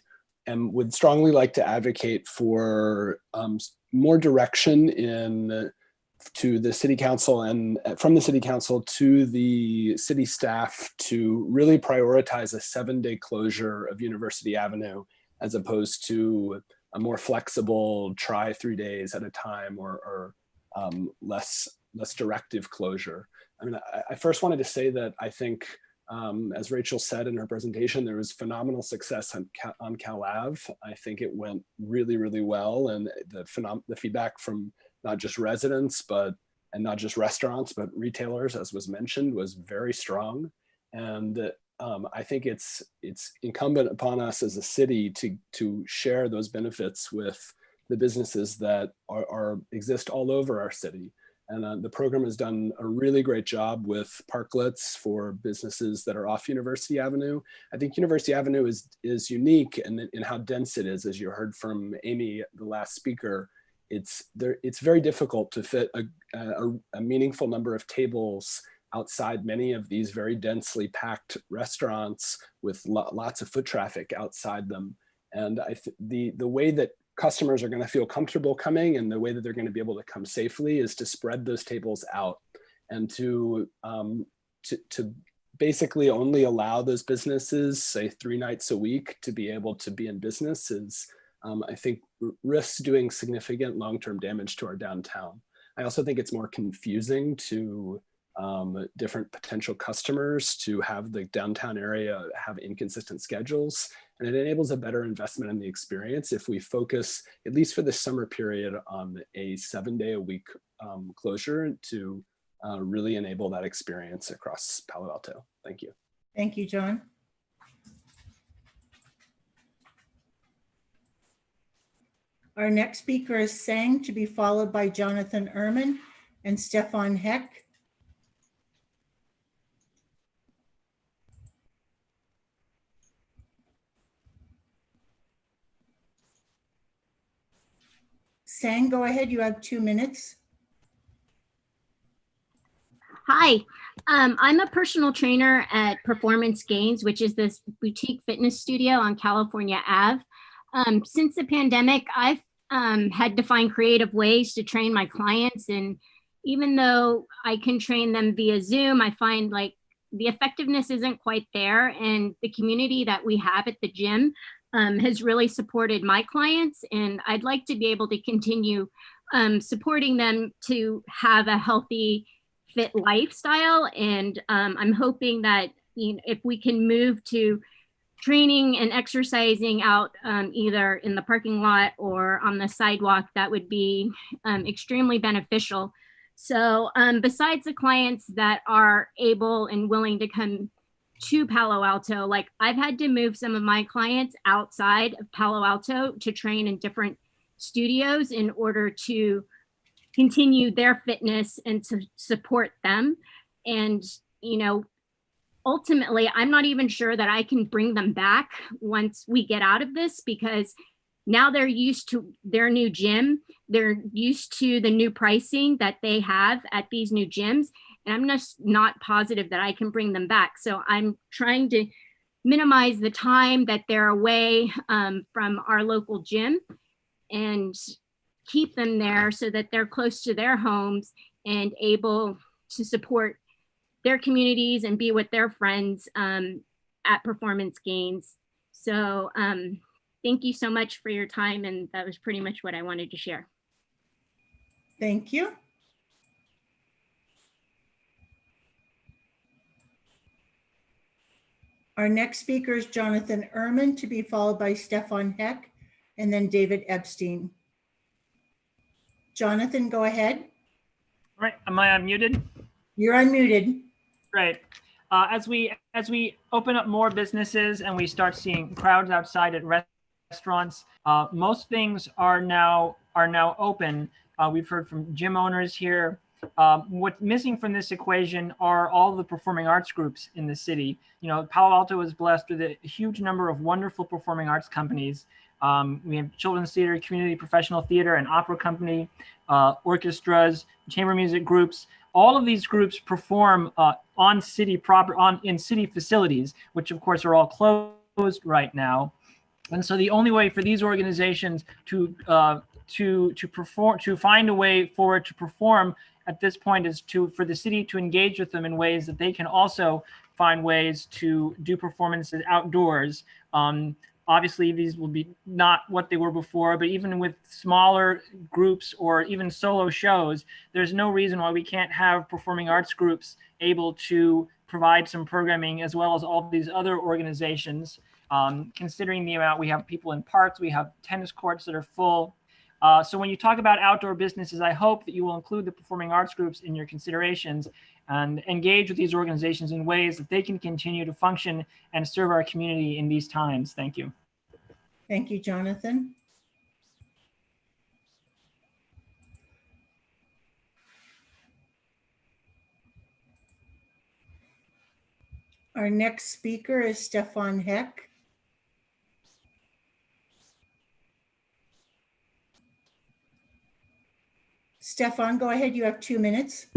would strongly like to advocate for more direction to the city council and from the city council to the city staff to really prioritize a 7-day closure of University Avenue as opposed to a more flexible try 3 days at a time or less directive closure. I mean, I first wanted to say that I think, as Rachel said in her presentation, there was phenomenal success on Cal Ave. I think it went really, really well, and the feedback from not just residents, and not just restaurants, but retailers, as was mentioned, was very strong. And I think it's incumbent upon us as a city to share those benefits with the businesses that exist all over our city. And the program has done a really great job with parklets for businesses that are off University Avenue. I think University Avenue is unique in how dense it is, as you heard from Amy, the last speaker. It's very difficult to fit a meaningful number of tables outside many of these very densely packed restaurants with lots of foot traffic outside them. And the way that customers are going to feel comfortable coming and the way that they're going to be able to come safely is to spread those tables out and to basically only allow those businesses, say 3 nights a week, to be able to be in business is, I think, risks doing significant long-term damage to our downtown. I also think it's more confusing to different potential customers to have the downtown area have inconsistent schedules, and it enables a better investment in the experience if we focus, at least for the summer period, on a 7-day-a-week closure to really enable that experience across Palo Alto. Thank you. Thank you, John. Our next speaker is Sang, to be followed by Jonathan Ehrman and Stefan Heck. Sang, go ahead. You have 2 minutes. Hi, I'm a personal trainer at Performance Gains, which is this boutique fitness studio on California Ave. Since the pandemic, I've had to find creative ways to train my clients. And even though I can train them via Zoom, I find like the effectiveness isn't quite there. And the community that we have at the gym has really supported my clients. And I'd like to be able to continue supporting them to have a healthy, fit lifestyle. And I'm hoping that if we can move to training and exercising out either in the parking lot or on the sidewalk, that would be extremely beneficial. So besides the clients that are able and willing to come to Palo Alto, like I've had to move some of my clients outside of Palo Alto to train in different studios in order to continue their fitness and to support them. And, ultimately, I'm not even sure that I can bring them back once we get out of this, because now they're used to their new gym. They're used to the new pricing that they have at these new gyms. And I'm just not positive that I can bring them back. So I'm trying to minimize the time that they're away from our local gym and keep them there so that they're close to their homes and able to support their communities and be with their friends at Performance Gains. So thank you so much for your time. And that was pretty much what I wanted to share. Thank you. Our next speaker is Jonathan Ehrman, to be followed by Stefan Heck, and then David Epstein. Jonathan, go ahead. All right, am I unmuted? You're unmuted. Great. As we open up more businesses and we start seeing crowds outside at restaurants, most things are now open. We've heard from gym owners here. What's missing from this equation are all the performing arts groups in the city. You know, Palo Alto is blessed with a huge number of wonderful performing arts companies. We have children's theater, community professional theater, and opera company, orchestras, chamber music groups. All of these groups perform in city facilities, which of course are all closed right now. And so the only way for these organizations to find a way forward to perform at this point is for the city to engage with them in ways that they can also find ways to do performances outdoors. Obviously, these will be not what they were before, but even with smaller groups or even solo shows, there's no reason why we can't have performing arts groups able to provide some programming, as well as all these other organizations. Considering the amount, we have people in parks, we have tennis courts that are full. So when you talk about outdoor businesses, I hope that you will include the performing arts groups in your considerations and engage with these organizations in ways that they can continue to function and serve our community in these times. Thank you. Thank you, Jonathan. Our next speaker is Stefan Heck. Stefan, go ahead. You have 2 minutes.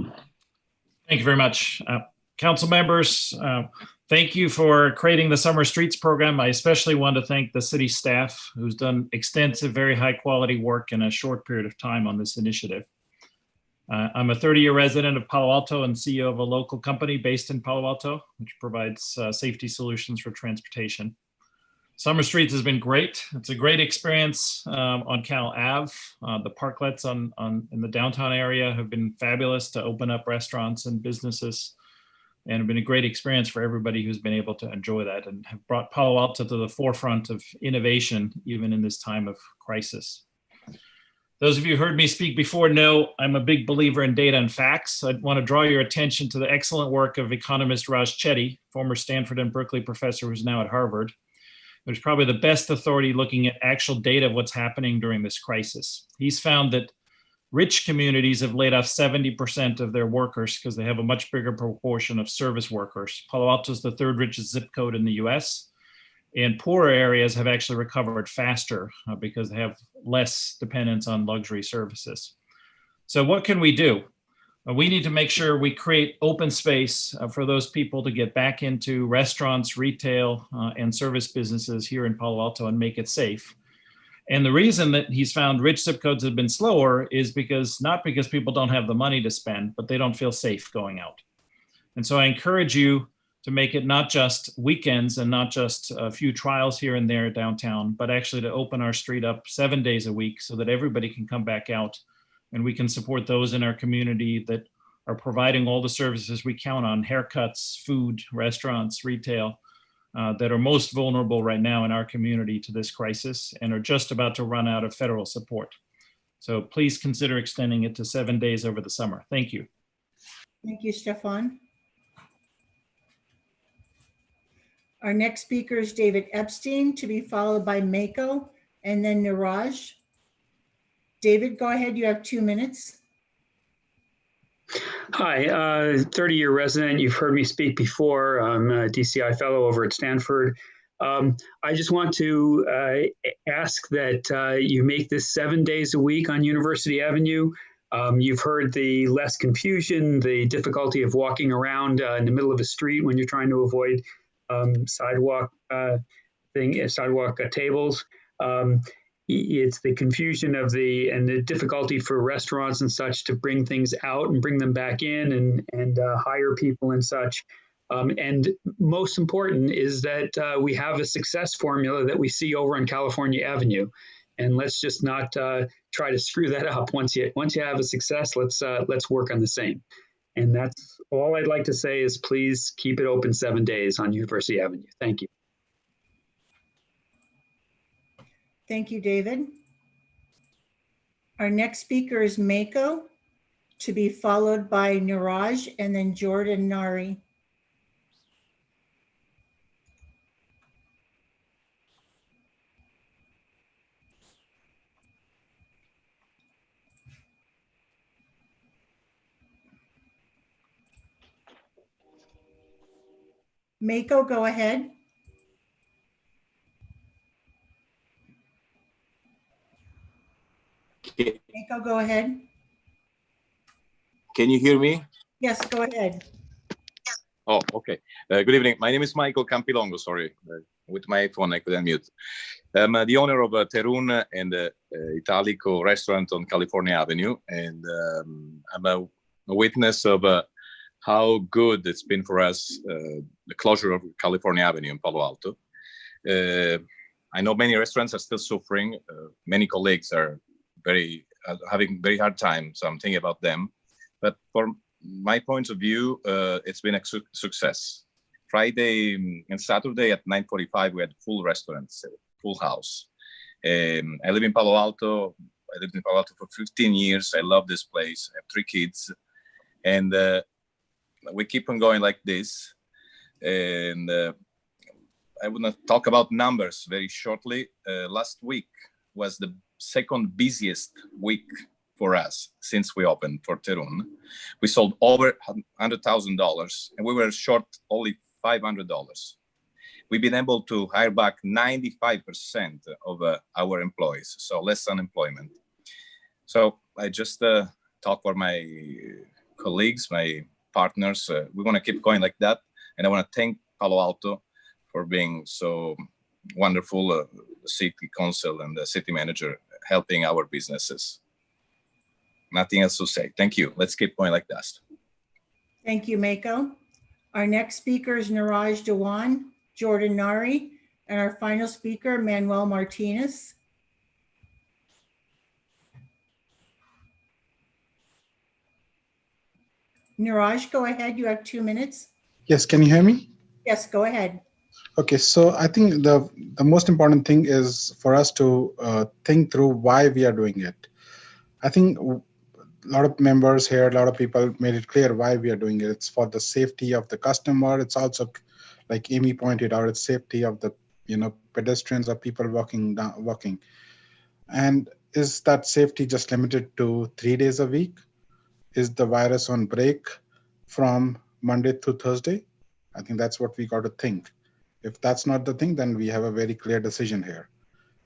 Thank you very much. Council members, thank you for creating the Summer Streets program. I especially want to thank the city staff who's done extensive, very high quality work in a short period of time on this initiative. I'm a 30-year resident of Palo Alto and CEO of a local company based in Palo Alto, which provides safety solutions for transportation. Summer Streets has been great. It's a great experience on Cal Ave. The parklets in the downtown area have been fabulous to open up restaurants and businesses, and have been a great experience for everybody who's been able to enjoy that and have brought Palo Alto to the forefront of innovation, even in this time of crisis. Those of you who heard me speak before know I'm a big believer in data and facts. I want to draw your attention to the excellent work of economist Raj Chetty, former Stanford and Berkeley professor who's now at Harvard, who's probably the best authority looking at actual data of what's happening during this crisis. He's found that rich communities have laid off 70% of their workers because they have a much bigger proportion of service workers. Palo Alto is the third richest zip code in the US. And poorer areas have actually recovered faster because they have less dependence on luxury services. So what can we do? We need to make sure we create open space for those people to get back into restaurants, retail, and service businesses here in Palo Alto and make it safe. And the reason that he's found rich zip codes have been slower is not because people don't have the money to spend, but they don't feel safe going out. And so I encourage you to make it not just weekends and not just a few trials here and there downtown, but actually to open our street up 7 days a week so that everybody can come back out and we can support those in our community that are providing all the services we count on: haircuts, food, restaurants, retail, that are most vulnerable right now in our community to this crisis and are just about to run out of federal support. So please consider extending it to 7 days over the summer. Thank you. Thank you, Stefan. Our next speaker is David Epstein, to be followed by Mako and then Niraj. David, go ahead. You have 2 minutes. Hi, 30-year resident. You've heard me speak before. I'm a DCI fellow over at Stanford. I just want to ask that you make this 7 days a week on University Avenue. You've heard the less confusion, the difficulty of walking around in the middle of a street when you're trying to avoid sidewalk tables. It's the confusion of and the difficulty for restaurants and such to bring things out and bring them back in and hire people and such. And most important is that we have a success formula that we see over on California Avenue. And let's just not try to screw that up. Once you have a success, let's work on the same. And that's all I'd like to say is please keep it open 7 days on University Avenue. Thank you. Thank you, David. Our next speaker is Mako, to be followed by Niraj and then Jordan Nari. Mako, go ahead. Mako, go ahead. Can you hear me? Yes, go ahead. Oh, okay. Good evening. My name is Michael Campilongo. Sorry, with my phone I couldn't mute. I'm the owner of Terun and Italico restaurant on California Avenue, and I'm a witness of how good it's been for us, the closure of California Avenue in Palo Alto. I know many restaurants are still suffering. Many colleagues are having very hard time, so I'm thinking about them. But from my point of view, it's been a success. Friday and Saturday at 9:45, we had full restaurants, full house. I live in Palo Alto. I lived in Palo Alto for 15 years. I love this place. I have 3 kids. And we keep on going like this. And I want to talk about numbers very shortly. Last week was the second busiest week for us since we opened for Terun. We sold over $100,000 and we were short only $500. We've been able to hire back 95% of our employees, so less unemployment. So I just talk for my colleagues, my partners. We want to keep going like that. And I want to thank Palo Alto for being so wonderful, the city council and the city manager helping our businesses. Nothing else to say. Thank you. Let's keep going like that. Thank you, Mako. Our next speaker is Niraj Dewan, Jordan Nari, and our final speaker, Manuel Martinez. Niraj, go ahead. You have 2 minutes. Yes, can you hear me? Yes, go ahead. Okay, so I think the most important thing is for us to think through why we are doing it. I think a lot of members here, a lot of people made it clear why we are doing it. It's for the safety of the customer. It's also, like Amy pointed out, it's safety of the pedestrians or people walking. And is that safety just limited to 3 days a week? Is the virus on break from Monday to Thursday? I think that's what we got to think. If that's not the thing, then we have a very clear decision here.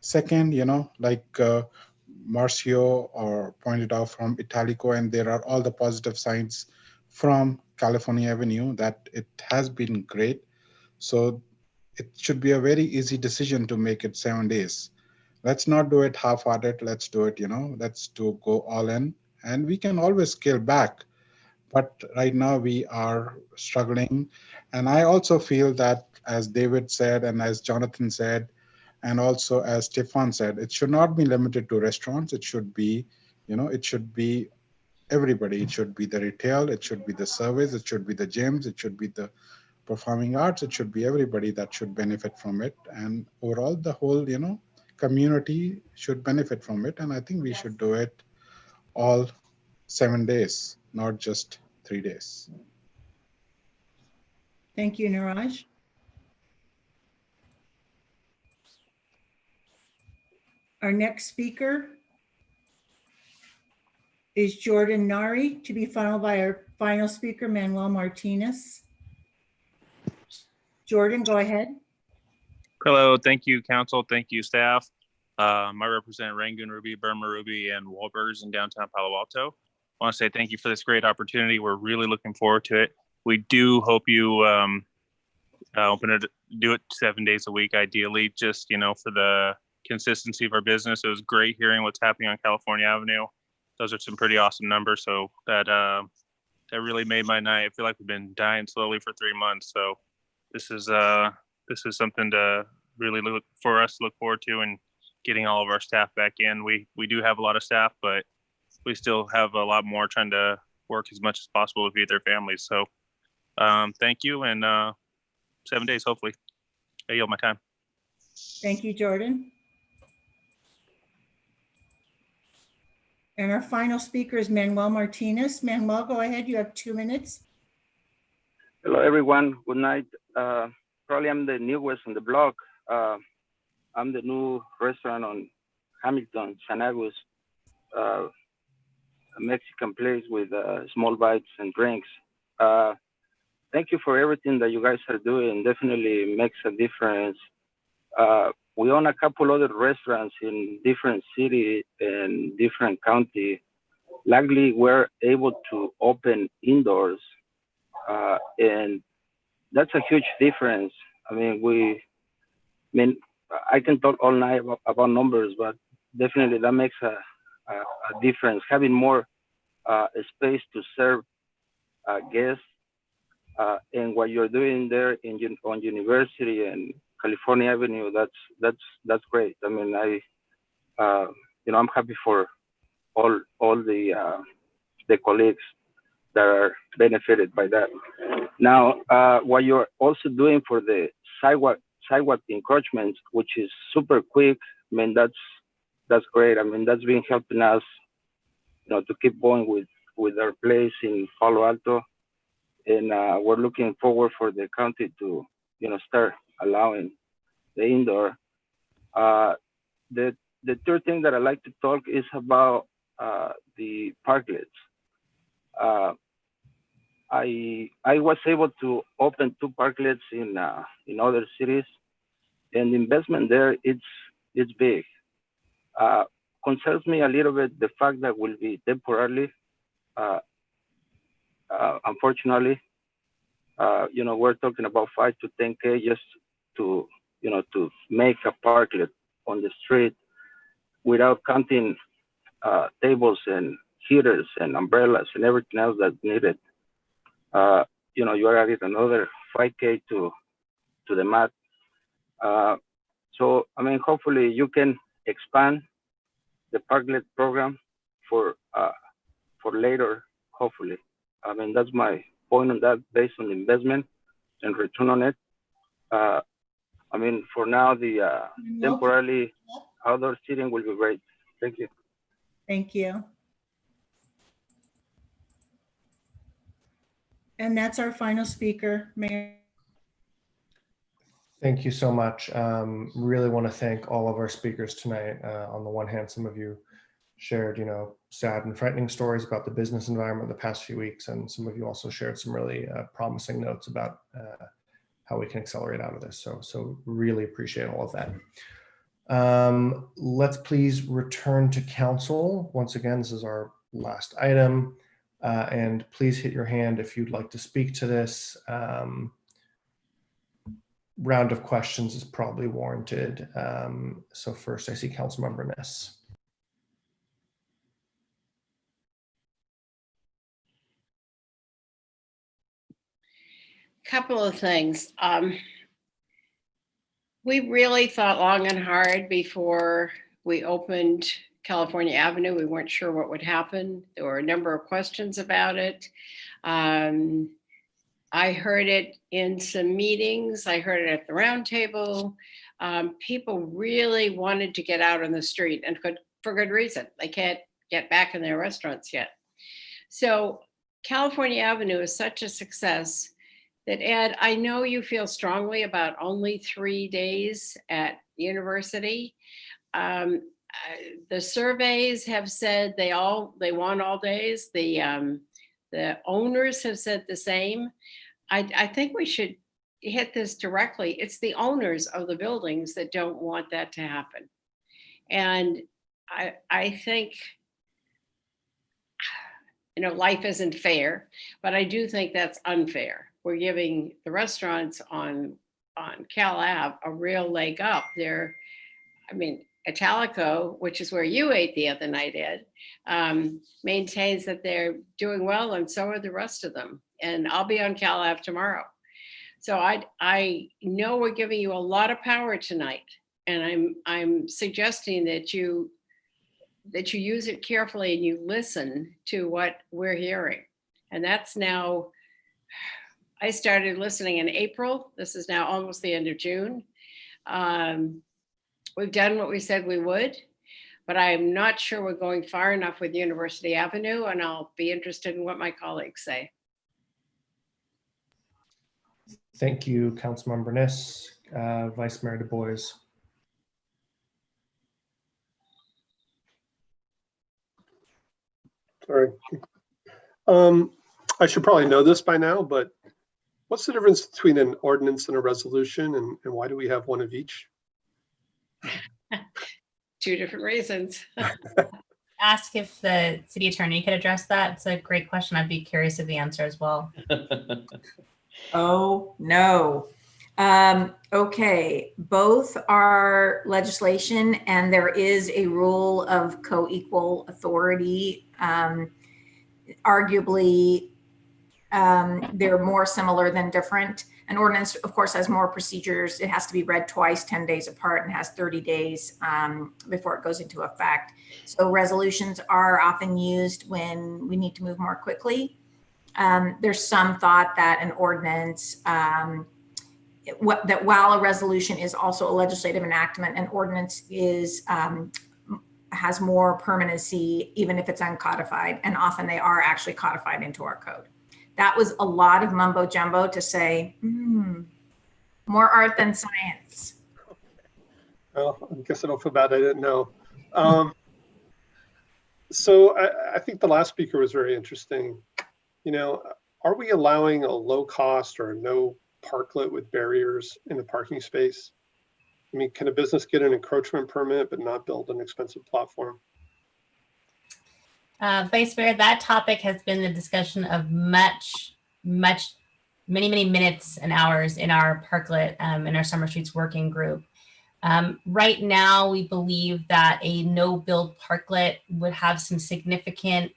Second, like Marcio pointed out from Italico, and there are all the positive signs from California Avenue that it has been great. So it should be a very easy decision to make it 7 days. Let's not do it half-hearted. Let's do it, let's go all in. And we can always scale back. But right now we are struggling. And I also feel that, as David said, and as Jonathan said, and also as Stefan said, it should not be limited to restaurants. It should be, it should be everybody. It should be the retail. It should be the service. It should be the gyms. It should be the performing arts. It should be everybody that should benefit from it. And overall, the whole, community should benefit from it. And I think we should do it all 7 days, not just 3 days. Thank you, Niraj. Our next speaker is Jordan Nari, to be followed by our final speaker, Manuel Martinez. Jordan, go ahead. Hello, thank you, council. Thank you, staff. I represent Rangoon Ruby, Burma Ruby, and Wahlburgers in downtown Palo Alto. I want to say thank you for this great opportunity. We're really looking forward to it. We do hope you do it 7 days a week, ideally, just, for the consistency of our business. It was great hearing what's happening on California Avenue. Those are some pretty awesome numbers. So that really made my night. I feel like we've been dying slowly for 3 months. So this is something to really look forward to, and getting all of our staff back in. We do have a lot of staff, but we still have a lot more trying to work as much as possible to feed their families. So thank you, and 7 days, hopefully. I yield my time. Thank you, Jordan. And our final speaker is Manuel Martinez. Manuel, go ahead. You have 2 minutes. Hello, everyone. Good night. Probably I'm the newest on the block. I'm the new restaurant on Hamilton, San Agus, a Mexican place with small bites and drinks. Thank you for everything that you guys are doing. Definitely makes a difference. We own a couple other restaurants in different cities and different county. Luckily, we're able to open indoors, and that's a huge difference. I mean, I can talk all night about numbers, but definitely that makes a difference. Having more space to serve guests, and what you're doing there on University and California Avenue, that's great. I mean, I'm happy for all the colleagues that are benefited by that. Now, what you're also doing for the sidewalk encroachments, which is super quick, I mean, that's great. I mean, that's been helping us, to keep going with our place in Palo Alto, and we're looking forward for the county to, start allowing the indoor. The third thing that I like to talk is about the parklets. I was able to open 2 parklets in other cities, and the investment there, it's big. Concerns me a little bit the fact that will be temporarily. Unfortunately, we're talking about 5 to 10K just to make a parklet on the street without counting tables and heaters and umbrellas and everything else that's needed. You are adding another 5K to the mat. So, I mean, hopefully you can expand the parklet program for later, hopefully. I mean, that's my point on that, based on the investment and return on it. I mean, for now, the temporarily outdoor seating will be great. Thank you. Thank you. And that's our final speaker, Mayor. Thank you so much. Really want to thank all of our speakers tonight. On the one hand, some of you shared, sad and frightening stories about the business environment the past few weeks, and some of you also shared some really promising notes about how we can accelerate out of this. So really appreciate all of that. Let's please return to council. Once again, this is our last item, and please hit your hand if you'd like to speak to this. Round of questions is probably warranted. So first I see Councilmember Ness. Couple of things. We really thought long and hard before we opened California Avenue. We weren't sure what would happen. There were a number of questions about it. I heard it in some meetings. I heard it at the round table. People really wanted to get out on the street, and for good reason. They can't get back in their restaurants yet. So California Avenue is such a success that, Ed, I know you feel strongly about only 3 days at university. The surveys have said they want all days. The owners have said the same. I think we should hit this directly. It's the owners of the buildings that don't want that to happen. And I think, life isn't fair, but I do think that's unfair. We're giving the restaurants on Cal Ave a real leg up. Italico, which is where you ate the other night, Ed, maintains that they're doing well, and so are the rest of them. And I'll be on Cal Ave tomorrow. So I know we're giving you a lot of power tonight, and I'm suggesting that you use it carefully and you listen to what we're hearing. And that's now, I started listening in April. This is now almost the end of June. We've done what we said we would, but I'm not sure we're going far enough with University Avenue, and I'll be interested in what my colleagues say. Thank you, Councilmember Niss. Vice Mayor Du Bois. Sorry. I should probably know this by now, but what's the difference between an ordinance and a resolution, and why do we have one of each? Two different reasons. Ask if the city attorney could address that. It's a great question. I'd be curious of the answer as well. Oh, no. Okay, both are legislation, and there is a rule of co-equal authority. Arguably, they're more similar than different. An ordinance, of course, has more procedures. It has to be read twice, 10 days apart, and has 30 days before it goes into effect. So resolutions are often used when we need to move more quickly. There's some thought that an ordinance, that while a resolution is also a legislative enactment, an ordinance is has more permanency, even if it's uncodified, and often they are actually codified into our code. That was a lot of mumbo jumbo to say, more art than science. Well, I guess I don't feel bad I didn't know. So I think the last speaker was very interesting. You know, are we allowing a low cost or no parklet with barriers in the parking space? I mean, can a business get an encroachment permit but not build an expensive platform? Vice Mayor, that topic has been the discussion of many minutes and hours in our parklet, in our Summer Streets Working Group. Right now, we believe that a no-build parklet would have some significant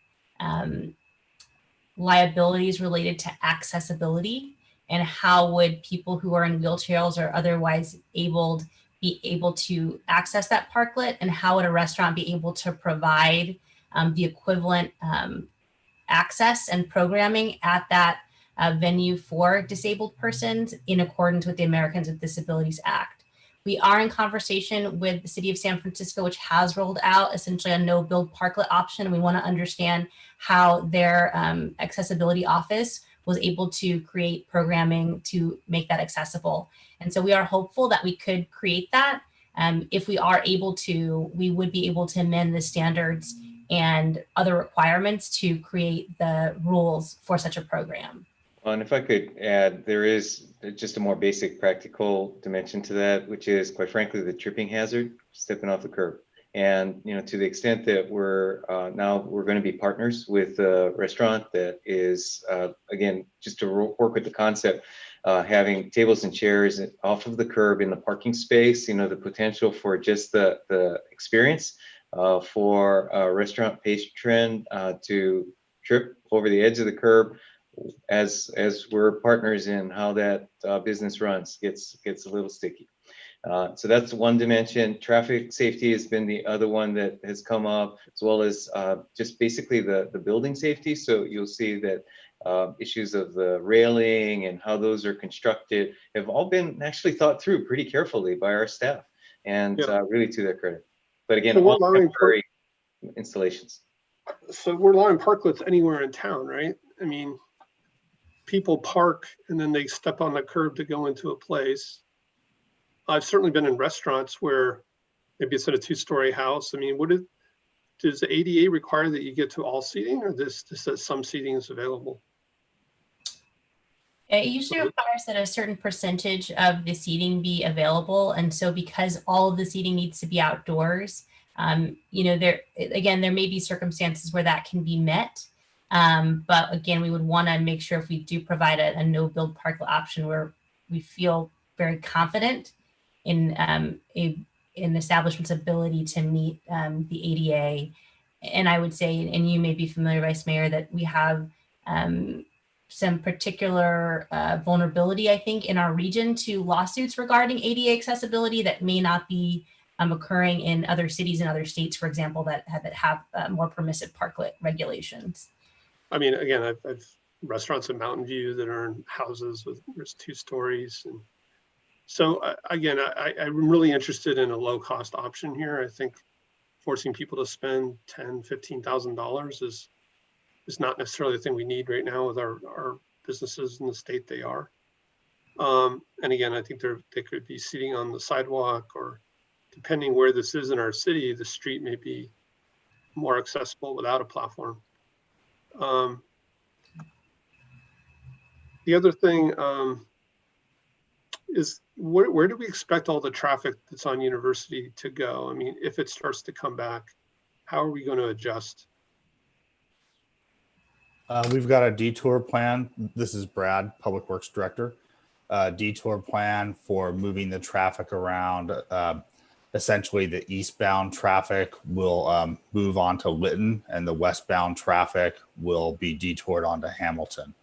liabilities related to accessibility, and how would people who are in wheelchairs or otherwise abled be able to access that parklet, and how would a restaurant be able to provide the equivalent access and programming at that venue for disabled persons in accordance with the Americans with Disabilities Act. We are in conversation with the city of San Francisco, which has rolled out essentially a no build parklet option. We want to understand how their accessibility office was able to create programming to make that accessible. And so we are hopeful that we could create that. If we are able to, we would be able to amend the standards and other requirements to create the rules for such a program. And if I could add, there is just a more basic practical dimension to that, which is, quite frankly, the tripping hazard, stepping off the curb. And, you know, to the extent that we're going to be partners with a restaurant that is, again, just to work with the concept, having tables and chairs off of the curb in the parking space, you know, the potential for just the experience for a restaurant patron to trip over the edge of the curb as we're partners in how that business runs gets a little sticky. So that's one dimension. Traffic safety has been the other one that has come up, as well as just basically the building safety. So you'll see that issues of the railing and how those are constructed have all been actually thought through pretty carefully by our staff, and really to their credit. But again, So all temporary installations. So we're allowing parklets anywhere in town, right? I mean, people park and then they step on the curb to go into a place. I've certainly been in restaurants where maybe it's at a two-story house. I mean, does the ADA require that you get to all seating, or just that some seating is available? It usually requires that a certain percentage of the seating be available. And so because all of the seating needs to be outdoors, you know, there may be circumstances where that can be met. But again, we would want to make sure if we do provide a no build parklet option where we feel very confident in an establishment's ability to meet the ADA. And I would say, and you may be familiar, Vice Mayor, that we have some particular vulnerability, I think, in our region to lawsuits regarding ADA accessibility that may not be occurring in other cities and other states, for example, that have more permissive parklet regulations. I mean, again, I've restaurants in Mountain View that are in houses with there's 2 stories. And so again, I'm really interested in a low cost option here. I think forcing people to spend $10,000, $15,000 is not necessarily the thing we need right now with our businesses in the state they are. And again, I think they could be seating on the sidewalk, or depending where this is in our city, the street may be more accessible without a platform. The other thing is where do we expect all the traffic that's on University to go? I mean, if it starts to come back, how are we going to adjust? We've got a detour plan. This is Brad, Public Works Director. Detour plan for moving the traffic around. Essentially, the eastbound traffic will move on to Lytton, and the westbound traffic will be detoured onto Hamilton.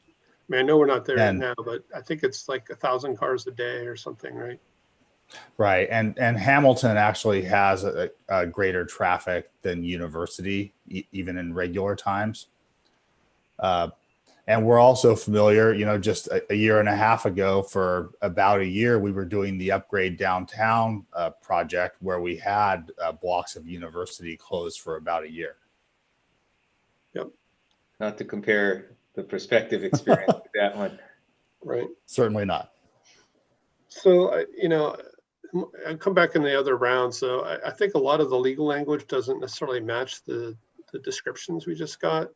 I mean, I know we're not there right now, but I think it's like 1,000 cars a day or something, right? Right, and Hamilton actually has a greater traffic than University, even in regular times. And we're also familiar, you know, just a year and a half ago, for about a year, we were doing the Upgrade Downtown project, where we had blocks of University closed for about a year. Yep. Not to compare the prospective experience with that one. Right. Certainly not. So, you know, I come back in the other round. So I think a lot of the legal language doesn't necessarily match the descriptions we just got.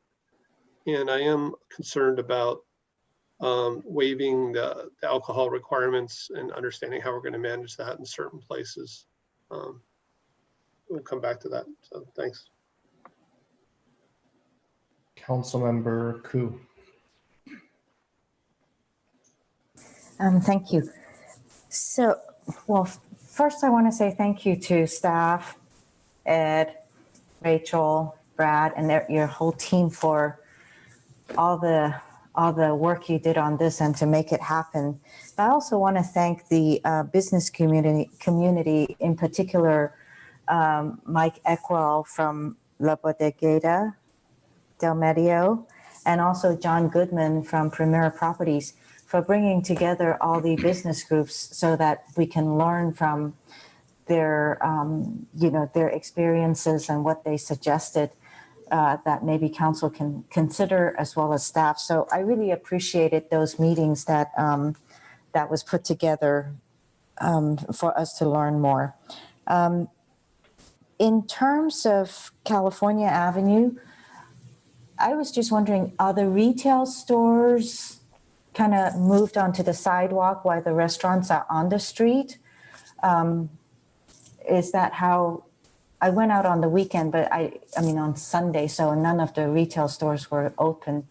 And I am concerned about waiving the alcohol requirements and understanding how we're going to manage that in certain places. We'll come back to that. So thanks. Councilmember Koo. Thank you. So, well, first I want to say thank you to staff, Ed, Rachel, Brad, and your whole team for all the work you did on this and to make it happen. But I also want to thank the business community, in particular, Mike Eckwell from La Bodeguera del Medio, and also John Goodman from Premier Properties, for bringing together all the business groups so that we can learn from their, you know, their experiences and what they suggested that maybe council can consider, as well as staff. So I really appreciated those meetings that that was put together for us to learn more. In terms of California Avenue, I was just wondering, are the retail stores kind of moved onto the sidewalk while the restaurants are on the street? Is that how? I went out on the weekend, but I mean on Sunday, so none of the retail stores were open.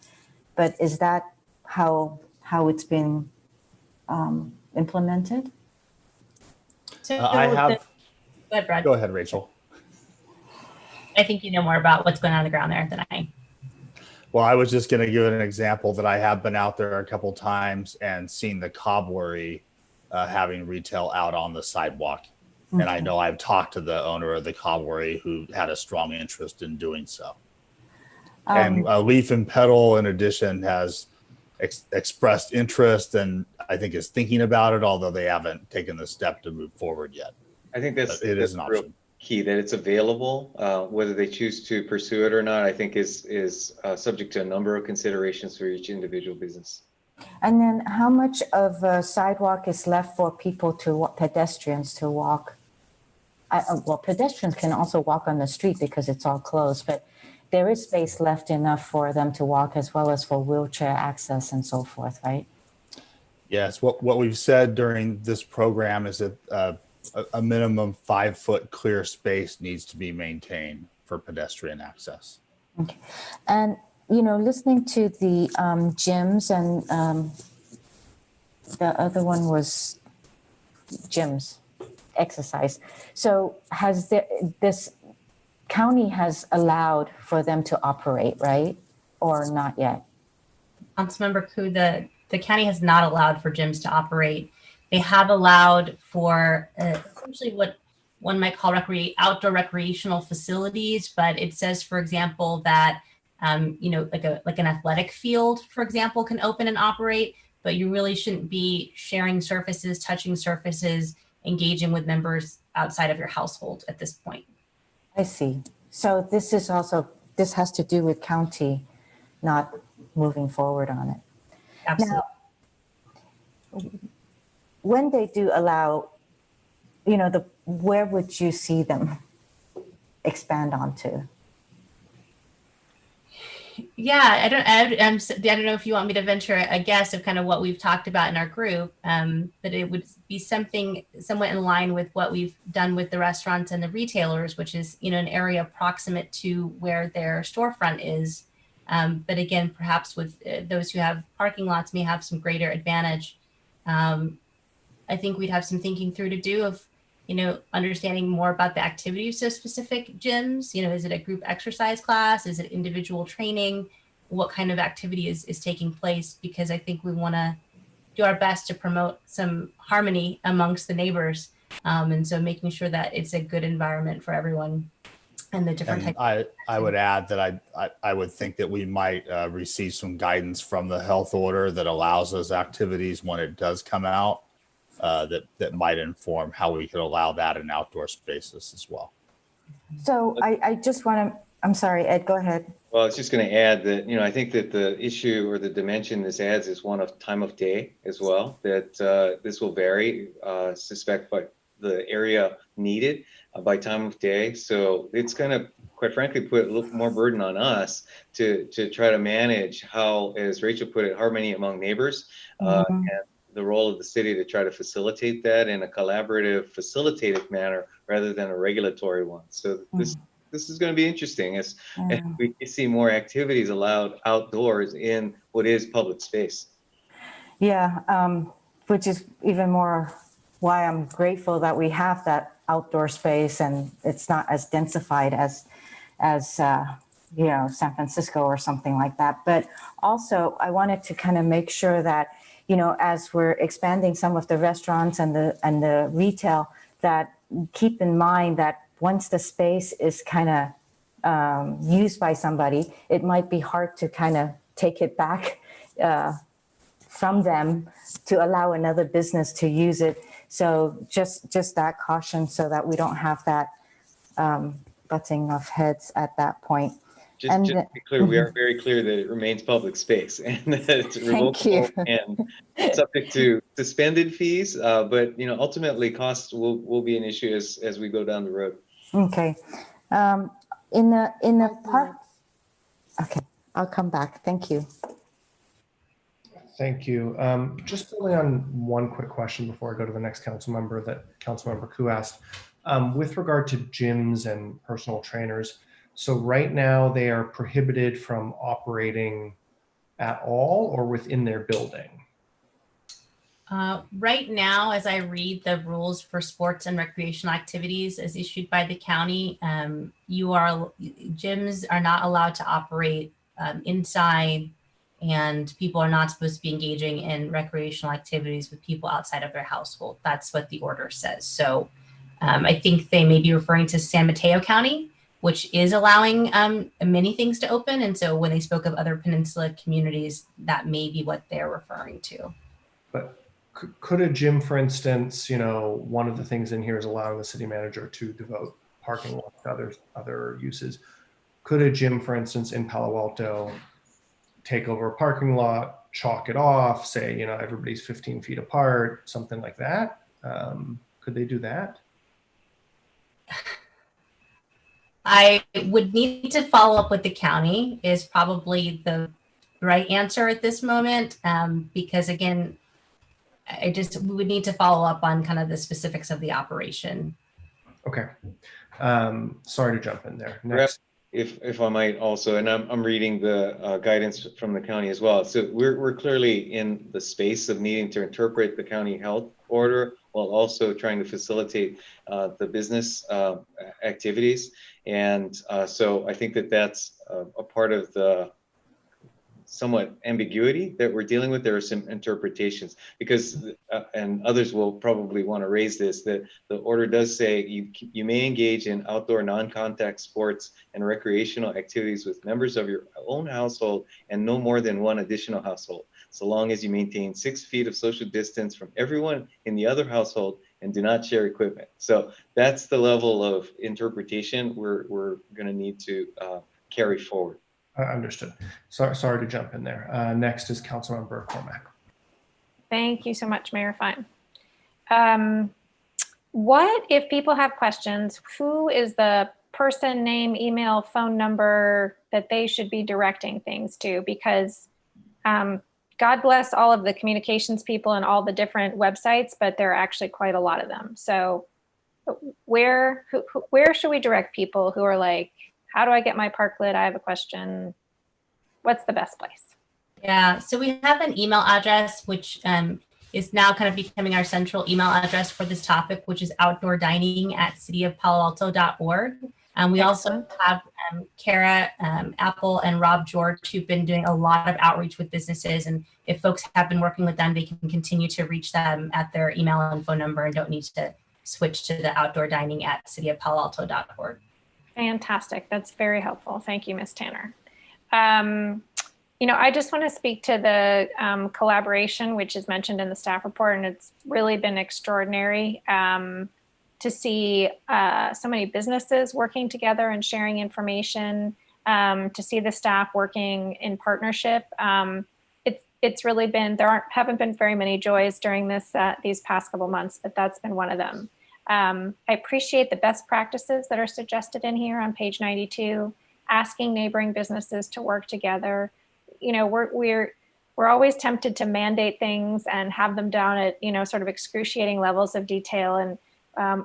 But is that how it's been implemented? So I have. Go ahead, Brad. Go ahead, Rachel. I think you know more about what's going on the ground there than I. Well, I was just going to give an example that I have been out there a couple times and seen the cobblery having retail out on the sidewalk. Okay. And I know I've talked to the owner of the cobblery who had a strong interest in doing so. And Leaf and Petal, in addition, has expressed interest and I think is thinking about it, although they haven't taken the step to move forward yet. I think that's an option. Real key, that it's available. Whether they choose to pursue it or not, I think is subject to a number of considerations for each individual business. And then how much of a sidewalk is left for people to pedestrians to walk? Well, pedestrians can also walk on the street because it's all closed, but there is space left enough for them to walk, as well as for wheelchair access and so forth, right? Yes, what we've said during this program is that a minimum 5-foot clear space needs to be maintained for pedestrian access. Okay. And, you know, listening to the gyms and the other one was gyms, exercise. So has this county has allowed for them to operate, right? Or not yet? Councilmember Koo, the county has not allowed for gyms to operate. They have allowed for essentially what one might call outdoor recreational facilities, but it says, for example, that You know, like an athletic field, for example, can open and operate, but you really shouldn't be sharing surfaces, touching surfaces, engaging with members outside of your household at this point. I see. So this is also, this has to do with county not moving forward on it. Absolutely. Now, when they do allow, you know, where would you see them expand onto? Yeah, I don't know if you want me to venture a guess of kind of what we've talked about in our group, but it would be something somewhat in line with what we've done with the restaurants and the retailers, which is, you know, an area proximate to where their storefront is. But again, perhaps with those who have parking lots may have some greater advantage. I think we'd have some thinking through to do of, you know, understanding more about the activities of specific gyms. You know, is it a group exercise class? Is it individual training? What kind of activity is taking place? Because I think we want to do our best to promote some harmony amongst the neighbors. And so making sure that it's a good environment for everyone and the different types. I would add that I would think that we might receive some guidance from the health order that allows those activities when it does come out. That might inform how we could allow that in outdoor spaces as well. So I just want to, I'm sorry, Ed, go ahead. Well, I was just going to add that, you know, I think that the issue or the dimension this adds is one of time of day as well, that this will vary, suspect by the area needed by time of day. So it's going to, quite frankly, put a little more burden on us to try to manage how, as Rachel put it, harmony among neighbors, and the role of the city to try to facilitate that in a collaborative, facilitative manner rather than a regulatory one. So this is going to be interesting as we see more activities allowed outdoors in what is public space. Yeah, which is even more why I'm grateful that we have that outdoor space and it's not as densified as you know, San Francisco or something like that. But also I wanted to kind of make sure that, you know, as we're expanding some of the restaurants and the retail, that keep in mind that once the space is kind of used by somebody, it might be hard to kind of take it back from them to allow another business to use it. So just that caution so that we don't have that butting of heads at that point. Just to be clear, we are very clear that it remains public space and that it's revocable and subject to suspended fees. But you know, ultimately, costs will be an issue as we go down the road. Okay, in the park. Okay, I'll come back. Thank you. Thank you. Just building on one quick question before I go to the next council member that Councilmember Koo asked, with regard to gyms and personal trainers. So right now they are prohibited from operating at all or within their building? Right now, as I read the rules for sports and recreational activities as issued by the county, gyms are not allowed to operate inside, and people are not supposed to be engaging in recreational activities with people outside of their household. That's what the order says. So I think they may be referring to San Mateo County, which is allowing many things to open. And so when they spoke of other peninsula communities, that may be what they're referring to. But could a gym, for instance, you know, one of the things in here is allowing the city manager to devote parking lots to other uses. Could a gym, for instance, in Palo Alto, take over a parking lot, chalk it off, say, you know, everybody's 15 feet apart, something like that? Could they do that? I would need to follow up with the county is probably the right answer at this moment, because again, we would need to follow up on kind of the specifics of the operation. Okay. Sorry to jump in there. Next. If I might also, and I'm reading the guidance from the county as well. So we're clearly in the space of needing to interpret the county health order while also trying to facilitate the business activities. And so I think that that's a part of the somewhat ambiguity that we're dealing with. There are some interpretations because, and others will probably want to raise this, that the order does say you may engage in outdoor non-contact sports and recreational activities with members of your own household and no more than one additional household, so long as you maintain 6 feet of social distance from everyone in the other household and do not share equipment. So that's the level of interpretation we're going to need to carry forward. Understood. Sorry to jump in there. Next is Councilmember Cormack. Thank you so much, Mayor Fine. What if people have questions? Who is the person, name, email, phone number that they should be directing things to? Because God bless all of the communications people and all the different websites, but there are actually quite a lot of them. So where should we direct people who are like, how do I get my parklet? I have a question. What's the best place? Yeah, so we have an email address, which is now kind of becoming our central email address for this topic, which is outdoordining@cityofpaloalto.org. We also have Kara Apple and Rob George, who've been doing a lot of outreach with businesses. And if folks have been working with them, they can continue to reach them at their email and phone number and don't need to switch to the outdoordining@cityofpaloalto.org. Fantastic. That's very helpful. Thank you, Ms. Tanner. I just want to speak to the collaboration, which is mentioned in the staff report, and it's really been extraordinary to see so many businesses working together and sharing information, to see the staff working in partnership. It's really been, haven't been very many joys during these past couple months, but that's been one of them. I appreciate the best practices that are suggested in here on page 92, asking neighboring businesses to work together. We're always tempted to mandate things and have them down at, sort of excruciating levels of detail. And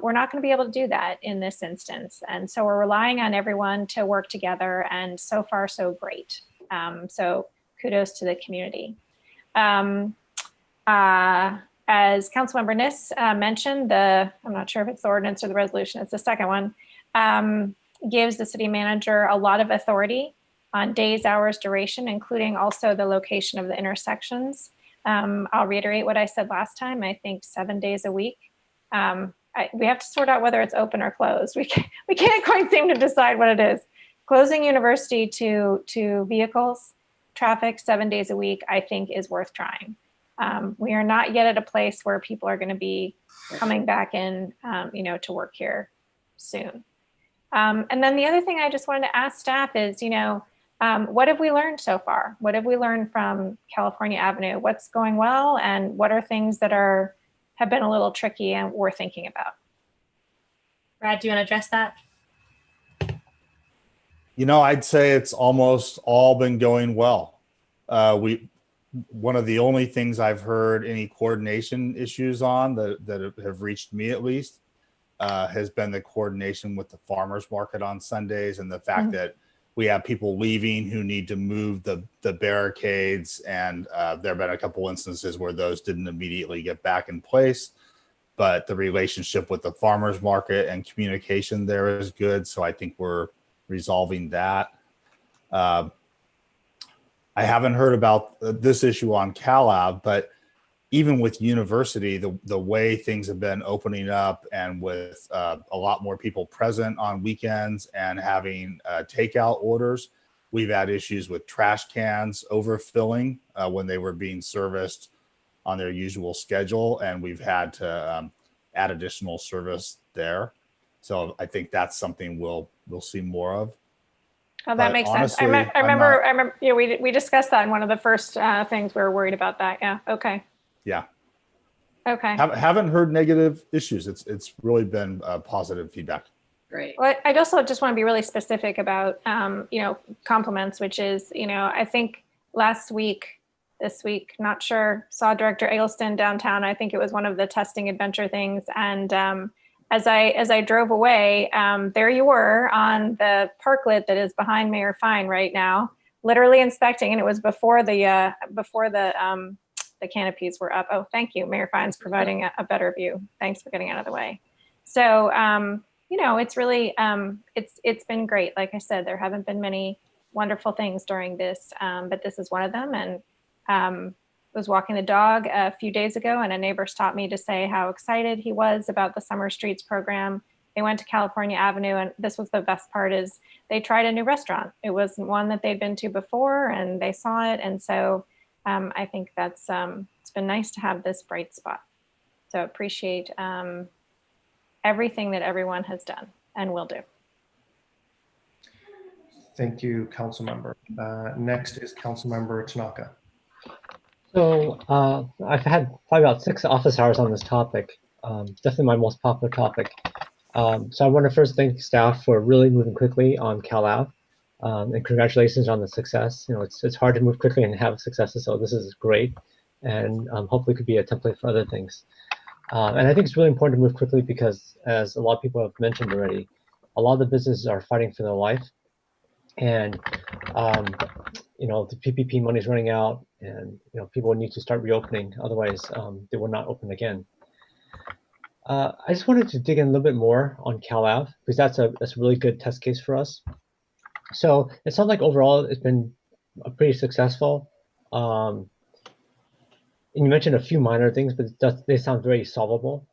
we're not going to be able to do that in this instance. And so we're relying on everyone to work together, and so far so great. So kudos to the community. As Councilmember Niss mentioned, I'm not sure if it's the ordinance or the resolution, it's the second one, gives the city manager a lot of authority on days, hours, duration, including also the location of the intersections. I'll reiterate what I said last time. I think 7 days a week. We have to sort out whether it's open or closed. We can't quite seem to decide what it is. Closing university to vehicles, traffic 7 days a week, I think is worth trying. We are not yet at a place where people are going to be coming back in, to work here soon. And then the other thing I just wanted to ask staff is, what have we learned so far? What have we learned from California Avenue? What's going well, and what are things that have been a little tricky and we're thinking about? Brad, do you want to address that? I'd say it's almost all been going well. One of the only things I've heard any coordination issues on that have reached me at least has been the coordination with the farmers market on Sundays, and the fact that we have people leaving who need to move the barricades, and there have been a couple instances where those didn't immediately get back in place, but the relationship with the farmers market and communication there is good. So I think we're resolving that. I haven't heard about this issue on CalAv, but even with university, the way things have been opening up, and with a lot more people present on weekends and having takeout orders, we've had issues with trash cans overfilling when they were being serviced on their usual schedule, and we've had to add additional service there. So I think that's something we'll see more of. Oh, that makes sense. I remember. Yeah, we discussed that in one of the first things we were worried about that. Yeah. Okay. Yeah. Okay. Haven't heard negative issues. It's really been positive feedback. Great. Well, I also just want to be really specific about, compliments, which is, I think this week, not sure, saw Director Eggleston downtown. I think it was one of the testing adventure things. And as I drove away, there you were on the parklet that is behind Mayor Fine right now, literally inspecting, and it was before the canopies were up. Oh, thank you. Mayor Fine's providing a better view. Thanks for getting out of the way. So, it's really, it's been great. Like I said, there haven't been many wonderful things during this, but this is one of them. And was walking the dog a few days ago, and a neighbor stopped me to say how excited he was about the Summer Streets program. They went to California Avenue, and this was the best part, is they tried a new restaurant. It wasn't one that they'd been to before, and they saw it. And so I think that's, it's been nice to have this bright spot. So appreciate everything that everyone has done and will do. Thank you, council member. Next is council member Tanaka. So I've had probably about 6 office hours on this topic. Definitely my most popular topic. So I want to first thank staff for really moving quickly on Cal Ave, and congratulations on the success. You know, it's hard to move quickly and have successes, so this is great, and hopefully could be a template for other things. And I think it's really important to move quickly because, as a lot of people have mentioned already, a lot of the businesses are fighting for their life, and you know, the PPP money is running out, and you know, people need to start reopening, otherwise they will not open again. I just wanted to dig in a little bit more on Cal Ave, because that's a really good test case for us. So it sounds like overall it's been pretty successful. And you mentioned a few minor things, but they sound very solvable.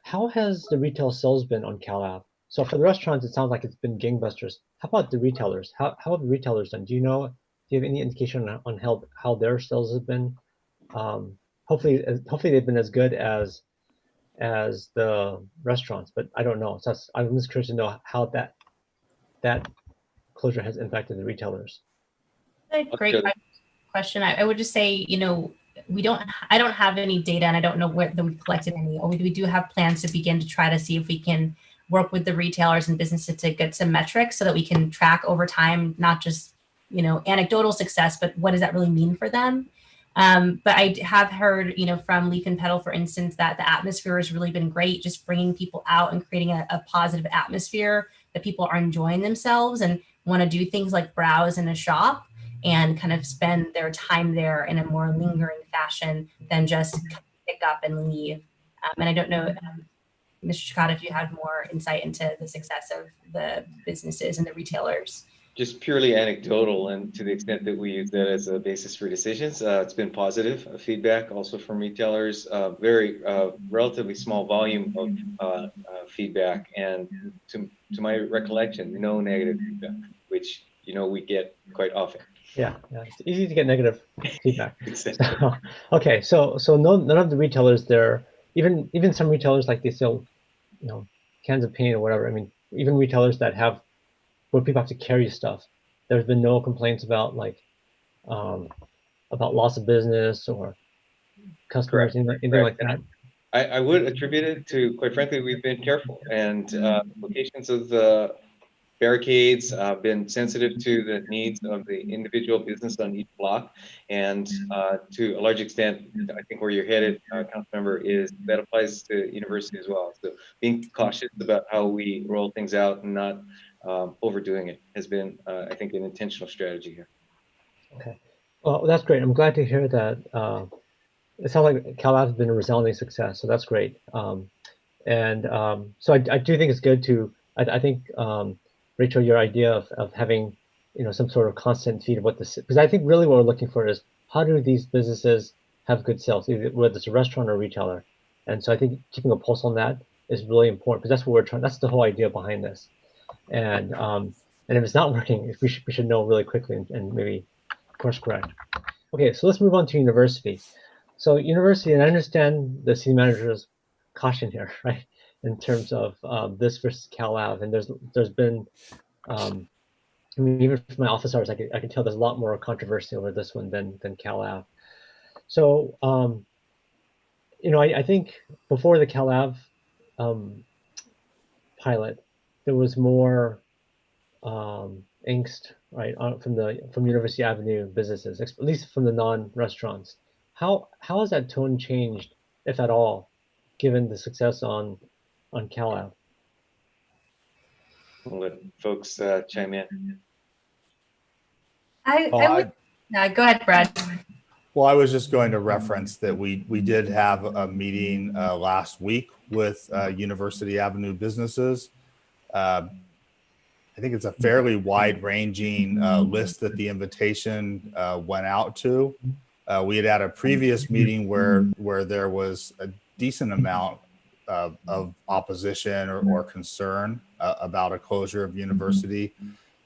How has the retail sales been on Cal Ave? So for the restaurants, it sounds like it's been gangbusters. How about the retailers? How have the retailers done? Do you have any indication on how their sales have been? Hopefully they've been as good as the restaurants, but I don't know. So I'm just curious to know how that closure has impacted the retailers. Great question. I would just say, you know, I don't have any data, and I don't know where that we collected any. We do have plans to begin to try to see if we can work with the retailers and businesses to get some metrics so that we can track over time, not just, you know, anecdotal success, but what does that really mean for them? But I have heard, you know, from Leaf and Petal, for instance, that the atmosphere has really been great, just bringing people out and creating a positive atmosphere that people are enjoying themselves and want to do things like browse in a shop and kind of spend their time there in a more lingering fashion than just pick up and leave. And I don't know, Mr. Chicott, if you had more insight into the success of the businesses and the retailers. Just purely anecdotal, and to the extent that we use that as a basis for decisions, it's been positive feedback also from retailers. Very relatively small volume of feedback, and to my recollection, no negative feedback, which we get quite often. Yeah, it's easy to get negative feedback. So, okay, so none of the retailers there, even some retailers, like they sell, cans of paint or whatever. I mean, even retailers that have where people have to carry stuff, there's been no complaints about about loss of business or customers, anything like that. I would attribute it to, quite frankly, we've been careful, and locations of the barricades been sensitive to the needs of the individual business on each block, and to a large extent, I think where you're headed, council member, is that applies to university as well. So being cautious about how we roll things out and not overdoing it has been, I think, an intentional strategy here. Okay, well, that's great. I'm glad to hear that. It sounds like Cal Ave has been a resounding success, so that's great. So I do think it's good to. I think Rachel, your idea of having some sort of constant feed of what this, because I think really what we're looking for is how do these businesses have good sales, whether it's a restaurant or a retailer. And so I think keeping a pulse on that is really important, because that's what we're trying. That's the whole idea behind this. And if it's not working, we should know really quickly and maybe course correct. Okay, so let's move on to university. So university, and I understand the city manager's caution here, right, in terms of this versus Cal Ave, and there's been, I mean, even from my office hours, I can tell there's a lot more controversy over this one than Cal Ave. So I think before the Cal Ave pilot, there was more angst, right, from University Avenue businesses, at least from the non-restaurants. How has that tone changed, if at all, given the success on Cal Ave? I'll let folks chime in. Go ahead, Brad. Well, I was just going to reference that we did have a meeting last week with University Avenue businesses. I think it's a fairly wide-ranging list that the invitation went out to. We had a previous meeting where there was a decent amount of opposition or concern about a closure of university.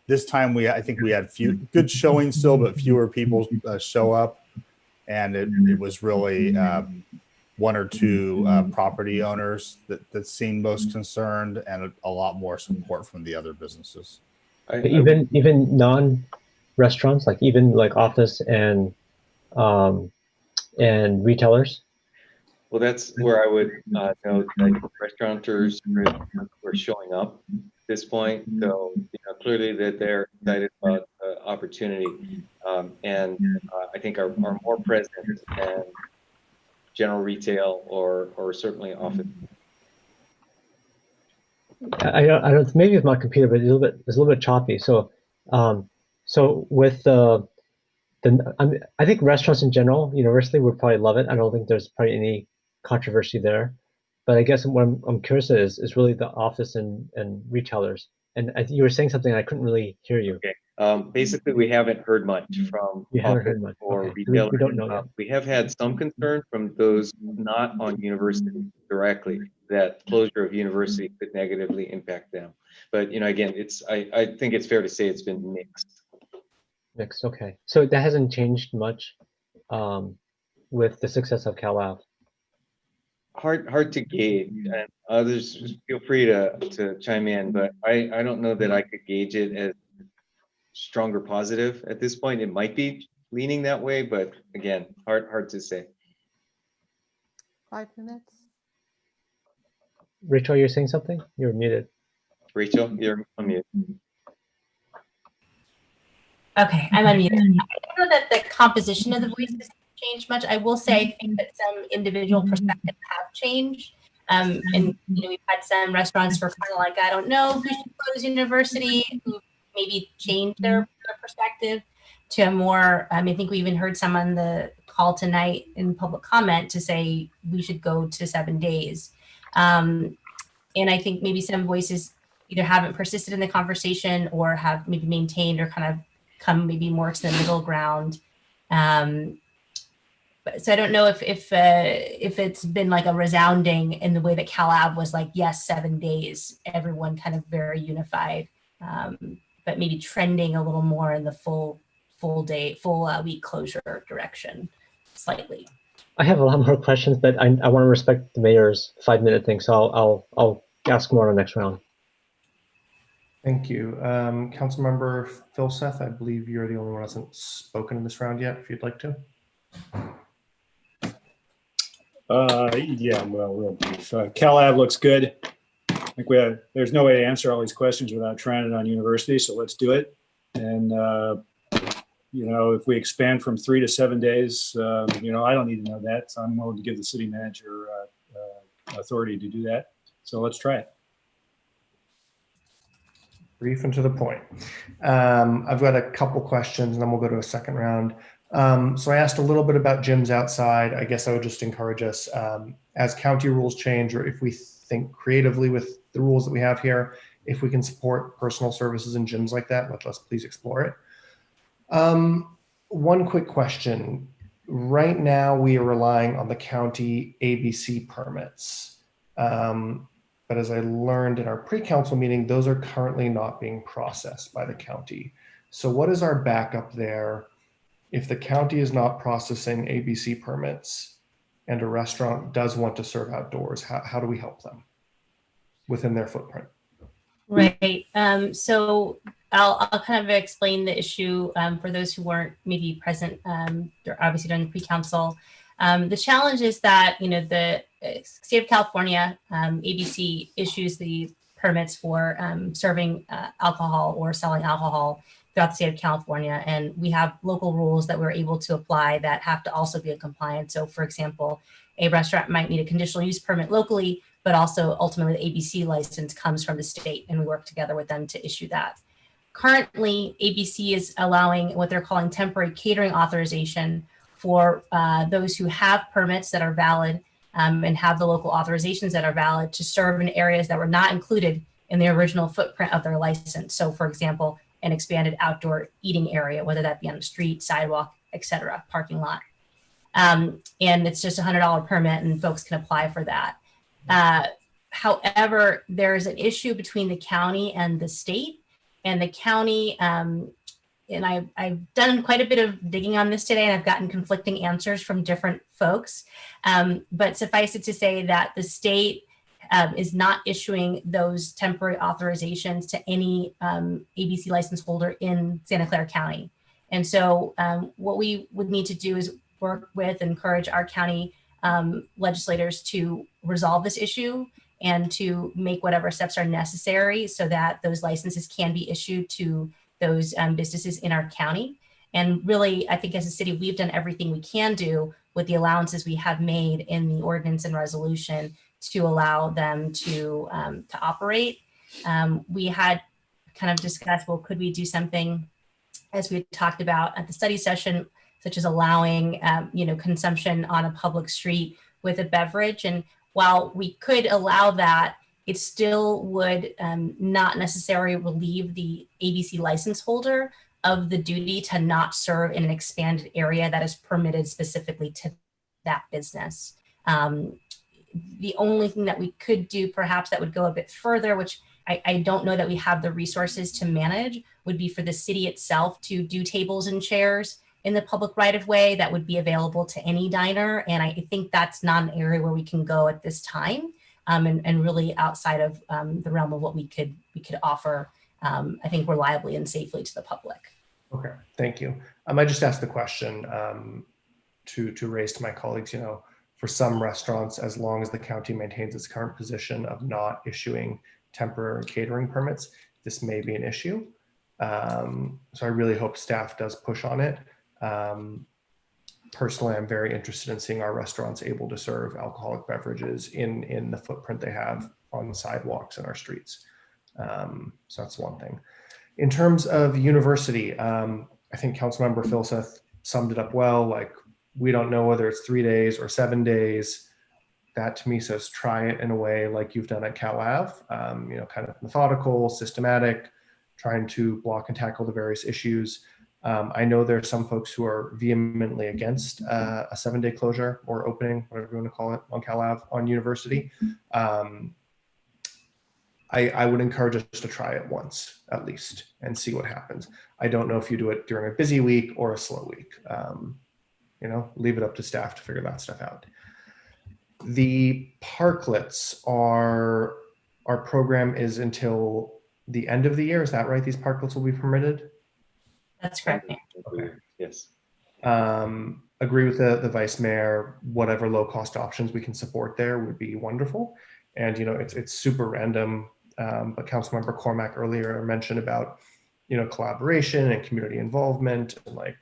This time I think we had few good showing still, but fewer people show up, and it was really one or two property owners that seemed most concerned, and a lot more support from the other businesses. Even non-restaurants, like even like office and retailers. Well, that's where I would note that restaurateurs were showing up at this point. So clearly that they're excited about the opportunity, and I think are more present than general retail or certainly office. I don't maybe with my computer, but it's a little bit choppy. So so with I think restaurants in general, universally, would probably love it. I don't think there's probably any controversy there. But I guess what I'm curious is really the office and retailers. And you were saying something, I couldn't really hear you. Okay. Basically, we haven't heard much from office or Okay. retailers. We don't know yet. We have had some concern from those not on university directly that closure of university could negatively impact them. But again, I think it's fair to say it's been mixed. Mixed, okay. So that hasn't changed much with the success of CalAv. Hard to gauge, and others feel free to chime in, but I don't know that I could gauge it as stronger positive at this point. It might be leaning that way, but again, hard to say. 5 minutes. Rachel, you're saying something? You're muted. Rachel, you're unmuted. Okay, I'm unmuted. I don't know that the composition of the voices changed much. I will say I think that some individual perspectives have changed. And we've had some restaurants who are kind of like, I don't know if we should close university, who maybe changed their perspective to a more, I think we even heard some on the call tonight in public comment to say we should go to 7 days. And I think maybe some voices either haven't persisted in the conversation or have maybe maintained or kind of come maybe more to the middle ground. So I don't know if it's been like a resounding in the way that CalAv was like, yes, 7 days, everyone kind of very unified, but maybe trending a little more in the full week closure direction slightly. I have a lot more questions, but I want to respect the mayor's 5-minute thing, so I'll ask more on the next round. Thank you. Councilmember Phil Seth, I believe you're the only one who hasn't spoken in this round yet, if you'd like to. Yeah, well, real brief. CalAv looks good. I think there's no way to answer all these questions without trying it on university, so let's do it. And, if we expand from 3 to 7 days, I don't need to know that, so I'm willing to give the city manager authority to do that. So let's try it. Brief and to the point. I've got a couple questions and then we'll go to a second round. So I asked a little bit about gyms outside. I guess I would just encourage us, as county rules change, or if we think creatively with the rules that we have here, if we can support personal services in gyms like that, let's please explore it. One quick question. Right now we are relying on the county ABC permits. But as I learned in our pre-council meeting, those are currently not being processed by the county. So what is our backup there if the county is not processing ABC permits and a restaurant does want to serve outdoors? How do we help them within their footprint? Right. So I'll kind of explain the issue for those who weren't maybe present, obviously during the pre-council. The challenge is that, the state of California, ABC issues the permits for serving alcohol or selling alcohol throughout the state of California. And we have local rules that we're able to apply that have to also be in compliance. So for example, a restaurant might need a conditional use permit locally, but also ultimately the ABC license comes from the state and we work together with them to issue that. Currently, ABC is allowing what they're calling temporary catering authorization for those who have permits that are valid and have the local authorizations that are valid to serve in areas that were not included in the original footprint of their license. So for example, an expanded outdoor eating area, whether that be on the street, sidewalk, etc., parking lot. And it's just a $100 permit and folks can apply for that. However, there is an issue between the county and the state, and the county, and I've done quite a bit of digging on this today, and I've gotten conflicting answers from different folks. But suffice it to say that the state is not issuing those temporary authorizations to any ABC license holder in Santa Clara County. And so what we would need to do is work with and encourage our county legislators to resolve this issue and to make whatever steps are necessary so that those licenses can be issued to those businesses in our county. And really, I think as a city, we've done everything we can do with the allowances we have made in the ordinance and resolution to allow them to operate. We had kind of discussed, well, could we do something, as we had talked about at the study session, such as allowing consumption on a public street with a beverage. And while we could allow that, it still would not necessarily relieve the ABC license holder of the duty to not serve in an expanded area that is permitted specifically to that business. The only thing that we could do perhaps that would go a bit further, which I don't know that we have the resources to manage, would be for the city itself to do tables and chairs in the public right of way that would be available to any diner. And I think that's not an area where we can go at this time, and really outside of the realm of what we could offer, I think, reliably and safely to the public. Okay, thank you. I just asked the question to raise to my colleagues, for some restaurants, as long as the county maintains its current position of not issuing temporary catering permits, this may be an issue. So I really hope staff does push on it. Personally, I'm very interested in seeing our restaurants able to serve alcoholic beverages in the footprint they have on the sidewalks in our streets. So that's one thing. In terms of university, I think Councilmember Filseth summed it up well. Like, we don't know whether it's 3 days or 7 days. That to me says try it in a way like you've done at Cal Ave, kind of methodical, systematic, trying to block and tackle the various issues. I know there are some folks who are vehemently against a 7-day closure or opening, whatever you want to call it, on Cal Ave on University. I would encourage us to try it once at least and see what happens. I don't know if you do it during a busy week or a slow week. Leave it up to staff to figure that stuff out. The parklets our program is until the end of the year. Is that right? These parklets will be permitted? That's correct. Okay. Yes. Agree with the vice mayor. Whatever low cost options we can support there would be wonderful. And it's super random. But Councilmember Cormack earlier mentioned about collaboration and community involvement, and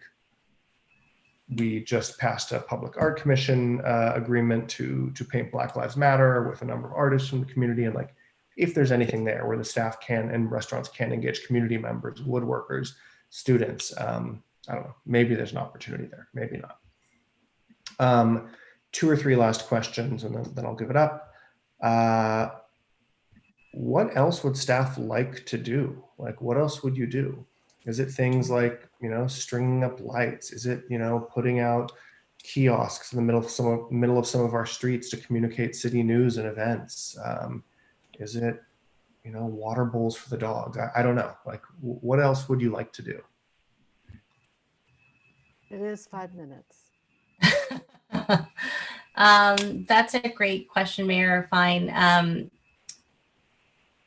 we just passed a public art commission agreement to paint Black Lives Matter with a number of artists from the community. And if there's anything there where the staff can and restaurants can engage community members, woodworkers, students, I don't know, maybe there's an opportunity there, maybe not. 2 or 3 last questions and then I'll give it up. What else would staff like to do? What else would you do? Is it things like, stringing up lights? Is it, putting out kiosks in the middle of some of our streets to communicate city news and events? Is it, water bowls for the dogs? I don't know. What else would you like to do? It is 5 minutes. That's a great question, Mayor Fine.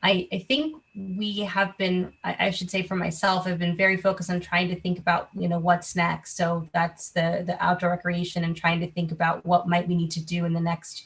I think we have been, I should say for myself, I've been very focused on trying to think about, what's next. So that's the outdoor recreation and trying to think about what might we need to do in the next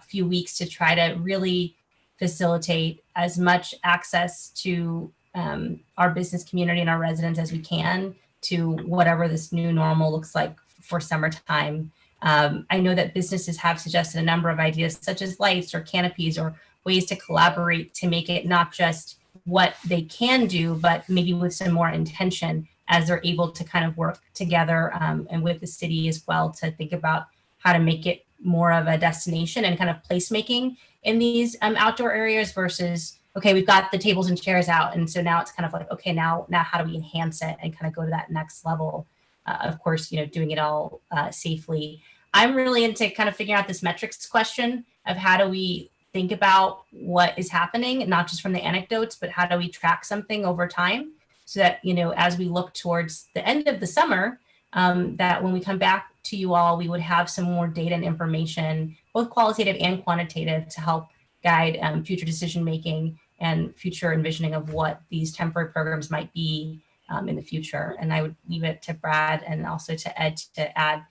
few weeks to try to really facilitate as much access to our business community and our residents as we can to whatever this new normal looks like for summertime. I know that businesses have suggested a number of ideas such as lights or canopies or ways to collaborate to make it not just what they can do, but maybe with some more intention as they're able to kind of work together and with the city as well to think about how to make it more of a destination and kind of placemaking in these outdoor areas versus okay, we've got the tables and chairs out. And so now it's kind of like, okay, now how do we enhance it and kind of go to that next level? Of course, doing it all safely. I'm really into kind of figuring out this metrics question of how do we think about what is happening, not just from the anecdotes, but how do we track something over time so that, as we look towards the end of the summer, that when we come back to you all, we would have some more data and information, both qualitative and quantitative, to help guide future decision making and future envisioning of what these temporary programs might be in the future. And I would leave it to Brad and also to Ed to add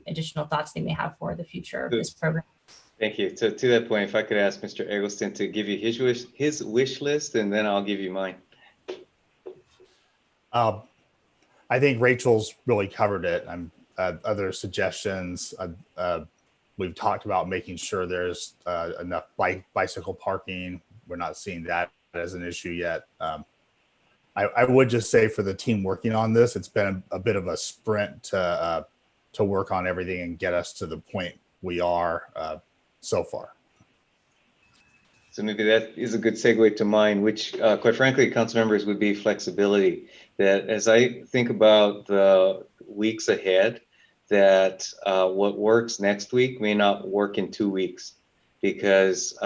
additional thoughts they may have for the future of this program. Thank you. So to that point, if I could ask Mr. Eggleston to give you his wish list, and then I'll give you mine. I think Rachel's really covered it. Other suggestions. We've talked about making sure there's enough bicycle parking. We're not seeing that as an issue yet. I would just say for the team working on this, it's been a bit of a sprint to work on everything and get us to the point we are so far. So maybe that is a good segue to mine, which quite frankly, council members, would be flexibility. That as I think about the weeks ahead, that what works next week may not work in 2 weeks, because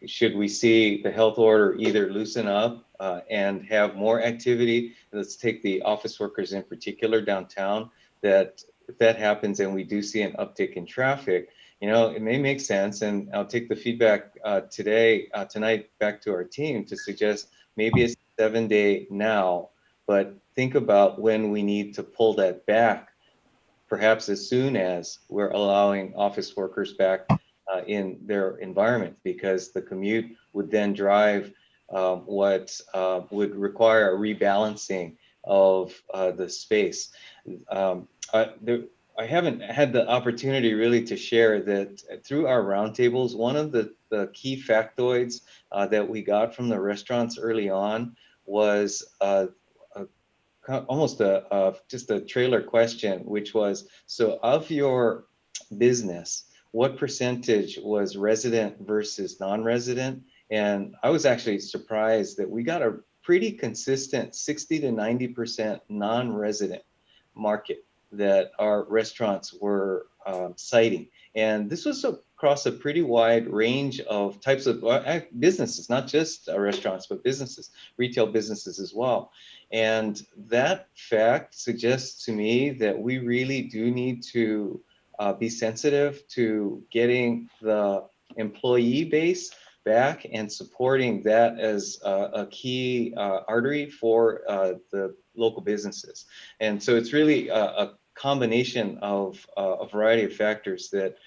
should we see the health order either loosen up and have more activity, let's take the office workers in particular downtown, that if that happens and we do see an uptick in traffic, it may make sense. And I'll take the feedback tonight back to our team to suggest maybe it's 7-day now, but think about when we need to pull that back, perhaps as soon as we're allowing office workers back in their environment, because the commute would then drive what would require a rebalancing of the space. I haven't had the opportunity really to share that through our roundtables, one of the key factoids that we got from the restaurants early on was almost just a trailer question, which was, so of your business, what percentage was resident versus non-resident? And I was actually surprised that we got a pretty consistent 60 to 90% non-resident market that our restaurants were citing. And this was across a pretty wide range of types of businesses, not just restaurants, but businesses, retail businesses as well. And that fact suggests to me that we really do need to be sensitive to getting the employee base back and supporting that as a key artery for the local businesses. And so it's really a combination of a variety of factors that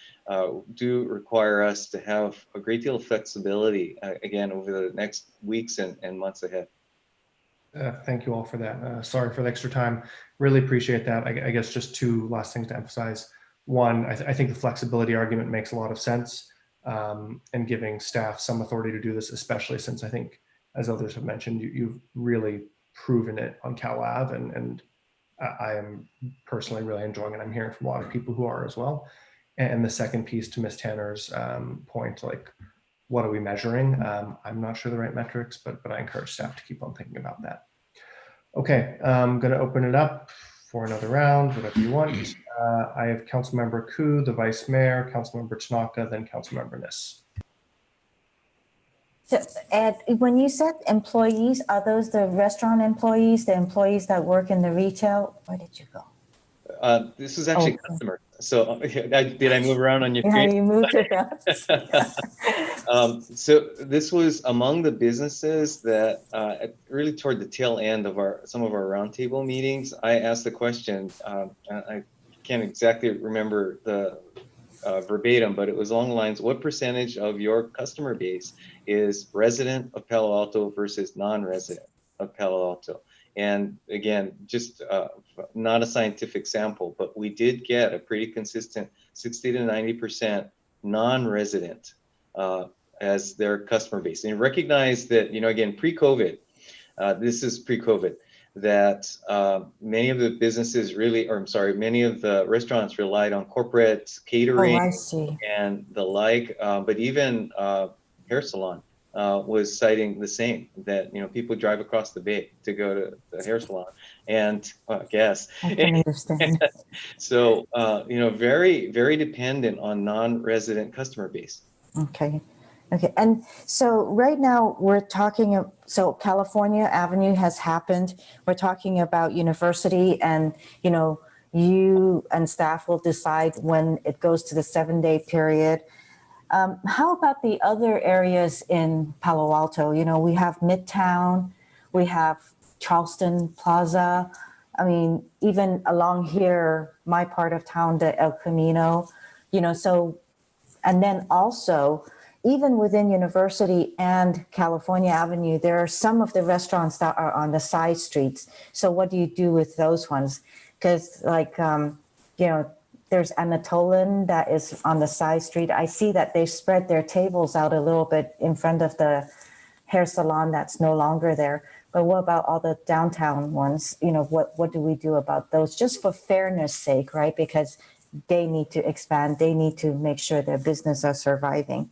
do require us to have a great deal of flexibility, again, over the next weeks and months ahead. Thank you all for that. Sorry for the extra time. Really appreciate that. I guess just two last things to emphasize. One, I think the flexibility argument makes a lot of sense, and giving staff some authority to do this, especially since I think, as others have mentioned, you've really proven it on Cal Ave, and I am personally really enjoying it. I'm hearing from a lot of people who are as well. And the second piece, to Ms. Tanner's point, like, what are we measuring? I'm not sure the right metrics, but I encourage staff to keep on thinking about that. Okay, I'm going to open it up for another round, whatever you want. I have Councilmember Koo, the Vice Mayor, Councilmember Tanaka, then Councilmember Niss. So, Ed, when you said employees, are those the restaurant employees, the employees that work in the retail? Where did you go? This is actually customer. So did I move around on your Yeah, screen? you moved around. So this was among the businesses that really toward the tail end of some of our roundtable meetings, I asked the question, I can't exactly remember the verbatim, but it was along the lines, what percentage of your customer base is resident of Palo Alto versus non-resident of Palo Alto? And again, just not a scientific sample, but we did get a pretty consistent 60 to 90% non-resident as their customer base. And recognize that, again, pre-COVID, this is pre-COVID, that many of the businesses many of the restaurants relied on corporate catering and the like, but even hair salon was citing the same, that, people drive across the bay to go to the hair salon and gas. I can understand. So, very, very dependent on non-resident customer base. Okay. Okay. And so right now we're talking, so California Avenue has happened. We're talking about University, and, you and staff will decide when it goes to the 7-day period. How about the other areas in Palo Alto? We have Midtown, we have Charleston Plaza. I mean, even along here, my part of town, the El Camino, so, and then also, even within University and California Avenue, there are some of the restaurants that are on the side streets. So what do you do with those ones? Because there's Anatolian that is on the side street. I see that they spread their tables out a little bit in front of the hair salon that's no longer there. But what about all the downtown ones? What do we do about those? Just for fairness sake, right? Because they need to expand. They need to make sure their business are surviving.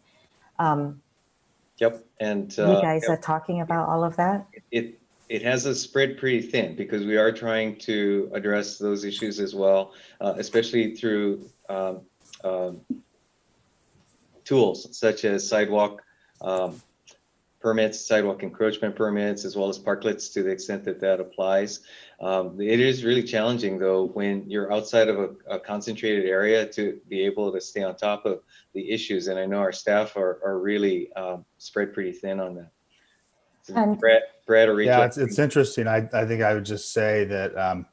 Yep. And you guys are talking about all of that? It has a spread pretty thin, because we are trying to address those issues as well, especially through tools such as sidewalk permits, sidewalk encroachment permits, as well as parklets to the extent that that applies. It is really challenging, though, when you're outside of a concentrated area, to be able to stay on top of the issues. And I know our staff are really spread pretty thin on that. And Brad or Rachel? Yeah, it's interesting. I think I would just say that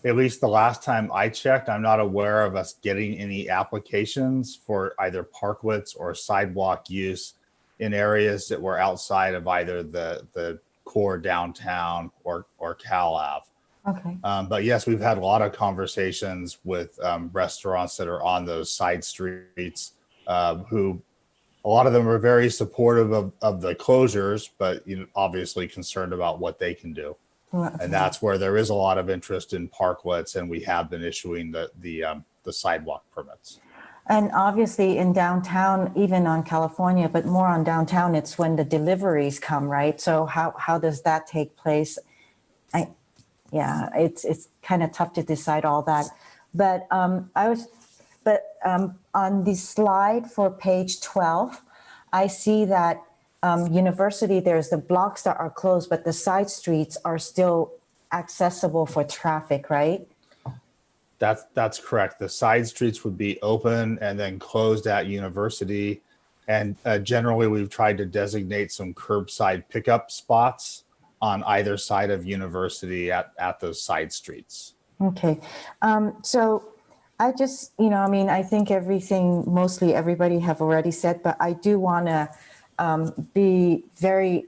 at least the last time I checked, I'm not aware of us getting any applications for either parklets or sidewalk use in areas that were outside of either the core downtown or Cal Ave. Okay. But yes, we've had a lot of conversations with restaurants that are on those side streets who, a lot of them are very supportive of the closures, but obviously concerned about what they can do. And that's where there is a lot of interest in parklets, and we have been issuing the sidewalk permits. And obviously in downtown, even on California, but more on downtown, it's when the deliveries come, right? So how does that take place? It's kind of tough to decide all that. But on the slide for page 12, I see that University, there's the blocks that are closed, but the side streets are still accessible for traffic, right? That's correct. The side streets would be open and then closed at University. And generally, we've tried to designate some curbside pickup spots on either side of University at those side streets. Okay. So I just, I think mostly everybody have already said, but I do want to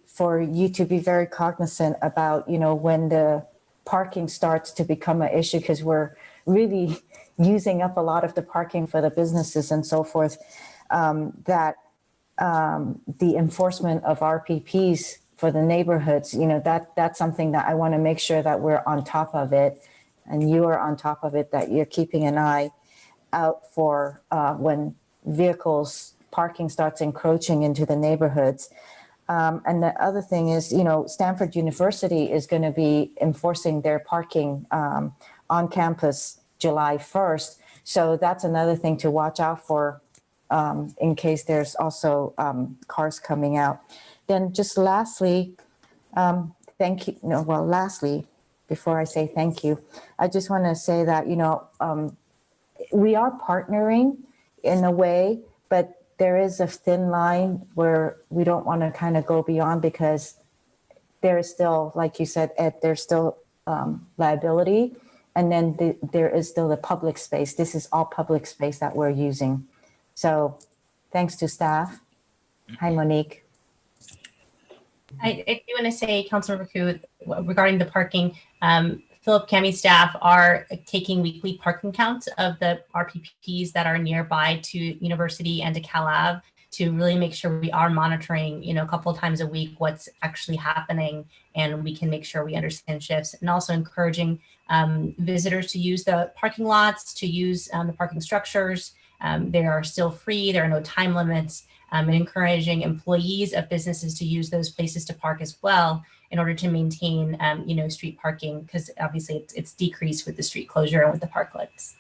for you to be very cognizant about, when the parking starts to become an issue, because we're really using up a lot of the parking for the businesses and so forth, that the enforcement of RPPs for the neighborhoods, that's something that I want to make sure that we're on top of it, and you are on top of it, that you're keeping an eye out for when vehicles parking starts encroaching into the neighborhoods. And the other thing is, Stanford University is going to be enforcing their parking on campus July 1st. So that's another thing to watch out for in case there's also cars coming out. Then just lastly, thank you. Lastly, before I say thank you, I just want to say that, we are partnering in a way, but there is a thin line where we don't want to kind of go beyond, because there is still, like you said, Ed, there's still liability. And then there is still the public space. This is all public space that we're using. So thanks to staff. Hi, Monique. I do want to say, Councilmember Koo, regarding the parking, Philip Cami staff are taking weekly parking counts of the RPPs that are nearby to University and to Cal Ave to really make sure we are monitoring, a couple of times a week what's actually happening, and we can make sure we understand shifts, and also encouraging visitors to use the parking lots, to use the parking structures, They are still free. There are no time limits, and encouraging employees of businesses to use those places to park as well in order to maintain, street parking, because obviously it's decreased with the street closure and with the parklets.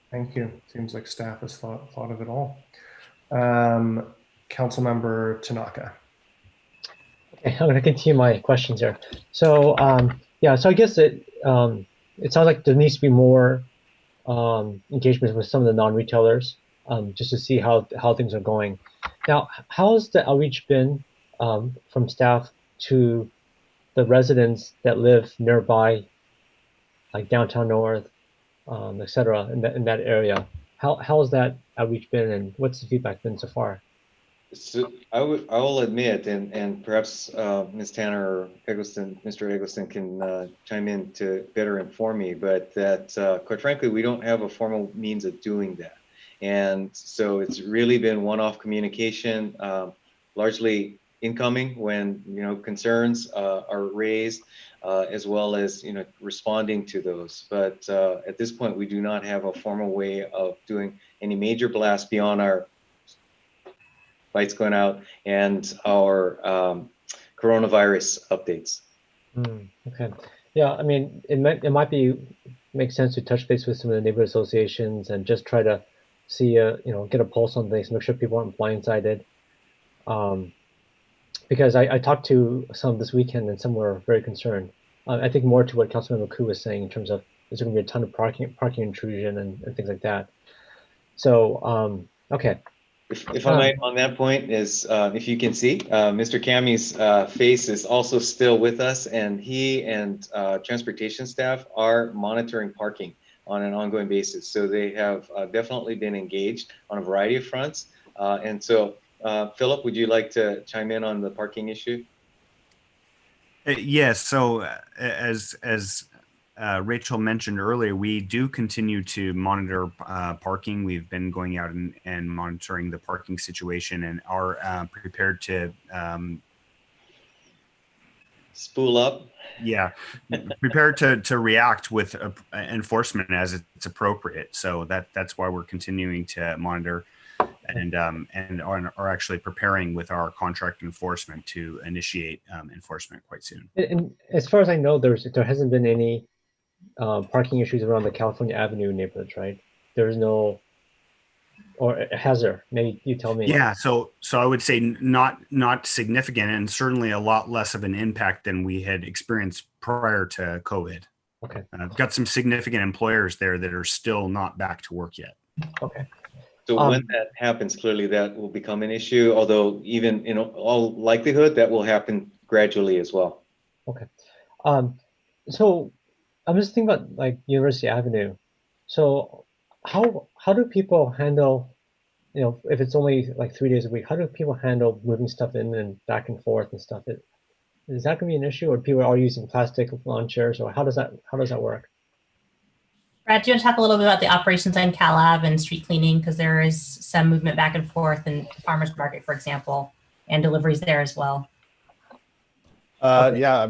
Thank you. Seems like staff has thought of it all. Councilmember Tanaka. Okay, I'm going to continue my questions here. So yeah, so I guess it sounds like there needs to be more engagement with some of the non-retailers, just to see how things are going. Now, how has the outreach been from staff to the residents that live nearby, like downtown North, et cetera, in that area? How has that outreach been, and what's the feedback been so far? So I will admit, and perhaps Ms. Tanner or Mr. Eggleston can chime in to better inform me, but that quite frankly, we don't have a formal means of doing that. And so it's really been one-off communication, largely incoming when, concerns are raised, as well as, responding to those. But at this point, we do not have a formal way of doing any major blast beyond our lights going out and our coronavirus updates. Okay. Yeah, I mean, it might make sense to touch base with some of the neighborhood associations and just try to see, get a pulse on things, make sure people aren't blindsided. Because I talked to some this weekend and some were very concerned. I think more to what Councilmember Koo was saying in terms of there's going to be a ton of parking intrusion and things like that. So, okay. If I might, on that point, is if you can see, Mr. Cammy's face is also still with us, and he and transportation staff are monitoring parking on an ongoing basis. So they have definitely been engaged on a variety of fronts. And so, Philip, would you like to chime in on the parking issue? Yes. So as Rachel mentioned earlier, we do continue to monitor parking. We've been going out and monitoring the parking situation and are prepared to spool up. Yeah, prepared to react with enforcement as it's appropriate. So that's why we're continuing to monitor and are actually preparing with our contract enforcement to initiate enforcement quite soon. And as far as I know, there hasn't been any parking issues around the California Avenue neighborhoods, right? There's no, or has there? Maybe you tell me. Yeah, so I would say not significant, and certainly a lot less of an impact than we had experienced prior to COVID. Okay. I've got some significant employers there that are still not back to work yet. Okay. So when that happens, clearly that will become an issue, although even in all likelihood, that will happen gradually as well. Okay. So I'm just thinking about like University Avenue. So how do people handle, if it's only like 3 days a week, how do people handle moving stuff in and back and forth and stuff? Is that going to be an issue, or people are using plastic lawn chairs, or how does that work? Brad, do you want to talk a little bit about the operations on Cal Ave and street cleaning? Because there is some movement back and forth in farmers market, for example, and deliveries there as well. Yeah,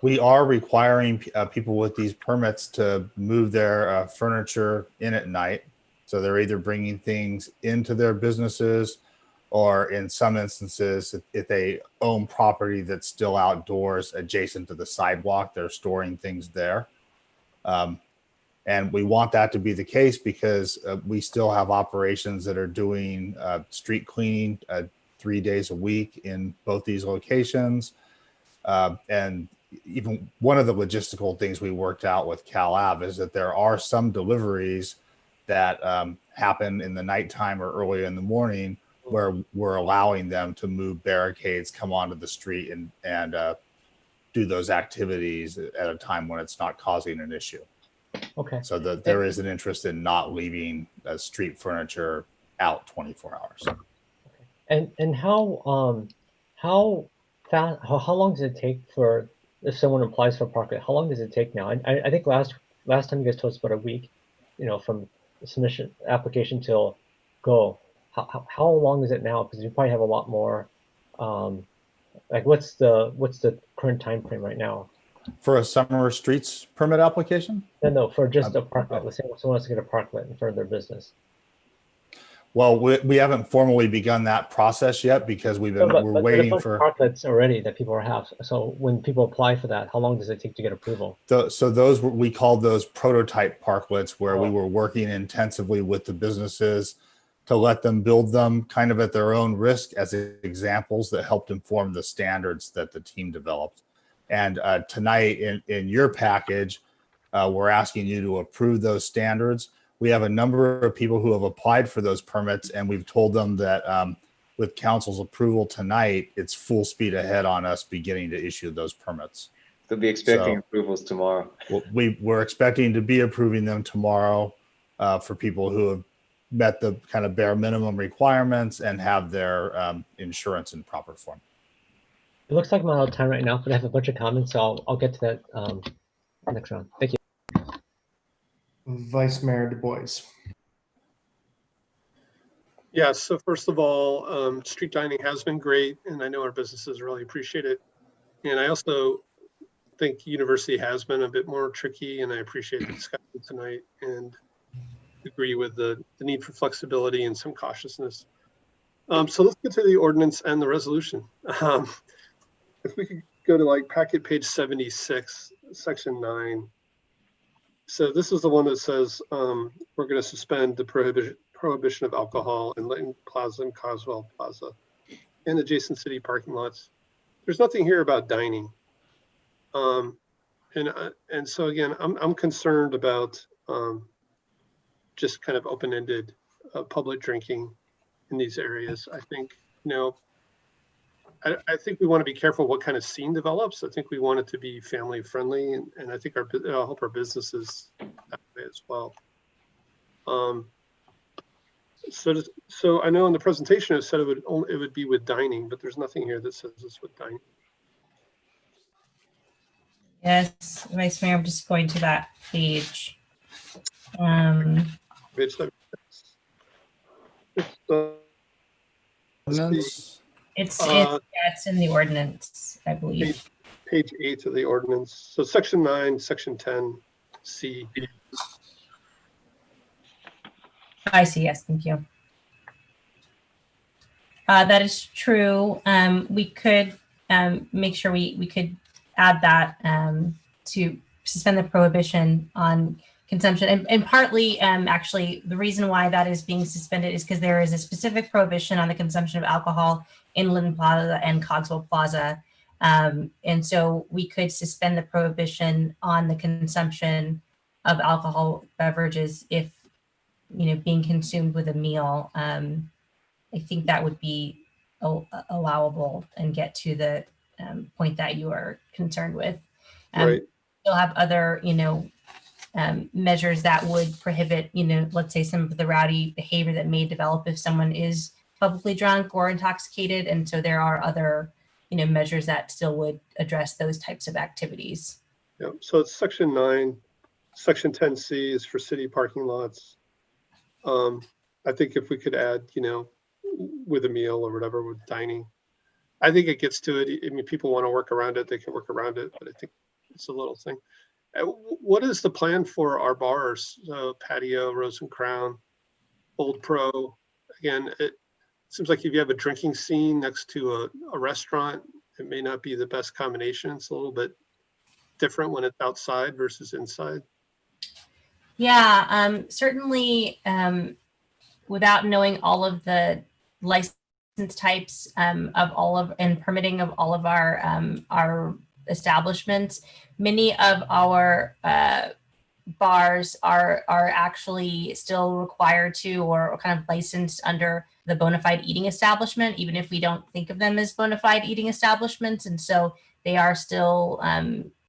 we are requiring people with these permits to move their furniture in at night. So they're either bringing things into their businesses, or in some instances, if they own property that's still outdoors adjacent to the sidewalk, they're storing things there. And we want that to be the case because we still have operations that are doing street cleaning 3 days a week in both these locations. And even one of the logistical things we worked out with Cal Ave is that there are some deliveries that happen in the nighttime or early in the morning where we're allowing them to move barricades, come onto the street and do those activities at a time when it's not causing an issue. Okay. So that there is an interest in not leaving street furniture out 24 hours. Okay. And how long does it take for, if someone applies for a park, how long does it take now? I think last time you guys told us about a week, from submission application till go. How long is it now? Because you probably have a lot more. Like what's the current time frame right now? For a summer streets permit application? No, for just a parklet. Let's say someone wants to get a parklet in front of their business. Well, we haven't formally begun that process yet because we're waiting for parklets already that people have. So when people apply for that, how long does it take to get approval? So those we called those prototype parklets, where we were working intensively with the businesses to let them build them kind of at their own risk as examples that helped inform the standards that the team developed. And tonight in your package, we're asking you to approve those standards. We have a number of people who have applied for those permits, and we've told them that with council's approval tonight, it's full speed ahead on us beginning to issue those permits. They'll be expecting approvals tomorrow. We're expecting to be approving them tomorrow for people who have met the kind of bare minimum requirements and have their insurance in proper form. It looks like I'm out of time right now, but I have a bunch of comments, so I'll get to that next round. Thank you. Vice Mayor Du Bois. Yeah, so first of all, street dining has been great, and I know our businesses really appreciate it. And I also think university has been a bit more tricky, and I appreciate the discussion tonight and agree with the need for flexibility and some cautiousness. So let's get to the ordinance and the resolution. If we could go to like packet page 76, section 9. So this is the one that says we're going to suspend the prohibition of alcohol in Linton Plaza and Coswell Plaza and adjacent city parking lots. There's nothing here about dining. And so again, I'm concerned about just kind of open-ended public drinking in these areas. I think, I think we want to be careful what kind of scene develops. I think we want it to be family friendly, and I think I'll help our businesses that way as well. So I know in the presentation it said it would be with dining, but there's nothing here that says it's with dining. Yes, Vice Mayor, I'm just going to that page. Page 76. It's in the ordinance, I believe. Page 8 of the ordinance. So section 9, section 10C. I see. Yes, thank you. That is true. We could make sure we could add that to suspend the prohibition on consumption, and partly actually the reason why that is being suspended is because there is a specific prohibition on the consumption of alcohol in Linton Plaza and Cogswell Plaza, and so we could suspend the prohibition on the consumption of alcohol beverages if being consumed with a meal. I think that would be allowable and get to the point that you are concerned with. Right. You'll have other, measures that would prohibit, let's say some of the rowdy behavior that may develop if someone is publicly drunk or intoxicated. And so there are other, measures that still would address those types of activities. Yeah. So it's section 9, section 10C is for city parking lots. I think if we could add, with a meal or whatever with dining, I think it gets to it. I mean, people want to work around it, they can work around it, but I think it's a little thing. What is the plan for our bars? Patio, Rose and Crown, Old Pro. Again, it seems like if you have a drinking scene next to a restaurant, it may not be the best combination. It's a little bit different when it's outside versus inside. Yeah, certainly without knowing all of the license types of all of and permitting of all of our establishments, many of our bars are actually still required to or kind of licensed under the bona fide eating establishment, even if we don't think of them as bona fide eating establishments. And so they are still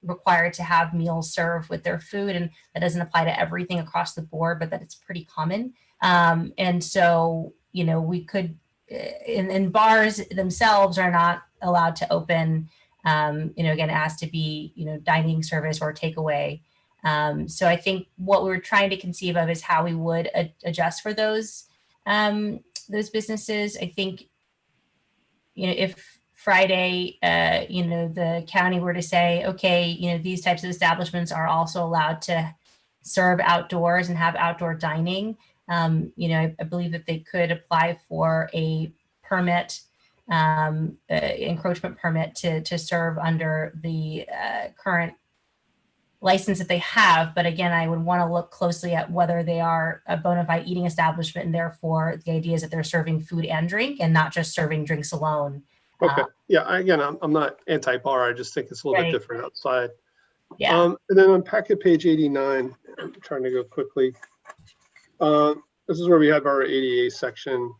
required to have meals served with their food. And that doesn't apply to everything across the board, but that it's pretty common. And so, we could, and bars themselves are not allowed to open, again, it has to be, dining service or takeaway. So I think what we're trying to conceive of is how we would adjust for those businesses. I think, if Friday, the county were to say, okay, these types of establishments are also allowed to serve outdoors and have outdoor dining, I believe that they could apply for a permit, encroachment permit to serve under the current license that they have. But again, I would want to look closely at whether they are a bona fide eating establishment, and therefore the idea is that they're serving food and drink and not just serving drinks alone. Okay. Yeah. I'm not anti-bar. I just think it's a little bit different outside. Yeah. And then on packet page 89, I'm trying to go quickly. This is where we have our ADA section.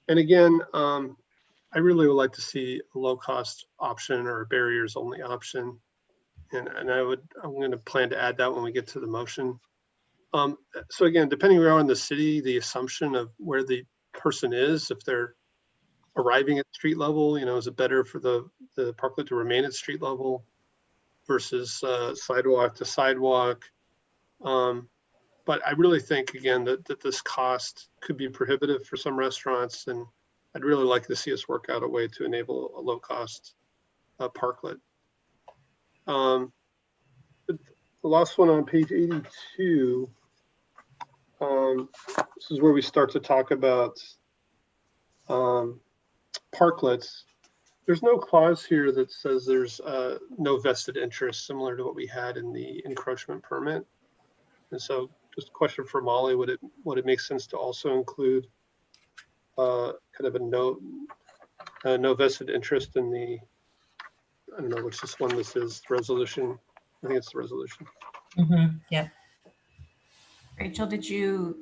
And again, I really would like to see a low-cost option or a barriers-only option. And I'm going to plan to add that when we get to the motion. So again, depending where we are in the city, the assumption of where the person is, if they're arriving at street level, is it better for the parklet to remain at street level versus sidewalk to sidewalk? But I really think, again, that this cost could be prohibitive for some restaurants, and I'd really like to see us work out a way to enable a low-cost parklet. The last one on page 82, this is where we start to talk about parklets. There's no clause here that says there's no vested interest, similar to what we had in the encroachment permit. And so just a question for Molly, would it make sense to also include kind of a no vested interest in the, I don't know which this one this is, the resolution. I think it's the resolution. Yeah. Rachel, did you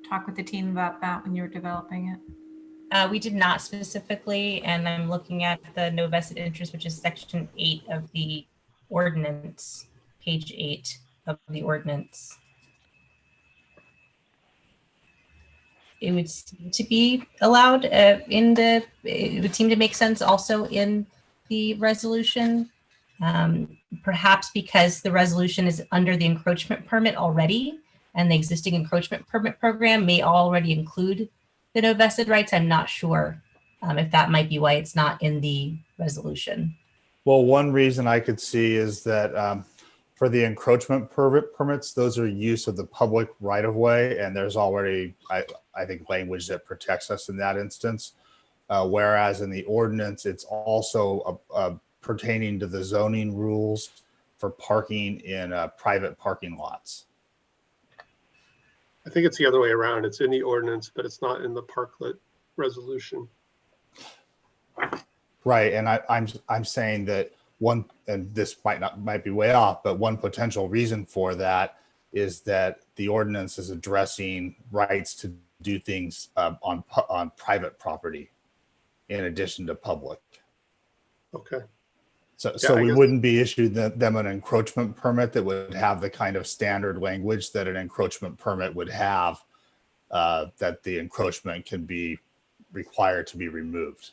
talk with the team about that when you were developing it? We did not specifically, and I'm looking at the no vested interest, which is section 8 of the ordinance, page 8 of the ordinance. It would seem to be allowed it would seem to make sense also in the resolution, perhaps because the resolution is under the encroachment permit already, and the existing encroachment permit program may already include the no vested rights. I'm not sure if that might be why it's not in the resolution. Well, one reason I could see is that for the encroachment permits, those are use of the public right of way, and there's already, I think, language that protects us in that instance. Whereas in the ordinance, it's also pertaining to the zoning rules for parking in private parking lots. I think it's the other way around. It's in the ordinance, but it's not in the parklet resolution. Right, and I'm saying that one, and this might be way off, but one potential reason for that is that the ordinance is addressing rights to do things on private property in addition to public. Okay. So we wouldn't be issuing them an encroachment permit that would have the kind of standard language that an encroachment permit would have, that the encroachment can be required to be removed.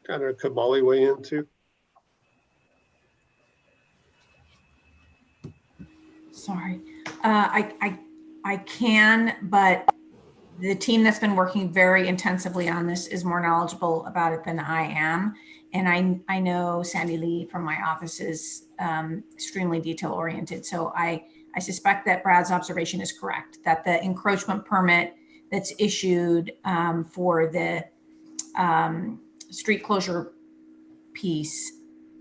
Kind of could Molly weigh in too? Sorry, I can, but the team that's been working very intensively on this is more knowledgeable about it than I am. And I know Sandy Lee from my office is extremely detail oriented. So I suspect that Brad's observation is correct, that the encroachment permit that's issued for the street closure piece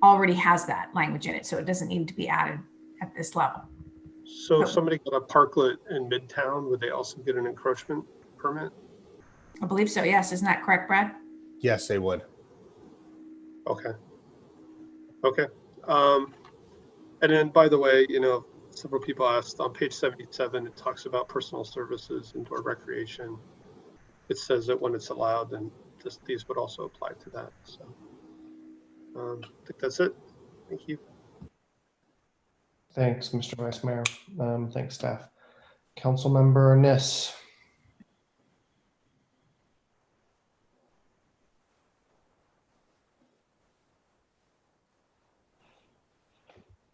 already has that language in it. So it doesn't need to be added at this level. So if somebody got a parklet in Midtown, would they also get an encroachment permit? I believe so, yes. Isn't that correct, Brad? Yes, they would. Okay. Okay. And then, by the way, several people asked on page 77, it talks about personal services, indoor recreation. It says that when it's allowed, then these would also apply to that. So I think that's it. Thank you. Thanks, Mr. Vice Mayor. Thanks, staff. Councilmember Niss.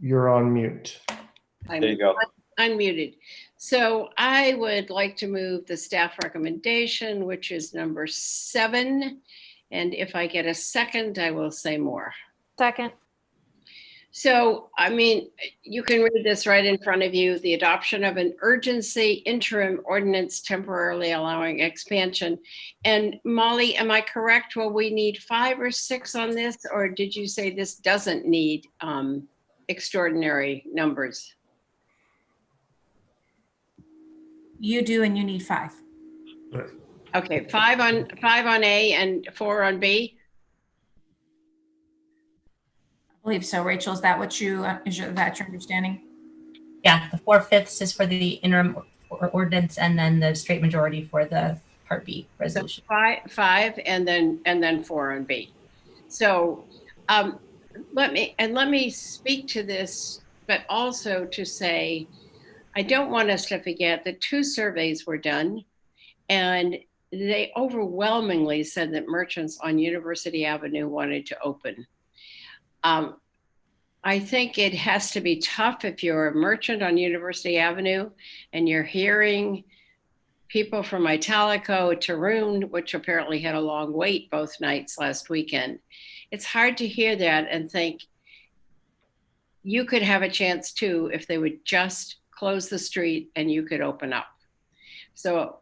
You're on mute. There you go. Unmuted. So I would like to move the staff recommendation, which is number 7. And if I get a second, I will say more. Second. So, I mean, you can read this right in front of you. The adoption of an urgency interim ordinance temporarily allowing expansion. And Molly, am I correct? Will we need 5 or 6 on this? Or did you say this doesn't need extraordinary numbers? You do, and you need 5. Okay, 5 on A and 4 on B? I believe so. Rachel, is that what you, that your understanding? Yeah, the 4/5 is for the interim ordinance, and then the straight majority for the Part B resolution. So 5 and then 4 on B. So let me speak to this, but also to say, I don't want us to forget that 2 surveys were done, and they overwhelmingly said that merchants on University Avenue wanted to open. I think it has to be tough if you're a merchant on University Avenue and you're hearing people from Italico, Tarun, which apparently had a long wait both nights last weekend. It's hard to hear that and think you could have a chance too if they would just close the street and you could open up. So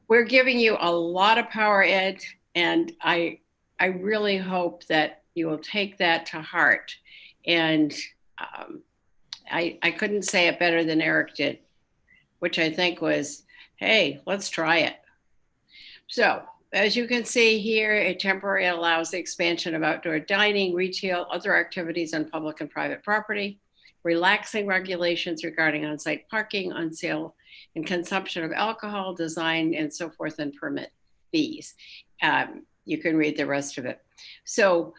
we're giving you a lot of power, Ed, and I really hope that you will take that to heart. And I couldn't say it better than Eric did, which I think was, hey, let's try it. So as you can see here, it temporarily allows the expansion of outdoor dining, retail, other activities on public and private property, relaxing regulations regarding on-site parking, on sale and consumption of alcohol, design, and so forth, and permit fees. You can read the rest of it. So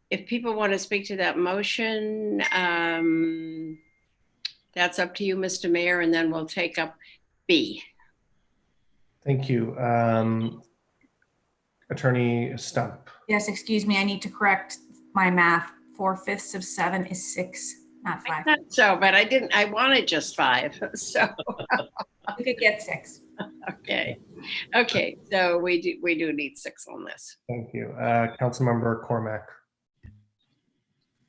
if people want to speak to that motion, that's up to you, Mr. Mayor, and then we'll take up B. Thank you. Attorney Stump. Yes, excuse me. I need to correct my math. 4/5 of 7 is 6, not 5. So, but I wanted just 5. So you could get 6. Okay. So we do need 6 on this. Thank you. Councilmember Cormack.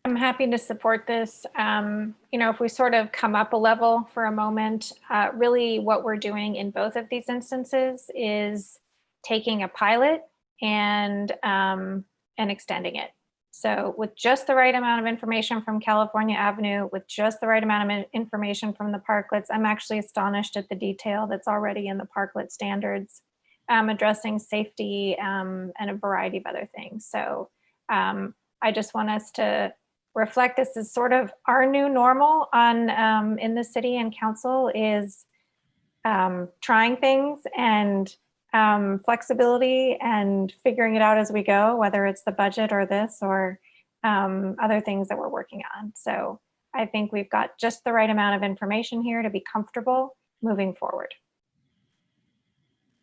I'm happy to support this. If we sort of come up a level for a moment, really what we're doing in both of these instances is taking a pilot and extending it. So with just the right amount of information from California Avenue, with just the right amount of information from the parklets, I'm actually astonished at the detail that's already in the parklet standards, addressing safety and a variety of other things. So I just want us to reflect this as sort of our new normal on in the city, and council is trying things and flexibility and figuring it out as we go, whether it's the budget or this or other things that we're working on. So I think we've got just the right amount of information here to be comfortable moving forward.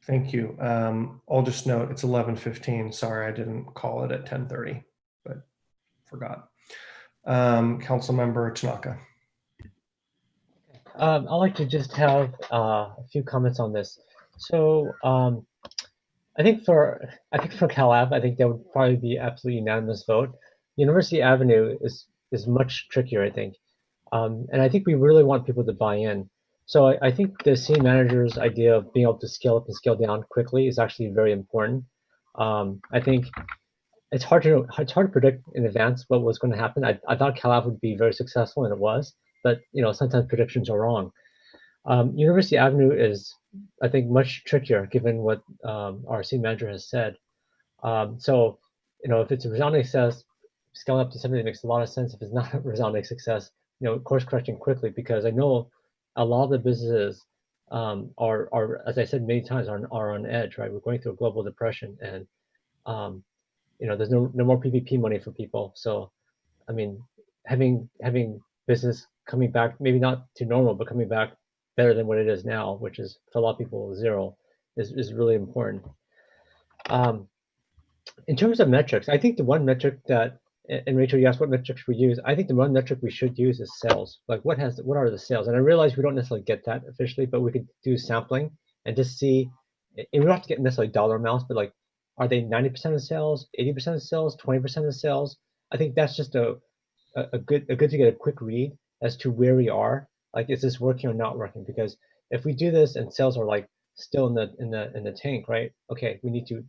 Thank you. I'll just note it's 11:15. Sorry, I didn't call it at 10:30, but forgot. Councilmember Tanaka. I'd like to just have a few comments on this. So I think for Cal Ave, I think that would probably be absolutely unanimous vote. University Avenue is much trickier, I think, and I think we really want people to buy in. So I think the city manager's idea of being able to scale up and scale down quickly is actually very important. I think it's hard to predict in advance what was going to happen. I thought Cal Ave would be very successful, and it was, but sometimes predictions are wrong. University Avenue is, I think, much trickier given what our city manager has said. So, if it's a resounding success, scaling up to 70 makes a lot of sense. If it's not a resounding success, course correcting quickly, because I know a lot of the businesses are, as I said many times, are on edge, right? We're going through a global depression, and there's no more PPP money for people. So, I mean, having business coming back, maybe not to normal, but coming back better than what it is now, which is for a lot of people 0, is really important. In terms of metrics, I think the one metric that and Rachel, you asked what metrics we use. I think the one metric we should use is sales. Like what are the sales? And I realize we don't necessarily get that officially, but we could do sampling and just see, and we don't have to get necessarily dollar amounts, but like, are they 90% of sales, 80% of sales, 20% of sales? I think that's just a good to get a quick read as to where we are. Like, is this working or not working? Because if we do this and sales are like still in the tank, right? Okay, we need to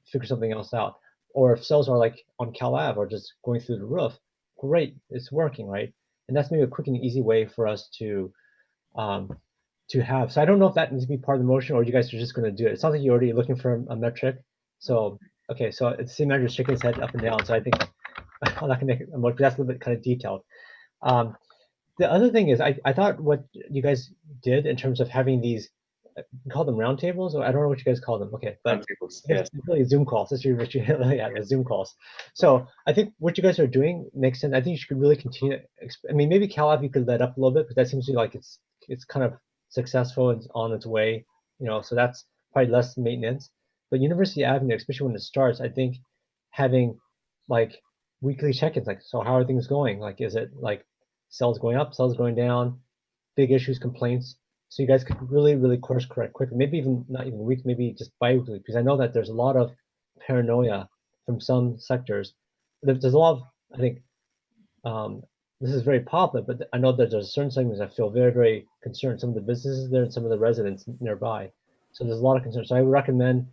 figure something else out. Or if sales are like on CalAv or just going through the roof, great, it's working, right? And that's maybe a quick and easy way for us to have. So I don't know if that needs to be part of the motion or you guys are just going to do it. It sounds like you're already looking for a metric. So okay, so it's the city manager shaking his head up and down. So I think I'm not going to make it a motion. That's a little bit kind of detailed. The other thing is, I thought what you guys did in terms of having these, you call them roundtables, or I don't know what you guys call them. Okay, but it's really Zoom calls. That's what you yeah, Zoom calls. So I think what you guys are doing makes sense. I think you should really continue. I mean, maybe CalAv you could let up a little bit, but that seems to be like it's kind of successful and on its way. You know, so that's probably less maintenance. But University Avenue, especially when it starts, I think having like weekly check-ins, like, so how are things going? Like, is it like sales going up, sales going down, big issues, complaints? So you guys could really, really course correct quickly, maybe even not even week, maybe just bi-weekly, because I know that there's a lot of paranoia from some sectors. There's a lot of, I think, this is very popular, but I know that there's certain segments that feel very, very concerned. Some of the businesses there and some of the residents nearby. So there's a lot of concern. So I would recommend,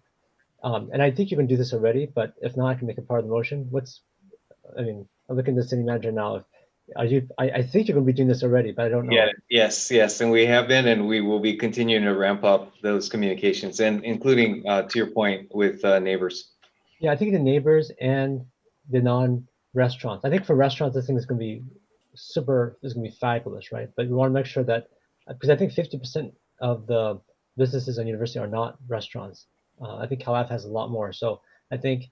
and I think you can do this already, but if not, I can make it part of the motion. I mean, I'm looking at the city manager now. I think you're going to be doing this already, but I don't know. Yeah, yes, and we have been, and we will be continuing to ramp up those communications, and including, to your point, with neighbors. Yeah, I think the neighbors and the non-restaurants. I think for restaurants, this thing is going to be is going to be fabulous, right? But we want to make sure that, because I think 50% of the businesses on university are not restaurants. I think CalAv has a lot more. So I think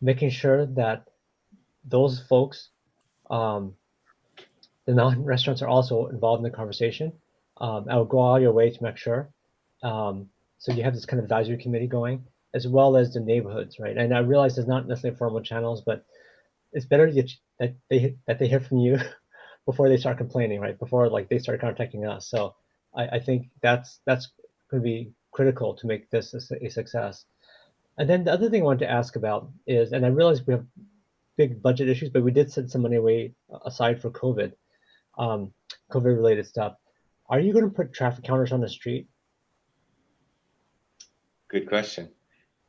making sure that those folks, the non-restaurants, are also involved in the conversation. I will go all your way to make sure. So you have this kind of advisory committee going, as well as the neighborhoods, right? And I realize there's not necessarily formal channels, but it's better that they hear from you before they start complaining, right? Before like they start contacting us. So I think that's going to be critical to make this a success. And then the other thing I wanted to ask about is, and I realize we have big budget issues, but we did set some money away aside for COVID related stuff. Are you going to put traffic counters on the street? Good question.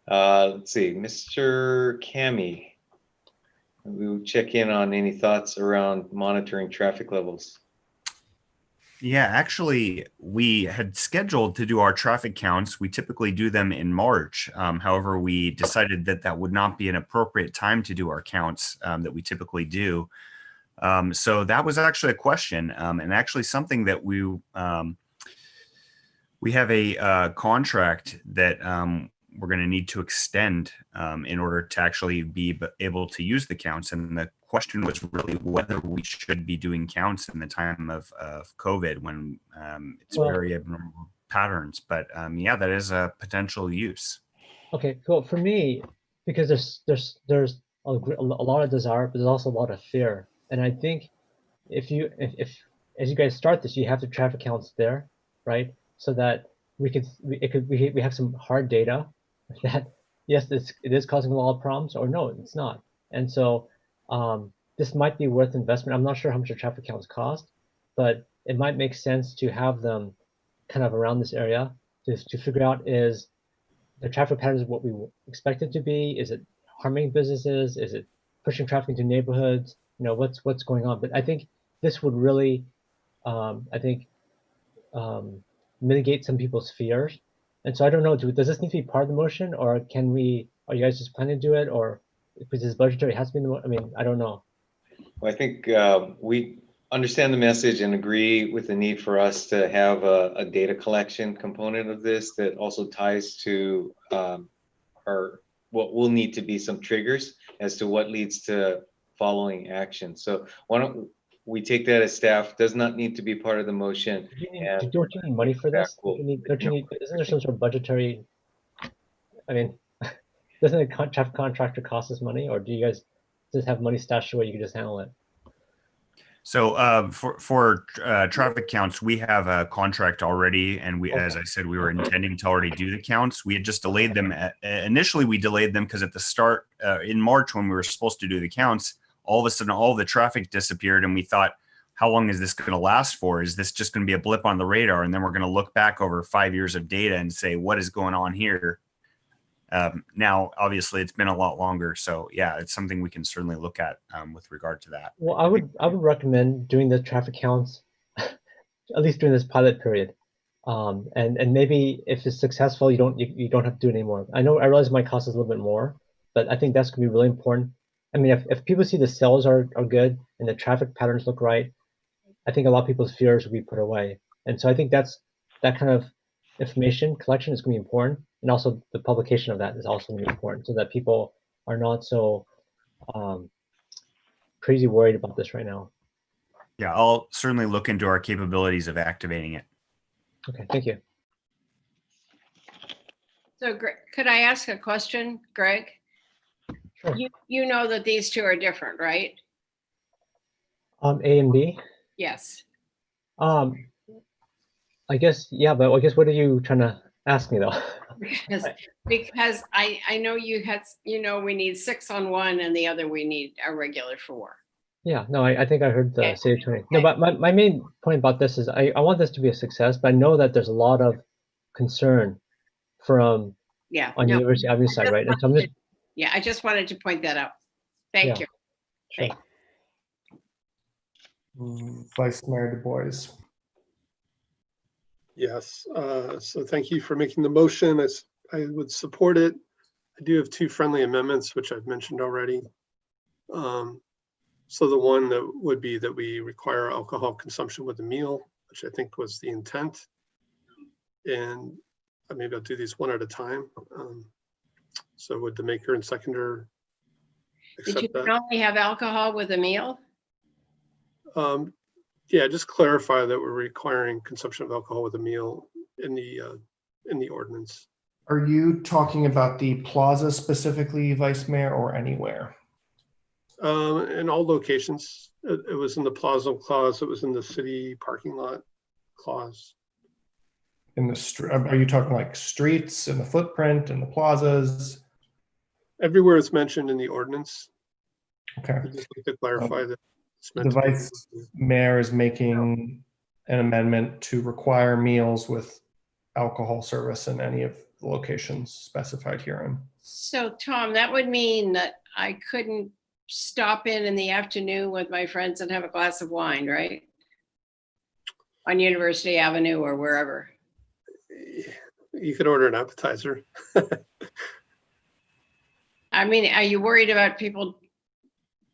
Let's see, Mr. Kami, we'll check in on any thoughts around monitoring traffic levels. Yeah, actually, we had scheduled to do our traffic counts. We typically do them in March. However, we decided that that would not be an appropriate time to do our counts that we typically do. So that was actually a question, and actually something that we have a contract that we're going to need to extend in order to actually be able to use the counts. And the question was really whether we should be doing counts in the time of COVID when it's very abnormal patterns. But yeah, that is a potential use. Okay, cool. For me, because there's a lot of desire, but there's also a lot of fear. And I think if as you guys start this, you have the traffic counts there, right? So that we have some hard data that yes, it is causing a lot of problems, or no, it's not. And so this might be worth investment. I'm not sure how much the traffic counts cost, but it might make sense to have them kind of around this area to figure out, is the traffic patterns what we expect it to be? Is it harming businesses? Is it pushing traffic into neighborhoods? You know, what's going on? But I think this would really, mitigate some people's fears. And so I don't know, does this need to be part of the motion, or are you guys just planning to do it, or because it's budgetary, it has to be in the motion? I mean, I don't know. Well, I think we understand the message and agree with the need for us to have a data collection component of this that also ties to what will need to be some triggers as to what leads to following action. So why don't we take that as staff? Does not need to be part of the motion. Don't you need money for this? Isn't there some sort of budgetary? I mean, doesn't a traffic contractor cost us money, or do you guys just have money stashed away? You can just handle it. So for traffic counts, we have a contract already, and we, as I said, we were intending to already do the counts. We had just delayed them. Initially, we delayed them because at the start in March, when we were supposed to do the counts, all of a sudden all the traffic disappeared, and we thought, how long is this going to last for? Is this just going to be a blip on the radar, and then we're going to look back over 5 years of data and say, what is going on here? Now, obviously, it's been a lot longer, so yeah, it's something we can certainly look at with regard to that. Well, I would recommend doing the traffic counts at least during this pilot period, and maybe if it's successful, you don't have to do it anymore. I realize it might cost us a little bit more, but I think that's going to be really important. I mean, if people see the sales are good and the traffic patterns look right, I think a lot of people's fears will be put away. And so I think that kind of information collection is going to be important, and also the publication of that is also going to be important, so that people are not so crazy worried about this right now. Yeah, I'll certainly look into our capabilities of activating it. Okay, thank you. So could I ask a question, Greg? Sure. You know that these two are different, right? A and B? Yes. I guess, yeah, but I guess what are you trying to ask me though? Because I know we need 6 on one, and the other we need a regular 4. Yeah, no, I think I heard the city attorney. No, but my main point about this is I want this to be a success, but I know that there's a lot of concern from on University Avenue side, right? And so I'm just, yeah, I just wanted to point that out. Thank you. Sure. Vice Mayor Du Bois. Yes, so thank you for making the motion. I would support it. I do have 2 friendly amendments, which I've mentioned already. So the one that would be that we require alcohol consumption with a meal, which I think was the intent. And maybe I'll do these one at a time. So would the maker and seconder accept Did you that? only have alcohol with a meal? Yeah, just clarify that we're requiring consumption of alcohol with a meal in the ordinance. Are you talking about the plaza specifically, Vice Mayor, or anywhere? In all locations. It was in the plaza clause. It was in the city parking lot clause. In the street, are you talking like streets and the footprint and the plazas? Everywhere it's mentioned in the ordinance. Okay. I just like to clarify that. The Vice Mayor is making an amendment to require meals with alcohol service in any of the locations specified herein. So Tom, that would mean that I couldn't stop in the afternoon with my friends and have a glass of wine, right? On University Avenue or wherever. You could order an appetizer. I mean, are you worried about people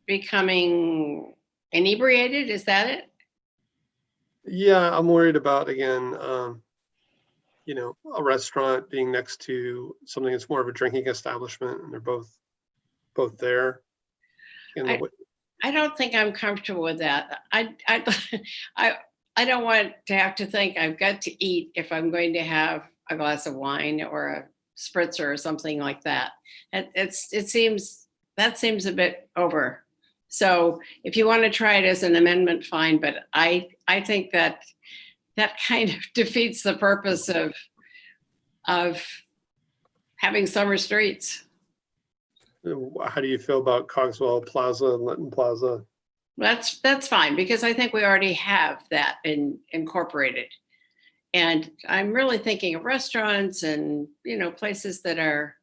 becoming inebriated? Is that it? Yeah, I'm worried about, again, a restaurant being next to something that's more of a drinking establishment, and they're both there. I don't think I'm comfortable with that. I don't want to have to think I've got to eat if I'm going to have a glass of wine or a spritzer or something like that. That seems a bit over. So if you want to try it as an amendment, fine. But I think that kind of defeats the purpose of having summer streets. How do you feel about Cogswell Plaza and Linton Plaza? That's fine, because I think we already have that incorporated. And I'm really thinking of restaurants and, places that are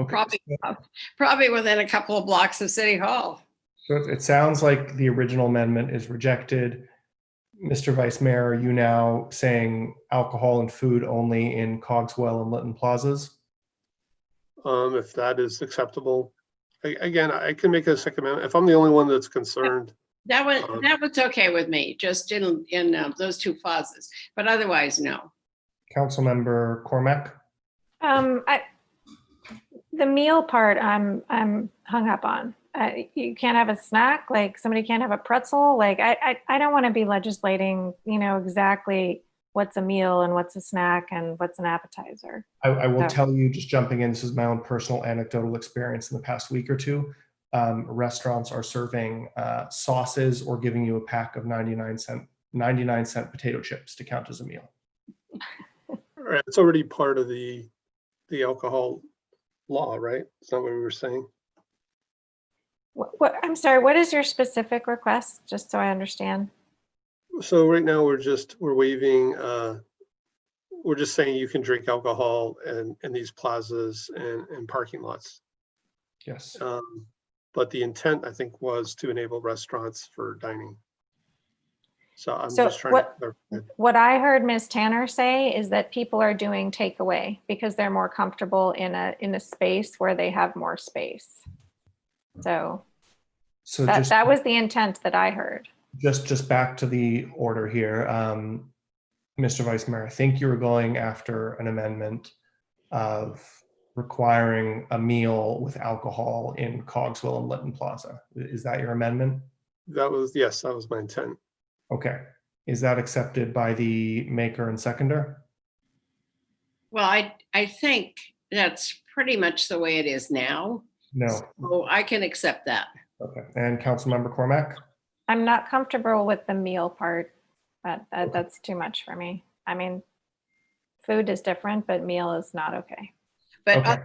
probably within a couple of blocks of City Hall. So it sounds like the original amendment is rejected. Mr. Vice Mayor, are you now saying alcohol and food only in Cogswell and Linton Plazas? If that is acceptable. Again, I can make a second amendment if I'm the only one that's concerned. That was okay with me, just in those 2 plazas, but otherwise, no. Councilmember Cormack? The meal part, I'm hung up on. You can't have a snack, like somebody can't have a pretzel. Like I don't want to be legislating, exactly what's a meal and what's a snack and what's an appetizer. I will So- tell you, just jumping in, this is my own personal anecdotal experience in the past week or two. Restaurants are serving sauces or giving you a pack of 99-cent potato chips to count as a meal. All right, it's already part of the alcohol law, right? It's not what we were saying. What, I'm sorry, what is your specific request, just so I understand? So right now we're waiving, we're just saying you can drink alcohol in these plazas and parking lots. Yes. But the intent, I think, was to enable restaurants for dining. So I'm So just trying to clarify. what I heard Ms. Tanner say is that people are doing takeaway because they're more comfortable in a space where they have more space. So that was the intent that I heard. Just back to the order here, Mr. Vice Mayor, I think you were going after an amendment of requiring a meal with alcohol in Cogswell and Lytton Plaza. Is that your amendment? Yes, that was my intent. Okay. Is that accepted by the maker and seconder? Well, I think that's pretty much the way it is now. No. So I can accept that. Okay. And Councilmember Cormack? I'm not comfortable with the meal part. That's too much for me. I mean, food is different, but meal is not okay. But okay.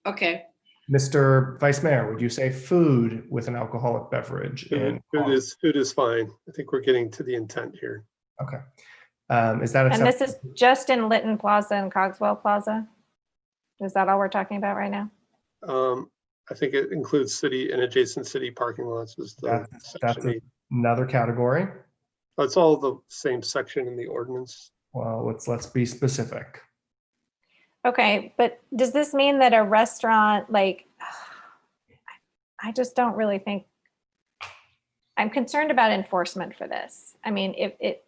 Okay. Mr. Vice Mayor, would you say food with an alcoholic beverage? Food is fine. I think we're getting to the intent here. Okay. Is that And this is just in Lytton Plaza and Cogswell Plaza? Is that all we're talking about right now? I think it includes city and adjacent city parking lots. That's another category. It's all the same section in the ordinance. Well, let's be specific. Okay, but does this mean that a restaurant, like, I just don't really think, I'm concerned about enforcement for this. I mean, It's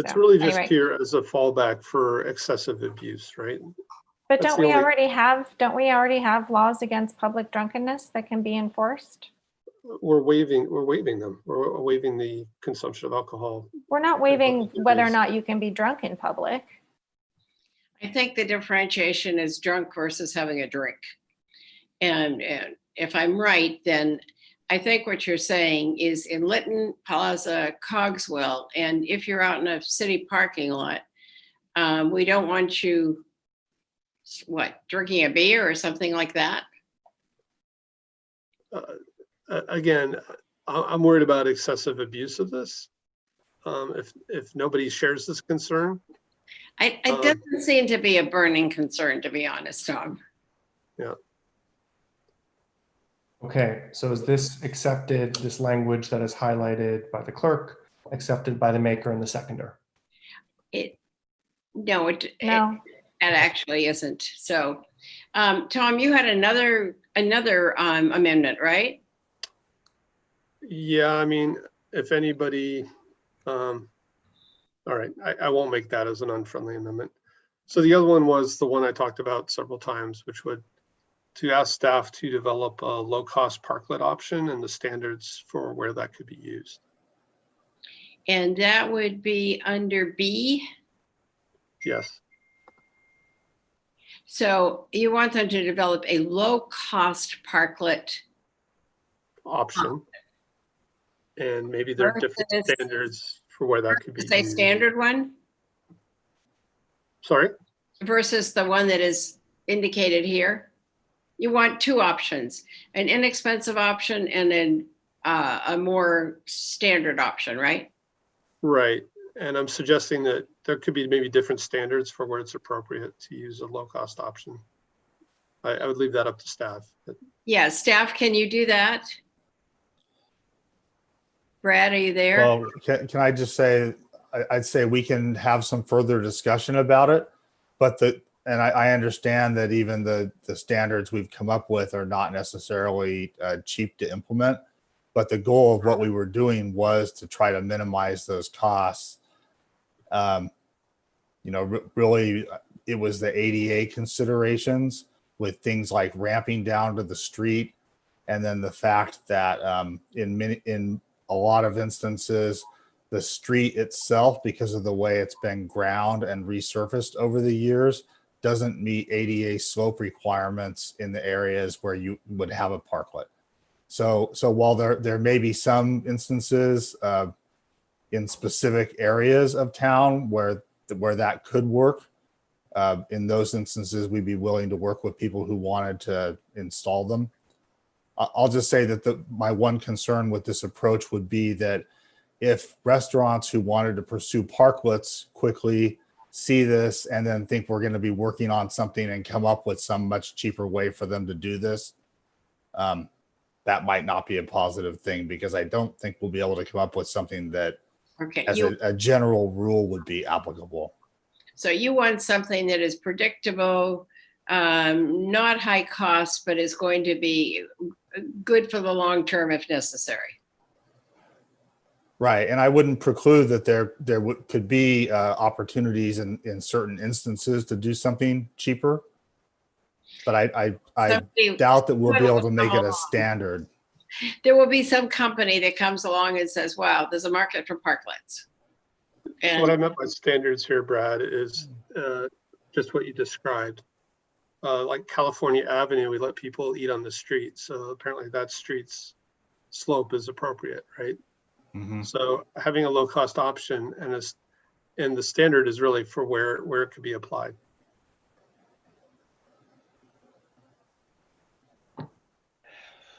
so, really just anyway. here as a fallback for excessive abuse, right? But That's don't the we only- already have laws against public drunkenness that can be enforced? We're waiving them. We're waiving the consumption of alcohol. We're not waiving whether or not you can be drunk in public. I think the differentiation is drunk versus having a drink. And if I'm right, then I think what you're saying is in Lytton Plaza, Cogswell, and if you're out in a city parking lot, we don't want you, drinking a beer or something like that? Again, I'm worried about excessive abuse of this. If nobody shares this concern. It doesn't seem to be a burning concern, to be honest, Tom. Yeah. Okay, so is this accepted, this language that is highlighted by the clerk, accepted by the maker and the seconder? No, it actually isn't. So, Tom, you had another amendment, right? Yeah, I mean, if anybody, all right, I won't make that as an unfriendly amendment. So the other one was the one I talked about several times, which would to ask staff to develop a low-cost parklet option and the standards for where that could be used. And that would be under B. Yes. So you want them to develop a low-cost parklet option. And maybe there are different standards for where that could be used. Standard one? Sorry? Versus the one that is indicated here? You want two options, an inexpensive option and then a more standard option, right? Right. And I'm suggesting that there could be maybe different standards for where it's appropriate to use a low-cost option. I would leave that up to staff. Yeah, staff, can you do that? Brad, are you there? Well, can I just say, I'd say we can have some further discussion about it, but I understand that even the standards we've come up with are not necessarily cheap to implement, but the goal of what we were doing was to try to minimize those costs. Really, it was the ADA considerations with things like ramping down to the street, and then the fact that in a lot of instances, the street itself, because of the way it's been ground and resurfaced over the years, doesn't meet ADA slope requirements in the areas where you would have a parklet. So while there may be some instances in specific areas of town where that could work, in those instances, we'd be willing to work with people who wanted to install them. I'll just say that my one concern with this approach would be that if restaurants who wanted to pursue parklets quickly see this and then think we're going to be working on something and come up with some much cheaper way for them to do this, that might not be a positive thing, because I don't think we'll be able to come up with something that as a general rule would be applicable. So you want something that is predictable, not high cost, but is going to be good for the long term if necessary. Right, and I wouldn't preclude that there could be opportunities in certain instances to do something cheaper, but I doubt that we'll be able to make it a standard. There will be some company that comes along and says, wow, there's a market for parklets. And what I meant by standards here, Brad, is just what you described. Like California Avenue, we let people eat on the street. So apparently that street's slope is appropriate, right? Mm-hmm. So having a low cost option and the standard is really for where it could be applied.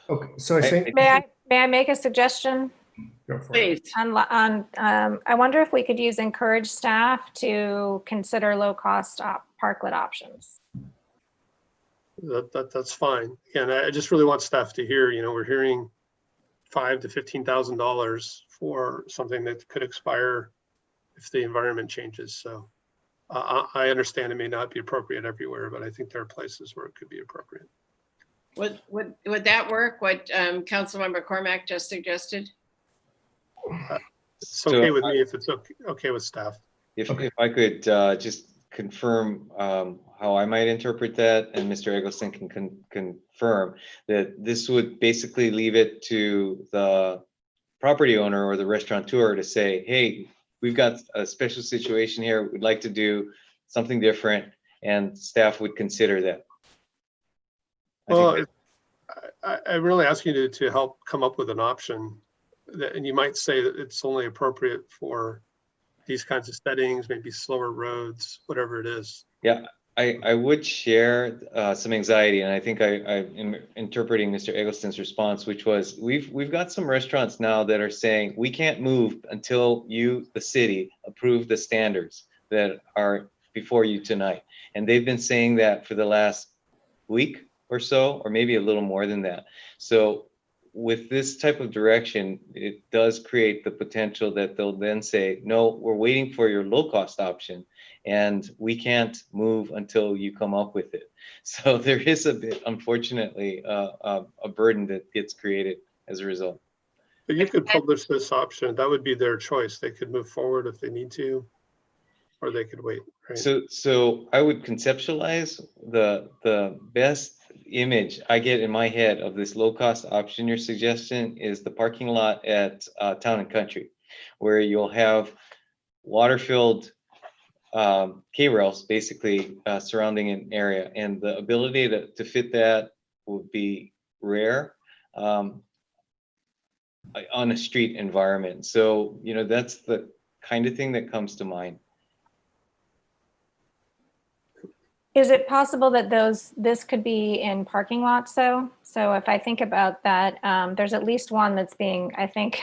Okay, so I think may I make a suggestion? Go for Please. I wonder if we could encourage staff to consider low cost parklet options. That's fine. And I just really want staff to hear, we're hearing $5,000 to $15,000 for something that could expire if the environment changes. So I understand it may not be appropriate everywhere, but I think there are places where it could be appropriate. Would that work? What Councilmember Cormack just suggested? It's okay with me if it's okay with staff. If I could just confirm how I might interpret that, and Mr. Eggleston can confirm that this would basically leave it to the property owner or the restaurateur to say, hey, we've got a special situation here. We'd like to do something different, and staff would consider that. Well, I'm really asking you to help come up with an option. And you might say that it's only appropriate for these kinds of settings, maybe slower roads, whatever it is. Yeah, I would share some anxiety, and I think I'm interpreting Mr. Eggleston's response, which was we've got some restaurants now that are saying we can't move until you, the city, approve the standards that are before you tonight. And they've been saying that for the last week or so, or maybe a little more than that. So with this type of direction, it does create the potential that they'll then say, no, we're waiting for your low cost option and we can't move until you come up with it. So there is a bit, unfortunately, a burden that gets created as a result. But you could publish this option. That would be their choice. They could move forward if they need to, or they could wait. Right? So I would conceptualize the best image I get in my head of this low cost option you're suggesting is the parking lot at Town and Country, where you'll have water filled K-rails basically surrounding an area, and the ability to fit that would be rare on a street environment. So that's the kind of thing that comes to mind. Is it possible that this could be in parking lots though? So if I think about that, there's at least one that's being, I think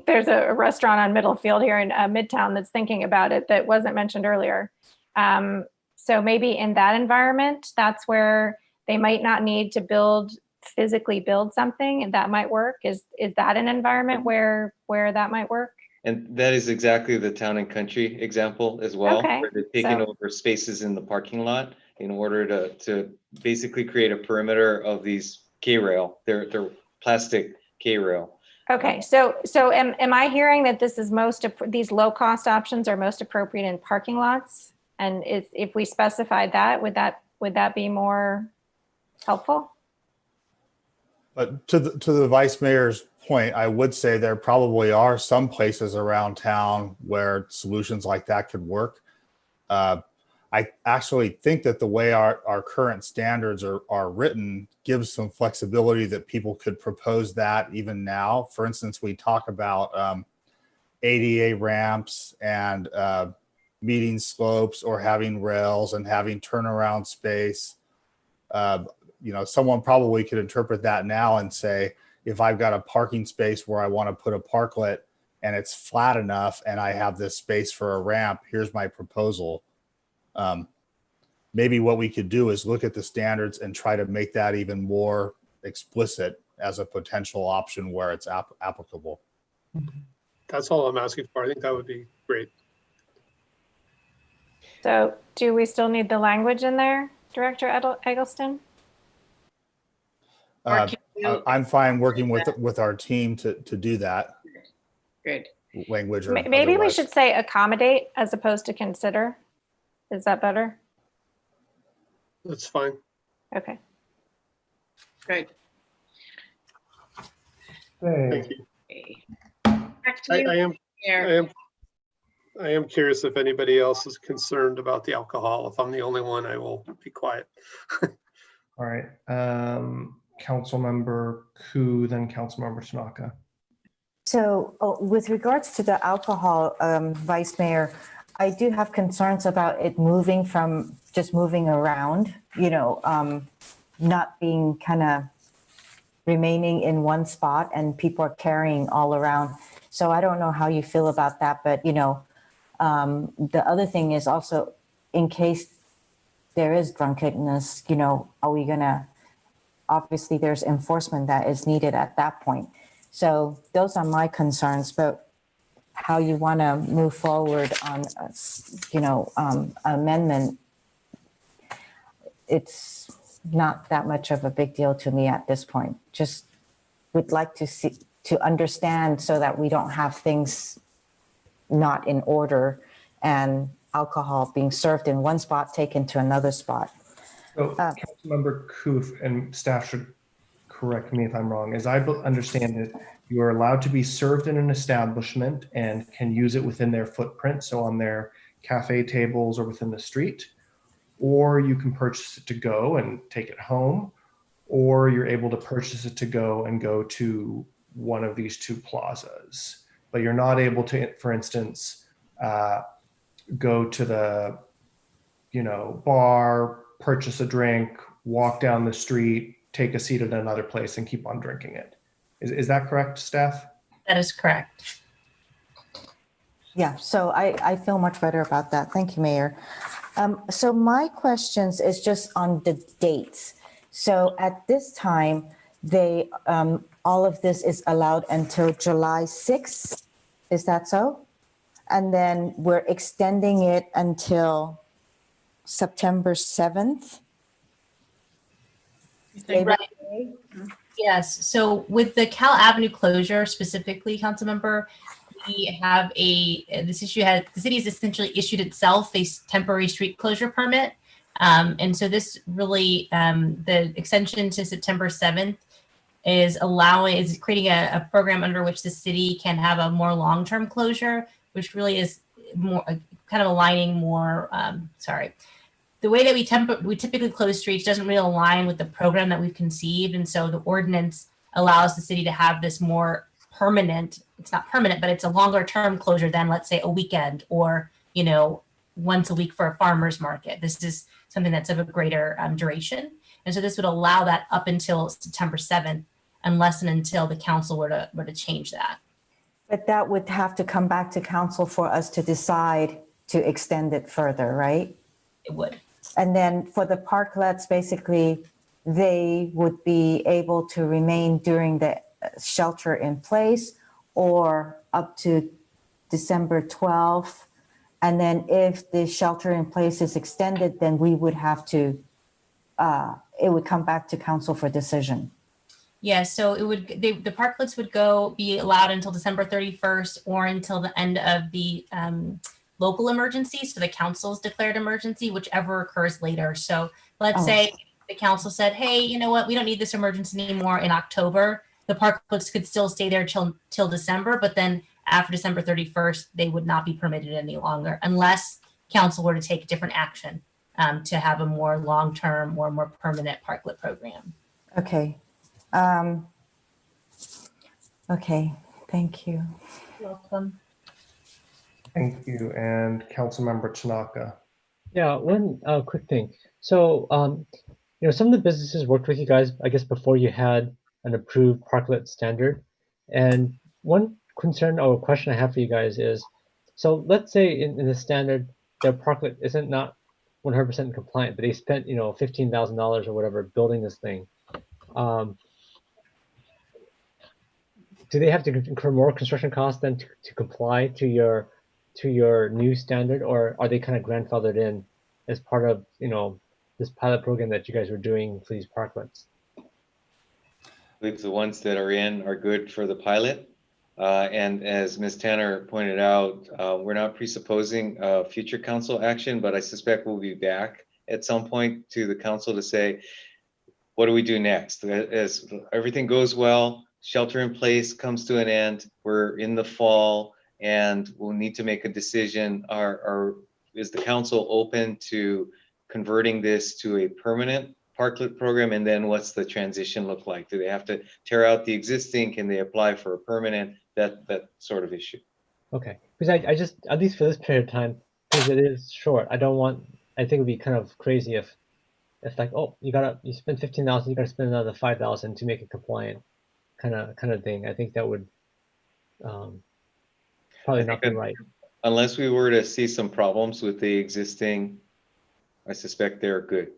there's a restaurant on Middlefield here in Midtown that's thinking about it that wasn't mentioned earlier. So maybe in that environment, that's where they might not need to physically build something, and that might work. Is that an environment where that might work? And that is exactly the Town and Country example as well. Okay, where they're taking over spaces in the parking lot in order to basically create a perimeter of these K-rail. They're plastic K-rail. Okay, so am I hearing that this is these low cost options are most appropriate in parking lots? And if we specified that, would that be more helpful? But to the vice mayor's point, I would say there probably are some places around town where solutions like that could work. I actually think that the way our current standards are written gives some flexibility that people could propose that even now. For instance, we talk about ADA ramps and meeting slopes or having rails and having turnaround space. Someone probably could interpret that now and say, if I've got a parking space where I want to put a parklet and it's flat enough and I have this space for a ramp, here's my proposal. Maybe what we could do is look at the standards and try to make that even more explicit as a potential option where it's applicable. That's all I'm asking for. I think that would be great. So do we still need the language in there, Director Eggleston? I'm fine working with our team to do that. Good. Language or Maybe we otherwise. should say accommodate as opposed to consider. Is that better? That's fine. Okay. Great. Thank you. Back to you. I am curious if anybody else is concerned about the alcohol. If I'm the only one, I will be quiet. All right. Councilmember Koo, then Councilmember Tanaka. So with regards to the alcohol, Vice Mayor, I do have concerns about it moving from just moving around, not being kind of remaining in one spot and people are carrying all around. So I don't know how you feel about that, but the other thing is also in case there is drunkenness, are we gonna, obviously there's enforcement that is needed at that point. So those are my concerns, but how you want to move forward on, amendment, it's not that much of a big deal to me at this point. Just would like to understand so that we don't have things not in order and alcohol being served in one spot, taken to another spot. So Councilmember Koof, and staff should correct me if I'm wrong, as I understand it, you are allowed to be served in an establishment and can use it within their footprint, so on their cafe tables or within the street, or you can purchase it to go and take it home, or you're able to purchase it to go and go to one of these two plazas. But you're not able to, for instance, go to the bar, purchase a drink, walk down the street, take a seat at another place and keep on drinking it. Is that correct, staff? That is correct. Yeah, so I feel much better about that. Thank you, Mayor. So my questions is just on the dates. So at this time, they all of this is allowed until July 6th. Is that so? And then we're extending it until September 7th. Right. Yes. So with the Cal Avenue closure specifically, Councilmember, we have the city has essentially issued itself a temporary street closure permit. And so this really, the extension to September 7th is creating a program under which the city can have a more long-term closure, which really is more kind of aligning more, the way that we typically close streets doesn't really align with the program that we've conceived. And so the ordinance allows the city to have this more permanent, it's not permanent, but it's a longer term closure than, let's say, a weekend or, once a week for a farmer's market. This is something that's of a greater duration. And so this would allow that up until September 7th, unless and until the council were to change that. But that would have to come back to council for us to decide to extend it further, right? It would. And then for the parklets, basically, they would be able to remain during the shelter in place or up to December 12th. And then if the shelter in place is extended, then we would have to, it would come back to council for decision. Yeah, so the parklets would be allowed until December 31st or until the end of the local emergency, so the council's declared emergency, whichever occurs later. So let's say the council said, hey, you know what, we don't need this emergency anymore in October, the parklets could still stay there till December, but then after December 31st, they would not be permitted any longer unless council were to take different action to have a more long-term or more permanent parklet program. Okay. Okay, thank you. Welcome. Thank you. And Councilmember Tanaka. Yeah, one quick thing. So, you know, some of the businesses worked with you guys, I guess, before you had an approved parklet standard. And one concern or question I have for you guys is, so let's say in the standard, their parklet isn't not 100% compliant, but they spent, you know, $15,000 or whatever building this thing. Do they have to incur more construction costs then to comply to your new standard, or are they kind of grandfathered in as part of, you know, this pilot program that you guys were doing for these parklets? I believe the ones that are in are good for the pilot. And as Ms. Tanner pointed out, we're not presupposing future council action, but I suspect we'll be back at some point to the council to say, what do we do next? As everything goes well, shelter in place comes to an end, we're in the fall, and we'll need to make a decision. Is the council open to converting this to a permanent parklet program? And then what's the transition look like? Do they have to tear out the existing? Can they apply for a permanent? That sort of issue. Okay, because I just, at least for this period of time, because it is short, I think it'd be kind of crazy if like, oh, you spend 15,000, you gotta spend another 5,000 to make it compliant, kind of thing. I think that would probably not be right. Unless we were to see some problems with the existing, I suspect they're good.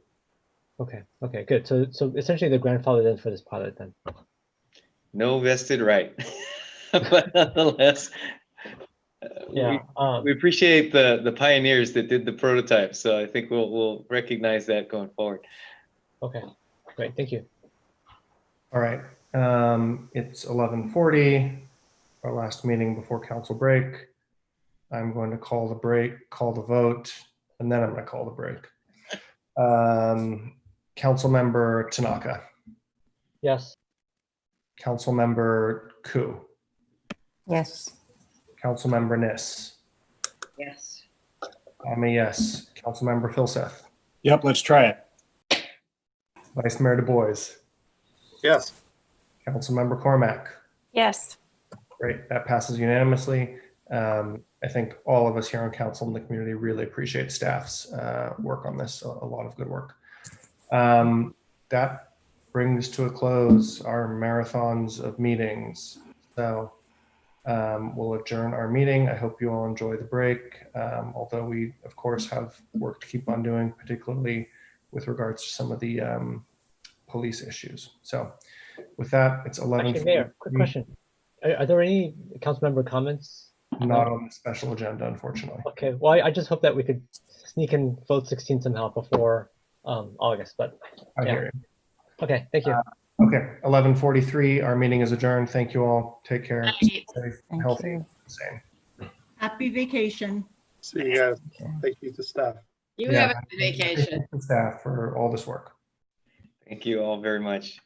Okay, good. So essentially the grandfather then for this pilot then. No vested right. But nonetheless, yeah, we appreciate the pioneers that did the prototype. So I think we'll recognize that going forward. Okay, great. Thank you. All right. It's 11:40, our last meeting before council break. I'm going to call the vote, and then I'm going to call the break. Councilmember Tanaka. Yes. Councilmember Ku. Yes. Councilmember Nis. Yes. I'm a yes. Councilmember Filseth. Yep, let's try it. Vice Mayor Du Bois. Yes. Councilmember Cormack. Yes. Great, that passes unanimously. I think all of us here on council and the community really appreciate staff's work on this, a lot of good work. That brings to a close our marathons of meetings. So we'll adjourn our meeting. I hope you all enjoy the break, although we, of course, have work to keep on doing, particularly with regards to some of the police issues. So with that, it's 11. Actually, Mayor, quick question. Are there any council member comments? Not on the special agenda, unfortunately. Okay, well, I just hope that we could sneak in vote 16 somehow before August, but I yeah. hear you. Okay, thank you. Okay, 11:43, our meeting is adjourned. Thank you all. Take care. Stay safe, healthy, same. Happy vacation. See you guys. Thank you to staff. You have a good vacation. Thank you to staff for all this work. Thank you all very much.